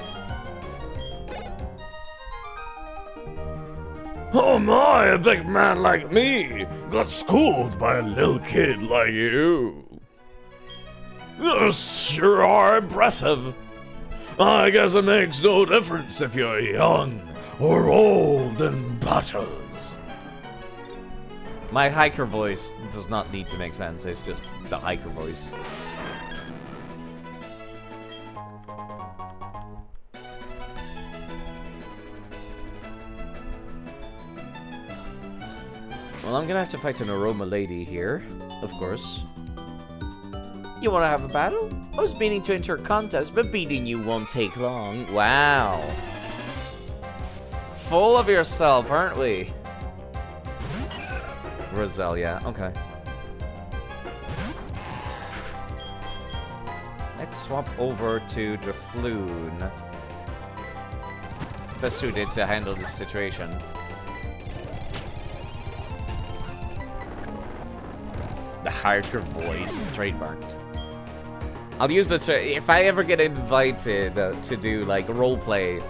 Oh my, a big man like me got schooled by a little kid like you. You sure are impressive. I guess it makes no difference if you're young or old and batters. My hiker voice does not need to make sense, it's just the hiker voice. Well, I'm gonna have to fight an Aroma Lady here, of course. You wanna have a battle? I was meaning to enter a contest, but beating you won't take long. Wow. Full of yourself, aren't we? Roselia, okay. Let's swap over to Drifloon. Best suited to handle this situation. The hiker voice, trademarked. I'll use the if I ever get invited to do like roleplay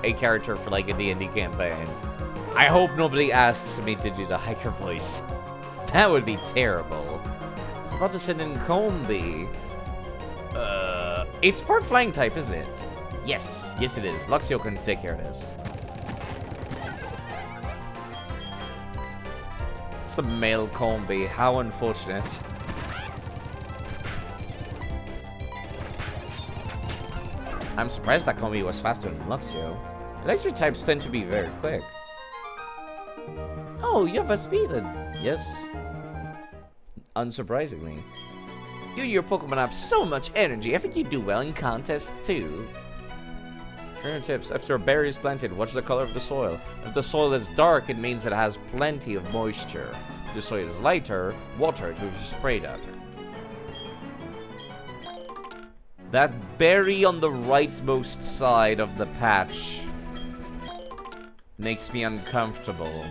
a character for like a D&D campaign, I hope nobody asks me to do the hiker voice. That would be terrible. It's about to send in Combi. It's part flying type, isn't it? Yes, yes it is. Luxio can take care of this. It's a male Combi. How unfortunate. I'm surprised that Combi was faster than Luxio. Electric types tend to be very quick. Oh, you have a Speedin. Yes. Unsurprisingly. You and your Pokemon have so much energy. I think you do well in contests too. Trainer tips. After a berry is planted, watch the color of the soil. If the soil is dark, it means it has plenty of moisture. If the soil is lighter, water it with your spray duck. That berry on the rightmost side of the patch makes me uncomfortable.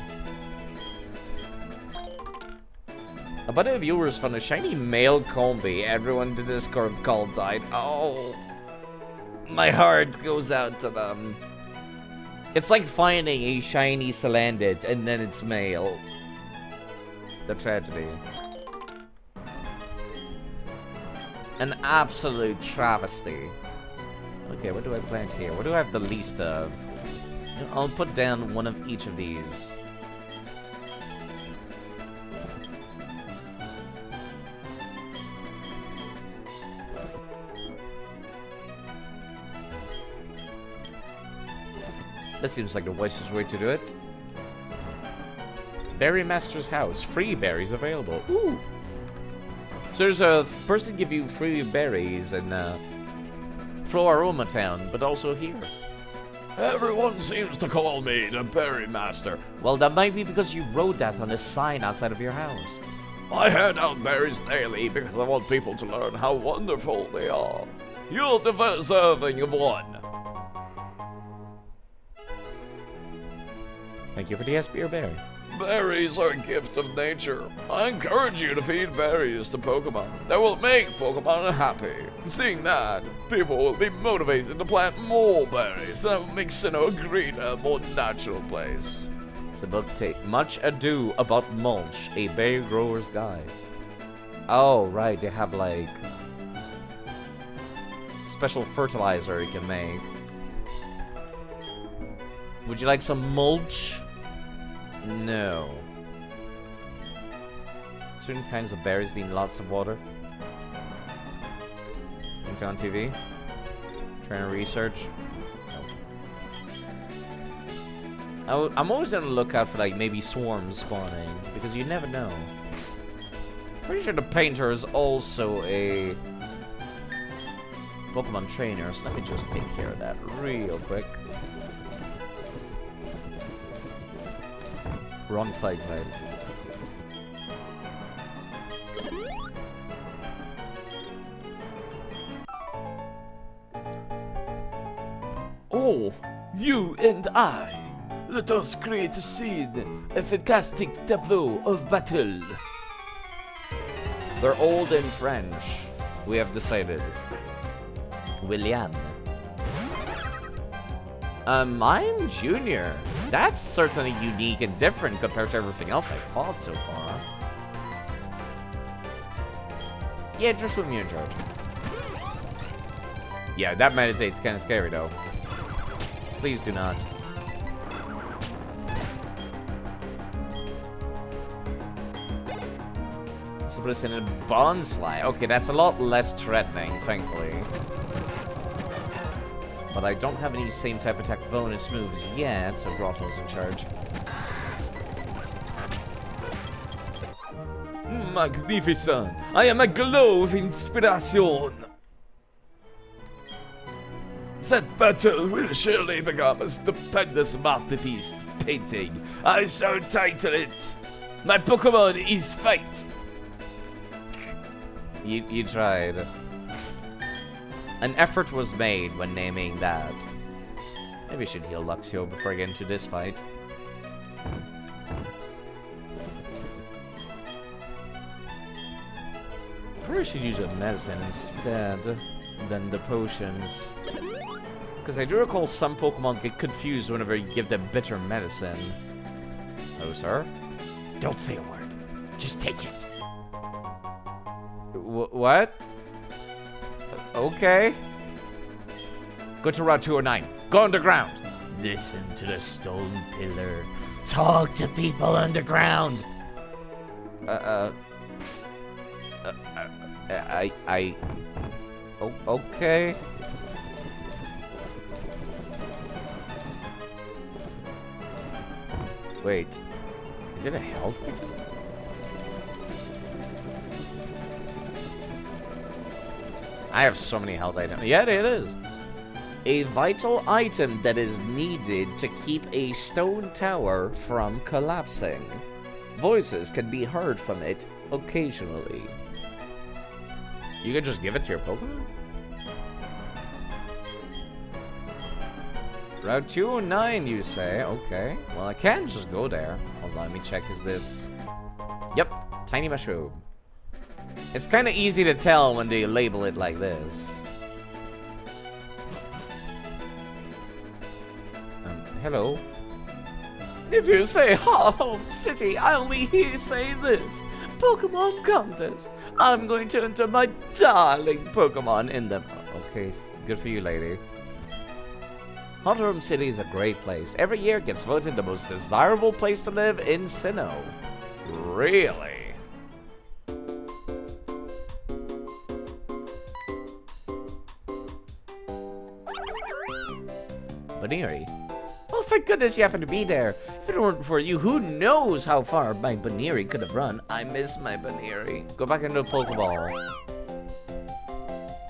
A bunch of viewers found a shiny male Combi. Everyone in the Discord call died. Oh, my heart goes out to them. It's like finding a shiny Salandit and then it's male. The tragedy. An absolute travesty. Okay, what do I plant here? What do I have the least of? I'll put down one of each of these. That seems like the wisest way to do it. Berry Master's house. Free berries available. Ooh. So there's a person give you free berries in Floaroma Town, but also here. Everyone seems to call me the Berry Master. Well, that might be because you wrote that on a sign outside of your house. I hand out berries daily because I want people to learn how wonderful they are. You're deserving of one. Thank you for the SB or berry. Berries are a gift of nature. I encourage you to feed berries to Pokemon. That will make Pokemon happy. Seeing that, people will be motivated to plant more berries. That will make Sinnoh a greener, more natural place. It's about Much Ado About Mulch, a berry grower's guide. Oh, right, they have like special fertilizer you can make. Would you like some mulch? No. Certain kinds of berries need lots of water. Anything on TV? Trying to research? No. I'm always on the lookout for like maybe swarms spawning, because you never know. Pretty sure the painter is also a Pokemon trainer, so let me just take care of that real quick. Wrong side. Oh, you and I. Let us create a scene, a fantastic tableau of battle. They're old in French. We have decided. William. I'm Junior. That's certainly unique and different compared to everything else I've fought so far. Yeah, just put me in charge. Yeah, that meditate's kind of scary though. Please do not. So put us in a bonsai. Okay, that's a lot less threatening, thankfully. But I don't have any same type attack bonus moves yet, so Grotto's in charge. Magnificent! I am aglow with inspiration! That battle will surely become a stupendous masterpiece painting. I shall title it, My Pokemon is Fate! You tried. An effort was made when naming that. Maybe I should heal Luxio before I get into this fight. Probably should use a medicine instead than the potions. Because I do recall some Pokemon get confused whenever you give them bitter medicine. Oh, sir? Don't say a word. Just take it. What? Okay. Go to Route 209. Go underground. Listen to the stone pillar. Talk to people underground. Oh, okay. Wait. Is it a health item? I have so many health items. Yeah, it is. A vital item that is needed to keep a stone tower from collapsing. Voices can be heard from it occasionally. You can just give it to your Pokemon? Route 209, you say? Okay. Well, I can just go there. Hold on, let me check. Is this... Yep. Tiny mushroom. It's kind of easy to tell when they label it like this. Hello? If you say home city, I only hear say this. Pokemon contest. I'm going to enter my darling Pokemon in them. Okay, good for you, lady. Hot Room City is a great place. Every year it gets voted the most desirable place to live in Sinnoh. Really? Baneri. Oh, thank goodness you happen to be there. If it weren't for you, who knows how far my Baneri could have run. I miss my Baneri. Go back into a Pokeball.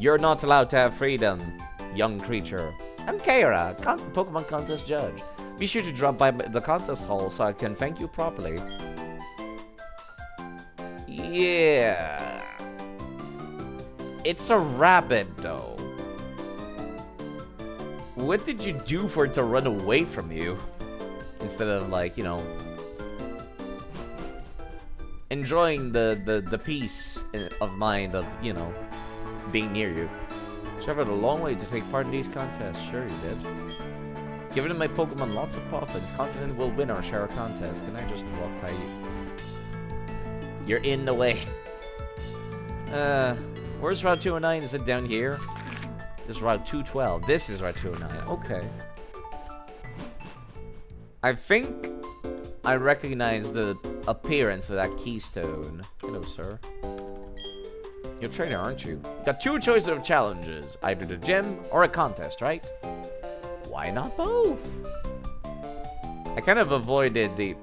You're not allowed to have freedom, young creature. I'm Kaira, Pokemon contest judge. Be sure to drop by the contest hall so I can thank you properly. Yeah. It's a rabbit, though. What did you do for it to run away from you? Instead of, like, you know, enjoying the peace of mind of, you know, being near you. Traveled a long way to take part in these contests. Sure you did. Giving my Pokemon lots of Puffins, confident we'll win our share contest. Can I just walk by you? You're in the way. Where's Route 209? Is it down here? This is Route 212. This is Route 209. Okay. I think I recognize the appearance of that keystone. Hello, sir. You're a trainer, aren't you? Got two choices of challenges. Either the gym or a contest, right? Why not both? I kind of avoided the...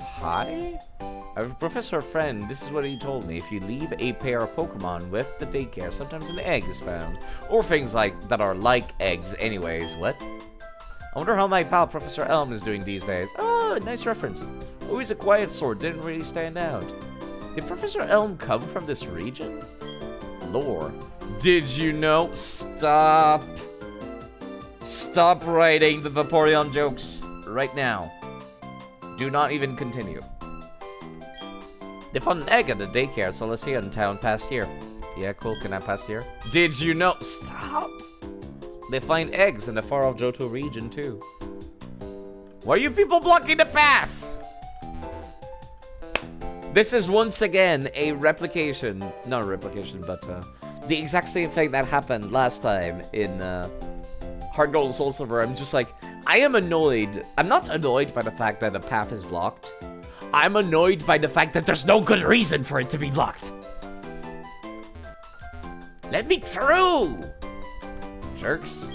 Hi? I have a professor friend. This is what he told me. If you leave a pair of Pokemon with the daycare, sometimes an egg is found. Or things like that are like eggs anyways. What? I wonder how my pal Professor Elm is doing these days. Oh, nice reference. Always a quiet sort. Didn't really stand out. Did Professor Elm come from this region? Lore. Did you know? Stop. Stop writing the Vaporeon jokes right now. Do not even continue. They found an egg at the daycare, so let's see it in town past here. Yeah, cool. Can I pass here? Did you know? Stop. They find eggs in the far-off Johto region, too. Why are you people blocking the path? This is once again a replication. Not a replication, but the exact same thing that happened last time in Heart Gold and Soul Silver. I'm just like, I am annoyed. I'm not annoyed by the fact that the path is blocked. I'm annoyed by the fact that there's no good reason for it to be blocked. Let me through! Jerks.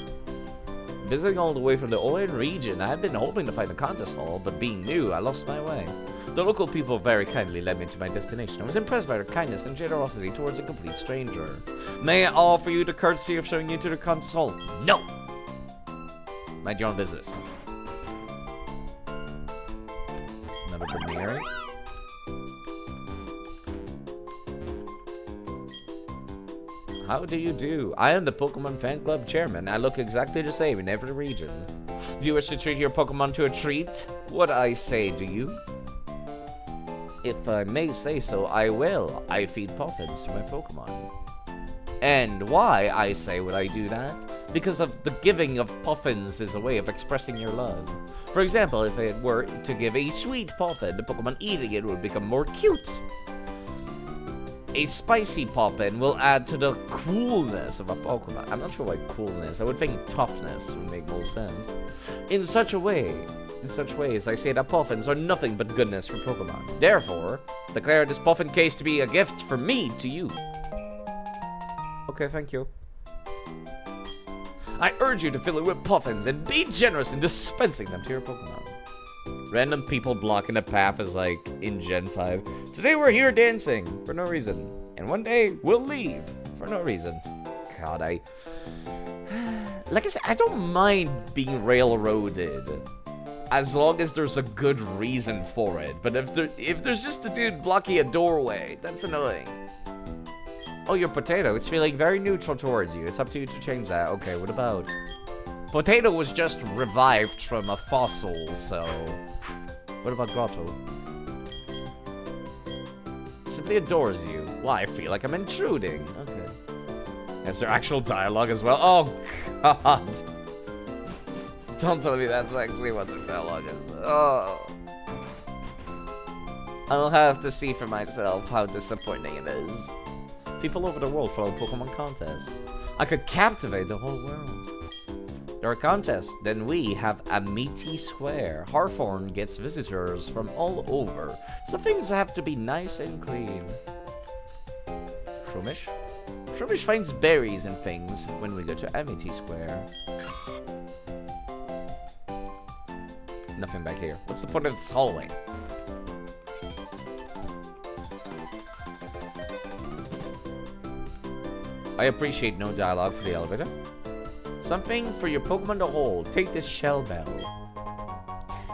Visiting all the way from the ON region, I had been hoping to find a contest hall, but being new, I lost my way. The local people very kindly led me to my destination. I was impressed by their kindness and generosity towards a complete stranger. May I offer you the courtesy of showing you to the contest hall? No! Mind your own business. Another premiere. How do you do? I am the Pokemon Fan Club chairman. I look exactly the same in every region. Do you wish to treat your Pokemon to a treat? What I say, do you? If I may say so, I will. I feed Puffins to my Pokemon. And why I say would I do that? Because of the giving of Puffins is a way of expressing your love. For example, if it were to give a sweet Puffin, the Pokemon eating it would become more cute. A spicy Puffin will add to the coolness of a Pokemon. I'm not sure why coolness. I would think toughness would make more sense. In such ways, I say that Puffins are nothing but goodness for Pokemon. Therefore, declare this Puffin case to be a gift from me to you. Okay, thank you. I urge you to fill it with Puffins and be generous in dispensing them to your Pokemon. Random people blocking the path is like in Gen 5. Today we're here dancing for no reason. And one day we'll leave for no reason. God, like I said, I don't mind being railroaded as long as there's a good reason for it. But if there's just a dude blocking a doorway, that's annoying. Oh, your Potato, it's feeling very neutral towards you. It's up to you to change that. Okay, what about? Potato was just revived from a fossil, so... What about Grotto? Simply adores you. Why, I feel like I'm intruding. Okay. Is there actual dialogue as well? Oh, God. Don't tell me that's actually what the dialogue is. Oh. I'll have to see for myself how disappointing it is. People over the world follow Pokemon contests. I could captivate the whole world. There are contests, then we have Amity Square. Hawthorne gets visitors from all over, so things have to be nice and clean. Shroomish? Shroomish finds berries and things when we go to Amity Square. Nothing back here. What's the point of this hallway? I appreciate no dialogue for the elevator. Something for your Pokemon to hold. Take this Shell Bell.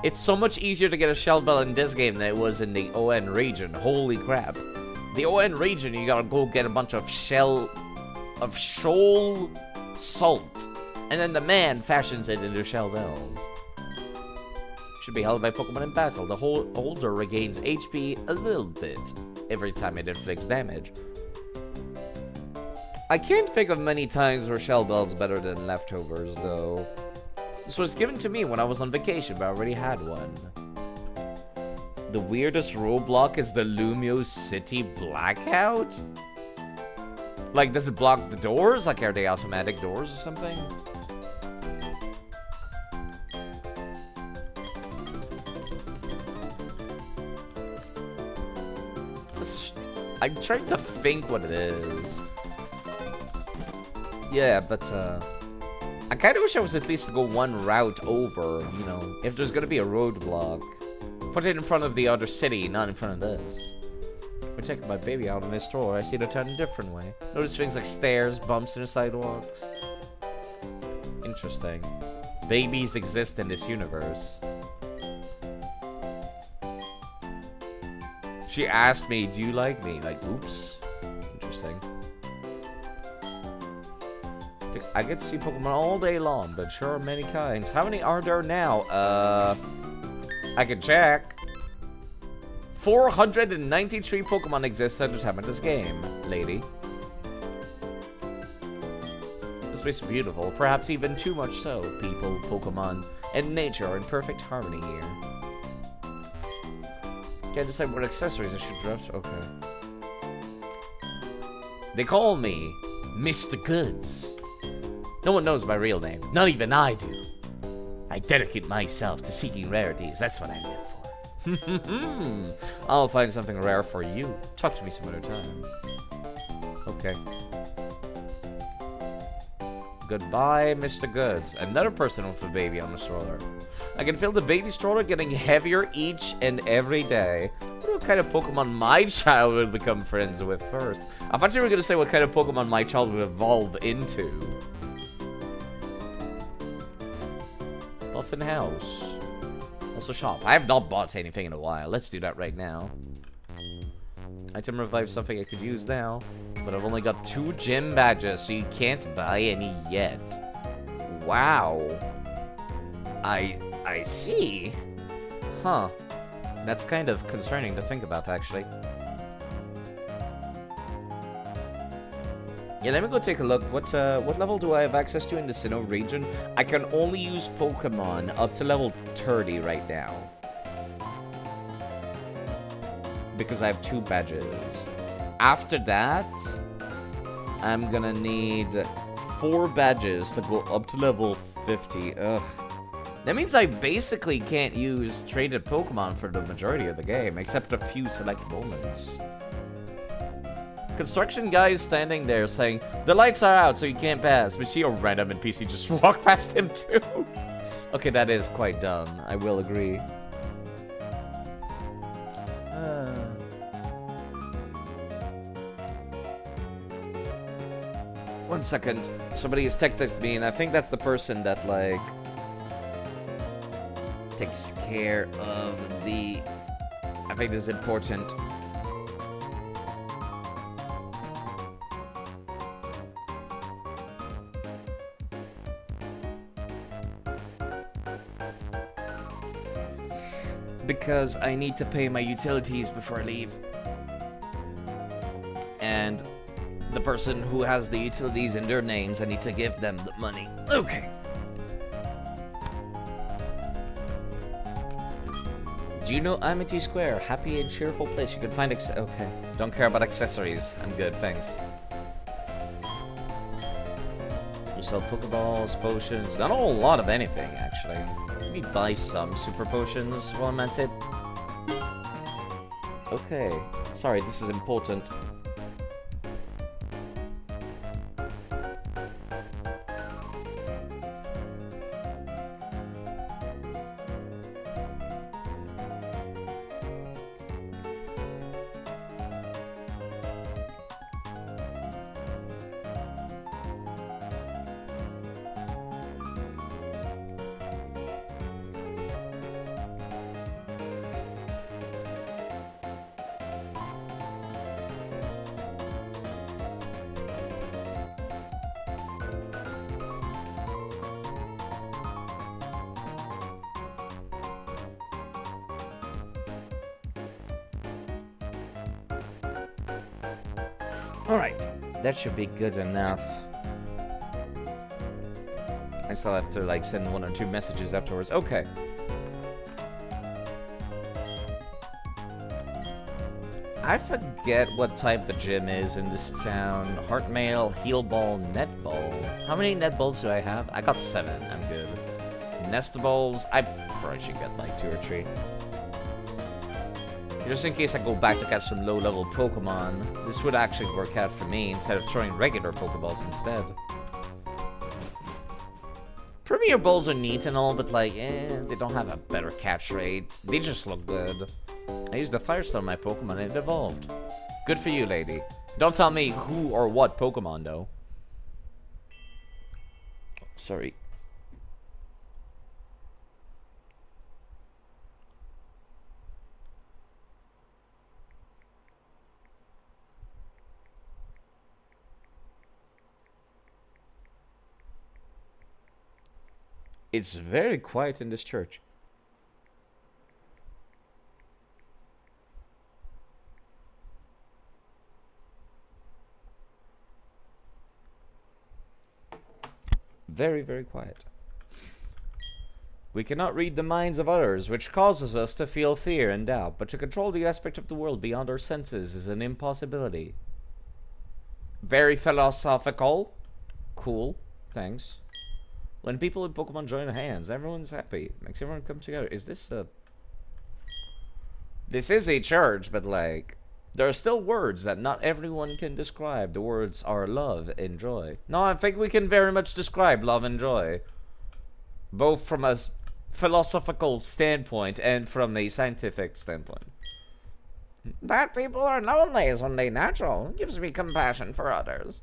It's so much easier to get a Shell Bell in this game than it was in the ON region. Holy crap. The ON region, you gotta go get a bunch of shoal salt. And then the man fashions it into Shell Bells. Should be held by Pokemon in battle. The holder regains HP a little bit every time it inflicts damage. I can't think of many times where Shell Bell's better than leftovers, though. This was given to me when I was on vacation, but I already had one. The weirdest roadblock is the Lumio City blackout? Like, does it block the doors? Like, are they automatic doors or something? I'm trying to think what it is. Yeah, but, I kind of wish I was at least to go one route over, you know, if there's gonna be a roadblock. Put it in front of the other city, not in front of this. We're taking my baby out on this stroller. I see the town a different way. Notice things like stairs, bumps in the sidewalks. Interesting. Babies exist in this universe. She asked me, do you like me? Like, oops. Interesting. I get to see Pokemon all day long, but sure are many kinds. How many are there now? I can check. 493 Pokemon exist at the time of this game, lady. This place is beautiful, perhaps even too much so. People, Pokemon, and nature are in perfect harmony here. Can't decide what accessories I should dress. Okay. They call me Mr. Goods. No one knows my real name. Not even I do. I dedicate myself to seeking rarities. That's what I live for. I'll find something rare for you. Talk to me some other time. Okay. Goodbye, Mr. Goods. Another person with a baby on the stroller. I can feel the baby stroller getting heavier each and every day. I wonder what kind of Pokemon my child will become friends with first. I thought you were going to say what kind of Pokemon my child will evolve into. Buffin House. Also shop. I have not bought anything in a while. Let's do that right now. Item revive something I could use now. But I've only got 2 gym badges, so you can't buy any yet. Wow. I see. Huh. That's kind of concerning to think about, actually. Yeah, let me go take a look. What level do I have access to in the Sinnoh region? I can only use Pokemon up to level 30 right now. Because I have 2 badges. After that, I'm gonna need 4 badges to go up to level 50. Ugh. That means I basically can't use traded Pokemon for the majority of the game, except a few select moments. Construction guy is standing there saying, the lights are out so you can't pass, but see a random NPC just walk past him too. Okay, that is quite dumb, I will agree. One second, somebody has texted me and I think that's the person that like takes care of the... I think this is important. Because I need to pay my utilities before I leave. And the person who has the utilities in their names, I need to give them the money. Okay. Do you know Amity Square? Happy and cheerful place. You can find okay. Don't care about accessories. I'm good, thanks. You sell Pokeballs, potions. Not a whole lot of anything, actually. Let me buy some super potions while I'm at it. Okay. Sorry, this is important. Alright, that should be good enough. I still have to, like, send 1 or 2 messages afterwards. Okay. I forget what type the gym is in this town. Heartmail, heel ball, netball. How many netballs do I have? I got 7. I'm good. Nest balls. I probably should get like 2 or 3. Just in case I go back to catch some low-level Pokemon, this would actually work out for me instead of throwing regular Pokeballs instead. Premier Balls are neat and all, but like, they don't have a better catch rate. They just look good. I used the Firestone on my Pokemon and it evolved. Good for you, lady. Don't tell me who or what Pokemon, though. Sorry. It's very quiet in this church. Very, very quiet. We cannot read the minds of others, which causes us to feel fear and doubt, but to control the aspect of the world beyond our senses is an impossibility. Very philosophical. Cool. Thanks. When people in Pokemon join hands, everyone's happy. Makes everyone come together. Is this a... This is a church, but like... There are still words that not everyone can describe. The words are love and joy. No, I think we can very much describe love and joy. Both from a philosophical standpoint and from a scientific standpoint. That people are lonely is only natural. It gives me compassion for others.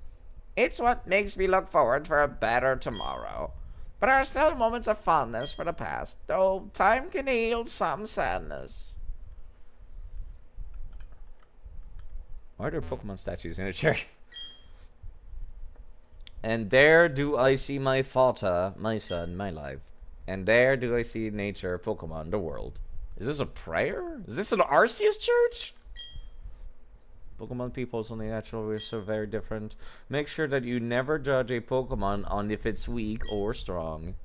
It's what makes me look forward for a better tomorrow. But there are still moments of fondness for the past, though time can heal some sadness. Why are there Pokemon statues in a church? And there do I see my Fata, my son, my life. And there do I see nature, Pokemon, the world. Is this a prayer? Is this an Arceus church? Pokemon people is only natural, we're so very different. Make sure that you never judge a Pokemon on if it's weak or strong.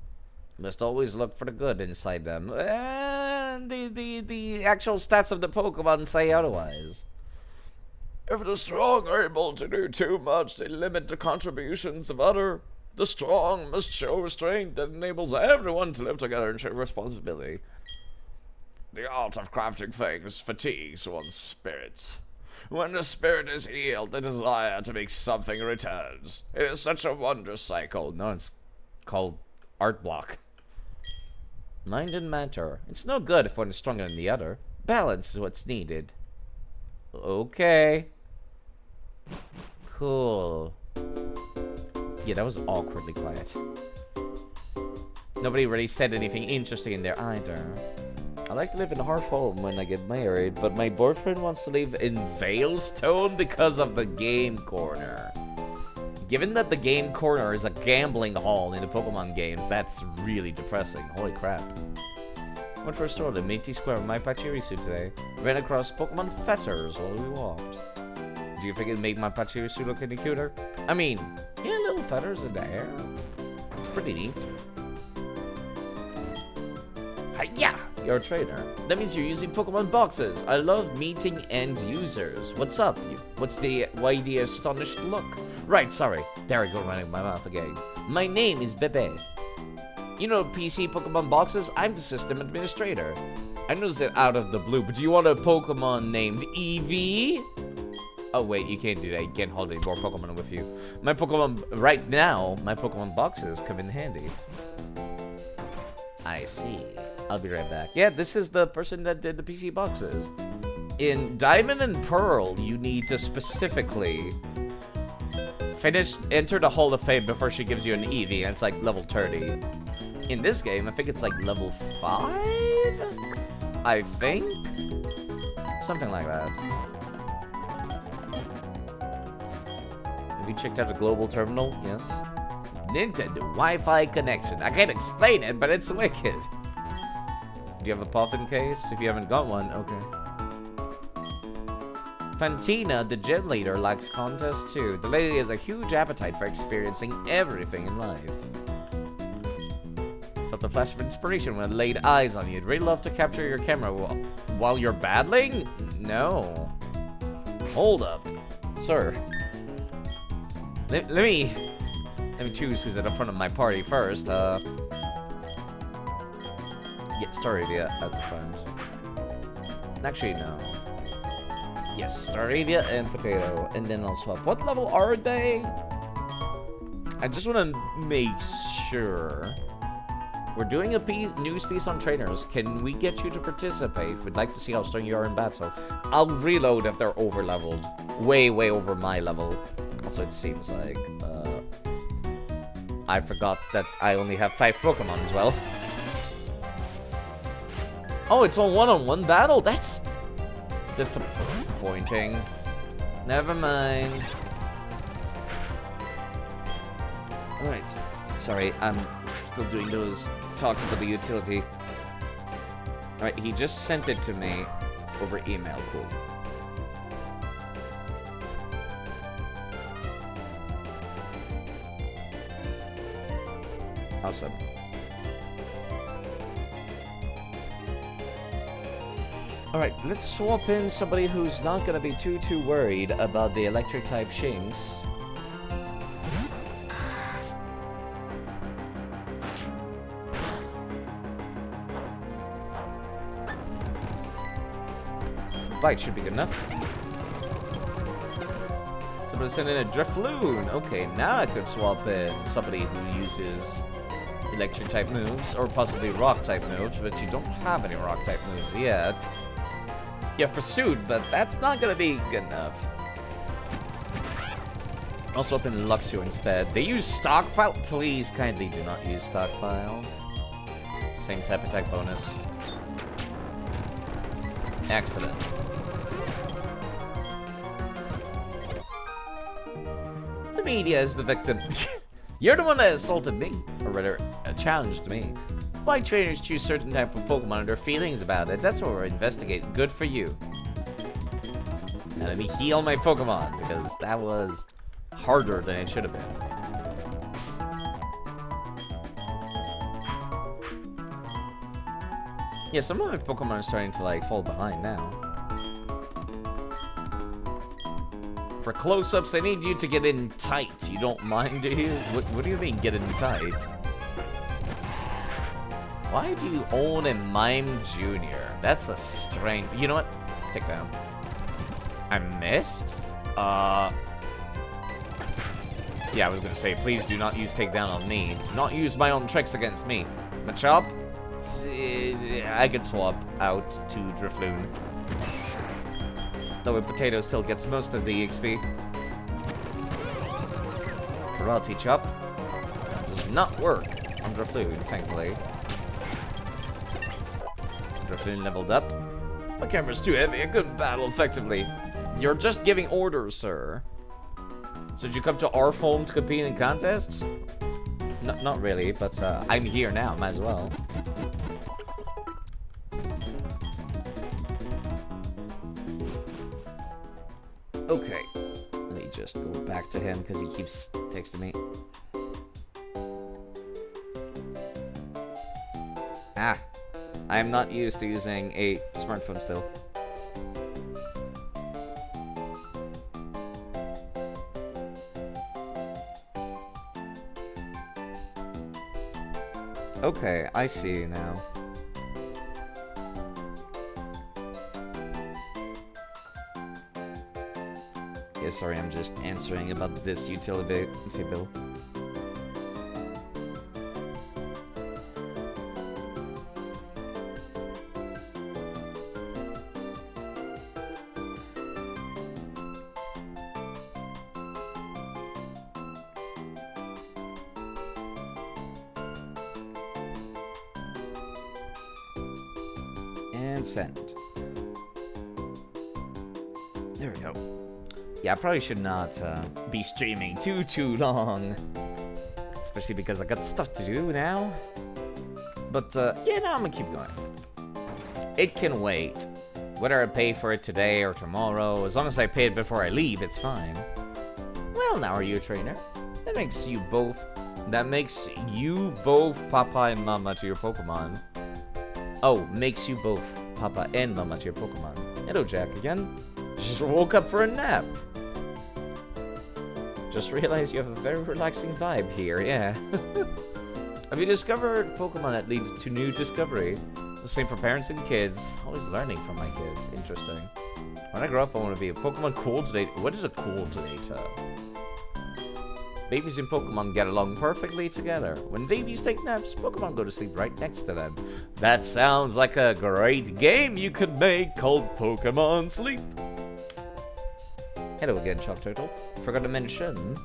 You must always look for the good inside them. And the actual stats of the Pokemon say otherwise. If the strong are able to do too much, they limit the contributions of others. The strong must show restraint that enables everyone to live together and share responsibility. The art of crafting things fatigues one's spirits. When the spirit is healed, the desire to make something returns. It is such a wondrous cycle. No, it's called art block. Mind and matter. It's no good if one is stronger than the other. Balance is what's needed. Okay. Cool. Yeah, that was awkwardly quiet. Nobody really said anything interesting in there either. I like to live in Hearth Home when I get married, but my boyfriend wants to live in Veilstone because of the game corner. Given that the game corner is a gambling hall in the Pokemon games, that's really depressing. Holy crap. Went for a stroll in Métis Square with my Pachirisu today. Ran across Pokemon fetters while we walked. Do you think it'd make my Pachirisu look any cuter? I mean, yeah, little feathers in the hair. It's pretty neat. Hiya! You're a trainer. That means you're using Pokemon boxes. I love meeting end users. What's up? Why the astonished look? Right, sorry. There I go running my mouth again. My name is Bebe. You know PC Pokemon boxes? I'm the system administrator. I noticed it out of the blue, but do you want a Pokemon named Eevee? Oh wait, you can't do that. You can't hold any more Pokemon with you. My Pokemon, right now, my Pokemon boxes come in handy. I see. I'll be right back. Yeah, this is the person that did the PC boxes. In Diamond and Pearl, you need to specifically enter the Hall of Fame before she gives you an Eevee, and it's like level 30. In this game, I think it's like level 5? I think? Something like that. Have you checked out the global terminal? Yes. Nintendo Wi-Fi connection. I can't explain it, but it's wicked. Do you have a puffin case? If you haven't got one, okay. Fantina, the gym leader, likes contests too. The lady has a huge appetite for experiencing everything in life. Felt a flash of inspiration when I laid eyes on you. I'd really love to capture your camera while you're battling? No. Hold up. Sir. Let me choose who's at the front of my party first. Get Staravia at the front. Actually, no. Yes, Staravia and Potato, and then I'll swap. What level are they? I just want to make sure. We're doing a news piece on trainers. Can we get you to participate? We'd like to see how strong you are in battle. I'll reload if they're over-leveled. Way, way over my level. Also, it seems like, I forgot that I only have 5 Pokemon as well. Oh, it's a one-on-one battle? That's disappointing. Never mind. Alright. Sorry, I'm still doing those talks about the utility. Alright, he just sent it to me over email. Cool. Awesome. Alright, let's swap in somebody who's not gonna be too worried about the electric type Shinx. Bite should be good enough. Somebody send in a Drifloon. Okay, now I could swap in somebody who uses electric type moves, or possibly rock type moves, but you don't have any rock type moves yet. You have Pursued, but that's not gonna be good enough. I'll swap in Luxio instead. They use Stockpile? Please kindly do not use Stockpile. Same type attack bonus. Excellent. The media is the victim. You're the one that assaulted me, or rather, challenged me. Why trainers choose certain type of Pokemon and their feelings about it. That's what we're investigating. Good for you. Now let me heal my Pokemon, because that was harder than it should have been. Yeah, some of my Pokemon are starting to like fall behind now. For close-ups, I need you to get in tight. You don't mind, do you? What do you mean, get in tight? Why do you own a Mime Jr.? That's a strange... You know what? Take down. I missed? Yeah, I was gonna say, please do not use takedown on me. Do not use my own tricks against me. Machop? I can swap out to Drifloon. Though a Potato still gets most of the XP. Karate Chop does not work on Drifloon, thankfully. Drifloon leveled up. My camera's too heavy, I couldn't battle effectively. You're just giving orders, sir. So did you come to our home to compete in contests? Not really, but I'm here now, might as well. Okay, let me just go back to him because he keeps texting me. Ah, I am not used to using a smartphone still. Okay, I see now. Yeah, sorry, I'm just answering about this utility bill. And send. There we go. Yeah, I probably should not be streaming too long. Especially because I got stuff to do now. But, yeah, no, I'm gonna keep going. It can wait. Whether I pay for it today or tomorrow, as long as I pay it before I leave, it's fine. Well, now are you a trainer? That makes you both That makes you both Papa and Mama to your Pokemon. Oh, makes you both Papa and Mama to your Pokemon. Hello, Jack again. Just woke up for a nap. Just realized you have a very relaxing vibe here, yeah. Have you discovered Pokemon that leads to new discovery? The same for parents and kids. Always learning from my kids. Interesting. When I grow up, I want to be a Pokemon coordinator. What is a coordinator? Babies and Pokemon get along perfectly together. When babies take naps, Pokemon go to sleep right next to them. That sounds like a great game you could make called Pokemon Sleep. Hello again, Chalk Turtle. Forgot to mention,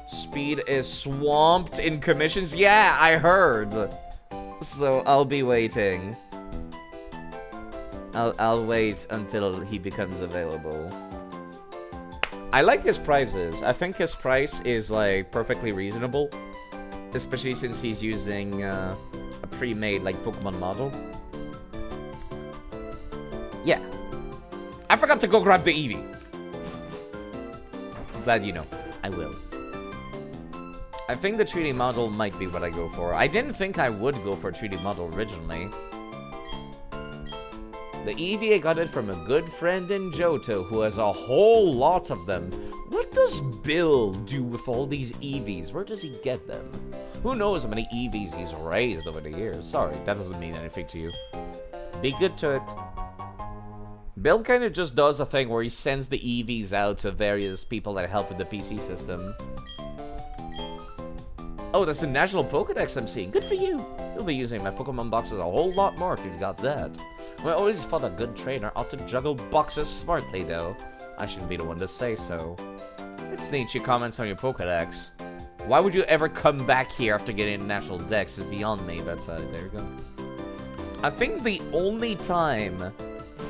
Speed is swamped in commissions. Yeah, I heard. So I'll be waiting. I'll wait until he becomes available. I like his prices. I think his price is like perfectly reasonable, especially since he's using a pre-made like Pokemon model. Yeah. I forgot to go grab the Eevee. I'm glad you know. I will. I think the 3D model might be what I go for. I didn't think I would go for a 3D model originally. The Eevee, I got it from a good friend in Johto who has a whole lot of them. What does Bill do with all these Eevees? Where does he get them? Who knows how many Eevees he's raised over the years? Sorry, that doesn't mean anything to you. Be good to it. Bill kind of just does a thing where he sends the Eevees out to various people that help with the PC system. Oh, that's a National Pokedex I'm seeing. Good for you. You'll be using my Pokemon boxes a whole lot more if you've got that. Well, I always thought a good trainer ought to juggle boxes smartly, though. I shouldn't be the one to say so. It's neat she comments on your Pokedex. Why would you ever come back here after getting a National Dex is beyond me, but there you go. I think the only time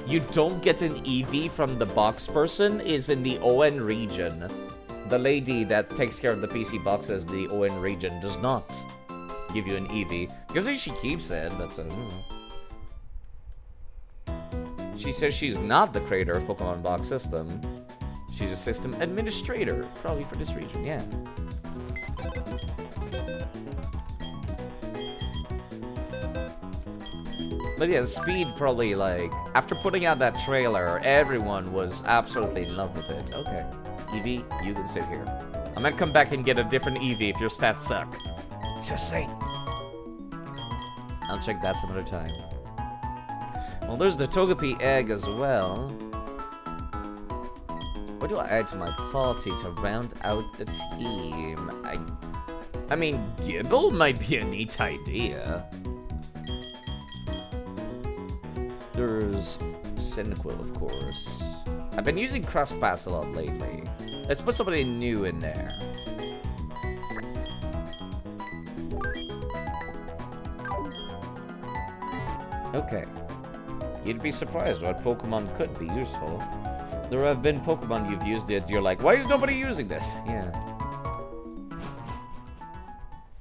you don't get an Eevee from the box person is in the ON region. The lady that takes care of the PC boxes, the ON region, does not give you an Eevee. Because she keeps it, but I don't know. She says she's not the creator of Pokemon Box System. She's a system administrator, probably for this region, yeah. But yeah, Speed probably, like, after putting out that trailer, everyone was absolutely in love with it. Okay. Eevee, you can sit here. I might come back and get a different Eevee if your stats suck. Just saying. I'll check that some other time. Well, there's the Togepi egg as well. What do I add to my party to round out the team? I mean, Gibble might be a neat idea. There's Cyndaquil, of course. I've been using Crust Pass a lot lately. Let's put somebody new in there. Okay. You'd be surprised what Pokemon could be useful. There have been Pokemon you've used it, you're like, why is nobody using this? Yeah.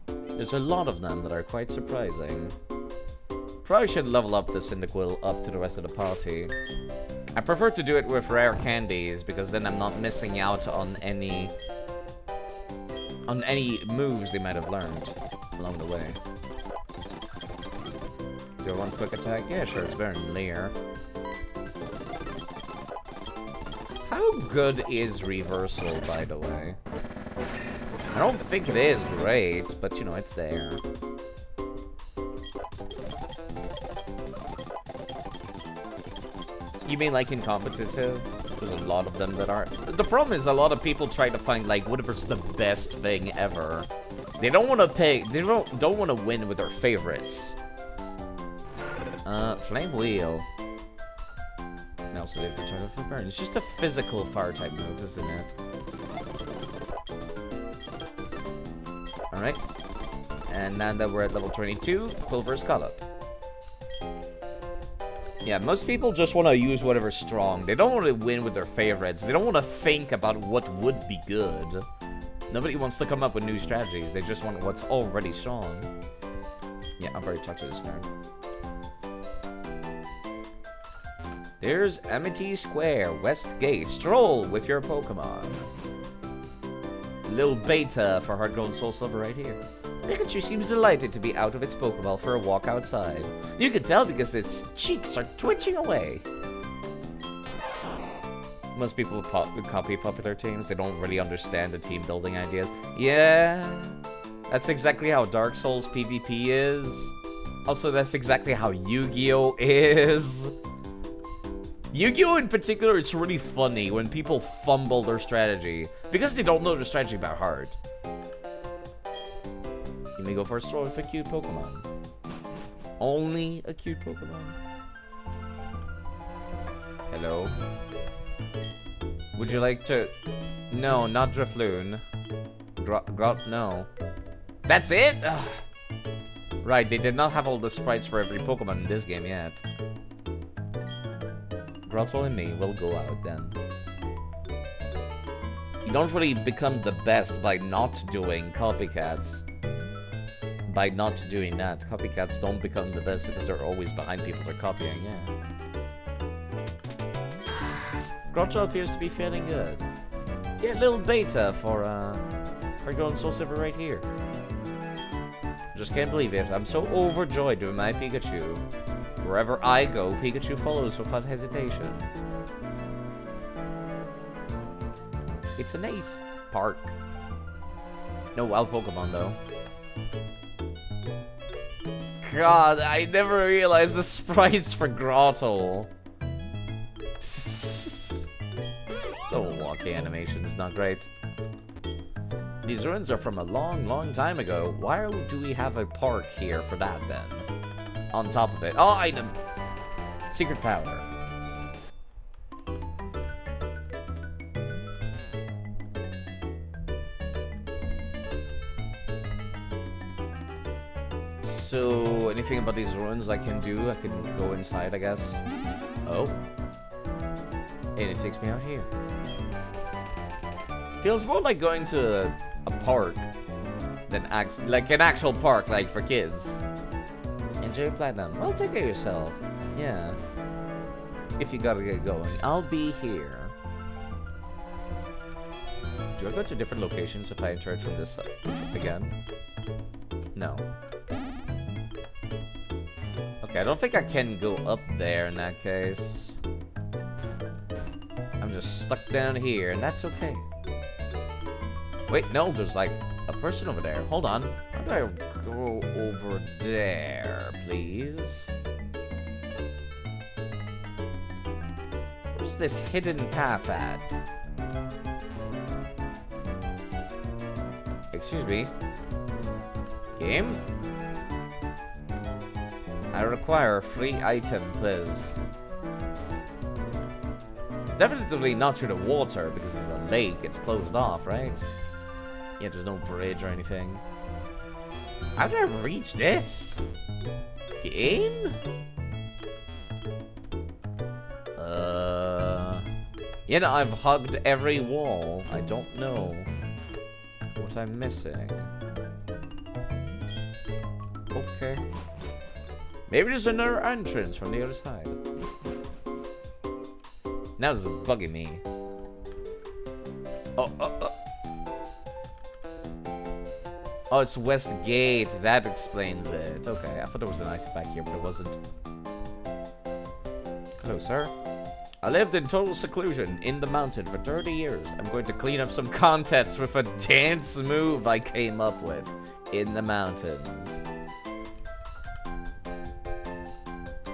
There's a lot of them that are quite surprising. Probably should level up the Cyndaquil up to the rest of the party. I prefer to do it with rare candies because then I'm not missing out on any moves they might have learned along the way. Do I want quick attack? Yeah, sure, it's better than Leer. How good is Reversal, by the way? I don't think it is great, but you know, it's there. You mean like in competitive? There's a lot of them that are. The problem is a lot of people try to find like whatever's the best thing ever. They don't want to pay. They don't want to win with their favorites. Flame Wheel. And also they have to turn off for burn. It's just a physical fire type move, isn't it? All right. And now that we're at level 22, Quilver's caught up. Yeah, most people just want to use whatever's strong. They don't want to win with their favorites. They don't want to think about what would be good. Nobody wants to come up with new strategies. They just want what's already strong. Yeah, I've already talked to this nerd. There's Amity Square, West Gate. Stroll with your Pokemon. little beta for Heart Gold and Soul Silver right here. Pikachu seems delighted to be out of its Pokeball for a walk outside. You can tell because its cheeks are twitching away. Most people copy popular teams. They don't really understand the team building ideas. Yeah, that's exactly how Dark Souls PvP is. Also, that's exactly how Yu-Gi-Oh is. Yu-Gi-Oh in particular, it's really funny when people fumble their strategy because they don't know their strategy by heart. You may go for a stroll with a cute Pokemon. Only a cute Pokemon. Hello? Would you like to... No, not Drifloon. No. That's it? Ugh. Right, they did not have all the sprites for every Pokemon in this game yet. Grottle and me will go out then. You don't really become the best by not doing copycats. By not doing that. Copycats don't become the best because they're always behind people they're copying, yeah. Grotto appears to be feeling good. Get a little beta for Gold and Soul Silver right here. Just can't believe it. I'm so overjoyed with my Pikachu. Wherever I go, Pikachu follows without hesitation. It's a nice park. No wild Pokemon though. God, I never realized the sprites for Grottle. The walkie animation is not great. These ruins are from a long, long time ago. Why do we have a park here for that then? On top of it. Oh, item! Secret power. So, anything about these ruins I can do? I can go inside, I guess. Oh. And it takes me out here. Feels more like going to a park than like an actual park, like for kids. Enjoy Platinum. Well, take care of yourself. Yeah. If you gotta get going, I'll be here. Do I go to different locations if I enter it from this again? No. Okay, I don't think I can go up there in that case. I'm just stuck down here, and that's okay. Wait, no, there's like a person over there. Hold on. How do I go over there, please? Where's this hidden path at? Excuse me. Game? I require a free item, please. It's definitely not through the water because it's a lake. It's closed off, right? Yeah, there's no bridge or anything. How did I reach this? Game? Yeah, no, I've hugged every wall. I don't know what I'm missing. Okay. Maybe there's another entrance from the other side. Now this is bugging me. Oh, it's West Gate. That explains it. Okay, I thought there was an item back here, but it wasn't. Hello, sir. I lived in total seclusion in the mountain for 30 years. I'm going to clean up some contests with a dance move I came up with in the mountains.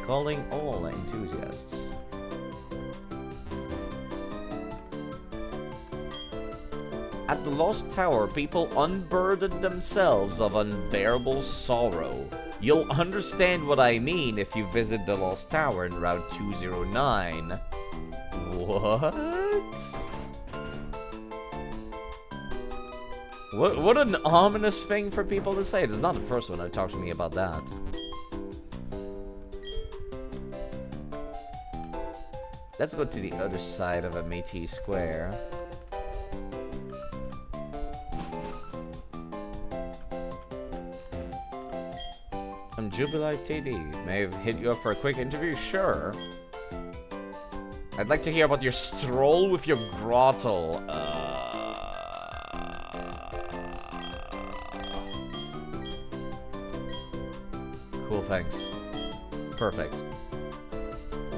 Calling all enthusiasts. At the Lost Tower, people unburdened themselves of unbearable sorrow. You'll understand what I mean if you visit the Lost Tower in Route 209. What an ominous thing for people to say. It's not the first one who talked to me about that. Let's go to the other side of Amity Square. I'm Jubilife TD. May I hit you up for a quick interview? Sure. I'd like to hear about your stroll with your grottle. Cool, thanks. Perfect.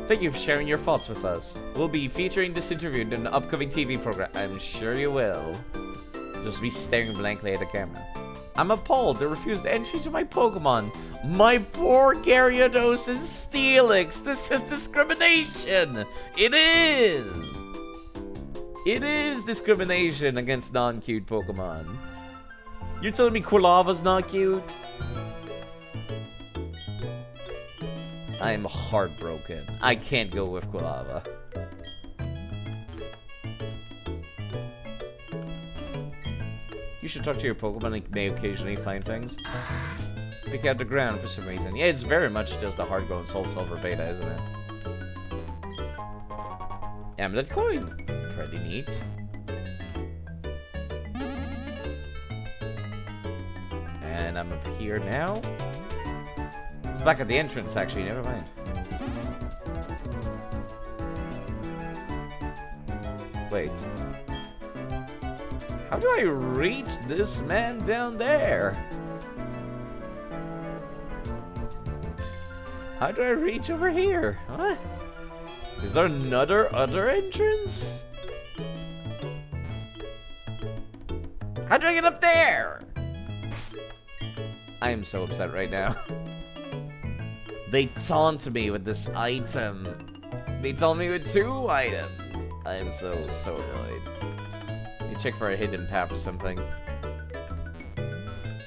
Thank you for sharing your thoughts with us. We'll be featuring this interview in an upcoming TV program. I'm sure you will. Just be staring blankly at the camera. I'm appalled they refused entry to my Pokemon. My poor Gyarados and Steelix. This is discrimination. It is. It is discrimination against non-cute Pokemon. You're telling me Quilava's not cute? I'm heartbroken. I can't go with Quilava. You should talk to your Pokemon, it may occasionally find things. Pick out the ground for some reason. Yeah, it's very much just a hard-grown Soul Silver beta, isn't it? Amulet coin. Pretty neat. And I'm up here now. It's back at the entrance, actually. Never mind. Wait. How do I reach this man down there? How do I reach over here? What? Is there another other entrance? How do I get up there? I am so upset right now. They taunt me with this item. They taunt me with 2 items. I am so annoyed. You check for a hidden path or something.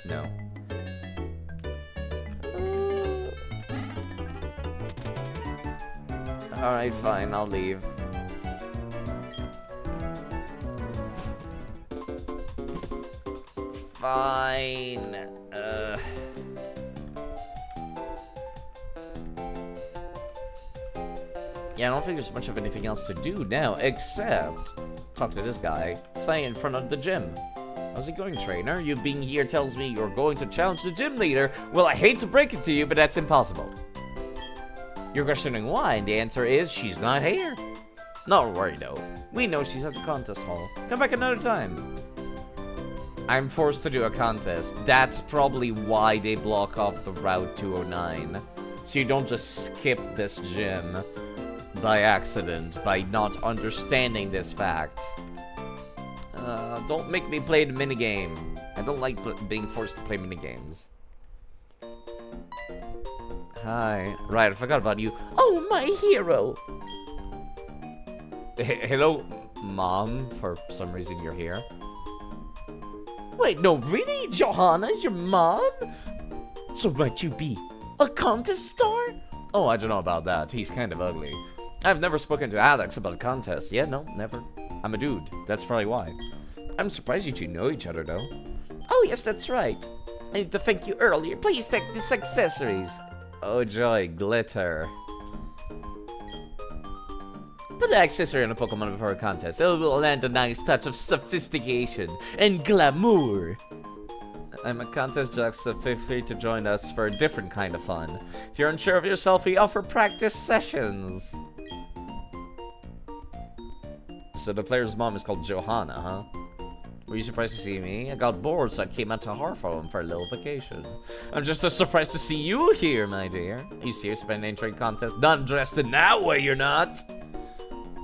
No. Alright, fine, I'll leave. Fine. Yeah, I don't think there's much of anything else to do now, except talk to this guy, stay in front of the gym. How's it going, trainer? You being here tells me you're going to challenge the gym leader. Well, I hate to break it to you, but that's impossible. You're questioning why, and the answer is she's not here. Not worried, though. We know she's at the contest hall. Come back another time. I'm forced to do a contest. That's probably why they block off the Route 209. So you don't just skip this gym by accident, by not understanding this fact. Don't make me play the minigame. I don't like being forced to play minigames. Hi. Right, I forgot about you. Oh, my hero! Hello, Mom. For some reason you're here. Wait, no, really? Johanna is your mom? So might you be a contest star? Oh, I don't know about that. He's kind of ugly. I've never spoken to Alex about a contest. Yeah, no, never. I'm a dude. That's probably why. I'm surprised you two know each other, though. Oh, yes, that's right. I need to thank you earlier. Please take these accessories. Oh, joy. Glitter. Put the accessory on a Pokemon before a contest. It will land a nice touch of sophistication and glamour. I'm a contest jock, so feel free to join us for a different kind of fun. If you're unsure of yourself, we offer practice sessions. So the player's mom is called Johanna, huh? Were you surprised to see me? I got bored, so I came out to Harford for a little vacation. I'm just as surprised to see you here, my dear. Are you serious about an entry contest? Not dressed in that way, you're not!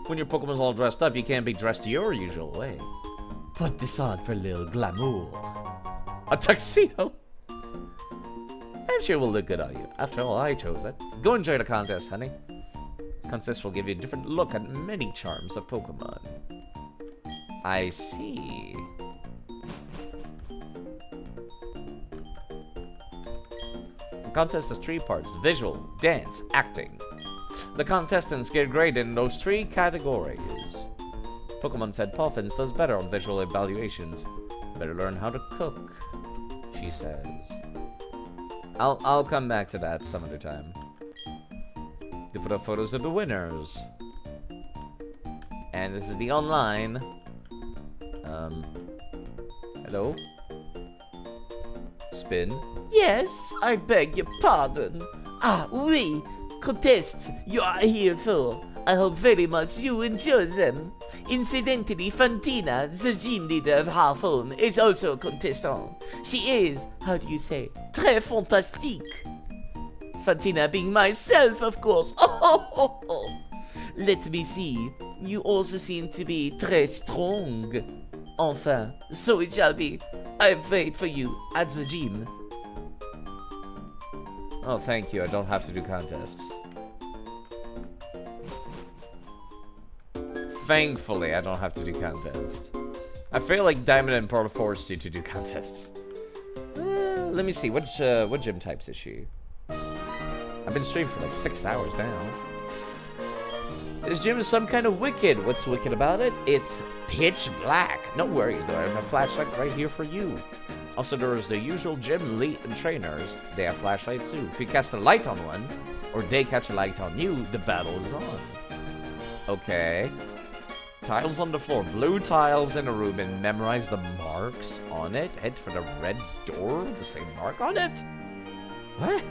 When your Pokemon's all dressed up, you can't be dressed your usual way. Put this on for a little glamour. A tuxedo? I'm sure it will look good on you. After all, I chose it. Go enjoy the contest, honey. The contest will give you a different look at many charms of Pokemon. I see. The contest has 3 parts: visual, dance, acting. The contestants get graded in those 3 categories. Pokemon Fed Puffins does better on visual evaluations. Better learn how to cook, she says. I'll come back to that some other time. They put up photos of the winners. And this is the online. Hello? Spin? Yes, I beg your pardon. Ah, oui. Contests you are here for. I hope very much you enjoy them. Incidentally, Fantina, the gym leader of Harfone, is also a contestant. She is, how do you say, très fantastique. Fantina being myself, of course. Oh. Let me see. You also seem to be très strong. Enfin, so it shall be. I wait for you at the gym. Oh, thank you. I don't have to do contests. Thankfully, I don't have to do contests. I feel like Diamond and Pearl forced you to do contests. Let me see. What gym types is she? I've been streaming for like 6 hours now. This gym is some kind of wicked. What's wicked about it? It's pitch black. No worries though. I have a flashlight right here for you. Also, there's the usual gym trainers. They have flashlights too. If you cast a light on one, or they catch a light on you, the battle is on. Okay. Tiles on the floor. Blue tiles in a room and memorize the marks on it. Head for the red door with the same mark on it. What?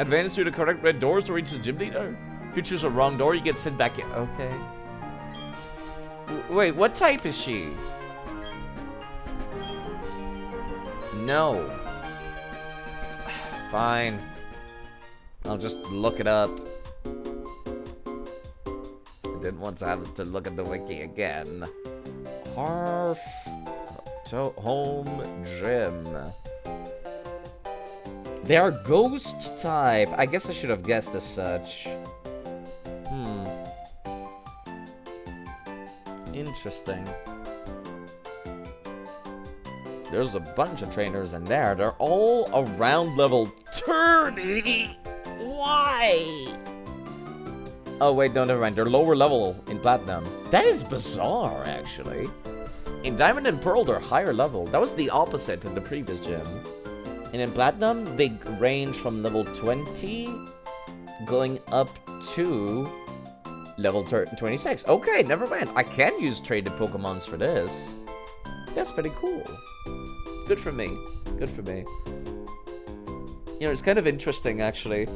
Advance through the correct red doors to reach the gym leader. If you choose a wrong door, you get sent back in. Okay. Wait, what type is she? No. Fine. I'll just look it up. I didn't want to have to look at the wiki again. Harf to home gym. They are ghost type. I guess I should have guessed as such. Interesting. There's a bunch of trainers in there. They're all around level 30. Why? Oh, wait, no, never mind. They're lower level in Platinum. That is bizarre, actually. In Diamond and Pearl, they're higher level. That was the opposite in the previous gym. And in Platinum, they range from level 20 going up to level 26. Okay, never mind. I can use traded Pokemons for this. That's pretty cool. Good for me. Good for me. You know, it's kind of interesting, actually.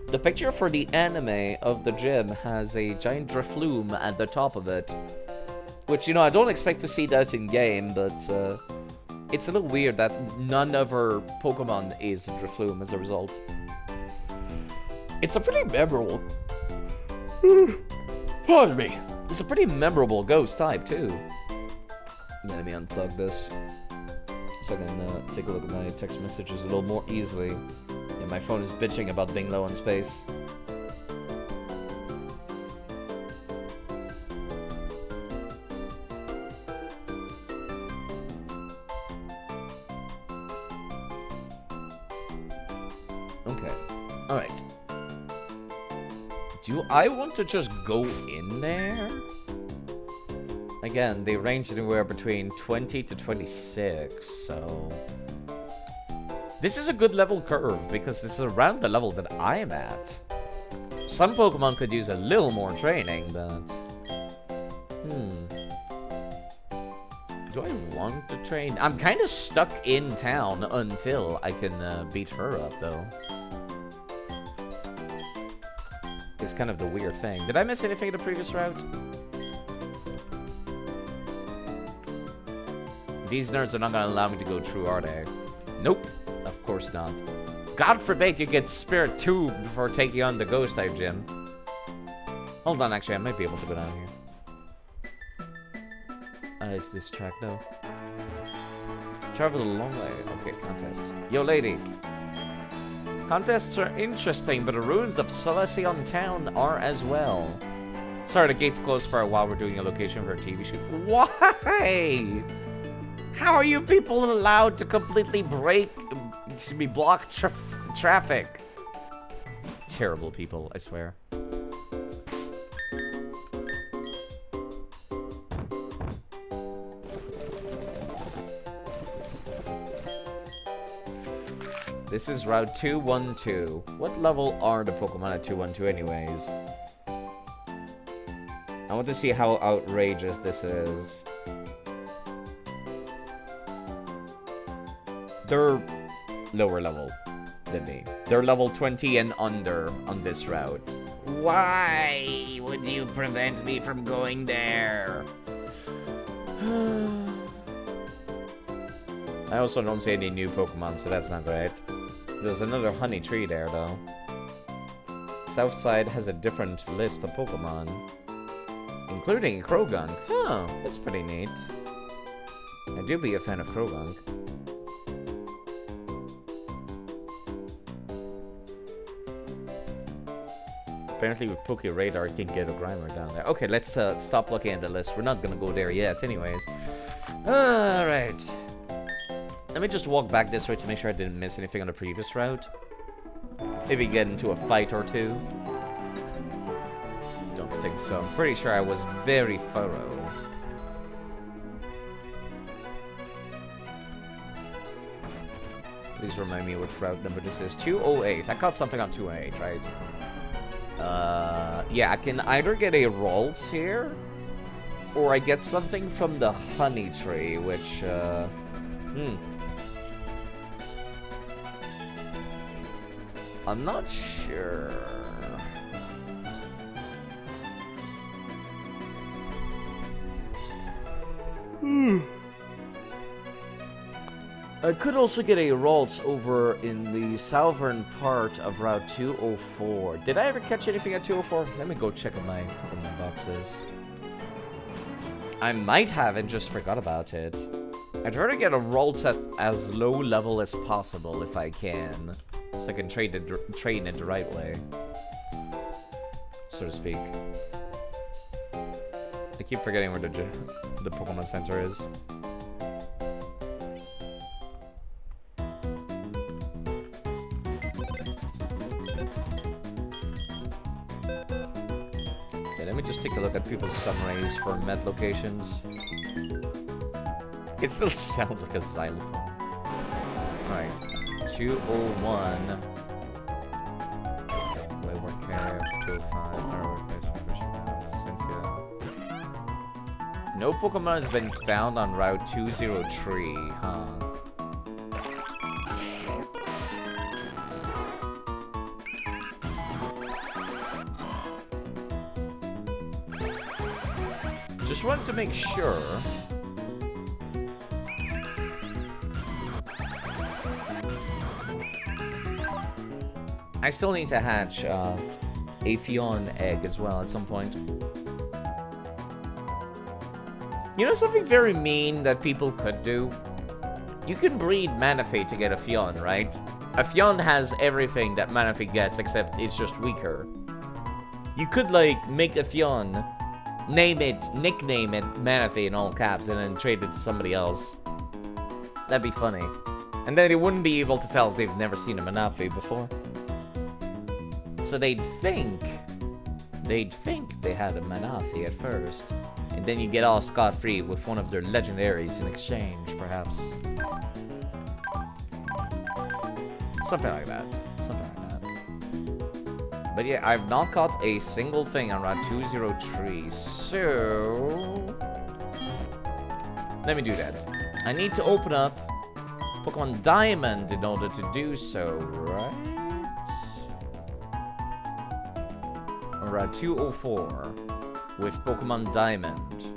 The picture for the anime of the gym has a giant Drifloon at the top of it. Which, you know, I don't expect to see that in game, but it's a little weird that none of her Pokemon is Drifloon as a result. It's a pretty memorable... Pardon me. It's a pretty memorable ghost type, too. Let me unplug this so I can take a look at my text messages a little more easily. Yeah, my phone is bitching about being low on space. Okay. Alright. Do I want to just go in there? Again, they range anywhere between 20 to 26, so... This is a good level curve, because this is around the level that I'm at. Some Pokemon could use a little more training, but... Do I want to train? I'm kind of stuck in town until I can beat her up, though. It's kind of the weird thing. Did I miss anything in the previous route? These nerds are not gonna allow me to go through, are they? Nope. Of course not. God forbid you get Spirit 2 before taking on the Ghost type gym. Hold on, actually, I might be able to go down here. It's this track, though. Travel a long way. Okay, contest. Yo, lady. Contests are interesting, but the ruins of Solaceon Town are as well. Sorry, the gate's closed for a while. We're doing a location for a TV shoot. Why? How are you people allowed to completely block traffic? Terrible people, I swear. This is Route 212. What level are the Pokemon at 212 anyways? I want to see how outrageous this is. They're lower level than me. They're level 20 and under on this route. Why would you prevent me from going there? I also don't see any new Pokemon, so that's not great. There's another honey tree there, though. South side has a different list of Pokemon, including Krogunk. Huh, that's pretty neat. I do be a fan of Krogunk. Apparently with Poke Radar, you can get a Grimer down there. Okay, let's stop looking at the list. We're not gonna go there yet, anyways. Alright. Let me just walk back this way to make sure I didn't miss anything on the previous route. Maybe get into a fight or two. Don't think so. I'm pretty sure I was very thorough. Please remind me which route number this is. 208. I caught something on 208, right? Yeah, I can either get a Ralts here, or I get something from the honey tree, which, I'm not sure. I could also get a Ralts over in the southern part of Route 204. Did I ever catch anything at 204? Let me go check on my Pokemon boxes. I might have and just forgot about it. I'd rather get a Ralts at as low level as possible if I can. So I can train it the right way. So to speak. I keep forgetting where the Pokemon Center is. Let me just take a look at people's summaries for med locations. It still sounds like a xylophone. Alright. 201. Wayward Care, 205, Cynthia. No Pokemon has been found on Route 203, huh? Just wanted to make sure. I still need to hatch a Phion egg as well at some point. You know something very mean that people could do? You can breed Manaphy to get a Phion, right? A Phion has everything that Manaphy gets, except it's just weaker. You could, like, make a Phion, name it, nickname it Manaphy in all caps, and then trade it to somebody else. That'd be funny. And then they wouldn't be able to tell if they've never seen a Manaphy before. So they'd think they had a Manaphy at first. And then you get off scot-free with one of their legendaries in exchange, perhaps. Something like that. Something like that. But yeah, I've not caught a single thing on Route 203, so... let me do that. I need to open up Pokemon Diamond in order to do so, right? On Route 204 with Pokemon Diamond.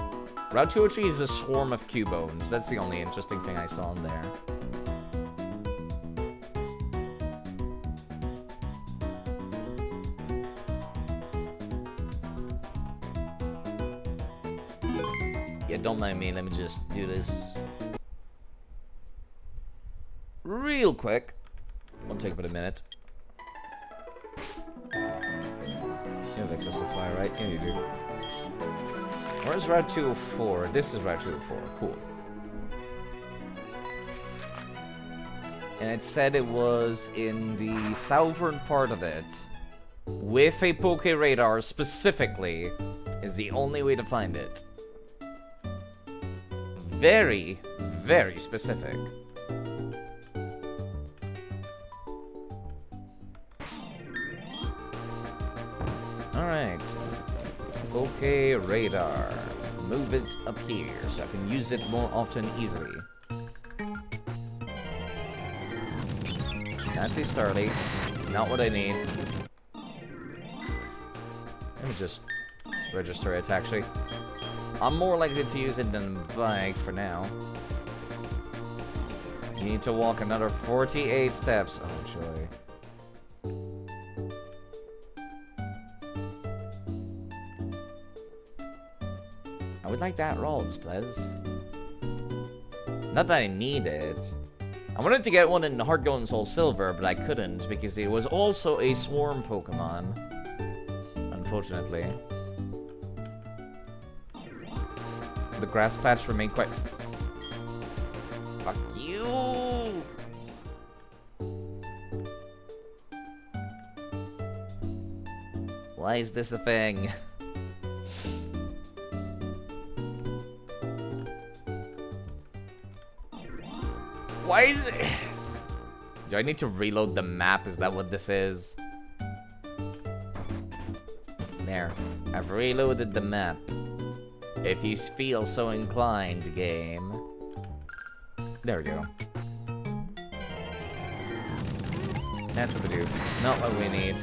Route 203 is a swarm of Cubones. That's the only interesting thing I saw in there. Yeah, don't mind me. Let me just do this real quick. Won't take but a minute. You have access to fire, right? Yeah, you do. Where's Route 204? This is Route 204. Cool. And it said it was in the southern part of it, with a Poke Radar specifically, is the only way to find it. Very, very specific. Alright. Poke Radar. Move it up here so I can use it more often easily. That's a Starly. Not what I need. Let me just register it, actually. I'm more likely to use it than Bike for now. You need to walk another 48 steps. Oh, joy. I would like that rolled, please. Not that I need it. I wanted to get one in Heart Gold and Soul Silver, but I couldn't because it was also a swarm Pokemon. Unfortunately. The grass patch remained quite... Fuck you! Why is this a thing? Why is it... Do I need to reload the map? Is that what this is? There. I've reloaded the map. If you feel so inclined, game. There we go. That's what we do. Not what we need.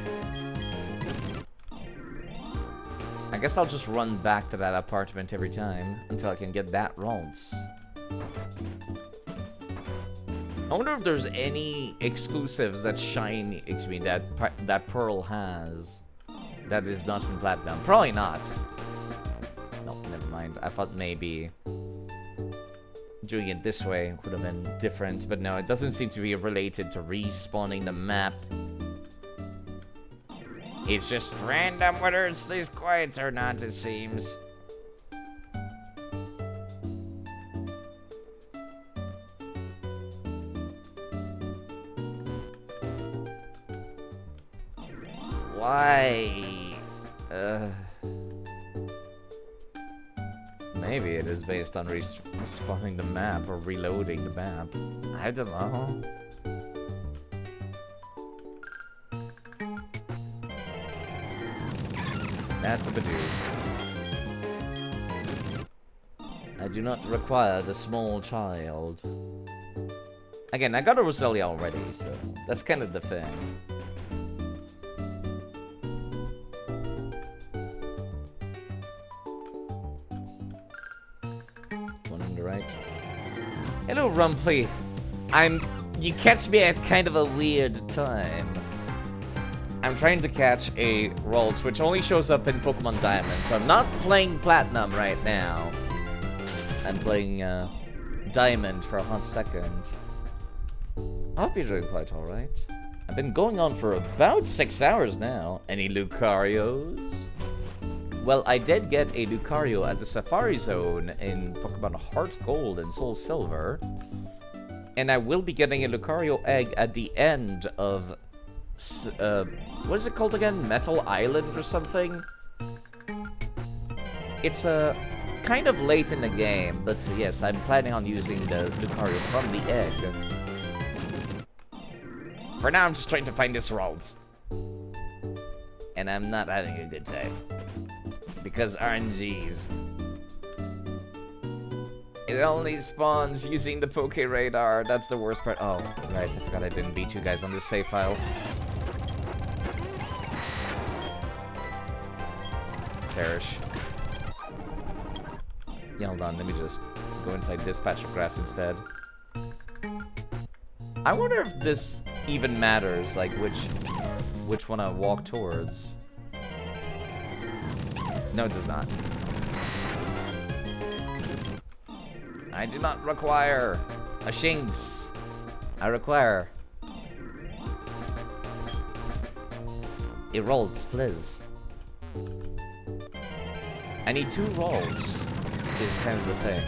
I guess I'll just run back to that apartment every time until I can get that rolls. I wonder if there's any exclusives that Shiny, excuse me, that Pearl has that is not in Platinum. Probably not. No, never mind. I thought maybe doing it this way would have been different, but no, it doesn't seem to be related to respawning the map. It's just random whether it stays quiet or not, it seems. Why? Maybe it is based on respawning the map or reloading the map. I don't know. That's a Badoo. I do not require the small child. Again, I got a Roselia already, so that's kind of the thing. One on the right. Hello, Rumply. You catch me at kind of a weird time. I'm trying to catch a Rolls, which only shows up in Pokemon Diamond, so I'm not playing Platinum right now. I'm playing Diamond for a hot second. I hope you're doing quite alright. I've been going on for about 6 hours now. Any Lucarios? Well, I did get a Lucario at the Safari Zone in Pokemon Heart Gold and Soul Silver. And I will be getting a Lucario egg at the end of... what is it called again? Metal Island or something? It's kind of late in the game, but yes, I'm planning on using the Lucario from the egg. For now, I'm just trying to find this Rolls. And I'm not having a good time. Because RNGs. It only spawns using the Poke Radar. That's the worst part. Oh, right, I forgot I didn't beat you guys on this save file. Perish. Yeah, hold on, let me just go inside this patch of grass instead. I wonder if this even matters, like which one I walk towards. No, it does not. I do not require a Shinx. I require a Rolls, please. I need 2 Rolls, is kind of the thing.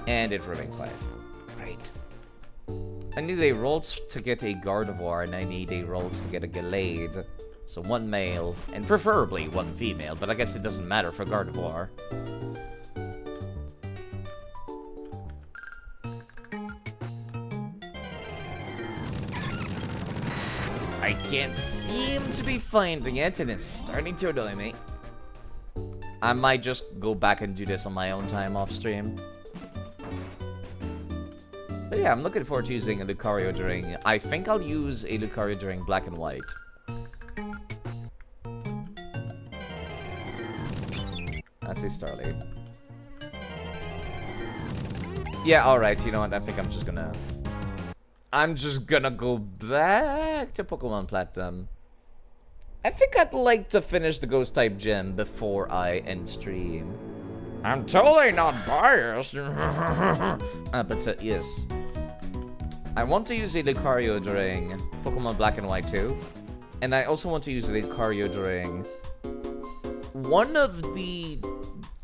And it's running quiet. Great. I need a Rolls to get a Gardevoir, and I need a Rolls to get a Gallade. So 1 male, and preferably 1 female, but I guess it doesn't matter for Gardevoir. I can't seem to be finding it, and it's starting to annoy me. I might just go back and do this on my own time off stream. But yeah, I'm looking forward to using a Lucario during... I think I'll use a Lucario during Black and White. That's a Starly. Yeah, alright, you know what? I think I'm just gonna go back to Pokemon Platinum. I think I'd like to finish the Ghost type gym before I end stream. I'm totally not biased. But yes. I want to use a Lucario during Pokemon Black and White 2. And I also want to use a Lucario during one of the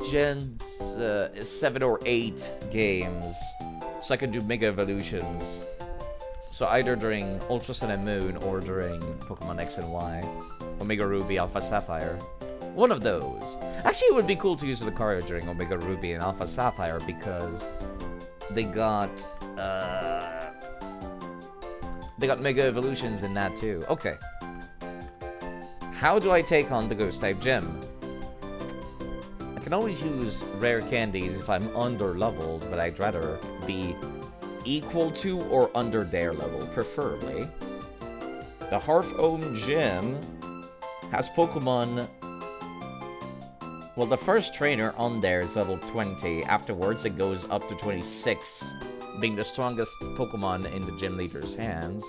Gen 7 or 8 games. So I can do Mega Evolutions. So either during Ultra Sun and Moon or during Pokemon X and Y. Omega Ruby, Alpha Sapphire. One of those. Actually, it would be cool to use Lucario during Omega Ruby and Alpha Sapphire because they got Mega Evolutions in that too. Okay. How do I take on the Ghost type gym? I can always use rare candies if I'm under-leveled, but I'd rather be equal to or under their level, preferably. The Hearthome Gym has Pokemon... Well, the first trainer on there is level 20. Afterwards, it goes up to 26, being the strongest Pokemon in the gym leader's hands.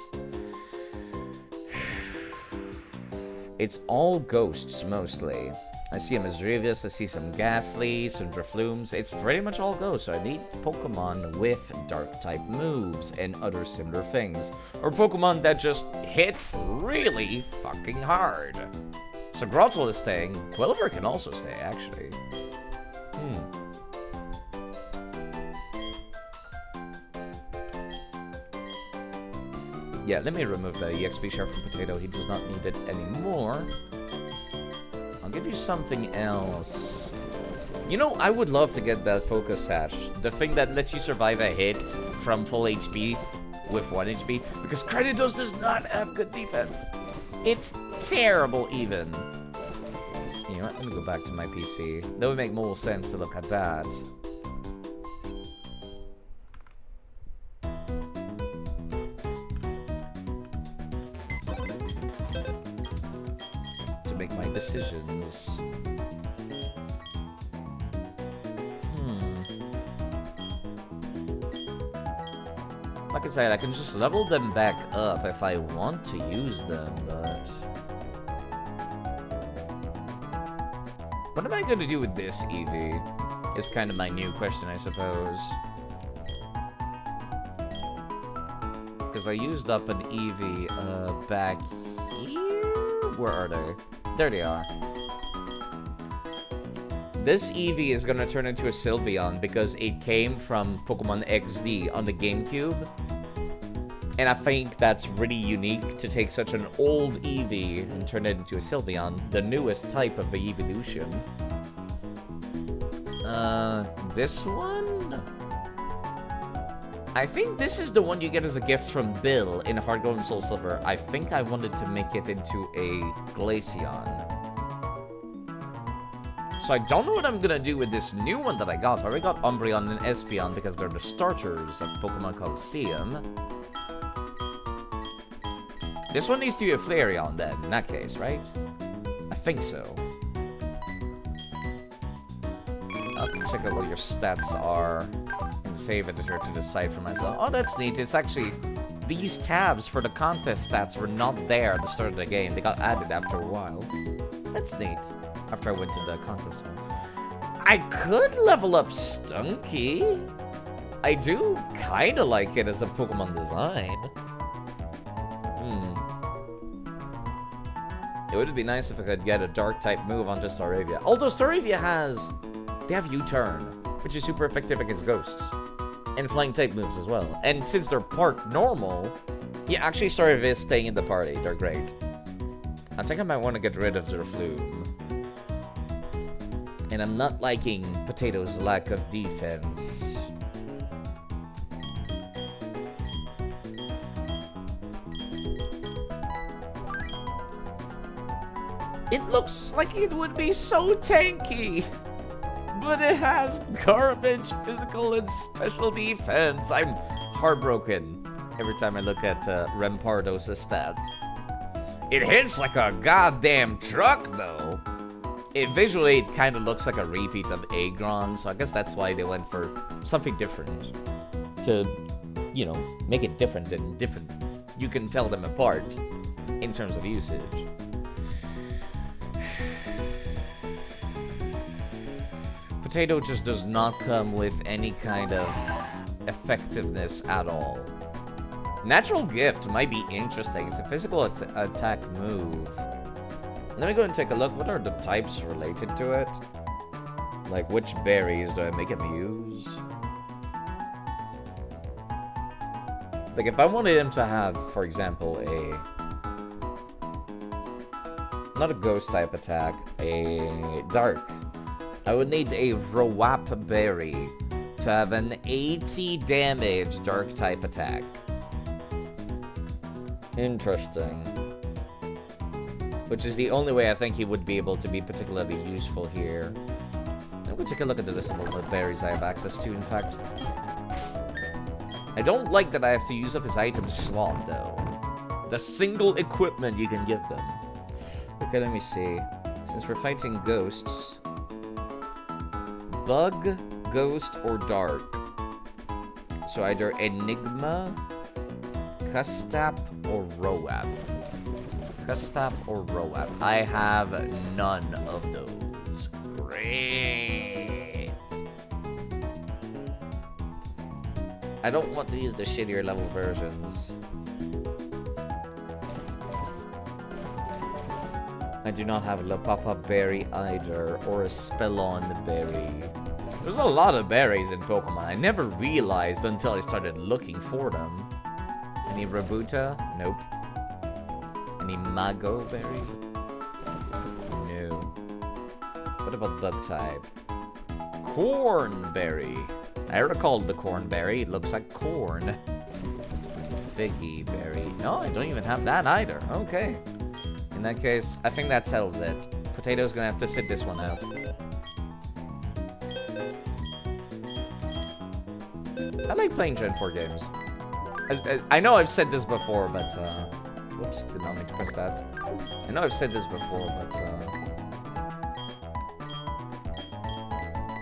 It's all ghosts, mostly. I see a Misdreavus, I see some Ghastly, some Driflooms. It's pretty much all ghosts, so I need Pokemon with Dark-type moves and other similar things. Or Pokemon that just hit really fucking hard. So Grottle is staying. Quilver can also stay, actually. Yeah, let me remove the EXP share from Potato. He does not need it anymore. I'll give you something else. You know, I would love to get that Focus Sash. The thing that lets you survive a hit from full HP with 1 HP. Because Creditos does not have good defense. It's terrible, even. You know what? Let me go back to my PC. That would make more sense to look at that. To make my decisions. Like I said, I can just level them back up if I want to use them, but... What am I going to do with this Eevee? Is kind of my new question, I suppose. Because I used up an Eevee back here? Where are they? There they are. This Eevee is going to turn into a Sylveon because it came from Pokemon XD on the GameCube. And I think that's really unique to take such an old Eevee and turn it into a Sylveon, the newest type of the evolution. This one? I think this is the one you get as a gift from Bill in Heart Gold and Soul Silver. I think I wanted to make it into a Glaceon. So I don't know what I'm gonna do with this new one that I got. I already got Umbreon and Espeon because they're the starters of Pokemon Coliseum. This one needs to be a Flareon then, in that case, right? I think so. I'll check out what your stats are and save it here to the side for myself. Oh, that's neat. It's actually... These tabs for the contest stats were not there at the start of the game. They got added after a while. That's neat. After I went to the contest one. I could level up Stunky. I do kind of like it as a Pokemon design. It would be nice if I could get a Dark-type move onto Staravia. Although Staravia has... They have U-Turn, which is super effective against Ghosts. And Flying-type moves as well. And since they're part normal... Yeah, actually Staravia is staying in the party. They're great. I think I might want to get rid of Drifloom. And I'm not liking Potato's lack of defense. It looks like it would be so tanky, but it has garbage physical and special defense. I'm heartbroken every time I look at Rampardos' stats. It hits like a goddamn truck, though. Visually, it kind of looks like a repeat of Aggron, so I guess that's why they went for something different. to, you know, make it different and different. You can tell them apart in terms of usage. Potato just does not come with any kind of effectiveness at all. Natural Gift might be interesting. It's a physical attack move. Let me go and take a look. What are the types related to it? Like, which berries do I make him use? Like, if I wanted him to have, for example, not a ghost type attack, a dark, I would need a Roap berry to have an 80 damage dark type attack. Interesting. Which is the only way I think he would be able to be particularly useful here. I'm going to take a look at the list of all the berries I have access to, in fact. I don't like that I have to use up his item slot, though. The single equipment you can give them. Okay, let me see. Since we're fighting ghosts... Bug, Ghost, or Dark. So either Enigma, Custap, or Roap. Custap or Roap. I have none of those. Great. I don't want to use the shittier level versions. I do not have a Lapapa berry either, or a Spellon berry. There's a lot of berries in Pokemon. I never realized until I started looking for them. Any Rabuta? Nope. Any Mago berry? No. What about bug type? Cornberry. I recalled the cornberry. It looks like corn. Figgy berry. No, I don't even have that either. Okay. In that case, I think that settles it. Potato's gonna have to sit this one out. I like playing Gen 4 games. I know I've said this before, but, whoops, did not mean to press that. I know I've said this before, but,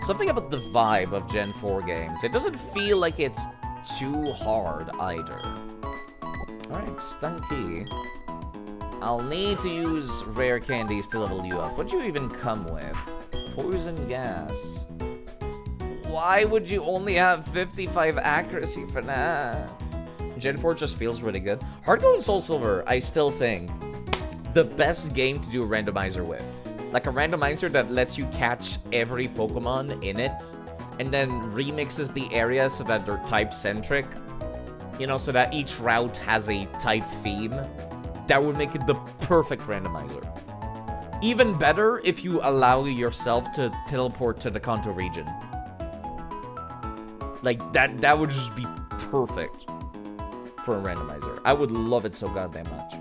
something about the vibe of Gen 4 games. It doesn't feel like it's too hard, either. Alright, Stunky. I'll need to use rare candies to level you up. What'd you even come with? Poison gas. Why would you only have 55 accuracy for that? Gen 4 just feels really good. Heart Gold and Soul Silver, I still think, the best game to do a randomizer with. Like a randomizer that lets you catch every Pokemon in it, and then remixes the area so that they're type-centric. You know, so that each route has a type theme. That would make it the perfect randomizer. Even better if you allow yourself to teleport to the Kanto region. Like, that would just be perfect for a randomizer. I would love it so goddamn much.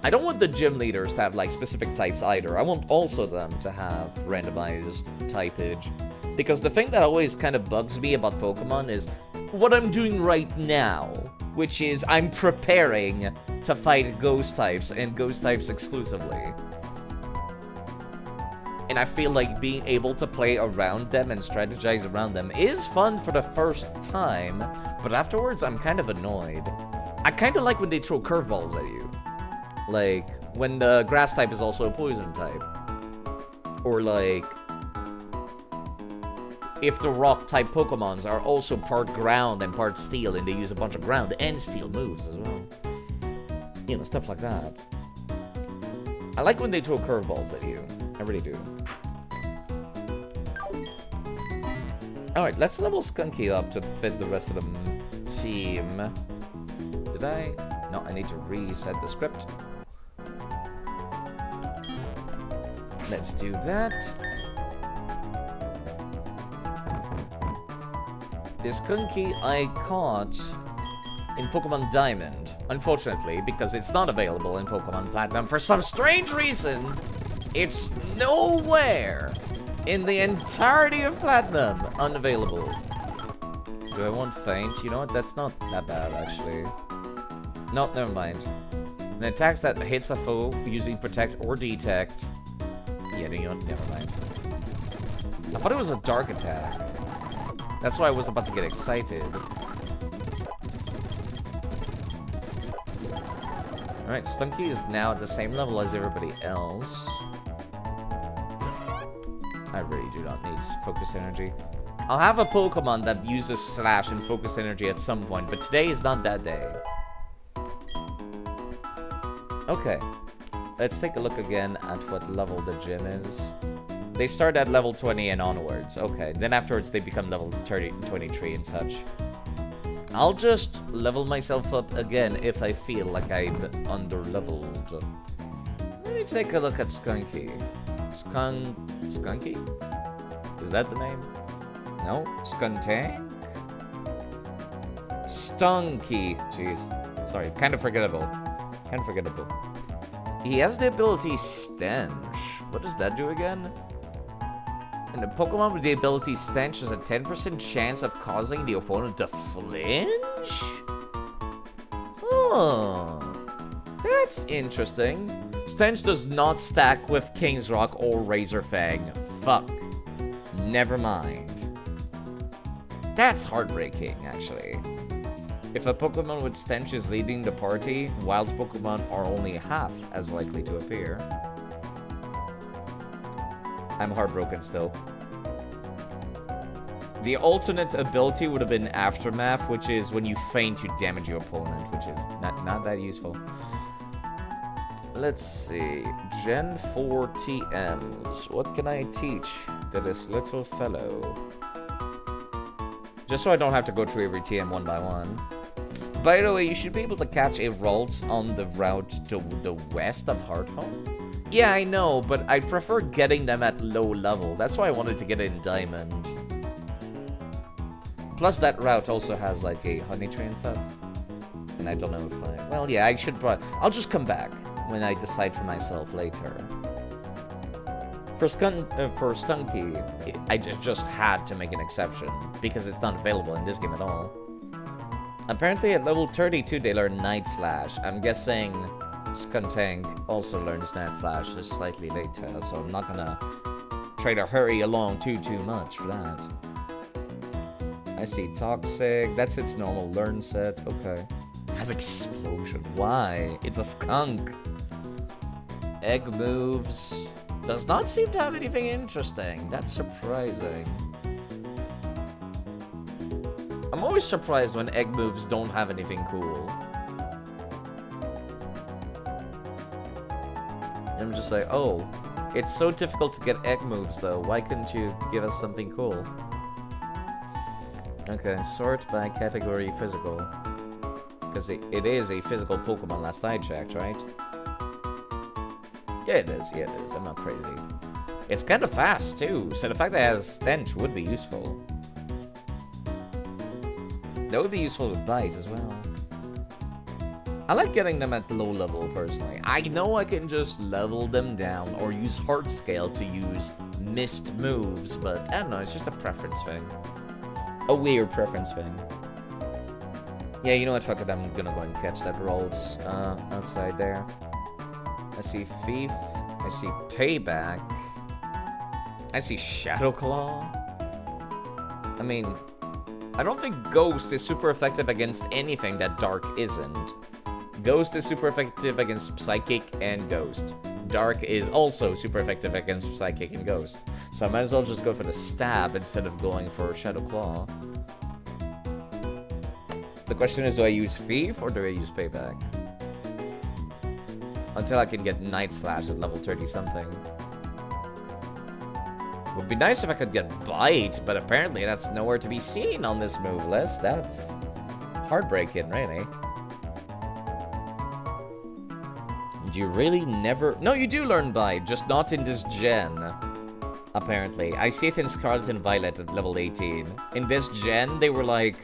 I don't want the gym leaders to have, like, specific types either. I want also them to have randomized typage. Because the thing that always kind of bugs me about Pokemon is what I'm doing right now, which is I'm preparing to fight ghost types, and ghost types exclusively. And I feel like being able to play around them and strategize around them is fun for the first time, but afterwards I'm kind of annoyed. I kind of like when they throw curveballs at you. Like, when the grass type is also a poison type. Or like, if the rock type Pokemons are also part ground and part steel, and they use a bunch of ground and steel moves as well. You know, stuff like that. I like when they throw curveballs at you. I really do. Alright, let's level Skunky up to fit the rest of the team. Did I? No, I need to reset the script. Let's do that. This Skunky I caught in Pokemon Diamond. Unfortunately, because it's not available in Pokemon Platinum for some strange reason. It's nowhere in the entirety of Platinum unavailable. Do I want Feint? You know what? That's not that bad, actually. No, never mind. An attack that hits a foe using Protect or Detect. Yeah, you know what? Never mind. I thought it was a Dark attack. That's why I was about to get excited. Alright, Stunky is now at the same level as everybody else. I really do not need focus energy. I'll have a Pokemon that uses Slash and focus energy at some point, but today is not that day. Okay. Let's take a look again at what level the gym is. They start at level 20 and onwards. Okay, then afterwards they become level 30, 23 and such. I'll just level myself up again if I feel like I'm under-leveled. Let me take a look at Skunky. Skunky? Is that the name? No? Skuntank? Stunky. Jeez. Sorry, kind of forgettable. Kind of forgettable. He has the ability Stench. What does that do again? And the Pokemon with the ability Stench has a 10% chance of causing the opponent to flinch? Huh. That's interesting. Stench does not stack with King's Rock or Razor Fang. Fuck. Never mind. That's heartbreaking, actually. If a Pokemon with Stench is leading the party, wild Pokemon are only half as likely to appear. I'm heartbroken still. The alternate ability would have been Aftermath, which is when you feign to damage your opponent, which is not that useful. Let's see. Gen 4 TMs. What can I teach to this little fellow? Just so I don't have to go through every TM one by one. By the way, you should be able to catch a Ralts on the route to the west of Hearthome. Yeah, I know, but I prefer getting them at low level. That's why I wanted to get it in Diamond. Plus, that route also has, like, a honey tree and stuff. And I don't know if I... Well, yeah, I should probably... I'll just come back when I decide for myself later. For Stunky, I just had to make an exception, because it's not available in this game at all. Apparently, at level 32, they learn Night Slash. I'm guessing... Skuntank also learns Night Slash just slightly later, so I'm not gonna try to hurry along too much for that. I see Toxic, that's its normal learn set, okay. Has Explosion, why? It's a skunk. Egg moves. Does not seem to have anything interesting, that's surprising. I'm always surprised when egg moves don't have anything cool. I'm just like, oh, it's so difficult to get egg moves though. Why couldn't you give us something cool? Okay, sort by category physical. Because it is a physical Pokemon last I checked, right? Yeah, it is. I'm not crazy. It's kind of fast too, so the fact that it has Stench would be useful. That would be useful with Bite as well. I like getting them at low level, personally. I know I can just level them down or use Heart Scale to use missed moves, but I don't know, it's just a preference thing. A weird preference thing. Yeah, you know what, fuck it, I'm gonna go and catch that Ralts outside there. I see Thief, I see Payback, I see Shadow Claw. I mean, I don't think Ghost is super effective against anything that Dark isn't. Ghost is super effective against Psychic and Ghost. Dark is also super effective against Psychic and Ghost. So I might as well just go for the Stab instead of going for Shadow Claw. The question is, do I use Thief or do I use Payback? Until I can get Night Slash at level 30-something. Would be nice if I could get Bite, but apparently that's nowhere to be seen on this move list. That's heartbreaking, really. You really never... No, you do learn Bite, just not in this gen. Apparently. I see it in Scarlet and Violet at level 18. In this gen, they were like,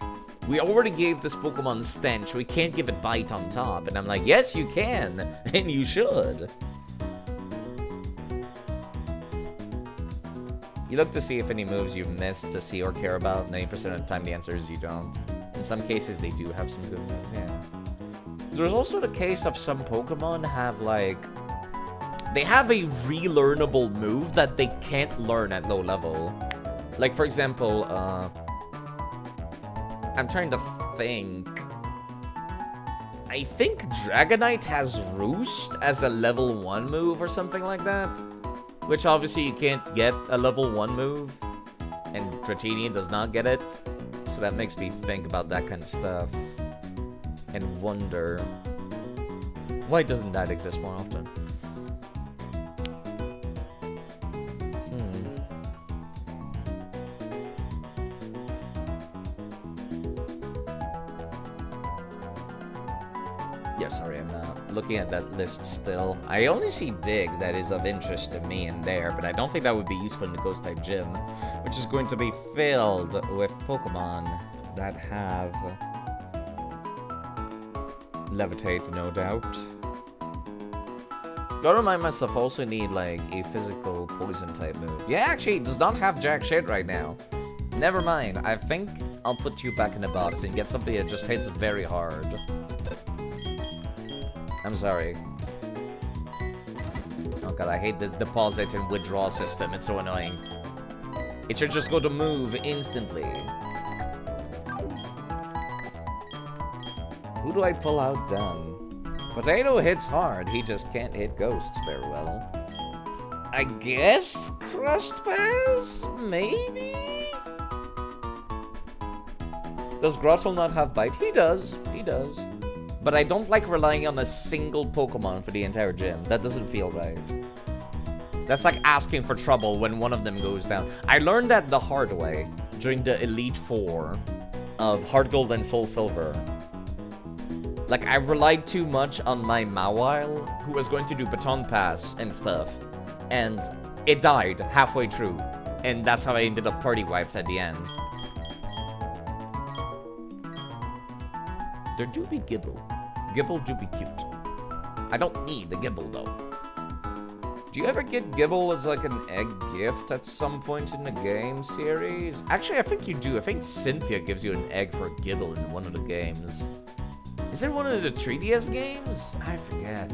we already gave this Pokemon Stench, we can't give it Bite on top. And I'm like, yes, you can, and you should. You look to see if any moves you missed to see or care about. 90% of the time, the answer is you don't. In some cases, they do have some good moves, yeah. There's also the case of some Pokemon have, like... They have a relearnable move that they can't learn at low level. Like, for example, I'm trying to think. I think Dragonite has Roost as a level 1 move or something like that. Which obviously you can't get a level 1 move. And Dratini does not get it. So that makes me think about that kind of stuff. And wonder, why doesn't that exist more often? Yeah, sorry, I'm looking at that list still. I only see Dig that is of interest to me in there, but I don't think that would be useful in the Ghost-type gym, which is going to be filled with Pokemon that have Levitate, no doubt. Gotta remind myself, also need, like, a physical poison-type move. Yeah, actually, it does not have jack shit right now. Never mind, I think I'll put you back in the box and get something that just hits very hard. I'm sorry. Oh god, I hate the deposit and withdraw system. It's so annoying. It should just go to move instantly. Who do I pull out then? Potato hits hard. He just can't hit ghosts very well. I guess Crust Pass? Maybe? Does Grottle not have Bite? He does. He does. But I don't like relying on a single Pokemon for the entire gym. That doesn't feel right. That's like asking for trouble when one of them goes down. I learned that the hard way during the Elite Four of Heart Gold and Soul Silver. Like, I relied too much on my Mawile, who was going to do Baton Pass and stuff. And it died halfway through. And that's how I ended up party wiped at the end. There do be Gibble. Gibble do be cute. I don't need the Gibble, though. Do you ever get Gibble as, like, an egg gift at some point in the game series? Actually, I think you do. I think Cynthia gives you an egg for Gibble in one of the games. Is it one of the 3DS games? I forget.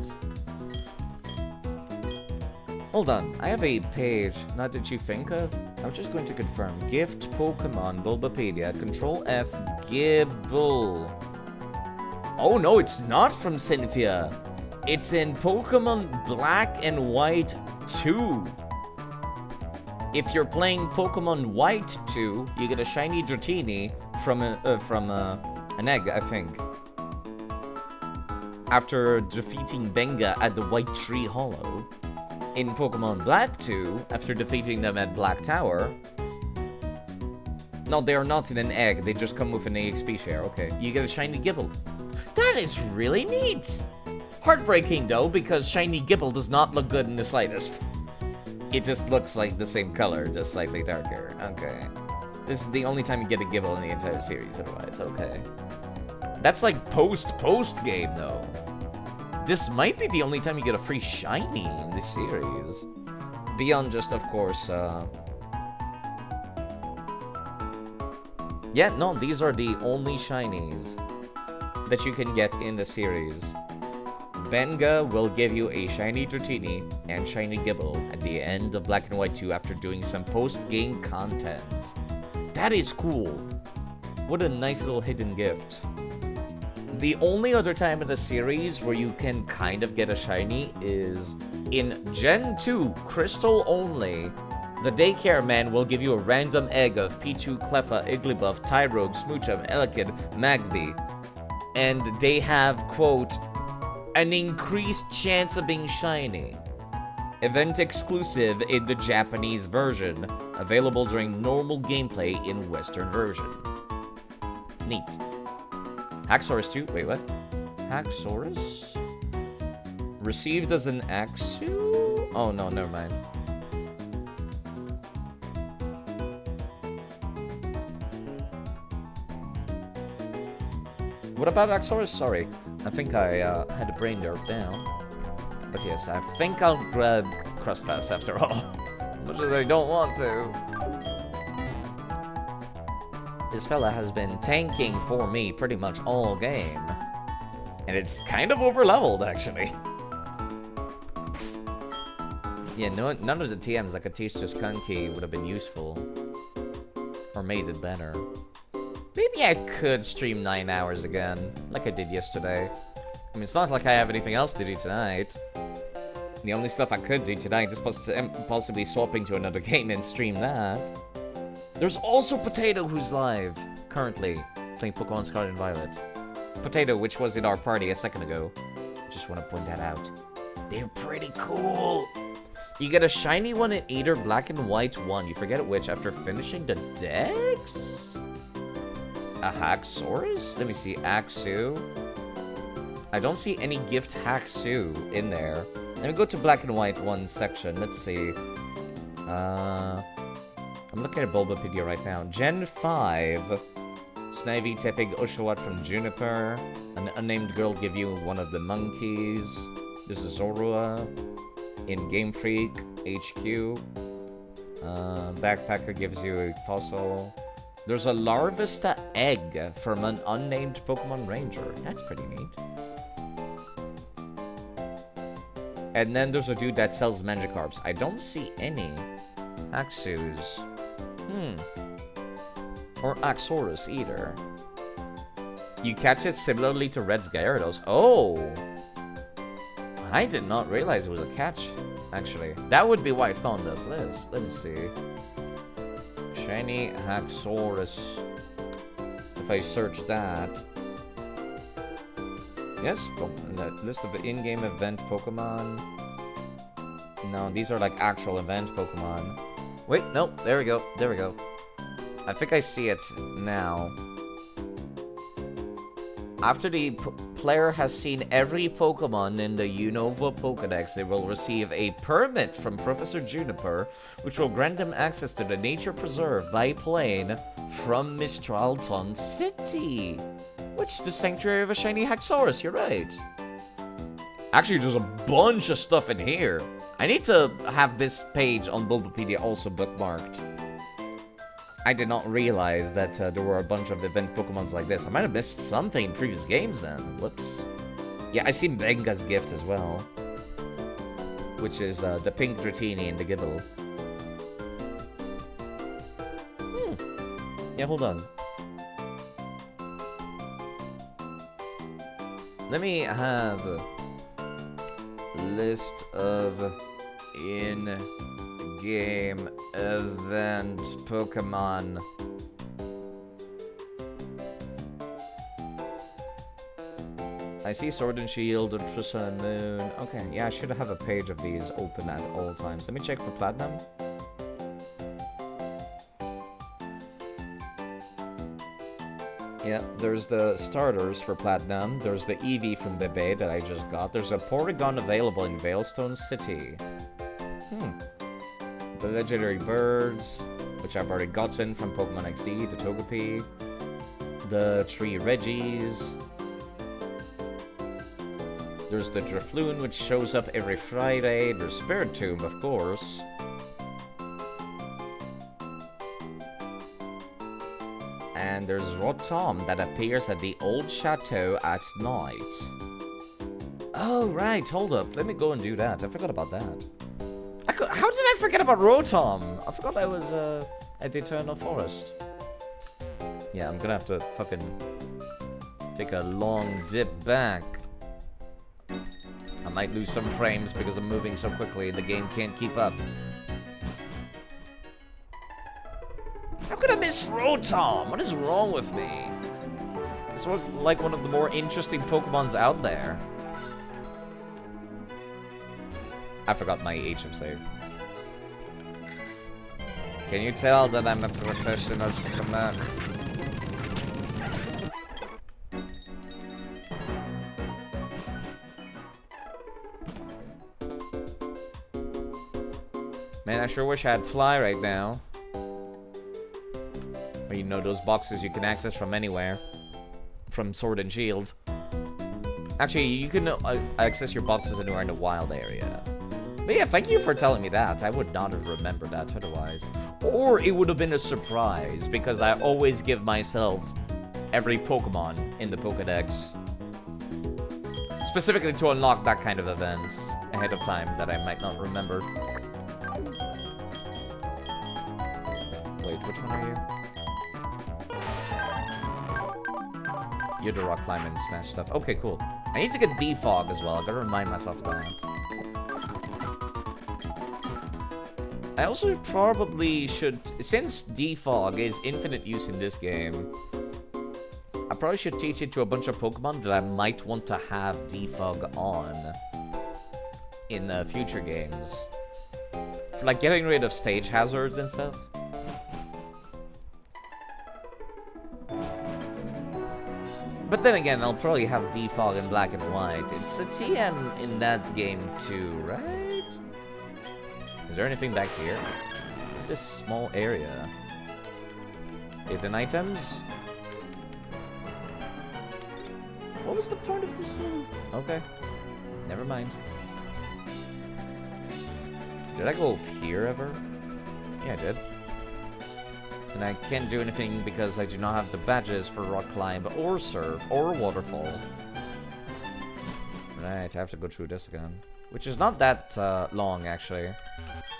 Hold on. I have a page. Not that you think of. I'm just going to confirm. Gift Pokemon Bulbapedia. Control F. Gibble. Oh no, it's not from Cynthia. It's in Pokemon Black and White 2. If you're playing Pokemon White 2, you get a shiny Dratini from an egg, I think. After defeating Benga at the White Tree Hollow. In Pokemon Black 2, after defeating them at Black Tower. No, they are not in an egg. They just come with an EXP share. Okay, you get a shiny Gibble. That is really neat! Heartbreaking, though, because shiny Gibble does not look good in the slightest. It just looks like the same color, just slightly darker. Okay. This is the only time you get a Gibble in the entire series, otherwise. Okay. That's like post game, though. This might be the only time you get a free shiny in this series. Beyond just, of course, yeah, no, these are the only shinies that you can get in the series. Benga will give you a shiny Dratini and shiny Gibble at the end of Black and White 2 after doing some post-game content. That is cool. What a nice little hidden gift. The only other time in the series where you can kind of get a shiny is in Gen 2, Crystal only. The Daycare Man will give you a random egg of Pichu, Cleffa, Igglybuff, Tyrogue, Smoochum, Elekid, Magby. And they have, quote, an increased chance of being shiny. Event exclusive in the Japanese version. Available during normal gameplay in Western version. Neat. Haxorus too? Wait, what? Haxorus? Received as an Axu? Oh, no, never mind. What about Axorus? Sorry. I think I had a brain nerve down. But yes, I think I'll grab Crust Pass after all. Much as I don't want to. This fella has been tanking for me pretty much all game. And it's kind of overleveled, actually. Yeah, no, none of the TMs like a Teach Just Kanki would have been useful. Or made it better. Maybe I could stream 9 hours again, like I did yesterday. I mean, it's not like I have anything else to do tonight. The only stuff I could do tonight is possibly swapping to another game and stream that. There's also Potato who's live, currently, playing Pokemon Scarlet and Violet. Potato, which was in our party a second ago. Just want to point that out. They're pretty cool. You get a shiny one in either black and white one. You forget which after finishing the Dex? A Haxorus? Let me see. Axu. I don't see any gift Haxu in there. Let me go to black and white one section. Let's see. I'm looking at Bulbapedia right now. Gen 5. Snivy, Tepig, Oshawott from Juniper. An unnamed girl give you one of the monkeys. This is Zorua. In Game Freak, HQ. Backpacker gives you a fossil. There's a Larvesta egg from an unnamed Pokemon Ranger. That's pretty neat. And then there's a dude that sells Magikarps. I don't see any Axus. Or Axorus either. You catch it similarly to Red's Gyarados. Oh! I did not realize it was a catch, actually. That would be why it's not on this list. Let me see. Shiny Haxorus. If I search that. Yes, the list of in-game event Pokemon. No, these are like actual event Pokemon. Wait, no, there we go. There we go. I think I see it now. After the player has seen every Pokemon in the Unova Pokedex, they will receive a permit from Professor Juniper, which will grant them access to the nature preserve by plane from Mistralton City, which is the sanctuary of a shiny Haxorus. You're right. Actually, there's a bunch of stuff in here. I need to have this page on Bulbapedia also bookmarked. I did not realize that there were a bunch of event Pokemons like this. I might have missed something in previous games then. Whoops. Yeah, I see Benga's gift as well. Which is the pink Dratini and the Gibble. Yeah, hold on. Let me have a list of in-game event Pokemon. I see Sword and Shield, Ultra Sun and Moon. Okay, yeah, I should have a page of these open at all times. Let me check for Platinum. Yeah, there's the starters for Platinum. There's the Eevee from Bebe that I just got. There's a Porygon available in Veilstone City. The legendary birds, which I've already gotten from Pokemon XD, the Togepi, the Tree Reggies. There's the Drifloon, which shows up every Friday. There's Spirit Tomb, of course. And there's Rotom that appears at the old chateau at night. Oh, right, hold up. Let me go and do that. I forgot about that. How did I forget about Rotom? I forgot I was at the Eternal Forest. Yeah, I'm gonna have to fucking take a long dip back. I might lose some frames because I'm moving so quickly the game can't keep up. How could I miss Rotom? What is wrong with me? It's like one of the more interesting Pokemons out there. I forgot my HM save. Can you tell that I'm a professional streamer? Man, I sure wish I had Fly right now. Or you know, those boxes you can access from anywhere. From Sword and Shield. Actually, you can access your boxes anywhere in the wild area. But yeah, thank you for telling me that. I would not have remembered that otherwise. Or it would have been a surprise, because I always give myself every Pokemon in the Pokedex. Specifically to unlock that kind of events ahead of time that I might not remember. Wait, which one are you? You're the rock climb and smash stuff. Okay, cool. I need to get defog as well. I gotta remind myself of that. I also probably should, since defog is infinite use in this game, I probably should teach it to a bunch of Pokemon that I might want to have defog on in future games. For like getting rid of stage hazards and stuff. But then again, I'll probably have defog in black and white. It's a TM in that game too, right? Is there anything back here? It's this small area. Hidden items? What was the point of this? Okay. Never mind. Did I go up here ever? Yeah, I did. And I can't do anything because I do not have the badges for rock climb or surf or waterfall. Right, I have to go through this again. Which is not that long, actually.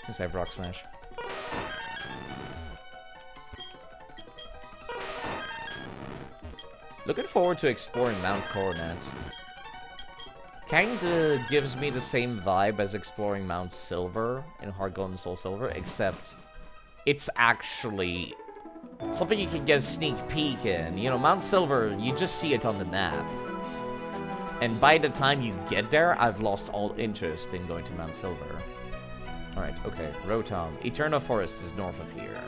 Since I have rock smash. Looking forward to exploring Mount Coronet. Kinda gives me the same vibe as exploring Mount Silver in Heart Gold and Soul Silver, except it's actually something you can get a sneak peek in. You know, Mount Silver, you just see it on the map. And by the time you get there, I've lost all interest in going to Mount Silver. Alright, okay. Rotom. Eterno Forest is north of here.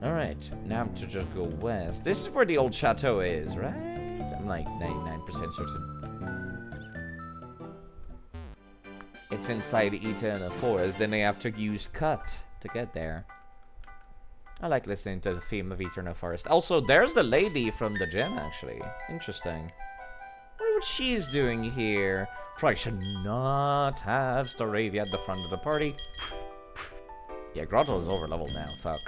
Alright, now I have to just go west. This is where the old chateau is, right? I'm like 99% certain. It's inside Eterno Forest, then they have to use Cut to get there. I like listening to the theme of Eterno Forest. Also, there's the lady from the gym, actually. Interesting. I wonder what she's doing here. Probably should not have Staravia at the front of the party. Yeah, Grotto is over leveled now, fuck.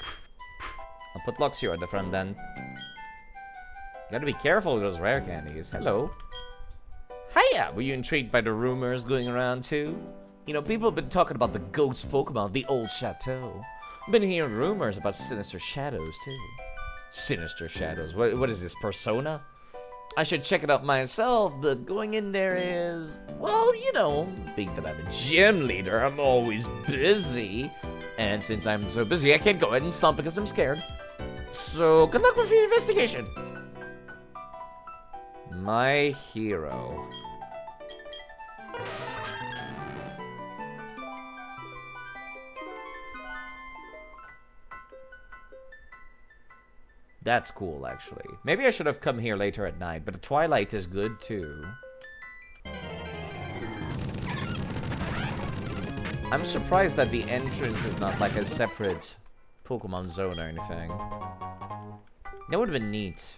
I'll put Luxio at the front then. Gotta be careful with those rare candies. Hello. Hiya! Were you intrigued by the rumors going around too? You know, people have been talking about the ghost Pokemon, the old chateau. Been hearing rumors about sinister shadows too. Sinister shadows? What is this, Persona? I should check it out myself, but going in there is... Well, you know, being that I'm a gym leader, I'm always busy. And since I'm so busy, I can't go ahead and stomp because I'm scared. So, good luck with your investigation. My hero. That's cool, actually. Maybe I should have come here later at night, but the twilight is good, too. I'm surprised that the entrance is not like a separate Pokemon zone or anything. That would have been neat.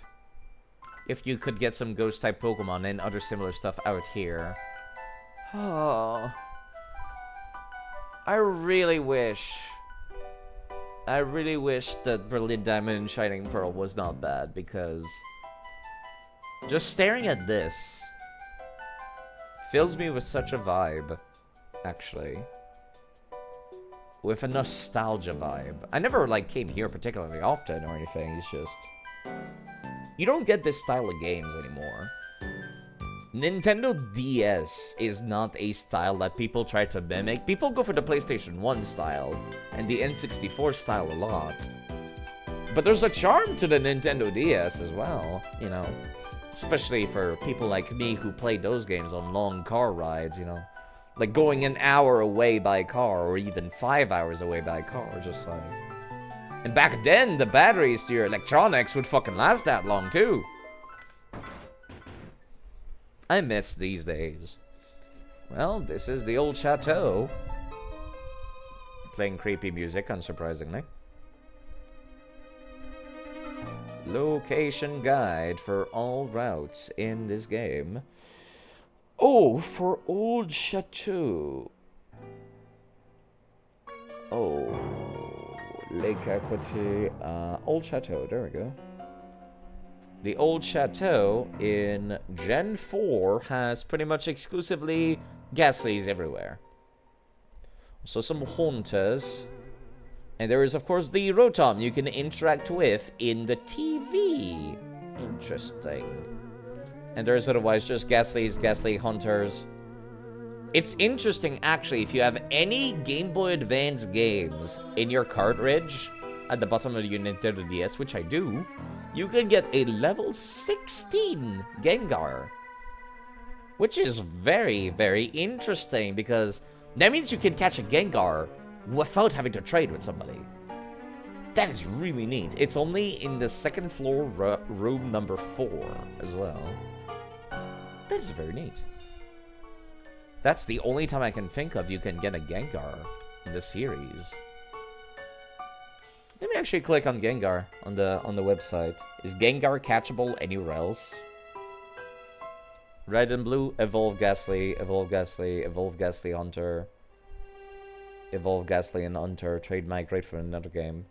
If you could get some ghost-type Pokemon and other similar stuff out here. Oh. I really wish that Brilliant Diamond and Shining Pearl was not bad, because just staring at this fills me with such a vibe, actually. With a nostalgia vibe. I never, like, came here particularly often or anything, it's just... You don't get this style of games anymore. Nintendo DS is not a style that people try to mimic. People go for the PlayStation 1 style and the N64 style a lot. But there's a charm to the Nintendo DS as well, you know. Especially for people like me who play those games on long car rides, you know. Like going an hour away by car or even 5 hours away by car, just like... And back then, the batteries to your electronics would fucking last that long too. I miss these days. Well, this is the old chateau. Playing creepy music, unsurprisingly. Location guide for all routes in this game. Oh, for old chateau. Oh, Lake Equity, Old Chateau, there we go. The Old Chateau in Gen 4 has pretty much exclusively Ghastlies everywhere. So some Hunters. And there is, of course, the Rotom you can interact with in the TV. Interesting. And there's otherwise just Ghastlies, Ghastly Hunters. It's interesting, actually, if you have any Game Boy Advance games in your cartridge at the bottom of your Nintendo DS, which I do, you can get a level 16 Gengar. Which is very, very interesting, because that means you can catch a Gengar without having to trade with somebody. That is really neat. It's only in the second floor room number 4 as well. That is very neat. That's the only time I can think of you can get a Gengar in the series. Let me actually click on Gengar on the website. Is Gengar catchable anywhere else? Red and blue, evolve Ghastly, evolve Ghastly, evolve Ghastly Hunter. Evolve Ghastly and Hunter, trade migrate for another game.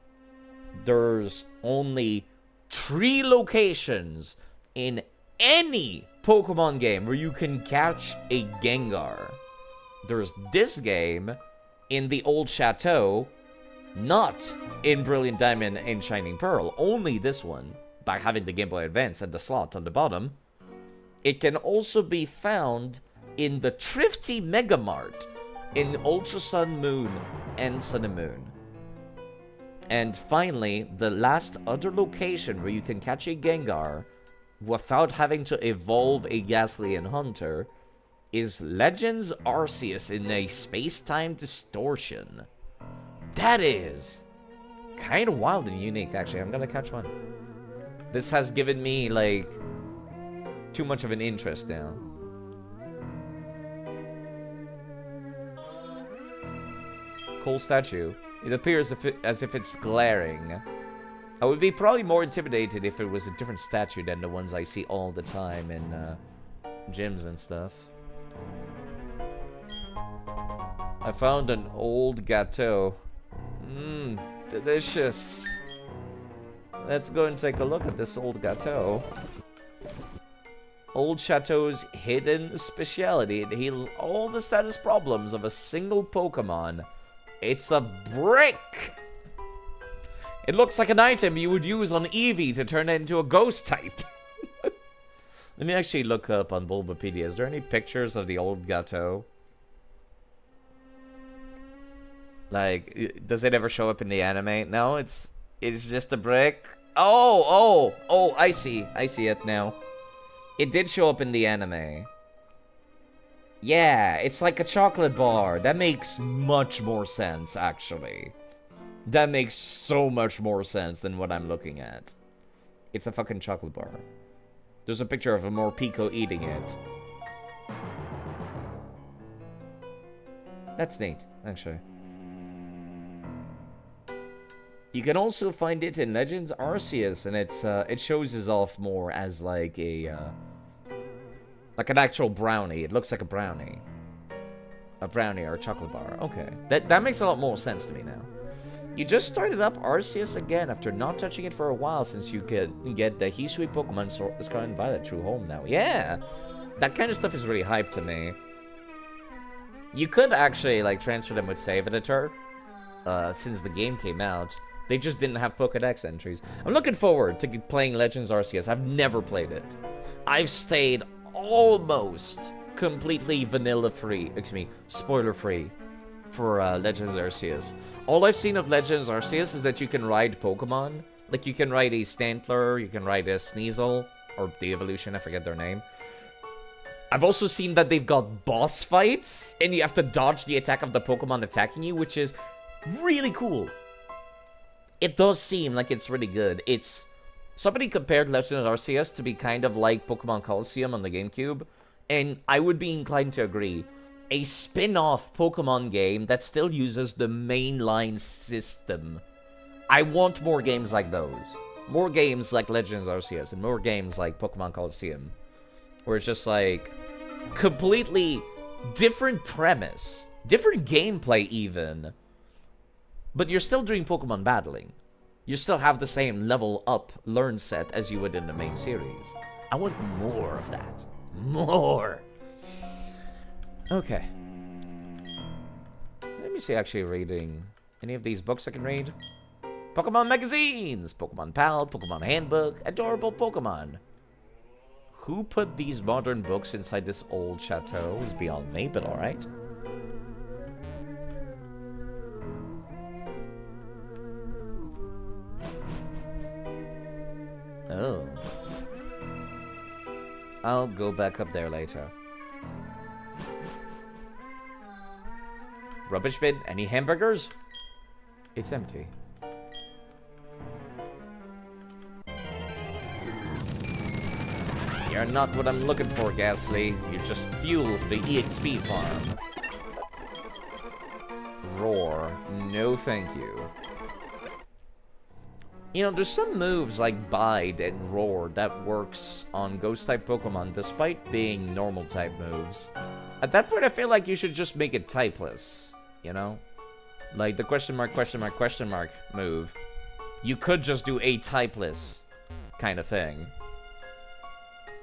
There's only 3 locations in any Pokemon game where you can catch a Gengar. There's this game in the Old Chateau, not in Brilliant Diamond and Shining Pearl, only this one, by having the Game Boy Advance at the slot on the bottom. It can also be found in the Thrifty Mega Mart in Ultra Sun Moon and Sun and Moon. And finally, the last other location where you can catch a Gengar without having to evolve a Ghastly and Hunter is Legends Arceus in a space-time distortion. That is kind of wild and unique, actually. I'm gonna catch one. This has given me, like, too much of an interest now. Cool statue. It appears as if it's glaring. I would be probably more intimidated if it was a different statue than the ones I see all the time in gyms and stuff. I found an old Gateau. Mmm, delicious. Let's go and take a look at this old Gateau. Old Chateau's hidden speciality. It heals all the status problems of a single Pokemon. It's a brick! It looks like an item you would use on Eevee to turn it into a ghost type. Let me actually look up on Bulbapedia. Is there any pictures of the old Gateau? Like, does it ever show up in the anime? No, it's just a brick. Oh, I see it now. It did show up in the anime. Yeah, it's like a chocolate bar. That makes much more sense, actually. That makes so much more sense than what I'm looking at. It's a fucking chocolate bar. There's a picture of a Morpeko eating it. That's neat, actually. You can also find it in Legends Arceus, and it shows us off more as like a like an actual brownie. It looks like a brownie. A brownie or a chocolate bar. Okay. That makes a lot more sense to me now. You just started up Arceus again after not touching it for a while, since you can get the Hisui Pokemon Scarlet and Violet through home now. Yeah! That kind of stuff is really hype to me. You could actually like transfer them with Save Editor, since the game came out. They just didn't have Pokedex entries. I'm looking forward to playing Legends Arceus. I've never played it. I've stayed almost completely vanilla-free, spoiler-free for Legends Arceus. All I've seen of Legends Arceus is that you can ride Pokemon. Like, you can ride a Stantler, you can ride a Sneasel, or the evolution, I forget their name. I've also seen that they've got boss fights, and you have to dodge the attack of the Pokemon attacking you, which is really cool. It does seem like it's really good. Somebody compared Legends Arceus to be kind of like Pokemon Colosseum on the GameCube, and I would be inclined to agree. A spin-off Pokemon game that still uses the mainline system. I want more games like those. More games like Legends Arceus, and more games like Pokemon Colosseum. Where it's just like, completely different premise, different gameplay even, But you're still doing Pokemon battling. You still have the same level up learn set as you would in the main series. I want more of that. More. Okay. Let me see actually reading any of these books I can read. Pokemon magazines, Pokemon Pal, Pokemon Handbook, adorable Pokemon. Who put these modern books inside this old chateau is beyond me, but alright. Oh. I'll go back up there later. Rubbish bin? Any hamburgers? It's empty. You're not what I'm looking for, Ghastly. You're just fuel for the EXP farm. Roar. No thank you. You know, there's some moves like Bide and Roar that works on Ghost-type Pokemon despite being normal-type moves. At that point, I feel like you should just make it typeless, you know? Like the question mark move. You could just do a typeless kind of thing.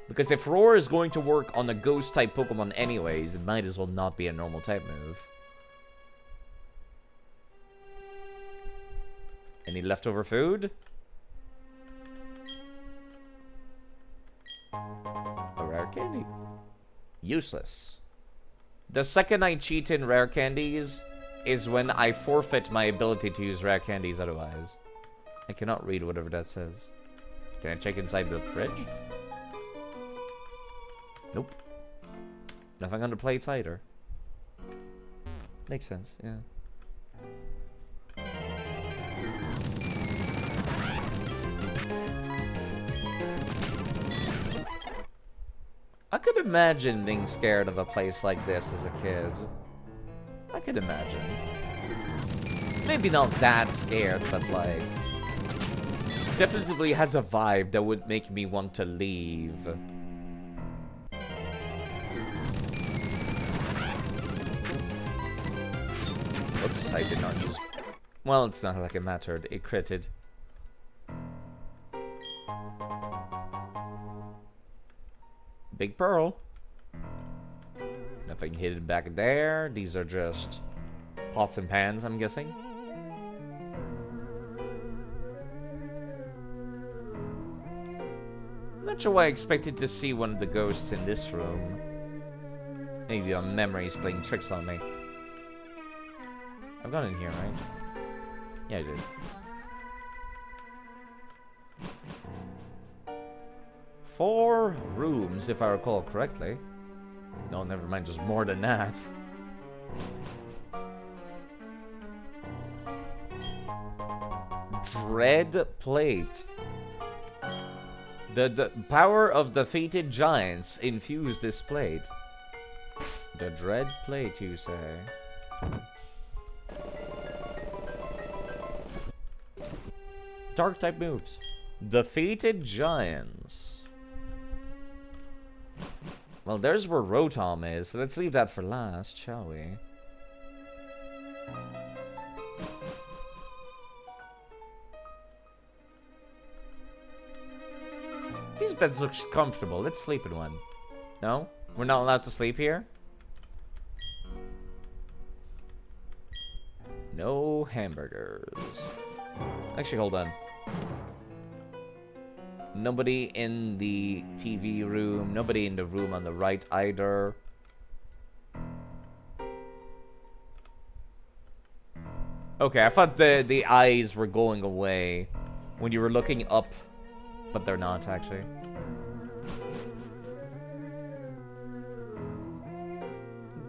Because if Roar is going to work on a Ghost-type Pokemon anyways, it might as well not be a normal-type move. Any leftover food? A rare candy. Useless. The second I cheat in rare candies is when I forfeit my ability to use rare candies otherwise. I cannot read whatever that says. Can I check inside the fridge? Nope. Nothing on the plates either. Makes sense, yeah. I could imagine being scared of a place like this as a kid. I could imagine. Maybe not that scared, but like... definitely has a vibe that would make me want to leave. Oops, I did not use... Well, it's not like it mattered. It critted. Big Pearl. Nothing hidden back there. These are just pots and pans, I'm guessing. Not sure why I expected to see one of the ghosts in this room. Maybe my memory's playing tricks on me. I've gone in here, right? Yeah, I did. Four rooms, if I recall correctly. No, never mind, just more than that. Dread Plate. The power of defeated giants infused this plate. The Dread Plate, you say? Dark type moves. Defeated giants. Well, there's where Rotom is, so let's leave that for last, shall we? These beds look comfortable. Let's sleep in one. No? We're not allowed to sleep here? No hamburgers. Actually, hold on. Nobody in the TV room. Nobody in the room on the right either. Okay, I thought the eyes were going away when you were looking up, but they're not actually.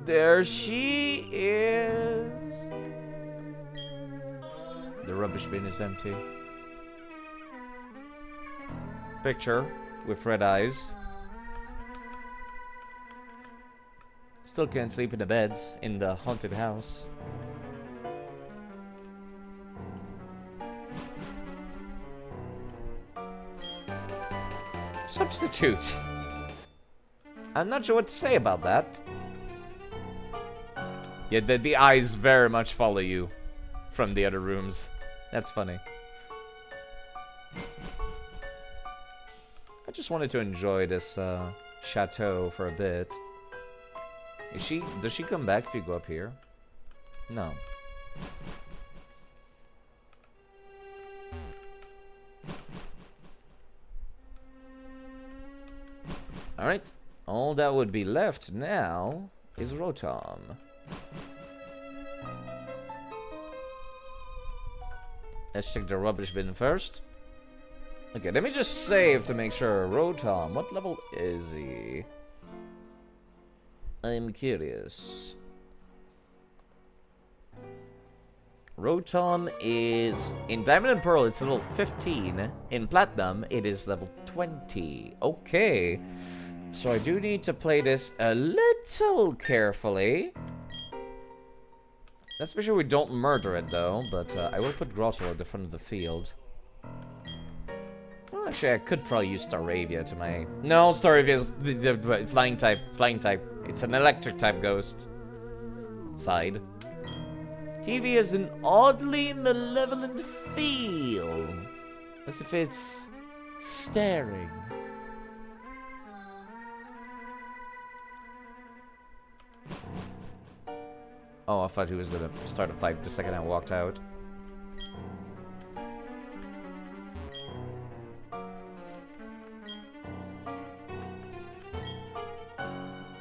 There she is. The rubbish bin is empty. Picture with red eyes. Still can't sleep in the beds in the haunted house. Substitute. I'm not sure what to say about that. Yeah, the eyes very much follow you. from the other rooms. That's funny. I just wanted to enjoy this chateau for a bit. Does she come back if you go up here? No. Alright. All that would be left now is Rotom. Let's check the rubbish bin first. Okay, let me just save to make sure. Rotom, what level is he? I'm curious. Rotom is... in Diamond and Pearl, it's level 15. In Platinum, it is level 20. Okay. So I do need to play this a little carefully. Let's make sure we don't murder it, though. But I will put Grotto at the front of the field. Well, actually, I could probably use Staravia to my... no, Staravia is the flying type. Flying type. It's an electric type ghost. Side. TV has an oddly malevolent feel. As if it's staring. Oh, I thought he was gonna start a fight the second I walked out.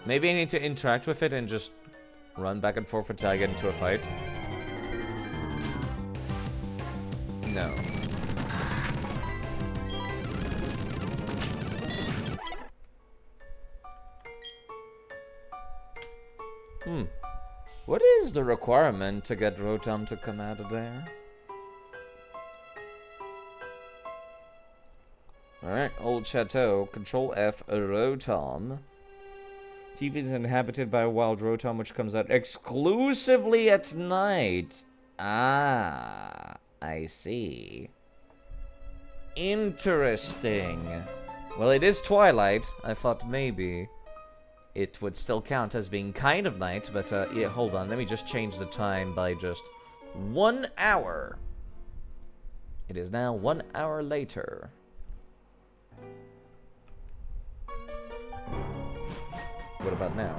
Maybe I need to interact with it and just run back and forth until I get into a fight. No. What is the requirement to get Rotom to come out of there? Alright, Old Chateau. Control F, Rotom. TV is inhabited by a wild Rotom which comes out exclusively at night. Ah, I see. Interesting. Well, it is twilight. I thought maybe it would still count as being kind of night, but yeah, hold on. Let me just change the time by just 1 hour. It is now 1 hour later. What about now?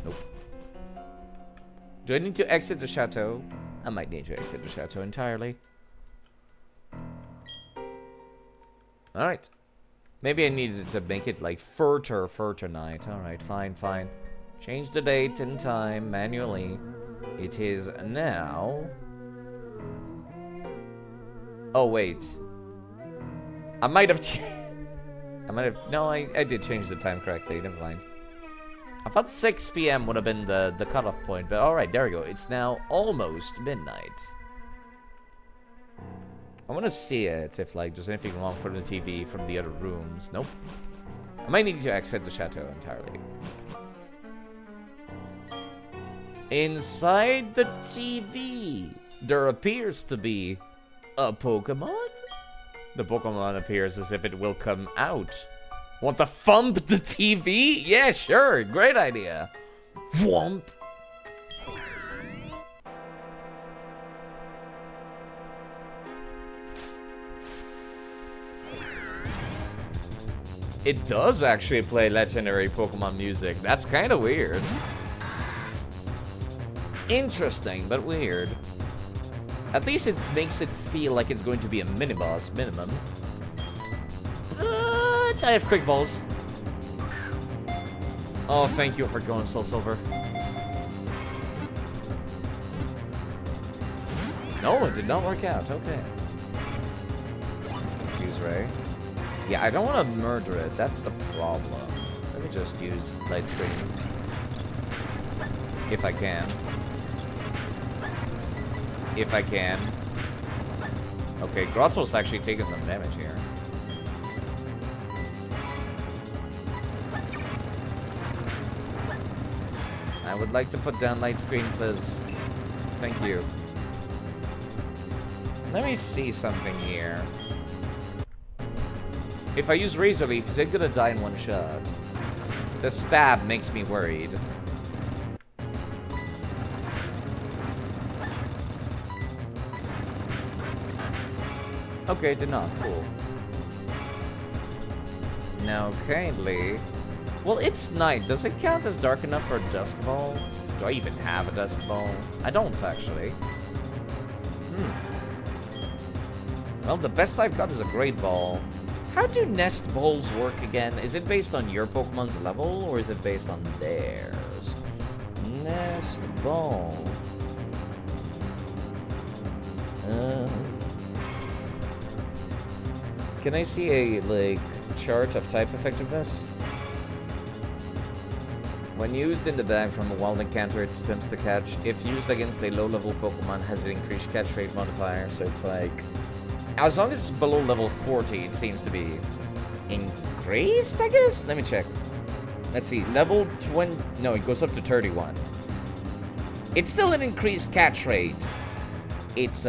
Nope. Do I need to exit the chateau? I might need to exit the chateau entirely. Alright. Maybe I needed to make it like further night. Alright, fine. Change the date and time manually. It is now... oh, wait. I might have no, I did change the time correctly. Never mind. I thought 6 PM would have been the cutoff point, but alright, there we go. It's now almost midnight. I want to see it, if like there's anything wrong from the TV from the other rooms. Nope. I might need to exit the chateau entirely. Inside the TV, there appears to be a Pokemon. The Pokemon appears as if it will come out. Want to thump the TV? Yeah, sure. Great idea. Thwomp. It does actually play legendary Pokemon music. That's kind of weird. Interesting, but weird. At least it makes it feel like it's going to be a mini-boss minimum. But I have quick balls. Oh, thank you for going Soul Silver. No, it did not work out. Okay. Fuse Ray. Yeah, I don't want to murder it. That's the problem. Let me just use Light Screen. If I can. If I can. Okay, Grotto's actually taking some damage here. I would like to put down Light Screen, please. Thank you. Let me see something here. If I use Razor Leaf, is it gonna die in one shot? The stab makes me worried. Okay, did not. Cool. Now, kindly... Well, it's night. Does it count as dark enough for a dusk ball? Do I even have a dusk ball? I don't, actually. Well, the best I've got is a great ball. How do nest balls work again? Is it based on your Pokemon's level, or is it based on theirs? Nest ball. Can I see a, like, chart of type effectiveness? When used in the bag from a wild encounter it attempts to catch, if used against a low-level Pokemon, has an increased catch rate modifier, so it's like... As long as it's below level 40, it seems to be increased, I guess? Let me check. Let's see, level 20... No, it goes up to 31. It's still an increased catch rate. It's,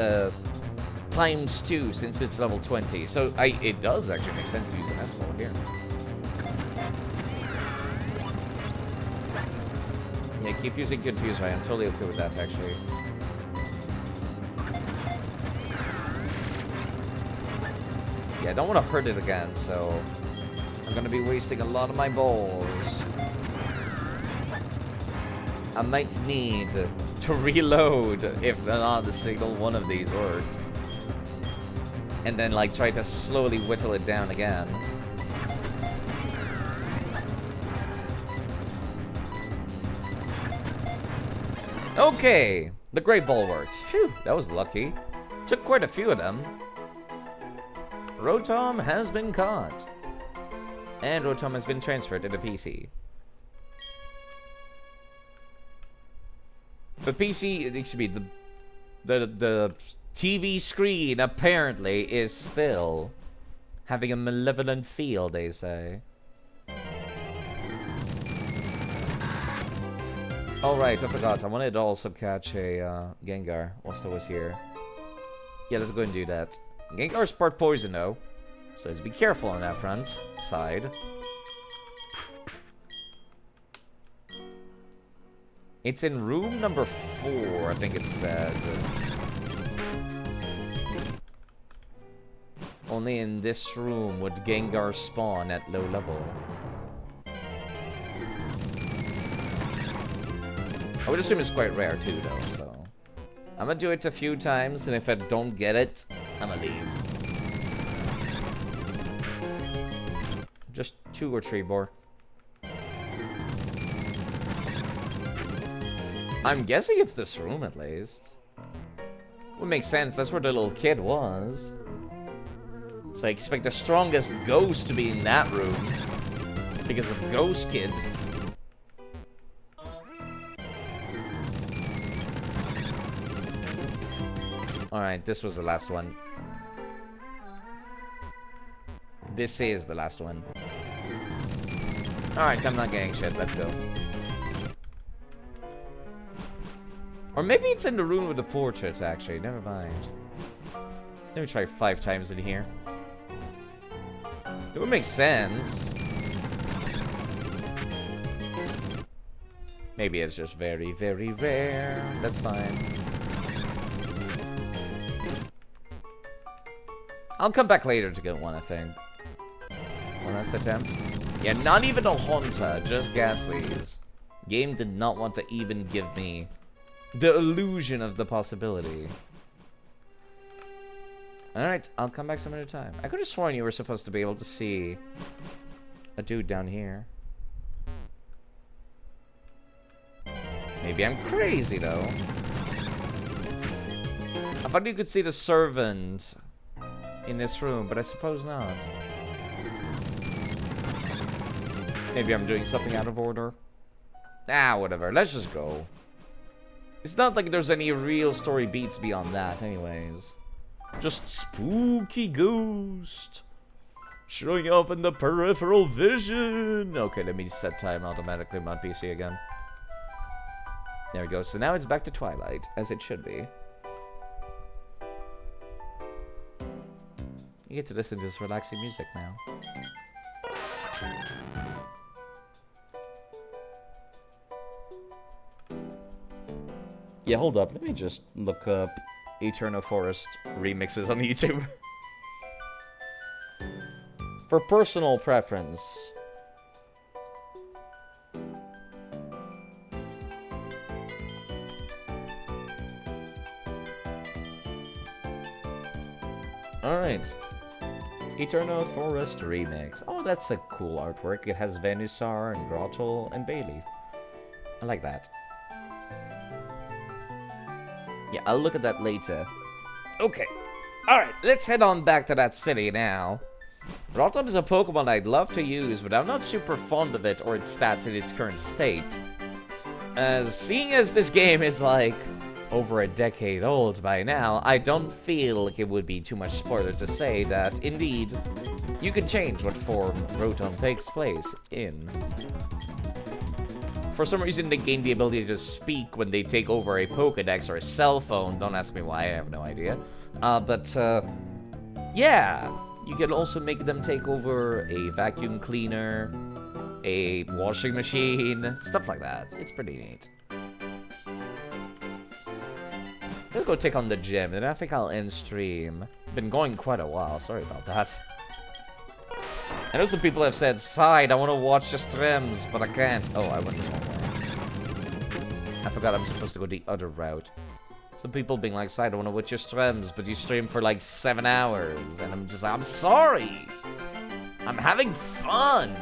times 2 since it's level 20. So, it does actually make sense to use an S-Ball here. Yeah, keep using Confuse Ray. I'm totally okay with that, actually. Yeah, I don't want to hurt it again, so... I'm gonna be wasting a lot of my balls. I might need to reload if not the single one of these works. And then, like, try to slowly whittle it down again. Okay, the Great Ball worked. Phew, that was lucky. Took quite a few of them. Rotom has been caught. And Rotom has been transferred to the PC. The PC, excuse me, the TV screen apparently is still having a malevolent feel, they say. Oh right, I forgot. I wanted to also catch a Gengar whilst I was here. Yeah, let's go and do that. Gengar's part poison though, so let's be careful on that front side. It's in room number 4, I think it said. Only in this room would Gengar spawn at low level. I would assume it's quite rare too, though, so... I'm gonna do it a few times, and if I don't get it, I'm gonna leave. Just 2 or 3 more. I'm guessing it's this room, at least. Would make sense, that's where the little kid was. So I expect the strongest ghost to be in that room. Because of Ghost Kid. Alright, this was the last one. This is the last one. Alright, I'm not getting shit. Let's go. Or maybe it's in the room with the portrait, actually. Never mind. Let me try 5 times in here. It would make sense. Maybe it's just very, very rare. That's fine. I'll come back later to get one, I think. One last attempt. Yeah, not even a Haunter, just Ghastlies. Game did not want to even give me the illusion of the possibility. Alright, I'll come back some other time. I could have sworn you were supposed to be able to see a dude down here. Maybe I'm crazy, though. I thought you could see the servant in this room, but I suppose not. Maybe I'm doing something out of order. Ah, whatever. Let's just go. It's not like there's any real story beats beyond that, anyways. Just spooky ghost showing up in the peripheral vision. Okay, let me set time automatically on my PC again. There we go. So now it's back to Twilight, as it should be. You get to listen to this relaxing music now. Yeah, hold up. Let me just look up Eternal Forest remixes on YouTube. For personal preference. Alright. Eternal Forest Remix. Oh, that's a cool artwork. It has Venusaur and Grotto and Bayleaf. I like that. Yeah, I'll look at that later. Okay. Alright, let's head on back to that city now. Rotom is a Pokemon I'd love to use, but I'm not super fond of it or its stats in its current state. Seeing as this game is like over a decade old by now, I don't feel like it would be too much spoiler to say that, indeed, you can change what form Rotom takes place in. For some reason, they gain the ability to speak when they take over a Pokedex or a cell phone. Don't ask me why, I have no idea. Yeah, you can also make them take over a vacuum cleaner, a washing machine, stuff like that. It's pretty neat. Let's go take on the gym, and I think I'll end stream. Been going quite a while, sorry about that. I know some people have said, Side, I want to watch your streams, but I can't. Oh, I went the wrong way. I forgot I'm supposed to go the other route. Some people being like, Side, I want to watch your streams, but you stream for like 7 hours. And I'm just like, I'm sorry. I'm having fun.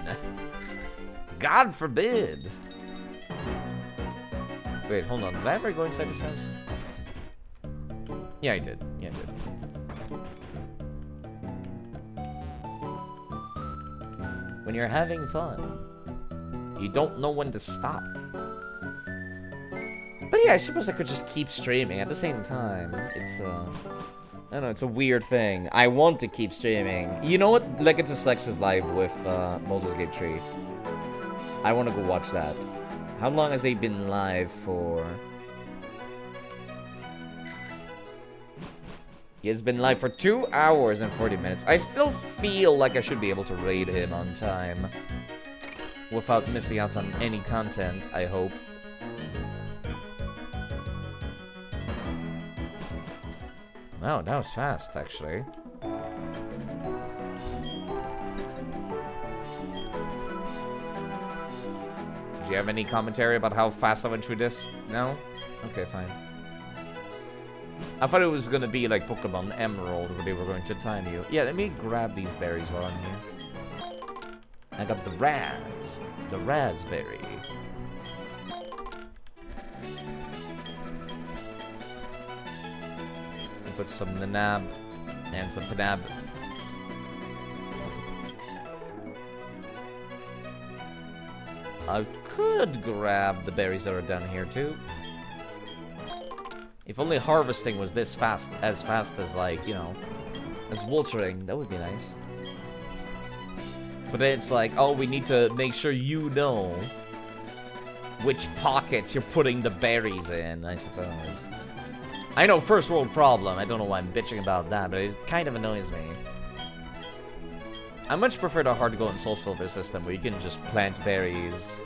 God forbid. Wait, hold on. Did I ever go inside this house? Yeah, I did. Yeah, I did. When you're having fun, you don't know when to stop. But yeah, I suppose I could just keep streaming at the same time. It's, I don't know, it's a weird thing. I want to keep streaming. You know what? Legatus Lex is live with, Baldur's Gate 3. I want to go watch that. How long has he been live for? He has been live for 2 hours and 40 minutes. I still feel like I should be able to raid him on time. Without missing out on any content, I hope. Wow, that was fast, actually. Do you have any commentary about how fast I went through this? No? Okay, fine. I thought it was gonna be like Pokemon Emerald, where they were going to time you. Yeah, let me grab these berries while I'm here. I got the raspberry. I put some Nanab and some Panab. I could grab the berries that are down here too. If only harvesting was this fast as like, you know, as watering, that would be nice. But then it's like, oh, we need to make sure you know which pockets you're putting the berries in, I suppose. I know, first world problem. I don't know why I'm bitching about that, but it kind of annoys me. I much prefer the hard gold and soul silver system where you can just plant berries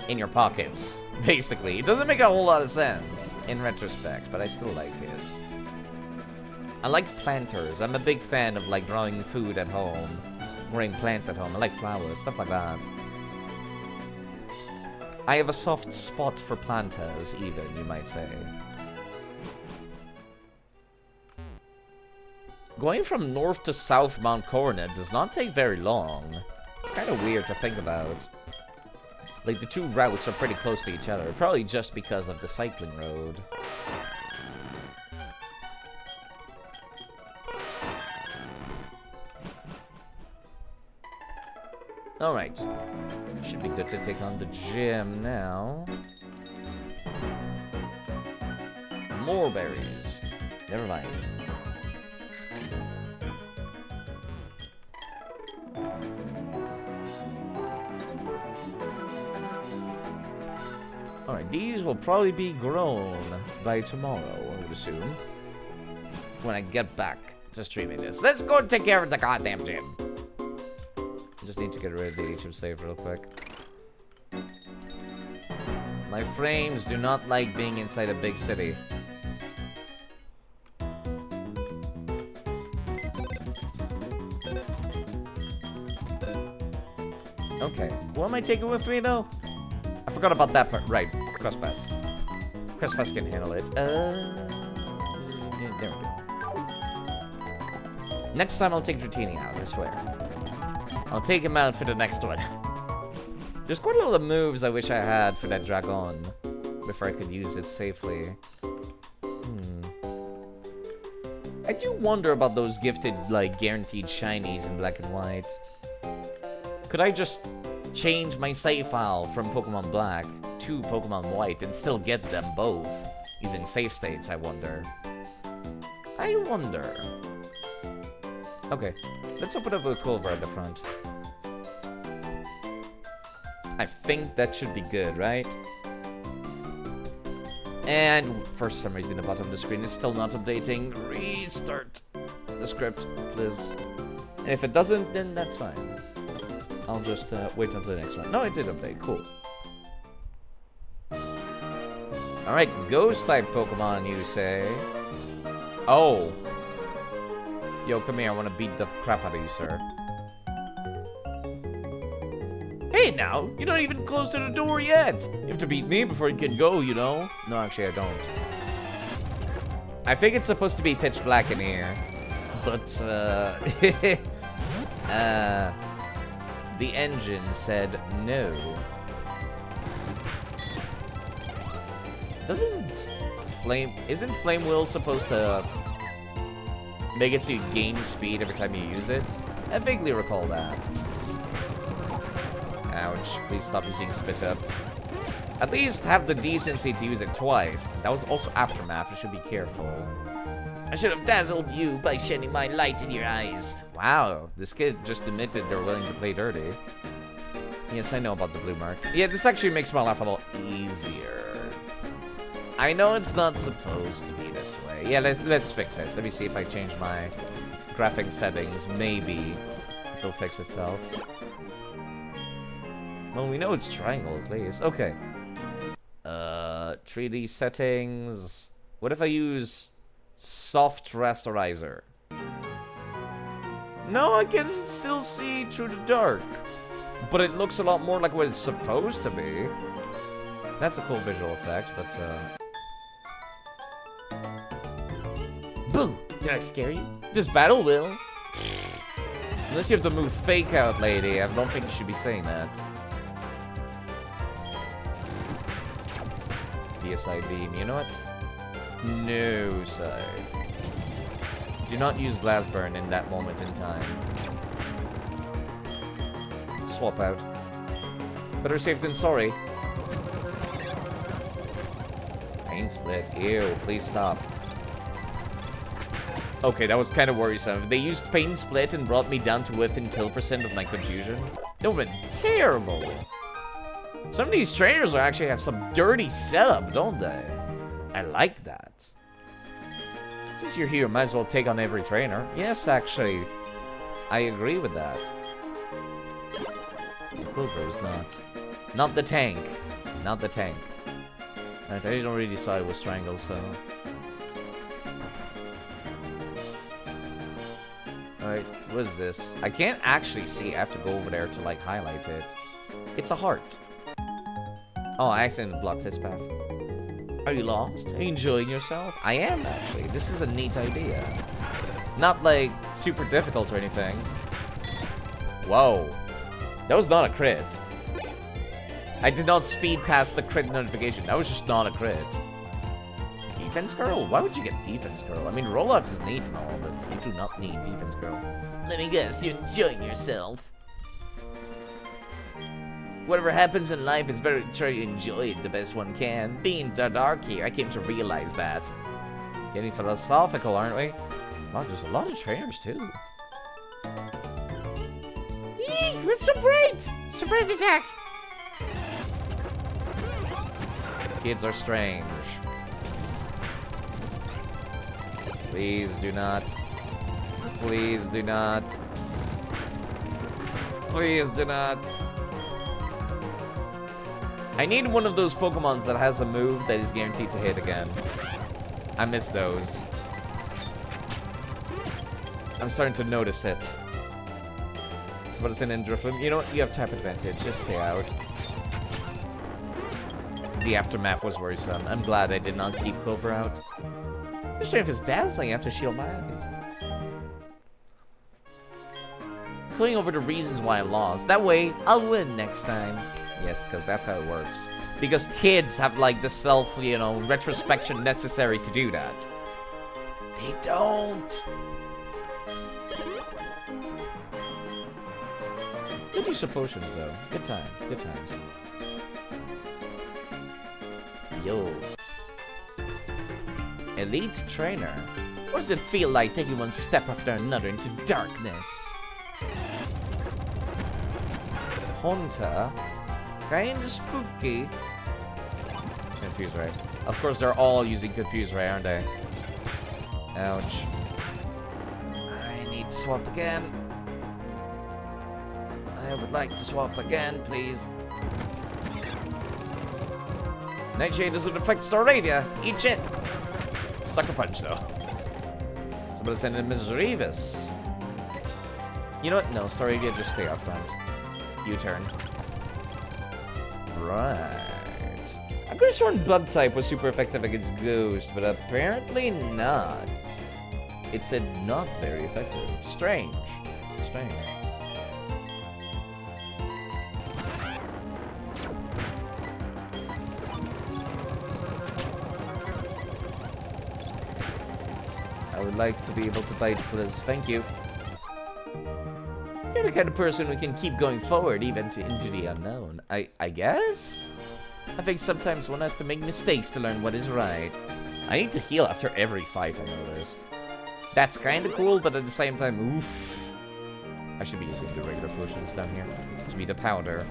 in your pockets, basically. It doesn't make a whole lot of sense in retrospect, but I still like it. I like planters. I'm a big fan of like growing food at home, growing plants at home. I like flowers, stuff like that. I have a soft spot for planters, even, you might say. Going from north to south Mount Coronet does not take very long. It's kind of weird to think about. Like, the two routes are pretty close to each other, probably just because of the cycling road. Alright. Should be good to take on the gym now. More berries. Never mind. Alright, these will probably be grown by tomorrow, I would assume. When I get back to streaming this. Let's go and take care of the goddamn gym. I just need to get rid of the HM save real quick. My frames do not like being inside a big city. Okay. What am I taking with me, though? I forgot about that part. Right. Crosspass. Crosspass can handle it. There we go. Next time I'll take Dratini out, I swear. I'll take him out for the next one. There's quite a lot of moves I wish I had for that Dragon before I could use it safely. I do wonder about those gifted, like, guaranteed shinies in black and white. Could I just change my save file from Pokemon Black to Pokemon White and still get them both using save states, I wonder? I wonder. Okay, let's open up a Culver at the front. I think that should be good, right? And for some reason the bottom of the screen is still not updating. Restart the script, please. And if it doesn't, then that's fine. I'll just wait until the next one. No, it did update. Cool. Alright, Ghost-type Pokemon, you say? Oh. Yo, come here. I want to beat the crap out of you, sir. Hey, now. You're not even close to the door yet. You have to beat me before you can go, you know? No, actually, I don't. I think it's supposed to be pitch black in here. But, the engine said no. Isn't Flame Wheel supposed to make it so you gain speed every time you use it? I vaguely recall that. Ouch, please stop using Spit Up. At least have the decency to use it twice. That was also Aftermath, I should be careful. I should have dazzled you by shining my light in your eyes. Wow, this kid just admitted they're willing to play dirty. Yes, I know about the blue mark. Yeah, this actually makes my life a lot easier. I know it's not supposed to be this way. Yeah, let's fix it. Let me see if I change my graphic settings. Maybe it'll fix itself. Well, we know it's triangle at least. Okay. 3D settings. What if I use soft rasterizer? No, I can still see through the dark. But it looks a lot more like what it's supposed to be. That's a cool visual effect, but Boo! Did I scare you? This battle will. Unless you have to move fake out, lady. I don't think you should be saying that. DSI beam, you know what? No side. Do not use Blast Burn in that moment in time. Swap out. Better safe than sorry. Pain Split. Ew, please stop. Okay, that was kind of worrisome. If they used Pain Split and brought me down to within kill percent of my confusion, that would have been terrible. Some of these trainers actually have some dirty setup, don't they? I like that. Since you're here, might as well take on every trainer. Yes, actually, I agree with that. The Quiver is not the tank. Not the tank. Right, I don't really decide it was triangle, so. Alright, what is this? I can't actually see. I have to go over there to, like, highlight it. It's a heart. Oh, I accidentally blocked this path. Are you lost? Are you enjoying yourself? I am, actually. This is a neat idea. Not, like, super difficult or anything. Whoa. That was not a crit. I did not speed past the crit notification. That was just not a crit. Defense Girl? Why would you get Defense Girl? I mean, Rollout is neat and all, but you do not need Defense Girl. Let me guess, you're enjoying yourself. Whatever happens in life, it's better to try to enjoy it the best one can. Being dark here, I came to realize that. Getting philosophical, aren't we? Wow, there's a lot of trainers, too. Eek, that's so bright! Surprise attack! Kids are strange. Please do not. Please do not. Please do not. I need one of those Pokemons that has a move that is guaranteed to hit again. I miss those. I'm starting to notice it. Somebody send in Drifloom. You know what? You have type advantage. Just stay out. The aftermath was worrisome. I'm glad I did not keep Clover out. The strength is dazzling. I have to shield my eyes. Cluing over the reasons why I lost. That way, I'll win next time. Yes, because that's how it works. Because kids have, like, the self, you know, retrospection necessary to do that. They don't. Good use of potions, though. Good time. Good times. Yo. Elite trainer. What does it feel like taking one step after another into darkness? Hunter. Kinda spooky. Confuse Ray. Of course, they're all using Confuse Ray, aren't they? Ouch. I need to swap again. I would like to swap again, please. Nightshade doesn't affect Staravia. Eat shit. Sucker punch, though. Somebody send in Ms. Revis. You know what? No, Staravia, just stay out front. U-turn. Right. I could have sworn Bug type was super effective against Ghost, but apparently not. It said not very effective. Strange. Strange. I would like to be able to bite, please. Thank you. You're the kind of person who can keep going forward even into the unknown. I guess? I think sometimes one has to make mistakes to learn what is right. I need to heal after every fight, I noticed. That's kind of cool, but at the same time, oof. I should be using the regular potions down here. To be the powder.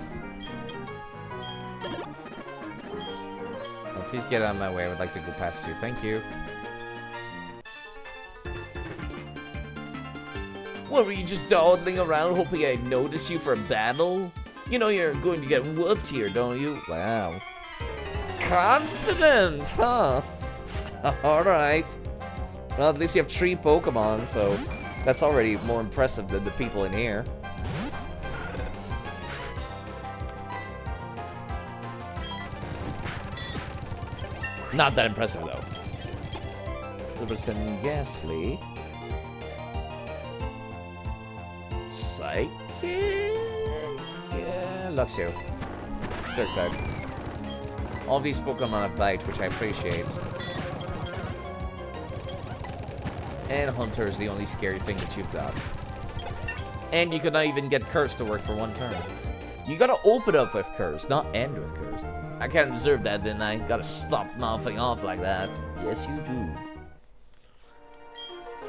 Oh, please get out of my way. I would like to go past you. Thank you. What, were you just dawdling around hoping I'd notice you for a battle? You know you're going to get whooped here, don't you? Wow. Confident, huh? Alright. Well, at least you have 3 Pokemon, so that's already more impressive than the people in here. Not that impressive, though. Liberson Ghastly. Psychic? Yeah, Luxio. Third type. All these Pokemon have Bite, which I appreciate. And Hunter is the only scary thing that you've got. And you could not even get Curse to work for 1 turn. You gotta open up with Curse, not end with Curse. I can't deserve that, didn't I? Gotta stop mouthing off like that. Yes, you do.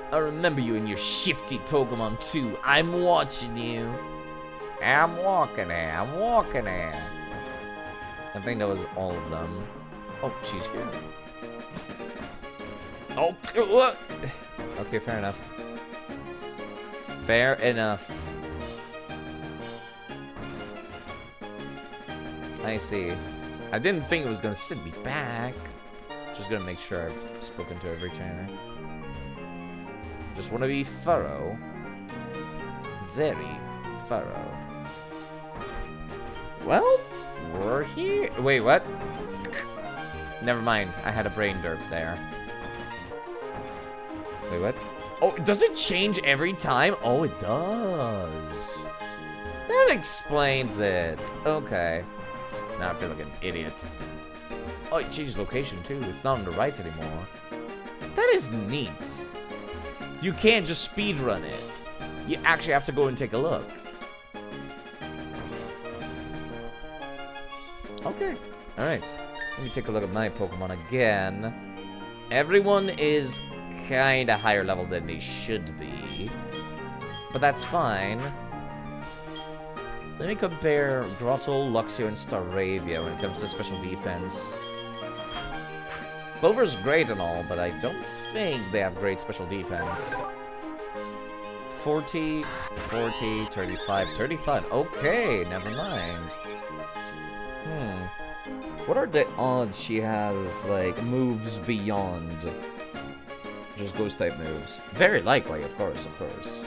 I remember you and your shifty Pokemon too. I'm watching you. I'm walking there. I'm walking there. I think that was all of them. Oh, she's here. Oh, what? Okay, fair enough. Fair enough. I see. I didn't think it was gonna send me back. Just gonna make sure I've spoken to every trainer. Just want to be thorough. Very thorough. Well, we're here. Wait, what? Never mind. I had a brain derp there. Wait, what? Oh, does it change every time? Oh, it does. That explains it. Okay. Now I feel like an idiot. Oh, it changed location too. It's not on the right anymore. That is neat. You can't just speedrun it. You actually have to go and take a look. Okay. Alright. Let me take a look at my Pokemon again. Everyone is kinda higher level than they should be. But that's fine. Let me compare Grottle, Luxio, and Staravia when it comes to special defense. Clover's great and all, but I don't think they have great special defense. 40, 40, 35, 35. Okay, never mind. What are the odds she has, like, moves beyond just Ghost-type moves? Very likely, of course, of course.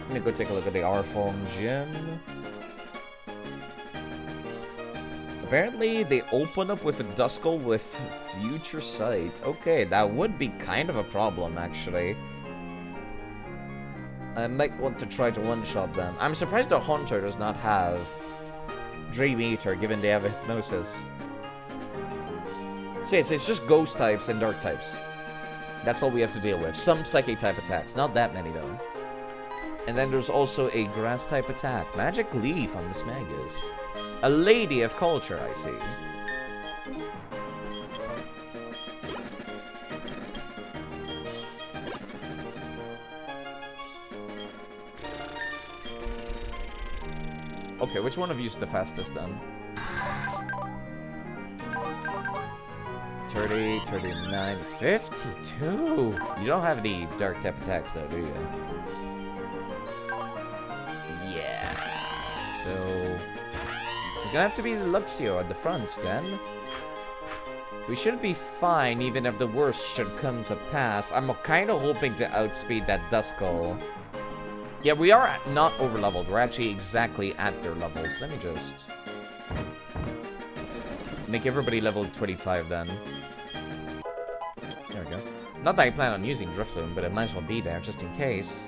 Let me go take a look at the R-Form gym. Apparently, they open up with a Duskull with Future Sight. Okay, that would be kind of a problem, actually. I might want to try to one-shot them. I'm surprised the Hunter does not have Dream Eater, given they have Hypnosis. So it's just Ghost types and Dark types. That's all we have to deal with. Some Psychic type attacks. Not that many, though. And then there's also a Grass type attack. Magic Leaf on this Magus. A Lady of Culture, I see. Okay, which one of you is the fastest then? 30, 39, 52. You don't have any dark type attacks though, do you? Yeah. So you're gonna have to be Luxio at the front then. We should be fine even if the worst should come to pass. I'm kind of hoping to outspeed that Duskull. Yeah, we are not over-leveled. We're actually exactly at their levels. Let me just make everybody level 25 then. There we go. Not that I plan on using Drifloon, but it might as well be there just in case.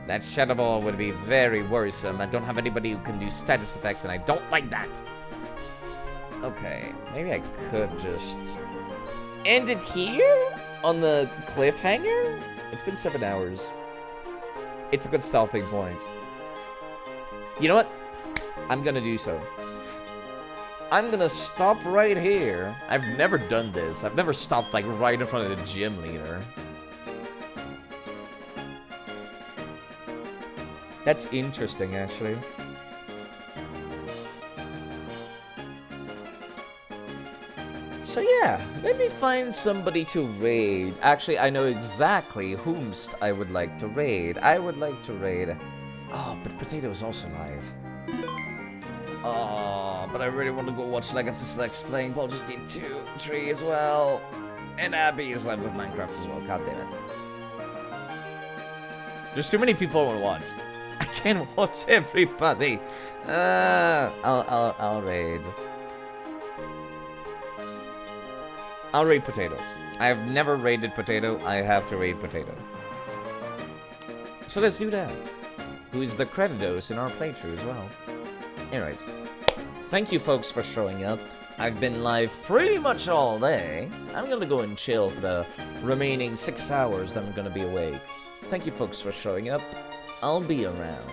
That Shadow Ball would be very worrisome. I don't have anybody who can do status effects, and I don't like that. Okay, maybe I could just end it here on the cliffhanger? It's been 7 hours. It's a good stopping point. You know what? I'm gonna do so. I'm gonna stop right here. I've never done this. I've never stopped like right in front of the gym leader. That's interesting, actually. So yeah, let me find somebody to raid. Actually, I know exactly whomst I would like to raid. I would like to raid... Oh, but Potato is also live. Oh, but I really want to go watch Legacy Selects playing Baldur's Gate 2, 3 as well. And Abby is live with Minecraft as well, god damn it. There's too many people at once. I can't watch everybody. I'll raid. I'll raid Potato. I have never raided Potato. I have to raid Potato. So let's do that. Who is the Creditos in our playthrough as well. Anyways. Thank you folks for showing up. I've been live pretty much all day. I'm gonna go and chill for the remaining 6 hours that I'm gonna be awake. Thank you folks for showing up. I'll be around.